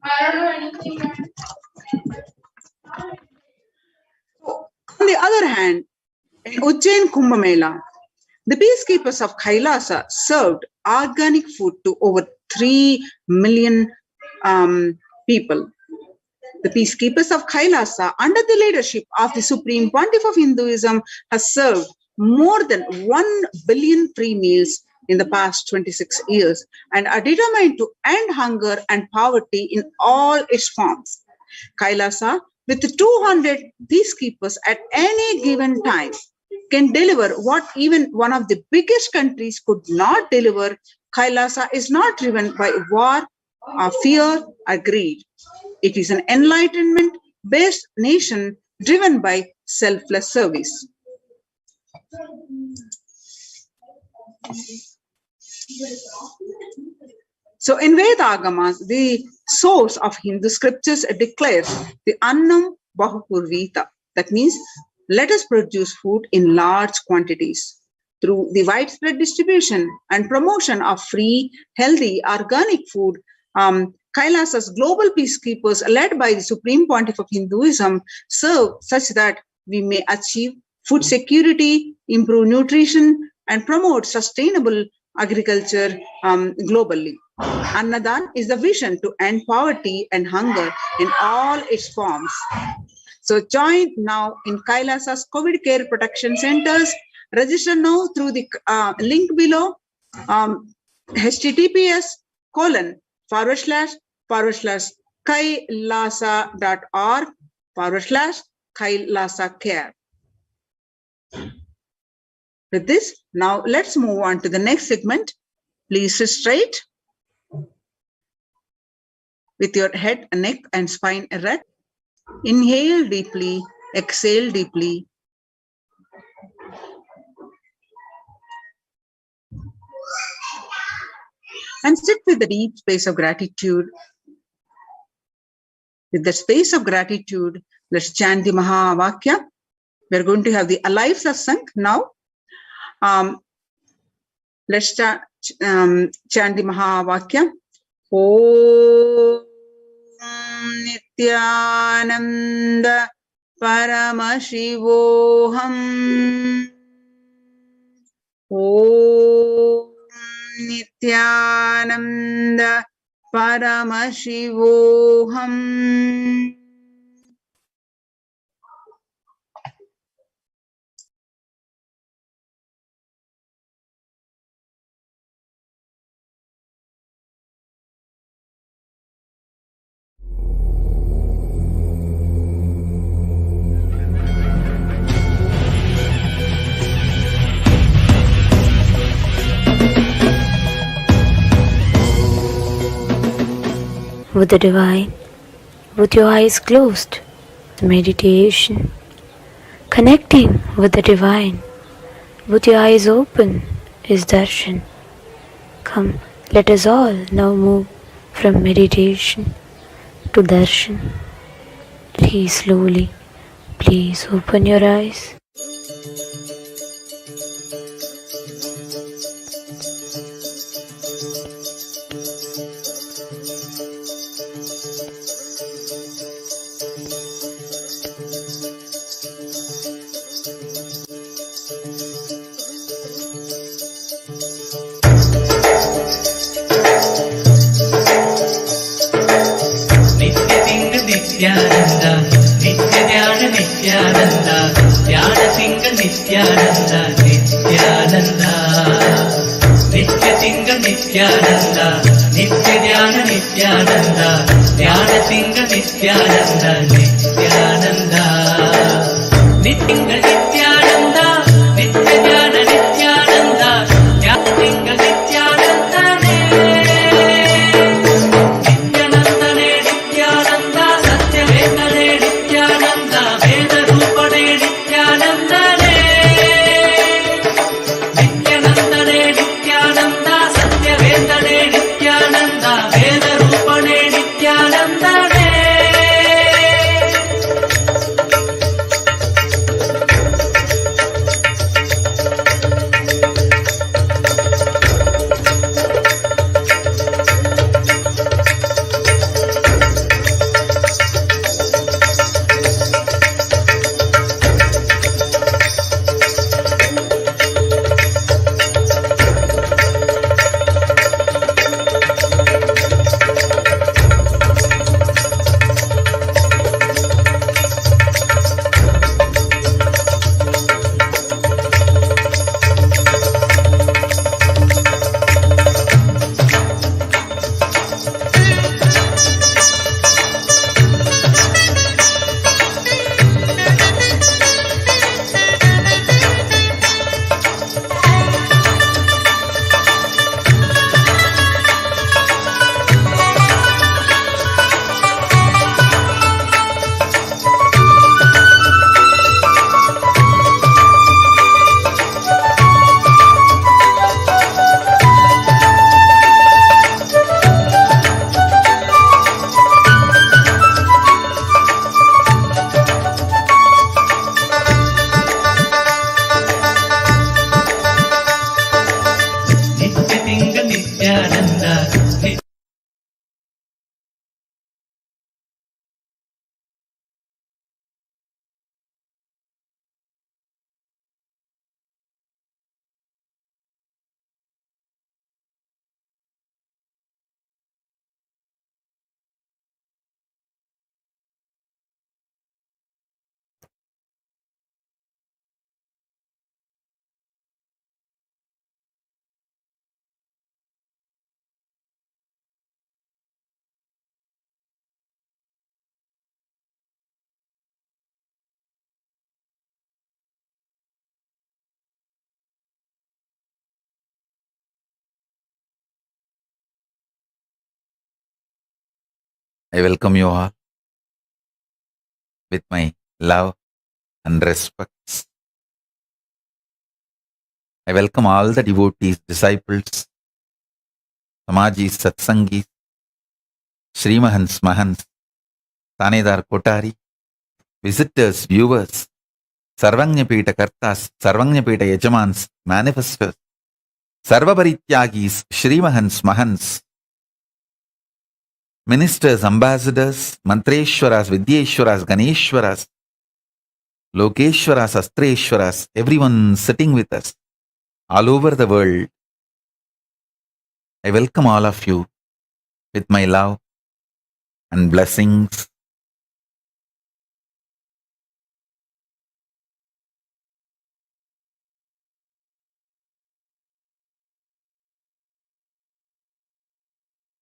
I don't know anything. On the other hand, in Ujjain Kumbh Mela, the peacekeepers of Kailasa served organic food to over 3 million people. The peacekeepers of Kailasa, under the leadership of the Supreme Pontiff of Hinduism, has served more than 1 billion free meals in the past 26 years and are determined to end hunger and poverty in all its forms. Kailasa, with 200 peacekeepers at any given time, can deliver what even one of the biggest countries could not deliver. Kailasa is not driven by war, or fear, or greed. It is an enlightenment-based nation driven by selfless service. So in Vedagamas, the source of Hindu scriptures declares the Annam Bahupurvita. That means, let us produce food in large quantities. Through the widespread distribution and promotion of free, healthy, organic food, Kailasa's global peacekeepers, led by the Supreme Pontiff of Hinduism, serve such that we may achieve food security, improve nutrition, and promote sustainable agriculture globally. Annadan is the vision to end poverty and hunger in all its forms. So join now in Kailasa's COVID care protection centers. Register now through the link below, https://kailasa.org/Kailasa care. With this, now let's move on to the next segment. Please sit straight with your head, neck, and spine erect. Inhale deeply, exhale deeply. And sit with the deep space of gratitude. With the space of gratitude, let's chant the Mahavakya. We're going to have the alive satsang now. Let's chant the Mahavakya. Om Nithyananda Paramashivoham. Om Nithyananda Paramashivoham. With the divine, with your eyes closed, meditation, connecting with the divine, with your eyes open is darshan. Come, let us all now move from meditation to darshan. Please slowly, please open your eyes. Nithyananda, Nithyananda, Nithyananda, Dhyana Singa Nithyananda, Nithyananda, Nithya Nithyananda, Nithyana Nithyananda, Dhyana Singa Nithyananda, Nithyananda, Nithinga Nithyananda, Nithyana Nithyananda, Dhyana Singa Nithyananda. I welcome you all with my love and respect. I welcome all the devotees, disciples, Samajis, Satsangis, Srimahans, Mahans, Tanedar Kotari, visitors, viewers, Sarvanyapeta Kartas, Sarvanyapeta Yajamans, manifestors, Sarvaparityagis, Srimahans, Mahans, ministers, ambassadors, Mantreshwaras, Vidyeshwaras, Ganeshwaras, Lokeshwaras, Astreshwaras, everyone sitting with us all over the world. I welcome all of you with my love and blessings.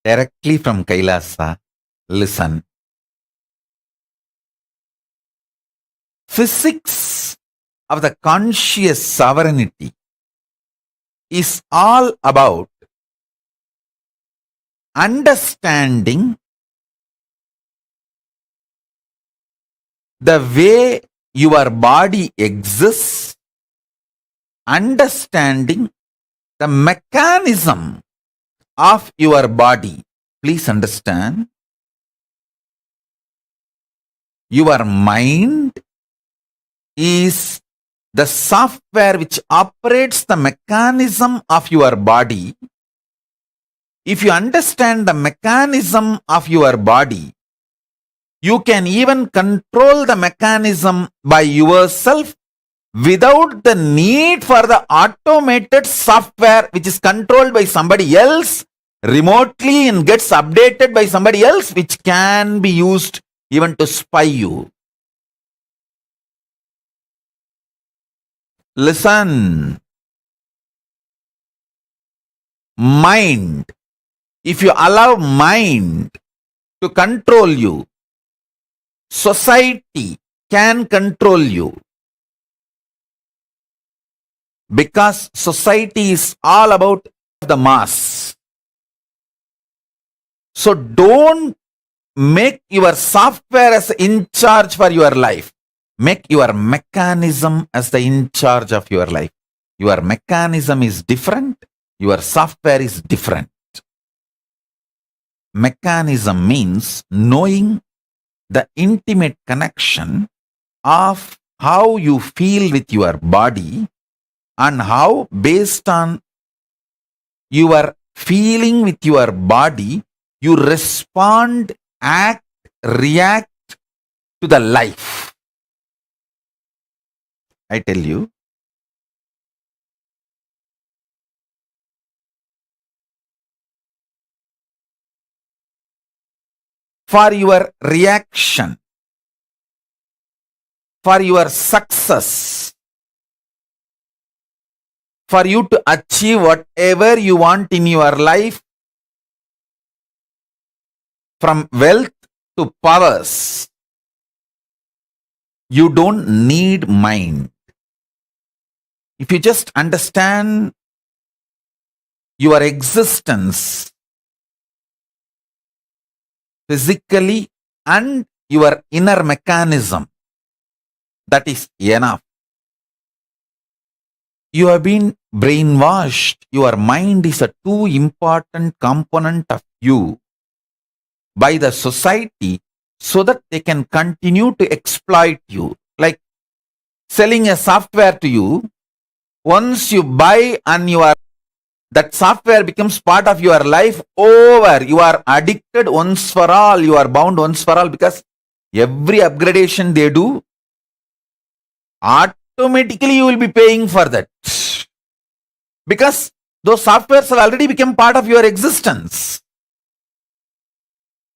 Directly from Kailasa, listen. Physics of the conscious sovereignty is all about understanding the way your body exists, understanding the mechanism of your body. Please understand, your mind is the software which operates the mechanism of your body. If you understand the mechanism of your body, you can even control the mechanism by yourself without the need for the automated software which is controlled by somebody else remotely and gets updated by somebody else, which can be used even to spy you. Listen. Mind. If you allow mind to control you, society can control you. Because society is all about the mass. So don't make your software as in charge for your life. Make your mechanism as the in charge of your life. Your mechanism is different. Your software is different. Mechanism means knowing the intimate connection of how you feel with your body and how, based on your feeling with your body, you respond, act, react to the life. I tell you, for your reaction, for your success, for you to achieve whatever you want in your life, from wealth to powers, you don't need mind. If you just understand your existence physically and your inner mechanism, that is enough. You have been brainwashed. Your mind is a too important component of you by the society so that they can continue to exploit you. Like selling a software to you, once you buy and that software becomes part of your life, over. You are addicted once for all. You are bound once for all, because every upgradation they do, automatically you will be paying for that. Because those softwares have already become part of your existence.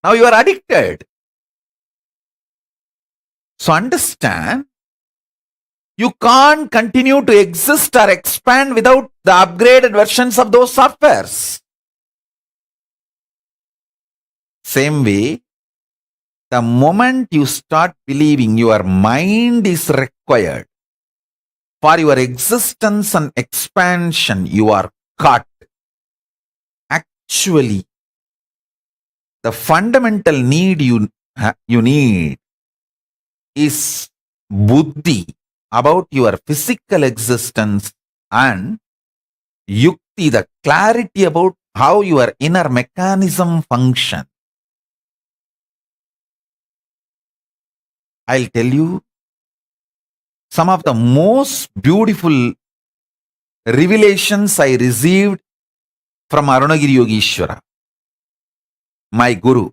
Now you are addicted. So understand, you can't continue to exist or expand without the upgraded versions of those softwares. Same way, the moment you start believing your mind is required for your existence and expansion, you are caught. Actually, the fundamental need you need is buddhi about your physical existence, and yukti, the clarity about how your inner mechanism functions. I'll tell you some of the most beautiful revelations I received from Arunagiri Yogeshwara, my guru.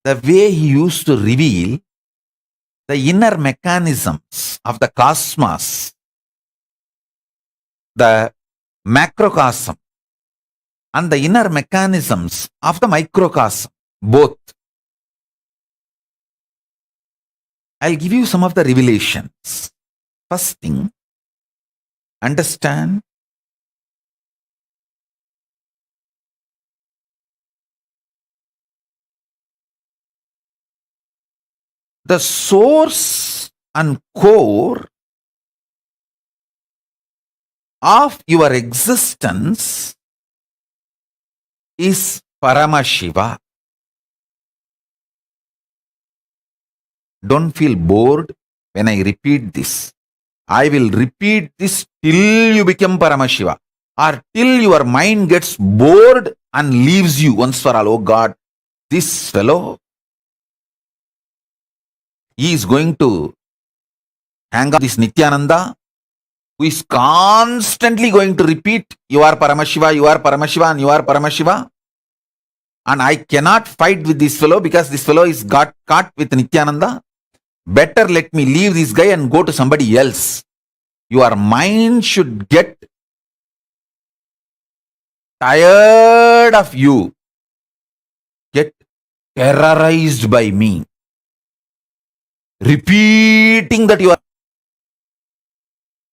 the way he used to reveal the inner mechanisms of the cosmos, the macrocosm, and the inner mechanisms of the microcosm, both. I'll give you some of the revelations. First thing, understand the source and core of your existence is Paramashiva. Don't feel bored when I repeat this. I will repeat this till you become Paramashiva, or till your mind gets bored and leaves you once for all. Oh God, this fellow, he is going to hang on this Nithyananda, who is constantly going to repeat, you are Paramashiva, you are Paramashiva, and you are Paramashiva. And I cannot fight with this fellow because this fellow is got caught with Nithyananda. Better let me leave this guy and go to somebody else. Your mind should get tired of you, get terrorized by me, repeating that you are,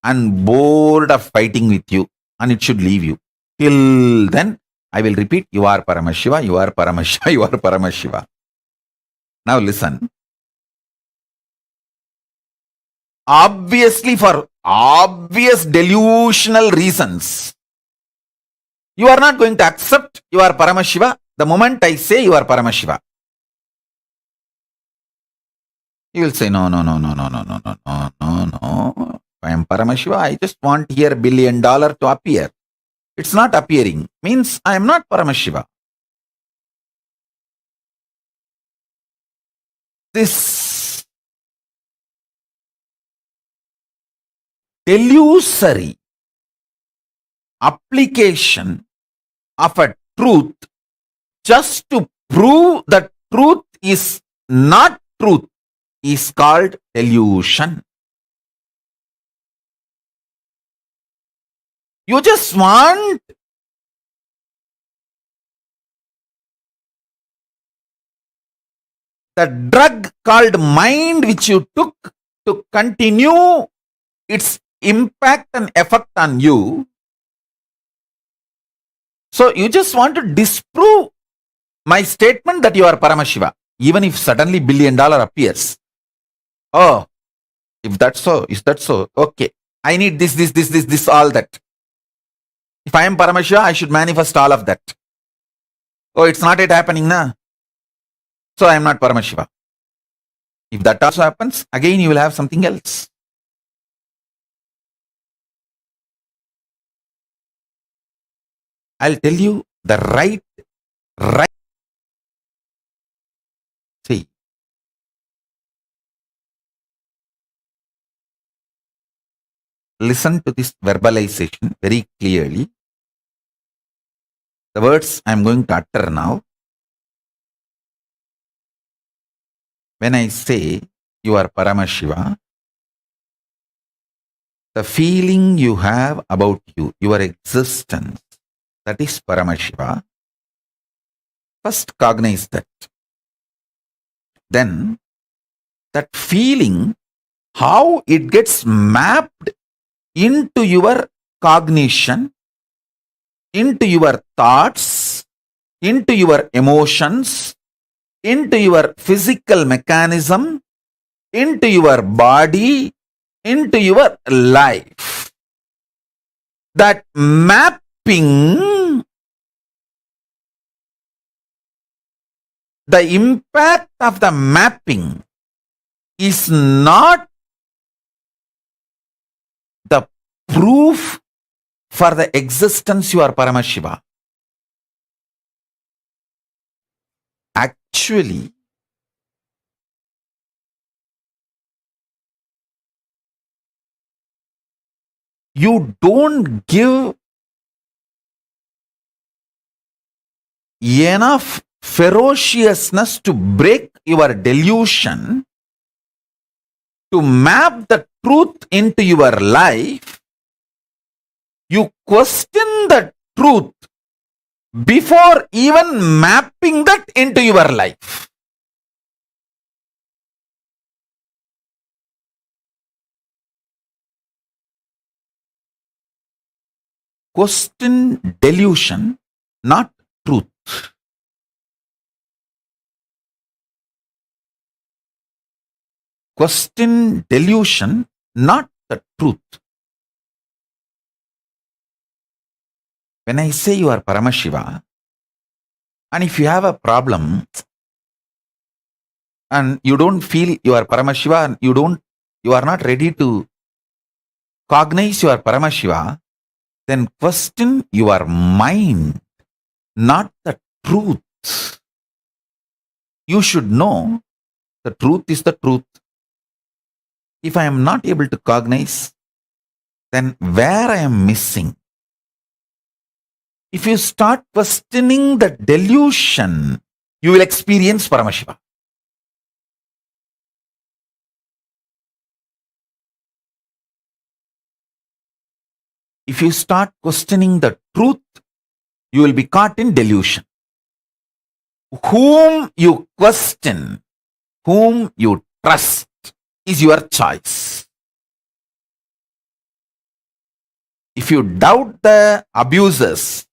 and bored of fighting with you, and it should leave you. Till then, I will repeat, you are Paramashiva, you are Paramashiva, you are Paramashiva. Now listen. Obviously, for obvious delusional reasons, you are not going to accept you are Paramashiva the moment I say you are Paramashiva. You will say, no. I am Paramashiva. I just want here $1 billion to appear. It's not appearing. Means I am not Paramashiva. This delusory application of a truth just to prove that truth is not truth is called delusion. You just want the drug called mind which you took to continue its impact and effect on you. So you just want to disprove my statement that you are Paramashiva, even if suddenly $1 billion appears. Oh, if that's so, is that so? Okay, I need this, all that. If I am Paramashiva, I should manifest all of that. Oh, it's not yet happening, na? So I am not Paramashiva. If that also happens, again you will have something else. I'll tell you the right. See, listen to this verbalization very clearly. The words I am going to utter now. When I say you are Paramashiva, the feeling you have about you, your existence, that is Paramashiva. First cognize that. Then that feeling, how it gets mapped into your cognition, into your thoughts, into your emotions, into your physical mechanism, into your body, into your life. That mapping, the impact of the mapping is not the proof for the existence you are Paramashiva. Actually, you don't give enough ferociousness to break your delusion, to map the truth into your life. You question the truth before even mapping that into your life. Question delusion, not truth. Question delusion, not the truth. When I say you are Paramashiva, and if you have a problem and you don't feel you are Paramashiva and you are not ready to cognize you are Paramashiva, then question your mind, not the truth. You should know the truth is the truth. If I am not able to cognize, then where I am missing? If you start questioning the delusion, you will experience Paramashiva. If you start questioning the truth, you will be caught in delusion. Whom you question, whom you trust is your choice. If you doubt the abusers,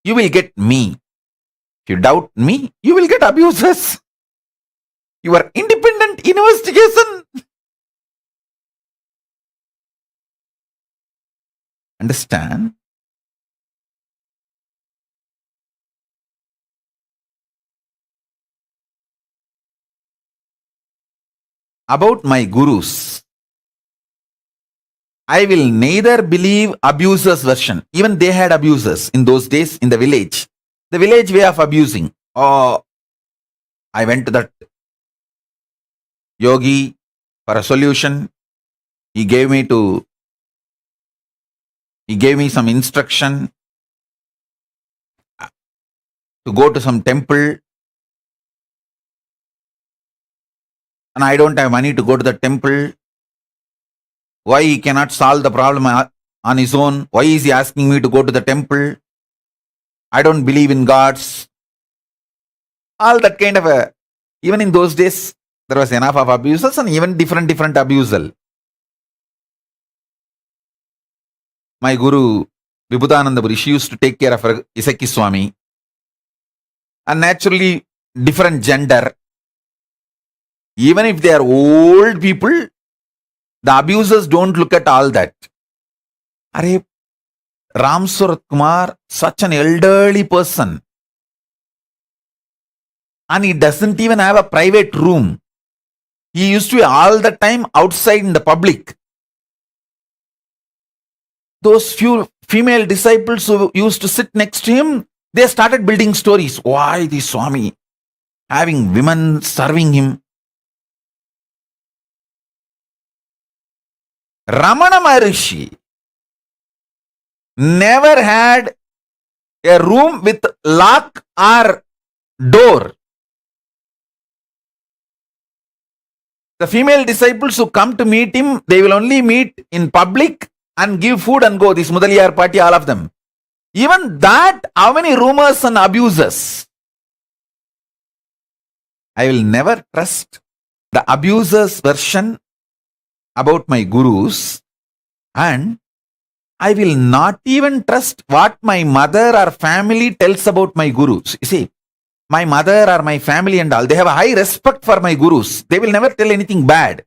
you will get me. If you doubt me, you will get abusers. Your independent investigation. Understand? About my gurus, I will neither believe abusers' version. Even they had abusers in those days in the village. The village way of abusing. Oh, I went to that yogi for a solution. He gave me some instruction to go to some temple. And I don't have money to go to the temple. Why he cannot solve the problem on his own? Why is he asking me to go to the temple? I don't believe in gods. All that kind of a... Even in those days, there was enough of abusers and even different abusal. My guru, Vibhutananda Puri, she used to take care of her Isaki Swami. And naturally, different gender. Even if they are old people, the abusers don't look at all that. Are Ram Surat Kumar, such an elderly person. And he doesn't even have a private room. He used to be all the time outside in the public. Those few female disciples who used to sit next to him, they started building stories. Why the Swami having women serving him? Ramana Maharishi never had a room with lock or door. The female disciples who come to meet him, they will only meet in public and give food and go. This Mudaliyar party, all of them. Even that, how many rumors and abuses? I will never trust the abuser's version about my gurus, and I will not even trust what my mother or family tells about my gurus. You see, my mother or my family and all, they have a high respect for my gurus. They will never tell anything bad.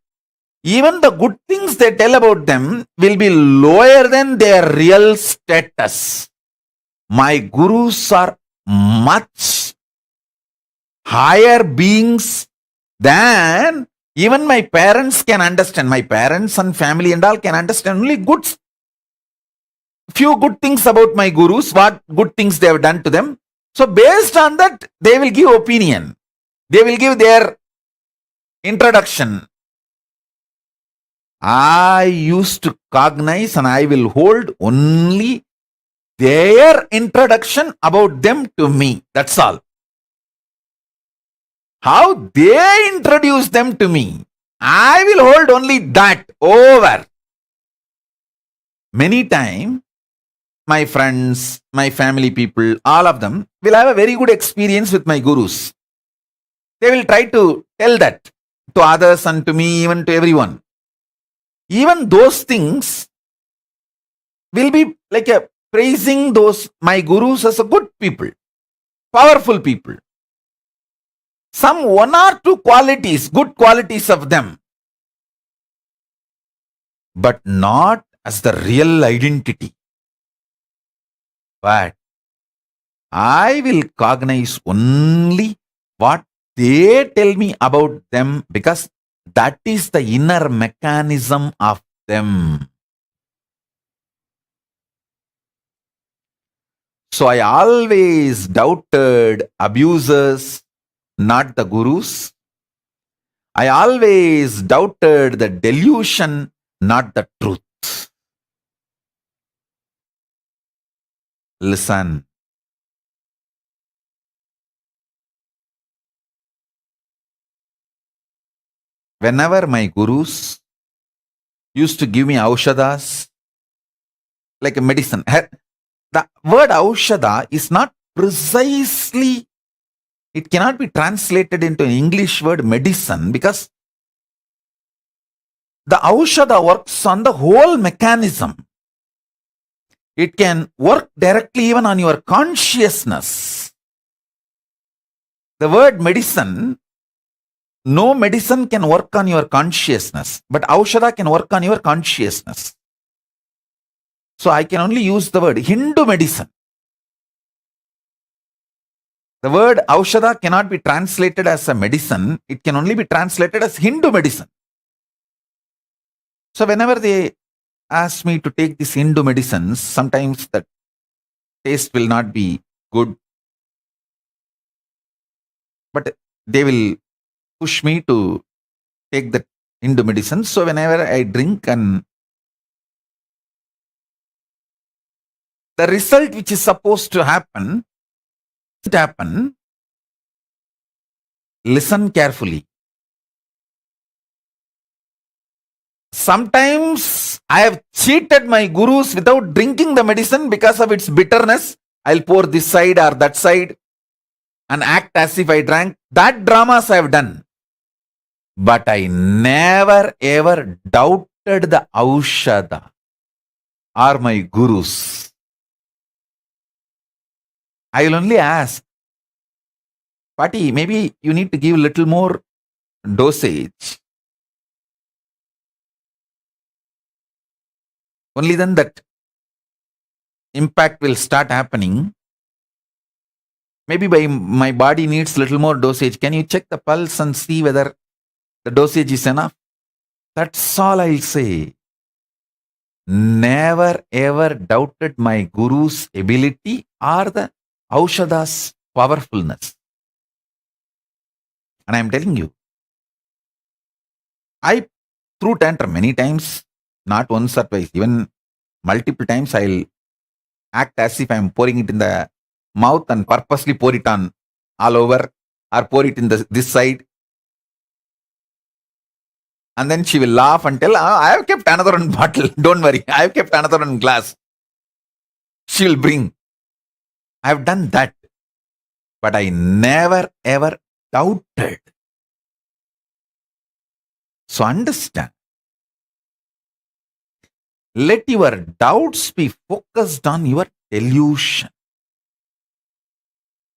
Even the good things they tell about them will be lower than their real status. My gurus are much higher beings than even my parents can understand. My parents and family and all can understand only few good things about my gurus, what good things they have done to them. So based on that, they will give opinion. They will give their introduction. I used to cognize and I will hold only their introduction about them to me. That's all. how they introduce them to me, I will hold only that over. Many times, my friends, my family people, all of them will have a very good experience with my gurus. They will try to tell that to others and to me, even to everyone. Even those things will be like a praising those my gurus as a good people, powerful people. Some one or two qualities, good qualities of them, but not as the real identity. But I will cognize only what they tell me about them, because that is the inner mechanism of them. So I always doubted abusers, not the gurus. I always doubted the delusion, not the truth. Listen. Whenever my gurus used to give me aushadas, like a medicine, the word aushada is not precisely, it cannot be translated into an English word medicine, because the aushada works on the whole mechanism. It can work directly even on your consciousness. The word medicine, no medicine can work on your consciousness, but aushada can work on your consciousness. So I can only use the word Hindu medicine. The word aushada cannot be translated as a medicine. It can only be translated as Hindu medicine. So whenever they ask me to take these Hindu medicines, sometimes the taste will not be good, but they will push me to take the Hindu medicine. So whenever I drink, and the result which is supposed to happen, listen carefully. Sometimes I have cheated my gurus without drinking the medicine because of its bitterness. I'll pour this side or that side and act as if I drank. That dramas I have done. But I never ever doubted the aushada or my gurus. I will only ask, Pati, maybe you need to give a little more dosage. Only then that impact will start happening. Maybe my body needs little more dosage. Can you check the pulse and see whether the dosage is enough? That's all I'll say. Never ever doubted my guru's ability or the aushada's powerfulness. And I'm telling you, I threw tantrum many times, not once or twice, even multiple times. I'll act as if I'm pouring it in the mouth and purposely pour it on all over, or pour it in this side. And then she will laugh and tell, I have kept another one bottle. Don't worry, I have kept another one glass. She will bring. I have done that. But I never ever doubted. So understand. Let your doubts be focused on your delusion.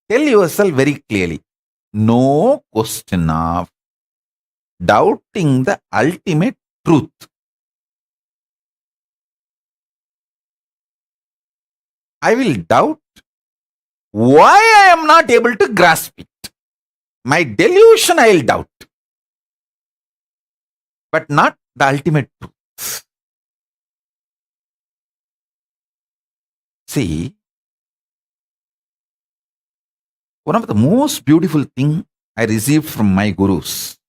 Tell yourself very clearly, no question of doubting the ultimate truth. I will doubt why I am not able to grasp it. My delusion I will doubt, but not the ultimate truth. See, one of the most beautiful things I received from my gurus,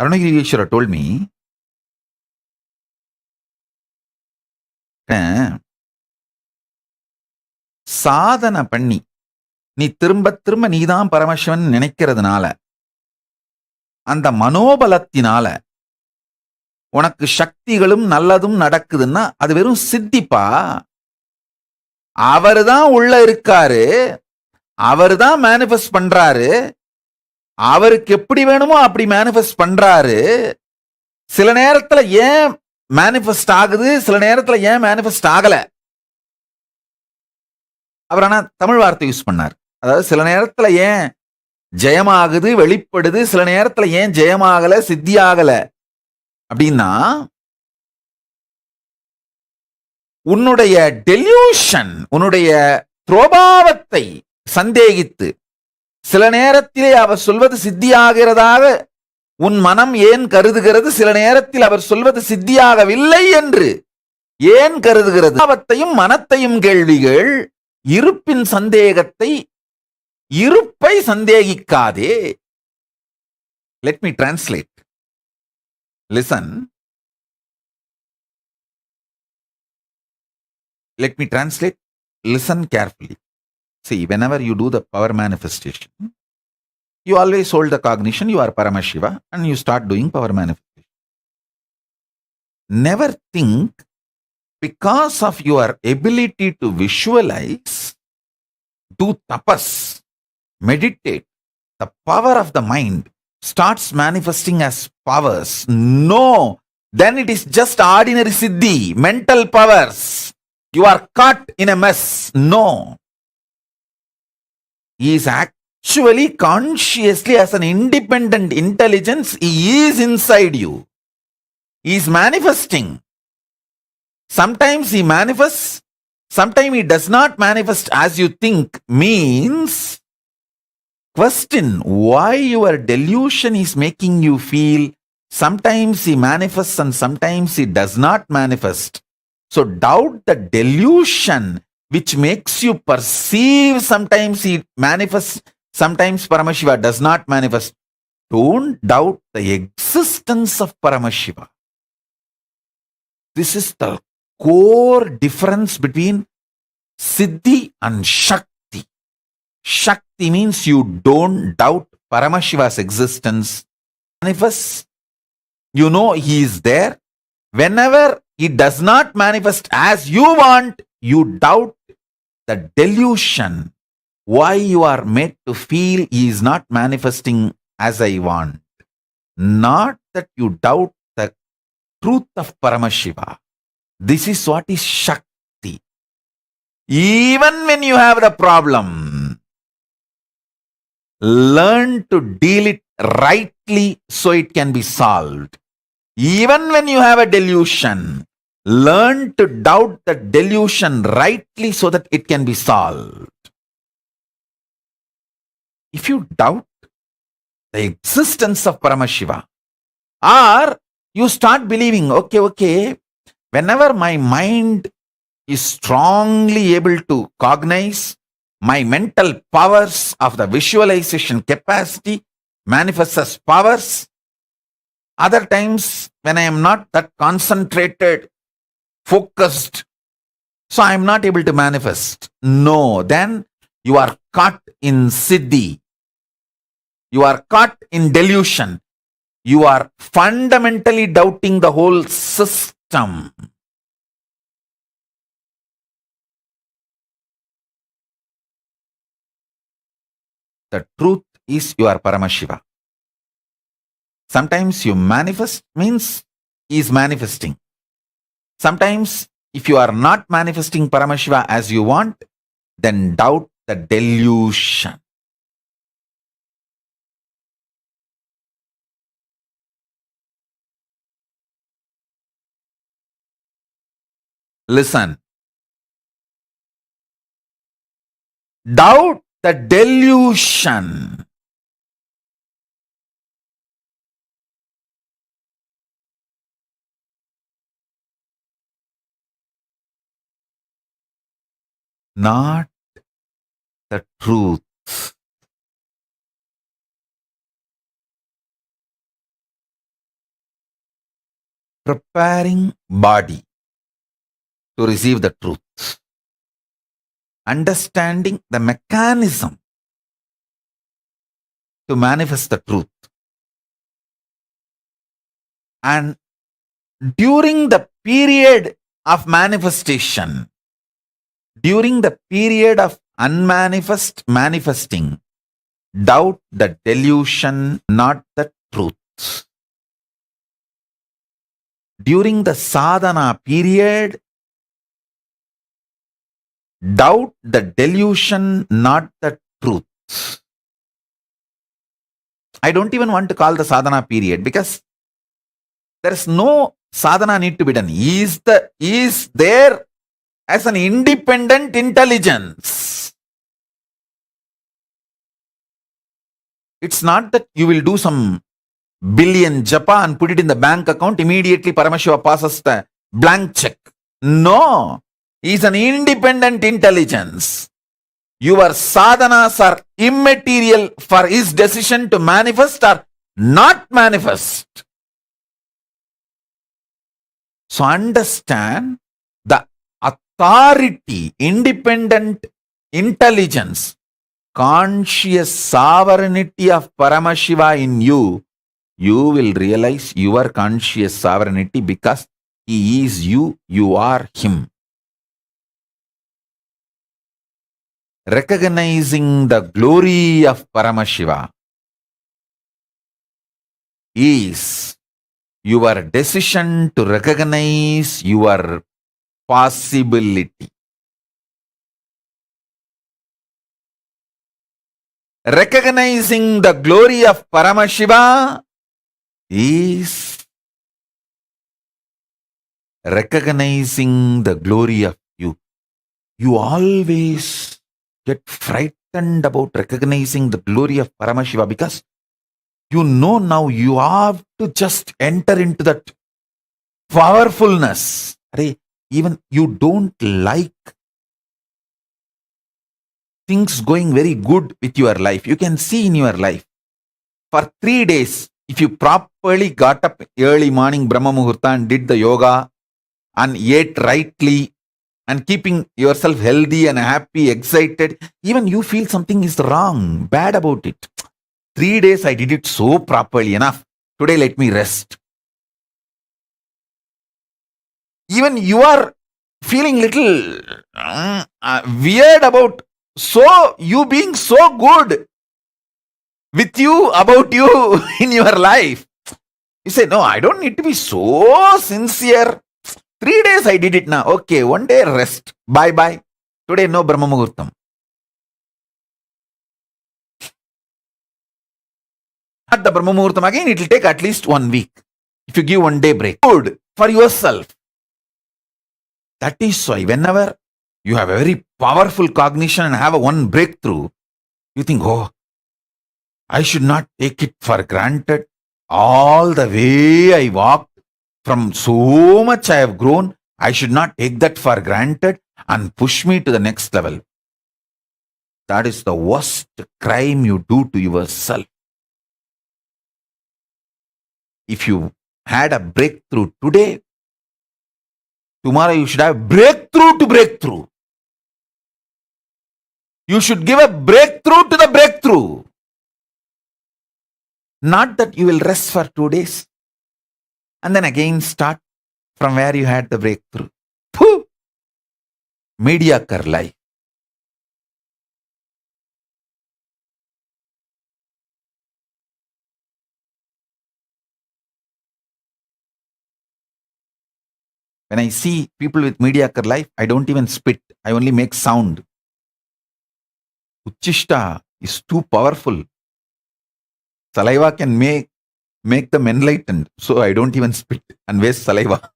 Arunagirishwara told me, சாதனை பண்ணி நீ திரும்ப திரும்ப நீதான் பரமசிவன் நினைக்கிறதுனால, அந்த மனோபலத்தினால உனக்கு சக்திகளும் நல்லதும் நடக்குதுன்னா அது வெறும் சித்திப்பா. அவருதான் உள்ள இருக்காரு, அவருதான் மேனிஃபெஸ்ட் பண்றாரு, அவருக்கு எப்படி வேணுமோ அப்படி மேனிஃபெஸ்ட் பண்றாரு. சில நேரத்துல ஏன் மேனிஃபெஸ்ட் ஆகுது, சில நேரத்துல ஏன் மேனிஃபெஸ்ட் ஆகல. அவர் ஆனா தமிழ் வார்த்தை யூஸ் பண்ணார். அதாவது சில நேரத்துல ஏன் ஜெயமாகுது, வெளிப்படுது, சில நேரத்துல ஏன் ஜெயமாகல, சித்தி ஆகல அப்படின்னா, உன்னுடைய டெல்யூஷன், உன்னுடைய துரோபாவத்தை சந்தேகித்து சில நேரத்திலே அவர் சொல்வது சித்தியாகிறதாக உன் மனம் ஏன் கருதுகிறது, சில நேரத்தில் அவர் சொல்வது சித்தியாகவில்லை என்று ஏன் கருதுகிறது. பாவத்தையும் மனத்தையும் கேள்விகள், இருப்பின் சந்தேகத்தை, இருப்பை சந்தேகிக்காதே. Let me translate. Listen. Let me translate. Listen carefully. See, whenever you do the power manifestation, you always hold the cognition, you are Paramashiva, and you start doing power manifestation. Never think because of your ability to visualize, do tapas, meditate, the power of the mind starts manifesting as powers. No, then it is just ordinary siddhi, mental powers. You are caught in a mess. No. He is actually consciously, as an independent intelligence, he is inside you. He is manifesting. Sometimes he manifests, sometimes he does not manifest as you think. Means, question why your delusion is making you feel sometimes he manifests and sometimes he does not manifest. So doubt the delusion which makes you perceive sometimes he manifests, sometimes Paramashiva does not manifest. Don't doubt the existence of Paramashiva. This is the core difference between Siddhi and Shakti. Shakti means you don't doubt Paramashiva's existence. Manifests, you know he is there. Whenever he does not manifest as you want, you doubt the delusion. Why you are made to feel he is not manifesting as I want. Not that you doubt the truth of Paramashiva. This is what is Shakti. Even when you have the problem, learn to deal it rightly so it can be solved. Even when you have a delusion, learn to doubt the delusion rightly so that it can be solved. If you doubt the existence of Paramashiva, or you start believing, okay, whenever my mind is strongly able to cognize, my mental powers of the visualization capacity manifests as powers. Other times when I am not that concentrated, focused, so I am not able to manifest. No, then you are caught in siddhi. You are caught in delusion. You are fundamentally doubting the whole system. The truth is you are Paramashiva. Sometimes you manifest means he is manifesting. Sometimes if you are not manifesting Paramashiva as you want, then doubt the delusion. Listen. Doubt the delusion. Not the truth. Preparing body to receive the truth. Understanding the mechanism to manifest the truth. And during the period of manifestation, during the period of manifesting, doubt the delusion, not the truth. During the sadhana period, doubt the delusion, not the truth. I don't even want to call the sadhana period because there is no sadhana need to be done. He is there as an independent intelligence. It's not that you will do some billion japa and put it in the bank account, immediately Paramashiva passes the blank check. No, he is an independent intelligence. Your sadhanas are immaterial for his decision to manifest or not manifest. So understand the authority, independent intelligence, conscious sovereignty of Paramashiva in you. You will realize your conscious sovereignty because he is you, you are him. Recognizing the glory of Paramashiva is your decision to recognize your possibility. Recognizing the glory of Paramashiva is recognizing the glory of you. You always get frightened about recognizing the glory of Paramashiva because you know now you have to just enter into that powerfulness. Even you don't like things going very good with your life. You can see in your life. For 3 days, if you properly got up early morning, Brahma Muhurta, and did the yoga and ate rightly and keeping yourself healthy and happy, excited, even you feel something is wrong, bad about it. 3 days I did it so properly, enough. Today let me rest. Even you are feeling little weird about you being so good with you, about you in your life. You say, no, I don't need to be so sincere. 3 days I did it now. Okay, 1 day rest. Bye-bye. Today no Brahma Muhurtam. At the Brahma Muhurtam again, it will take at least 1 week. If you give 1 day break. Good for yourself. That is why whenever you have a very powerful cognition and have a one breakthrough, you think, oh, I should not take it for granted. All the way I walked, from so much I have grown, I should not take that for granted and push me to the next level. That is the worst crime you do to yourself. If you had a breakthrough today, tomorrow you should have breakthrough to breakthrough. You should give a breakthrough to the breakthrough. Not that you will rest for 2 days and then again start from where you had the breakthrough. Pooh! Mediocre life. When I see people with mediocre life, I don't even spit. I only make sound. Uchishta is too powerful. Saliva can make them enlightened. So I don't even spit and waste saliva.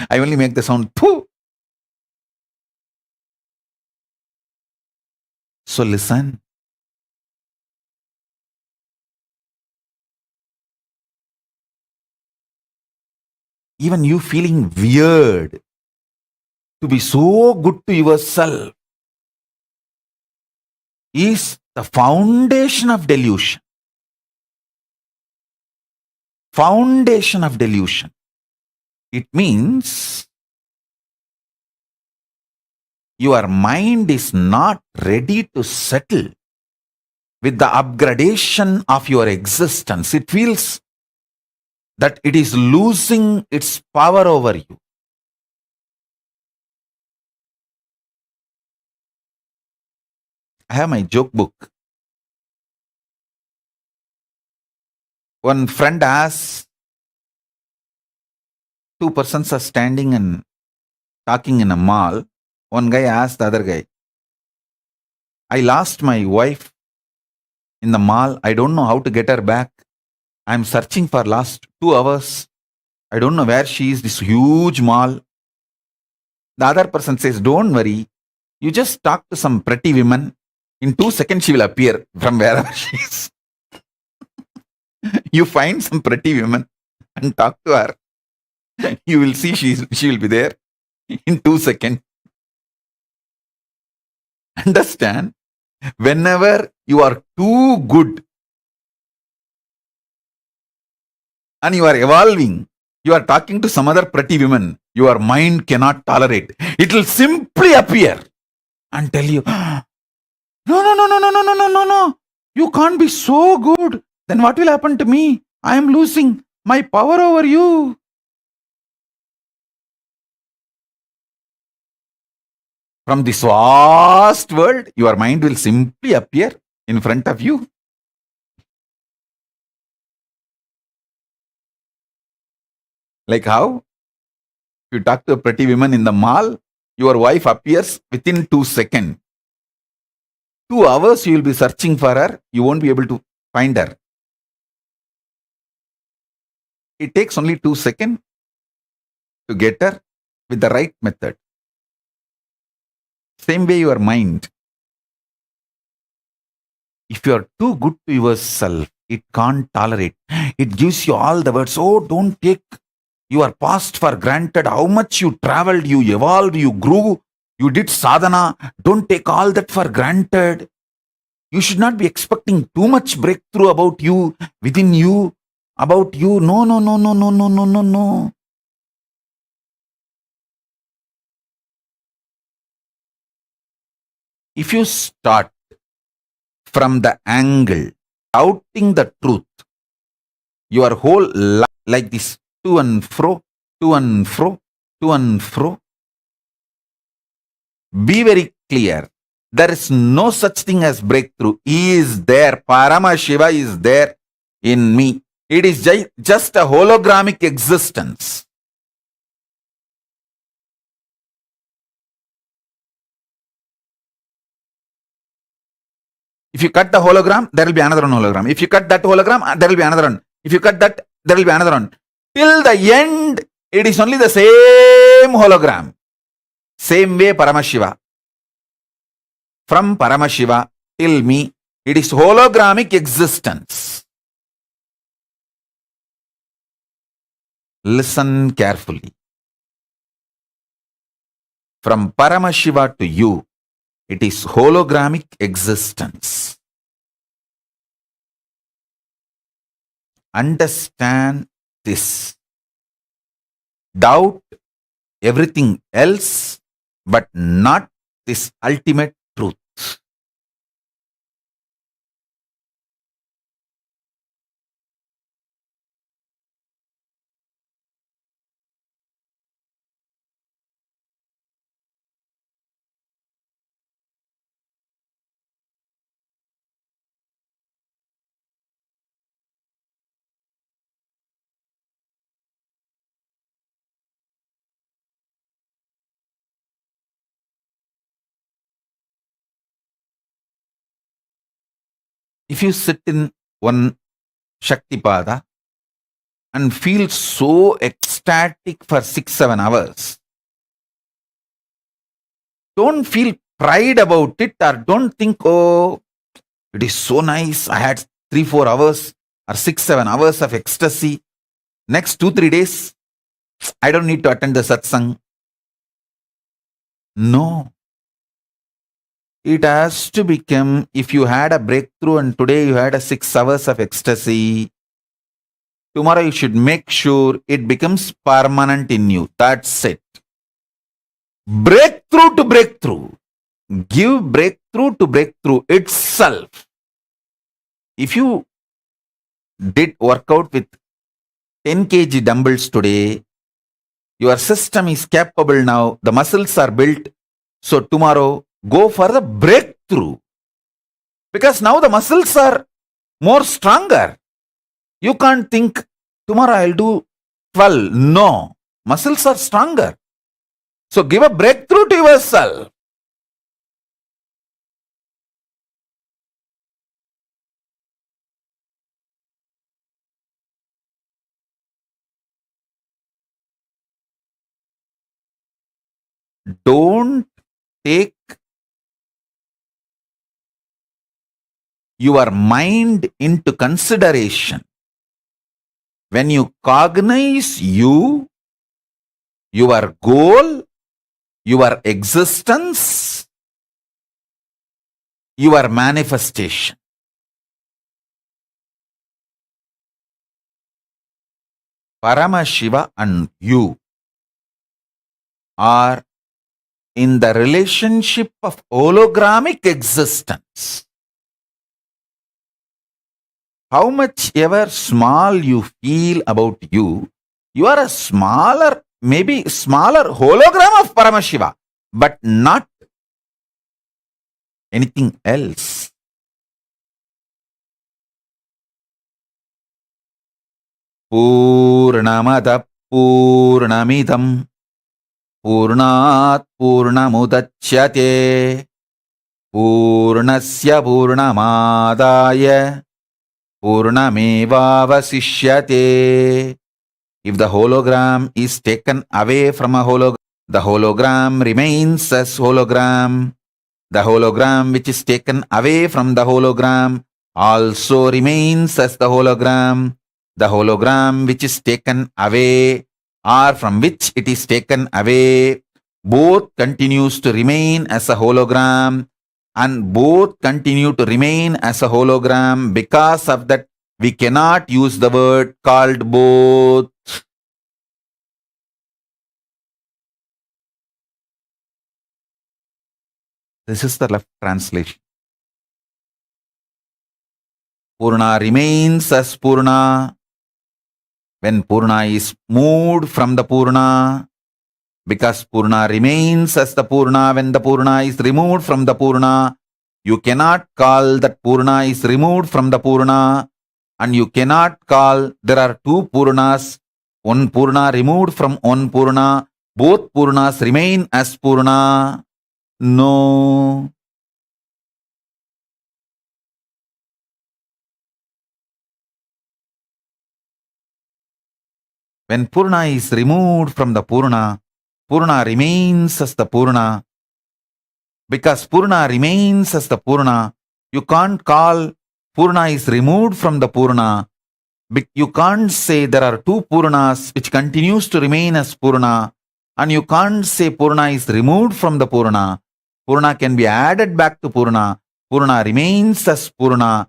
I only make the sound poo. So listen. Even you feeling weird to be so good to yourself is the foundation of delusion. Foundation of delusion. It means your mind is not ready to settle with the upgradation of your existence. It feels that it is losing its power over you. I have my joke book. One friend asks, two persons are standing and talking in a mall. One guy asked the other guy, I lost my wife in the mall. I don't know how to get her back. I'm searching for last 2 hours. I don't know where she is, this huge mall. The other person says, don't worry. You just talk to some pretty women. In 2 seconds, she will appear from wherever she is. You find some pretty women and talk to her. You will see she will be there in 2 seconds. Understand? Whenever you are too good and you are evolving, you are talking to some other pretty women, your mind cannot tolerate. It will simply appear and tell you, no, no, no, no, no, no, no, no, no, no. You can't be so good. Then what will happen to me? I am losing my power over you. From this vast world, your mind will simply appear in front of you. Like how? If you talk to a pretty woman in the mall, your wife appears within 2 seconds. 2 hours you will be searching for her, you won't be able to find her. It takes only 2 seconds to get her with the right method. Same way your mind. If you are too good to yourself, it can't tolerate. It gives you all the words. Oh, don't take your past for granted. How much you traveled, you evolved, you grew, you did sadhana. Don't take all that for granted. You should not be expecting too much breakthrough about you, within you, about you. No, no, no, no, no, no, no, no, no. If you start from the angle, doubting the truth, your whole life like this, to and fro, to and fro, to and fro. Be very clear. There is no such thing as breakthrough. He is there. Paramashiva is there in me. It is just a hologramic existence. If you cut the hologram, there will be another one hologram. If you cut that hologram, there will be another one. If you cut that, there will be another one. Till the end, it is only the same hologram. Same way Paramashiva. From Paramashiva till me, it is hologramic existence. Listen carefully. From Paramashiva to you, it is hologramic existence. Understand this. Doubt everything else, but not this ultimate truth. If you sit in one Shaktipada and feel so ecstatic for 6-7 hours, don't feel pride about it, or don't think, oh, it is so nice. I had 3-4 hours or 6-7 hours of ecstasy. Next 2-3 days, I don't need to attend the satsang. No. It has to become, if you had a breakthrough and today you had a 6 hours of ecstasy, tomorrow you should make sure it becomes permanent in you. That's it. Breakthrough to breakthrough. Give breakthrough to breakthrough itself. if you did workout with 10 kg dumbbells today, your system is capable now, the muscles are built. So tomorrow, go for the breakthrough. Because now the muscles are more stronger. You can't think, tomorrow I'll do 12. No, muscles are stronger. So give a breakthrough to yourself. Don't take your mind into consideration. When you cognize you, your goal, your existence, your manifestation. Paramashiva and you are in the relationship of hologramic existence. How much ever small you feel about you, you are a smaller, maybe smaller hologram of Paramashiva, but not anything else. Purnamada Purnamidam Purnat Purnamudachyate Purnasya Purnamadaya Purnamevavasishyate. If the hologram is taken away from a hologram, the hologram remains as hologram. The hologram which is taken away from the hologram also remains as the hologram. The hologram which is taken away or from which it is taken away, both continues to remain as a hologram, and both continue to remain as a hologram. Because of that, we cannot use the word called both. This is the left translation. Purna remains as Purna when Purna is moved from the Purna, because Purna remains as the Purna when the Purna is removed from the Purna. You cannot call that Purna is removed from the Purna, and you cannot call there are two Purnas, one Purna removed from one Purna, both Purnas remain as Purna. No. When Purna is removed from the Purna, Purna remains as the Purna. Because Purna remains as the Purna, you can't call Purna is removed from the Purna. You can't say there are two Purnas which continues to remain as Purna, and you can't say Purna is removed from the Purna. Purna can be added back to Purna. Purna remains as Purna.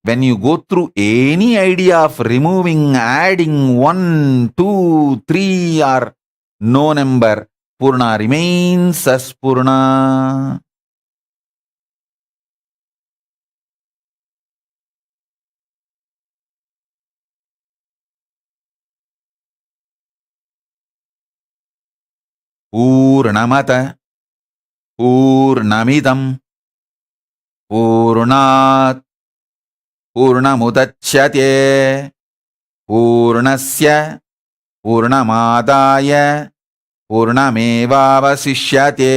When you go through any idea of removing, adding 1, 2, 3 or no number, Purna remains as Purna. Purnamata Purnamidam Purnat Purnamudachyate Purnasya Purnamadaya Purnamevavasishyate.